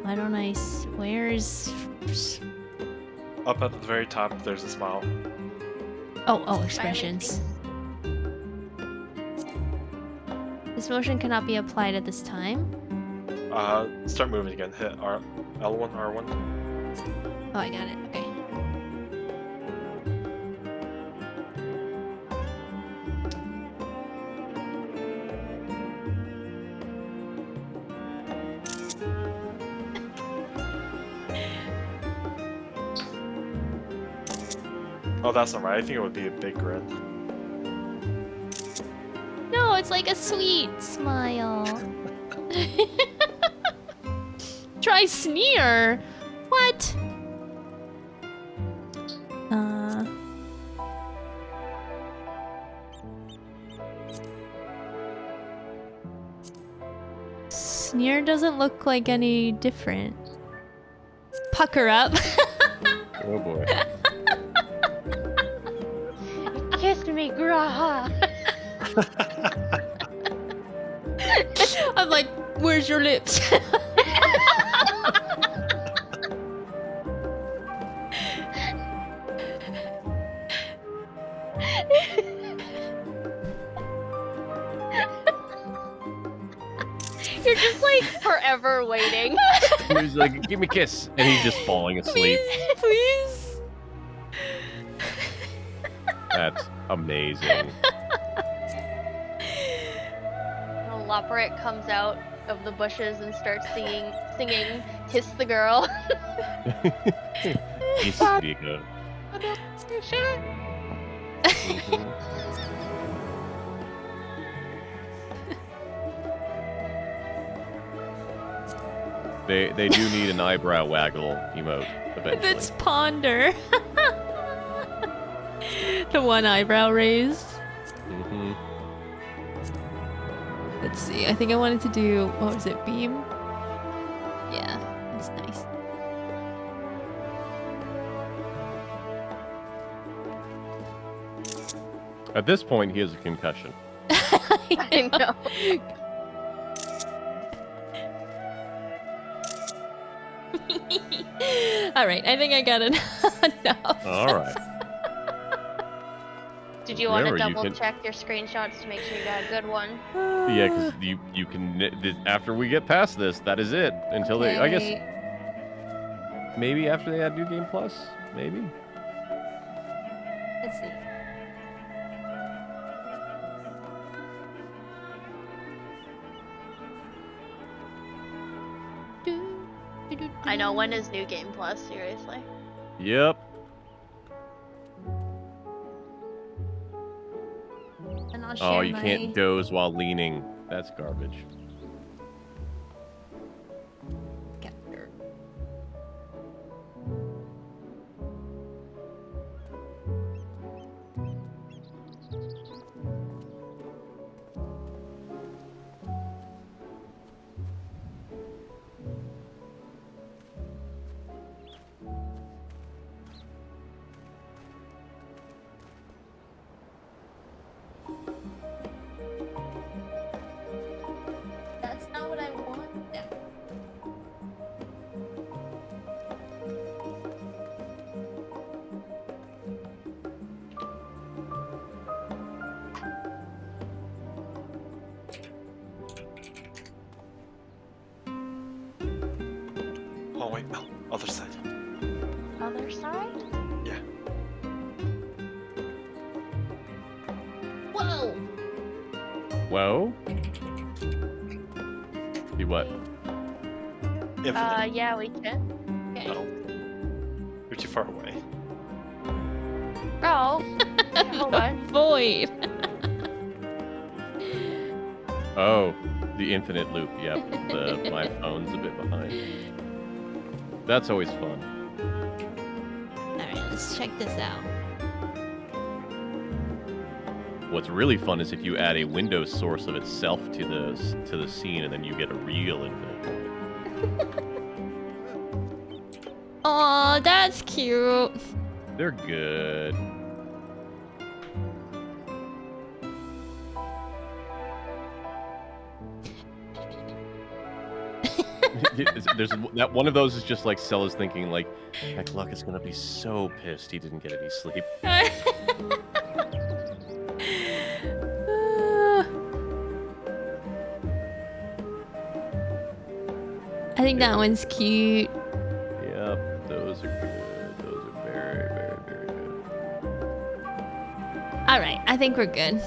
Why don't I? Where's? Up at the very top, there's a smile. Oh, expressions. This motion cannot be applied at this time. Start moving again. Hit L1, R1. Oh, I got it. Okay. Oh, that's not right. I think it would be a big grin. No, it's like a sweet smile. Try sneer. What? Sneer doesn't look like any different. Pucker up. Oh boy. Kiss me, Graha. I'm like, where's your lips? You're just like forever waiting. He's like, give me a kiss. And he's just falling asleep. Please. That's amazing. Loprit comes out of the bushes and starts singing Kiss the Girl. Kiss the girl. They do need an eyebrow waggle emote eventually. That's ponder. The one eyebrow raised. Mm-hmm. Let's see. I think I wanted to do, what was it, beam? Yeah, that's nice. At this point, he has a concussion. I know. All right, I think I got enough. All right. Did you want to Remember, you double can- check your screenshots to make sure you got a good one? Yeah, because you can after we get past this, that is it until they. I guess maybe after they add New Game Plus, maybe. Let's see. I know, when is New Game Plus, seriously? Yep. And I'll Oh, share you can't doze while leaning. That's garbage. That's not what I want. Oh wait, no, other side. Other side? Yeah. Whoa! Whoa. See what? Infinite. Yeah, we can. Okay. No. You're too far away. Oh. Yeah, hold on. Void. Oh, the infinite loop. Yep. My phone's a bit behind. That's always fun. Let's check this out. What's really fun is if you add a Windows source of itself to the scene, and then you get a real infinite point. Aw, that's cute. They're good. There's that one of those is just like Cella's thinking like, heck, Luck is gonna be so pissed he didn't get any sleep. I think that one's cute. Yep, those are good. Those are very, very, very good. All right, I think we're good.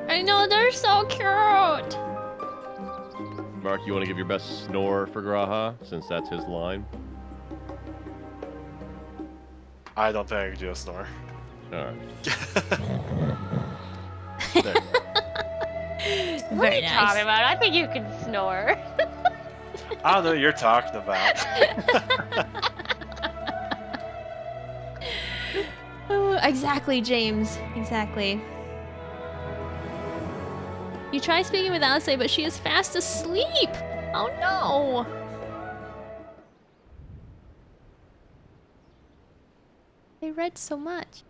I know, they're so cute. Mark, you want to give your best snore for Graha, since that's his line? I don't think I can do a snore. Alright. What are you talking about? I think you can snore. I don't know what you're talking about. Oh, exactly, James. Exactly. You try speaking with Alice, but she is fast asleep. Oh no. They read so much.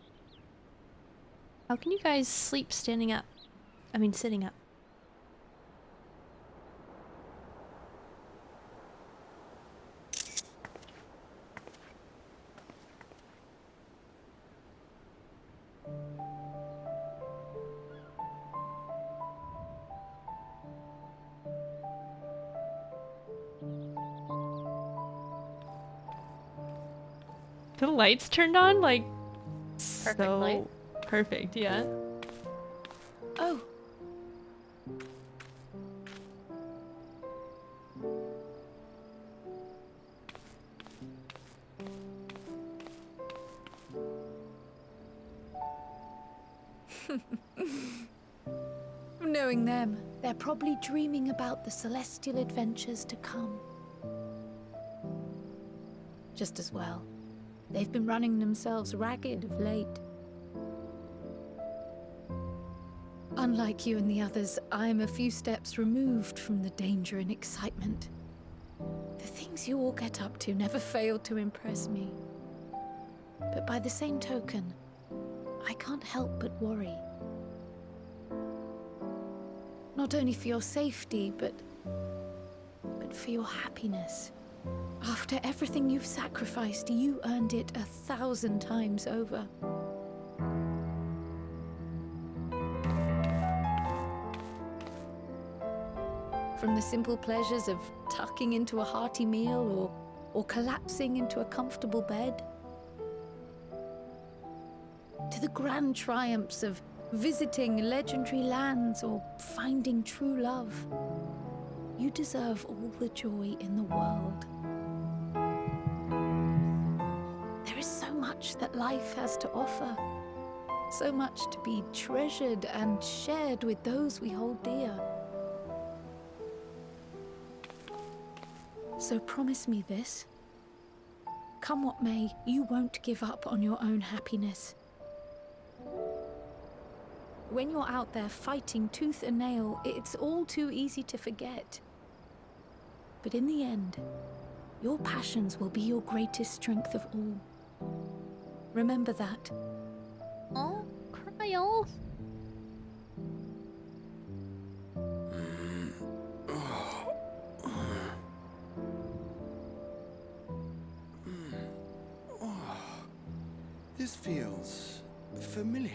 How can you guys sleep standing up? I mean, sitting up. The lights turned on like Perfectly. so perfect, yeah. Oh. Knowing them, they're probably dreaming about the celestial adventures to come. Just as well. They've been running themselves ragged of late. Unlike you and the others, I'm a few steps removed from the danger and excitement. The things you all get up to never fail to impress me. But by the same token, I can't help but worry. Not only for your safety, but for your happiness. After everything you've sacrificed, you earned it 1,000 times over. From the simple pleasures of tucking into a hearty meal or collapsing into a comfortable bed, to the grand triumphs of visiting legendary lands or finding true love, you deserve all the joy in the world. There is so much that life has to offer, so much to be treasured and shared with those we hold dear. So promise me this. Come what may, you won't give up on your own happiness. When you're out there fighting tooth and nail, it's all too easy to forget. But in the end, your passions will be your greatest strength of all. Remember that. Oh, Cryo. This feels familiar.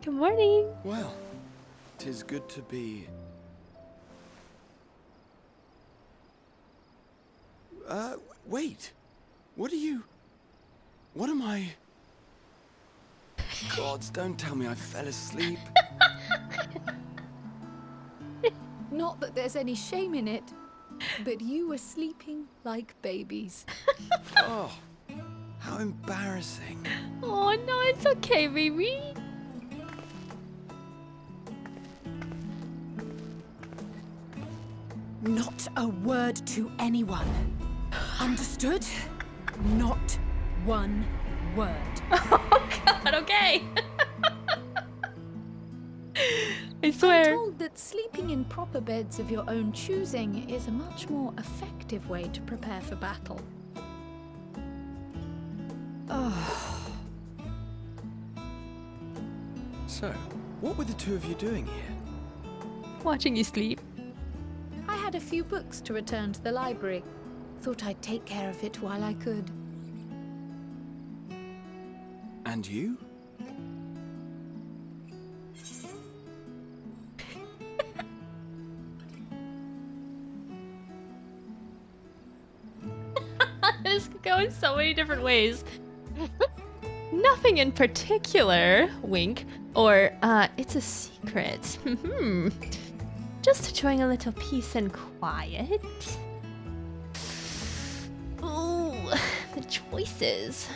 Good morning. Well, 'tis good to be... wait. What am I... Gods, don't tell me I fell asleep. Not that there's any shame in it, but you were sleeping like babies. Oh, how embarrassing. Oh no, it's okay, baby. Not a word to anyone. Understood? Not one word. Oh God. Okay. I swear. I'm told that sleeping in proper beds of your own choosing is a much more effective way to prepare for battle. So, what were the two of you doing here? Watching you sleep. I had a few books to return to the library. Thought I'd take care of it while I could. And you? This could go in so many different ways. Nothing in particular, wink, or, it's a secret. Just enjoying a little peace and quiet. Ooh, the choices.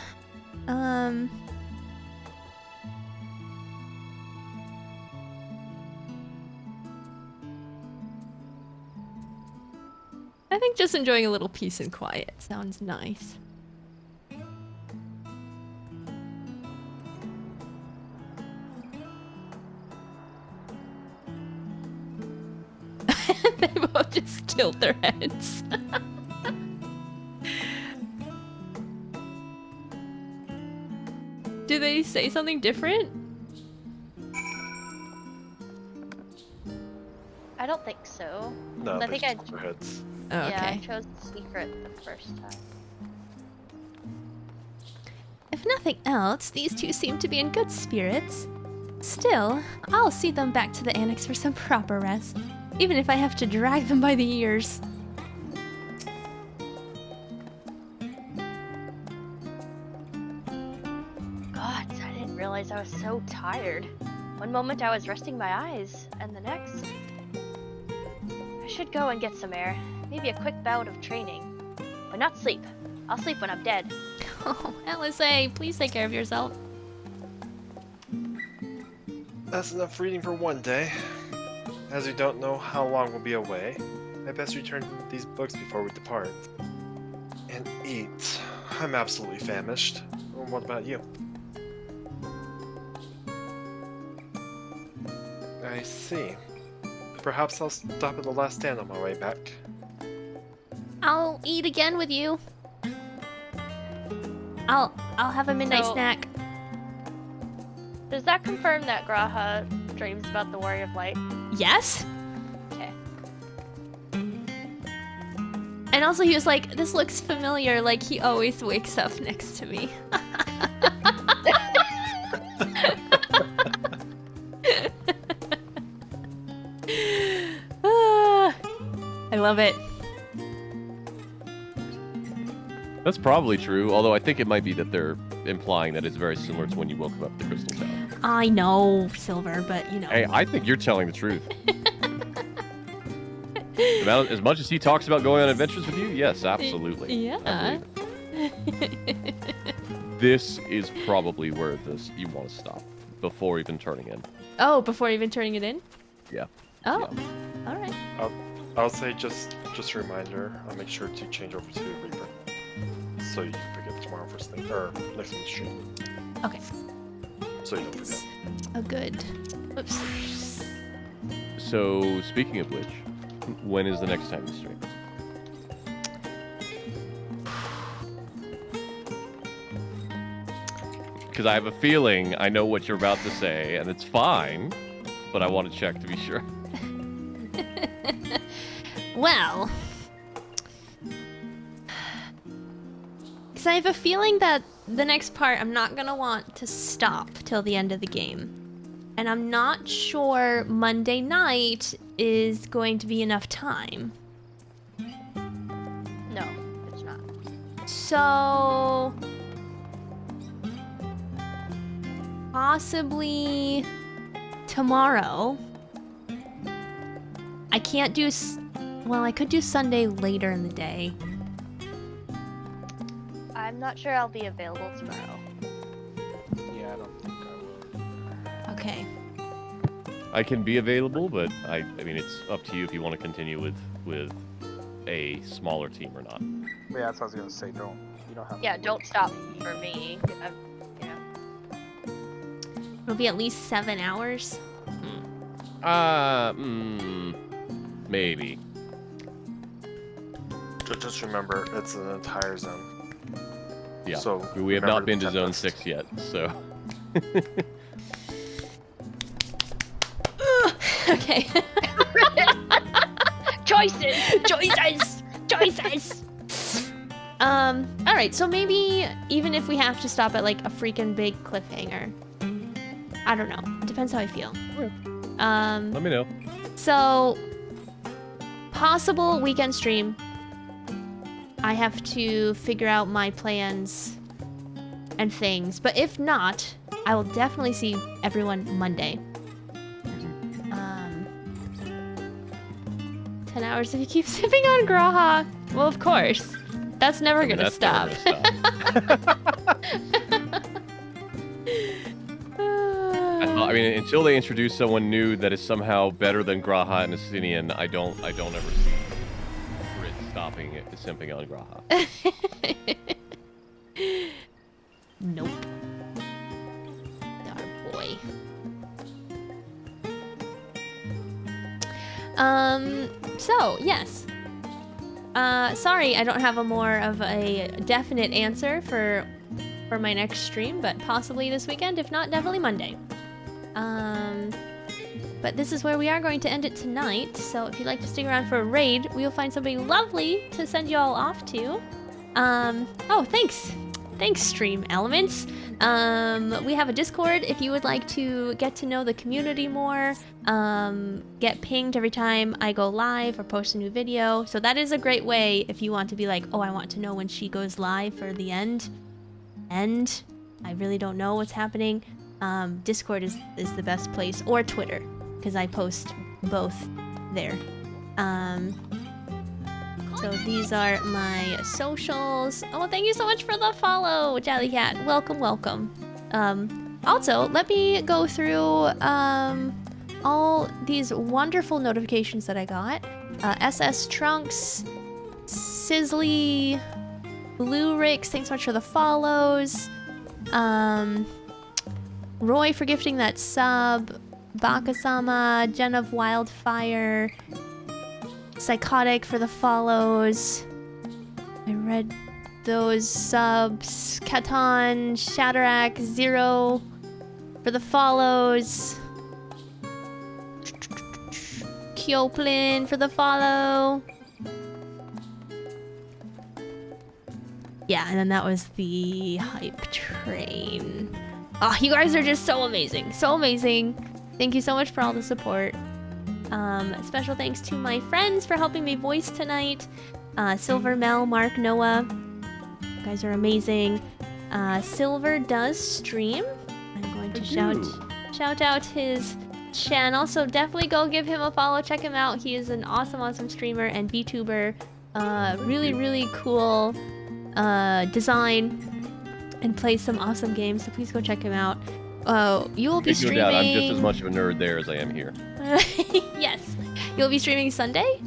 I think just enjoying a little peace and quiet sounds nice. They both just tilt their heads. Do they say something different? I don't think so. No, I they think just their heads. Oh, Yeah, I okay. chose the secret the first time. If nothing else, these two seem to be in good spirits. Still, I'll see them back to the annex for some proper rest, even if I have to drag them by the ears. God, I didn't realize I was so tired. One moment I was resting my eyes, and the next... I should go and get some air. Maybe a quick bout of training. But not sleep. I'll sleep when I'm dead. Oh, LSA, please take care of yourself. That's enough reading for one day. As we don't know how long we'll be away, I best return these books before we depart. And eat. I'm absolutely famished. What about you? I see. Perhaps I'll stop at the last stand on my way back. I'll eat again with you. I'll have a midnight So- snack. Does that confirm that Graha dreams about the Warrior of Light? Yes? Okay. And also he was like, this looks familiar, like he always wakes up next to me. I love it. That's probably true, although I think it might be that they're implying that it's very similar to when you woke him up at the Crystal Tower. I know, Silver, but you know. Hey, I think you're telling the truth. As much as he talks about going on adventures with you, yes, absolutely. Yeah. This is probably where you want to stop before even turning in. Oh, before even turning it in? Yeah. Oh, all right. I'll say just a reminder. I'll make sure to change over to Reaper, so you can pick it tomorrow first thing or next week's stream. Okay. So you don't forget. Oh, good. Oops. So, speaking of which, when is the next time you stream? Because I have a feeling I know what you're about to say, and it's fine, but I want to check to be sure. Well, because I have a feeling that the next part I'm not gonna want to stop till the end of the game, and I'm not sure Monday night is going to be enough time. No, it's not. So possibly tomorrow. I can't do. Well, I could do Sunday later in the day. I'm not sure I'll be available tomorrow. Yeah, I don't think I will. Okay. I can be available, but I mean, it's up to you if you want to continue with a smaller team or not. Yeah, that's what I was gonna say. Don't. You don't have. Yeah, don't stop for me. It'll be at least 7 hours. Maybe. Just remember, it's an entire zone. Yeah. So we have remember not been the to Zone Tempest. 6 yet, so. Okay. Choices. All right. So maybe even if we have to stop at like a freaking big cliffhanger, I don't know. It depends how I feel. Let me know. So possible weekend stream. I have to figure out my plans and things, but if not, I will definitely see everyone Monday. 10 hours if you keep sipping on Graha. Well, of course. That's never gonna stop. I mean, until they introduce someone new that is somehow better than Graha and Asinian, I don't ever see Brit stopping it, simping on Graha. Nope. Dar boy. So, yes. Sorry I don't have a more of a definite answer for my next stream, but possibly this weekend, if not, definitely Monday. But this is where we are going to end it tonight, so if you'd like to stick around for a raid, we'll find something lovely to send you all off to. Oh, thanks. Thanks, Stream Elements. We have a Discord if you would like to get to know the community more, get pinged every time I go live or post a new video. So that is a great way if you want to be like, oh, I want to know when she goes live for the end. I really don't know what's happening. Discord is the best place, or Twitter, because I post both there. So these are my socials. Oh, thank you so much for the follow, Jellycat. Welcome. Also, let me go through all these wonderful notifications that I got. SS Trunks, Sizzly, Blue Ricks, thanks so much for the follows. Roy for gifting that sub. Bakasama, Jen of Wildfire, Psychotic for the follows. I read those subs. Katan, Shatterack, Zero for the follows. Kyoplin for the follow. Yeah, and then that was the hype train. Oh, you guys are just so amazing. So amazing. Thank you so much for all the support. Special thanks to my friends for helping me voice tonight. Silver, Mel, Mark, Noah. You guys are amazing. Silver does stream. I'm going to shout out his channel. So definitely go give him a follow. Check him out. He is an awesome streamer and VTuber. Really cool design and plays some awesome games. So please go check him out. You will be streaming. No doubt, I'm just as much of a nerd there as I am here. Yes. You'll be streaming Sunday?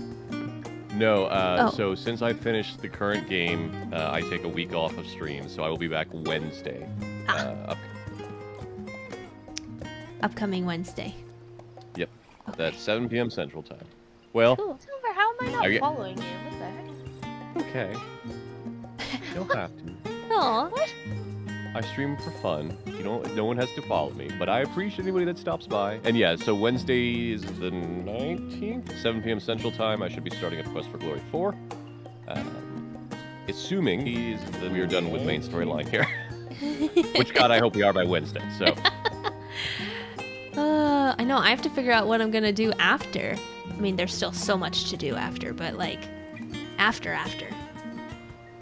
No, so since I finished the current game, I take a week off of stream, so I will be back Wednesday. Upcoming Wednesday. Yep. Okay. That's 7 p.m. Central Time. Well, cool. Silver, how am I not following you? What the heck? Okay. You don't have to. Aw. What? I stream for fun. No one has to follow me, but I appreciate anybody that stops by. And yeah, so Wednesday is the 19th, 7 p.m. Central Time. I should be starting a Quest for Glory 4. Assuming we are done with main storyline here. Which, God, I hope we are by Wednesday, so. I know, I have to figure out what I'm gonna do after. I mean, there's still so much to do after, but like, after.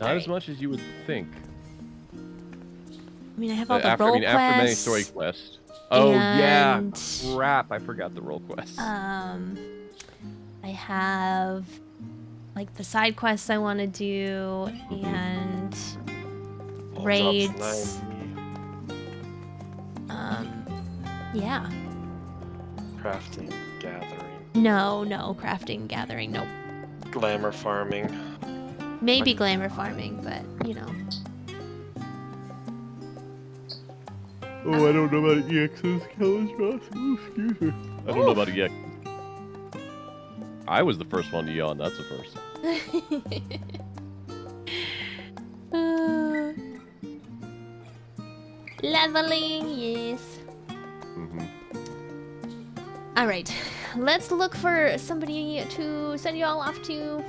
Not as much as you would think. I mean, I have all the role quests. After many story quests. Oh, yeah. Crap, I forgot the role quests. I have, like, the side quests I want to do, and raids. Yeah. Crafting, gathering. No, crafting, gathering, nope. Glamour farming. Maybe glamour farming, but you know. Oh, I don't know about EXs, Ross. Ooh, excuse me. I don't know about EX. I was the first one to yawn. That's a first. Leveling, yes. All right, let's look for somebody to send you all off to.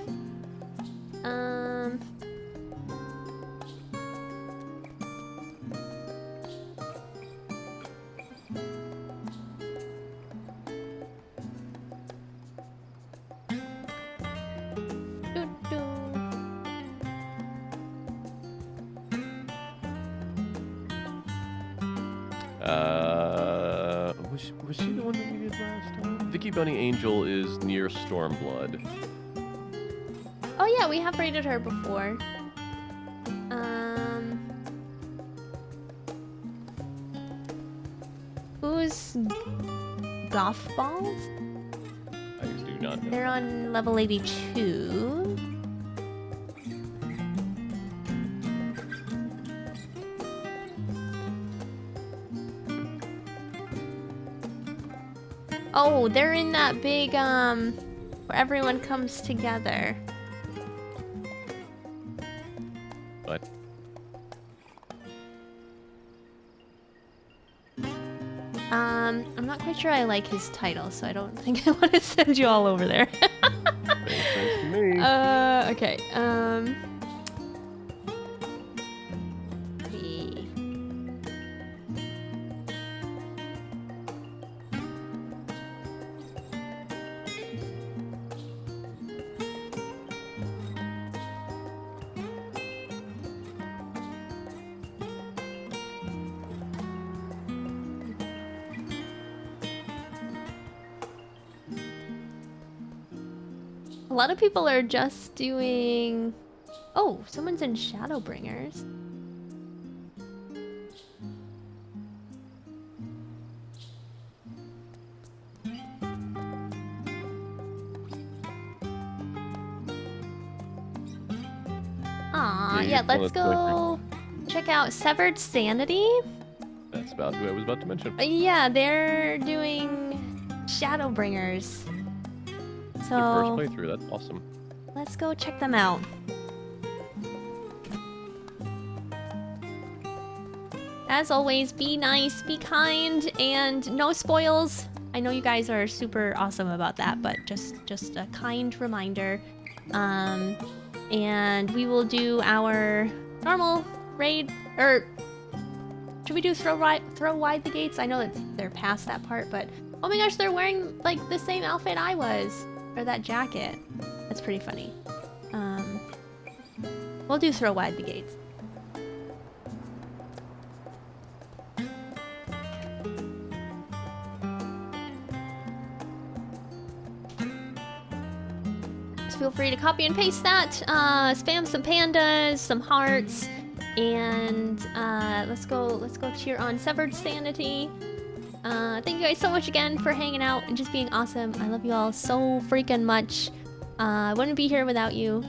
Was she the one that we did last time? Vicky Bunny Angel is near Stormblood. Oh yeah, we have raided her before. Who's Golf Balls? I do not know. They're on level 82. Oh, they're in that big, where everyone comes together. What? I'm not quite sure I like his title, so I don't think I want to send you all over there. Makes sense to me. Okay, a lot of people are just doing... Oh, someone's in Shadowbringers. Aw, yeah, let's go check out Severed Sanity. That's about who I was about to mention. Yeah, they're doing Shadowbringers. So Their first playthrough, that's awesome. Let's go check them out. As always, be nice, be kind, and no spoils. I know you guys are super awesome about that, but just a kind reminder. And we will do our normal raid, or should we do throw wide the gates? I know that they're past that part, but oh my gosh, they're wearing like the same outfit I was. Or that jacket. That's pretty funny. We'll do throw wide the gates. So feel free to copy and paste that. Spam some pandas, some hearts, and let's go cheer on Severed Sanity. Thank you guys so much again for hanging out and just being awesome. I love you all so freaking much. I wouldn't be here without you.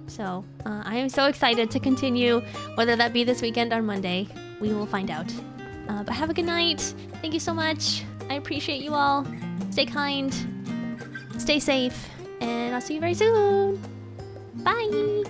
So, I am so excited to continue, whether that be this weekend or Monday. We will find out. But have a good night. Thank you so much. I appreciate you all. Stay kind. Stay safe. And I'll see you very soon. Bye.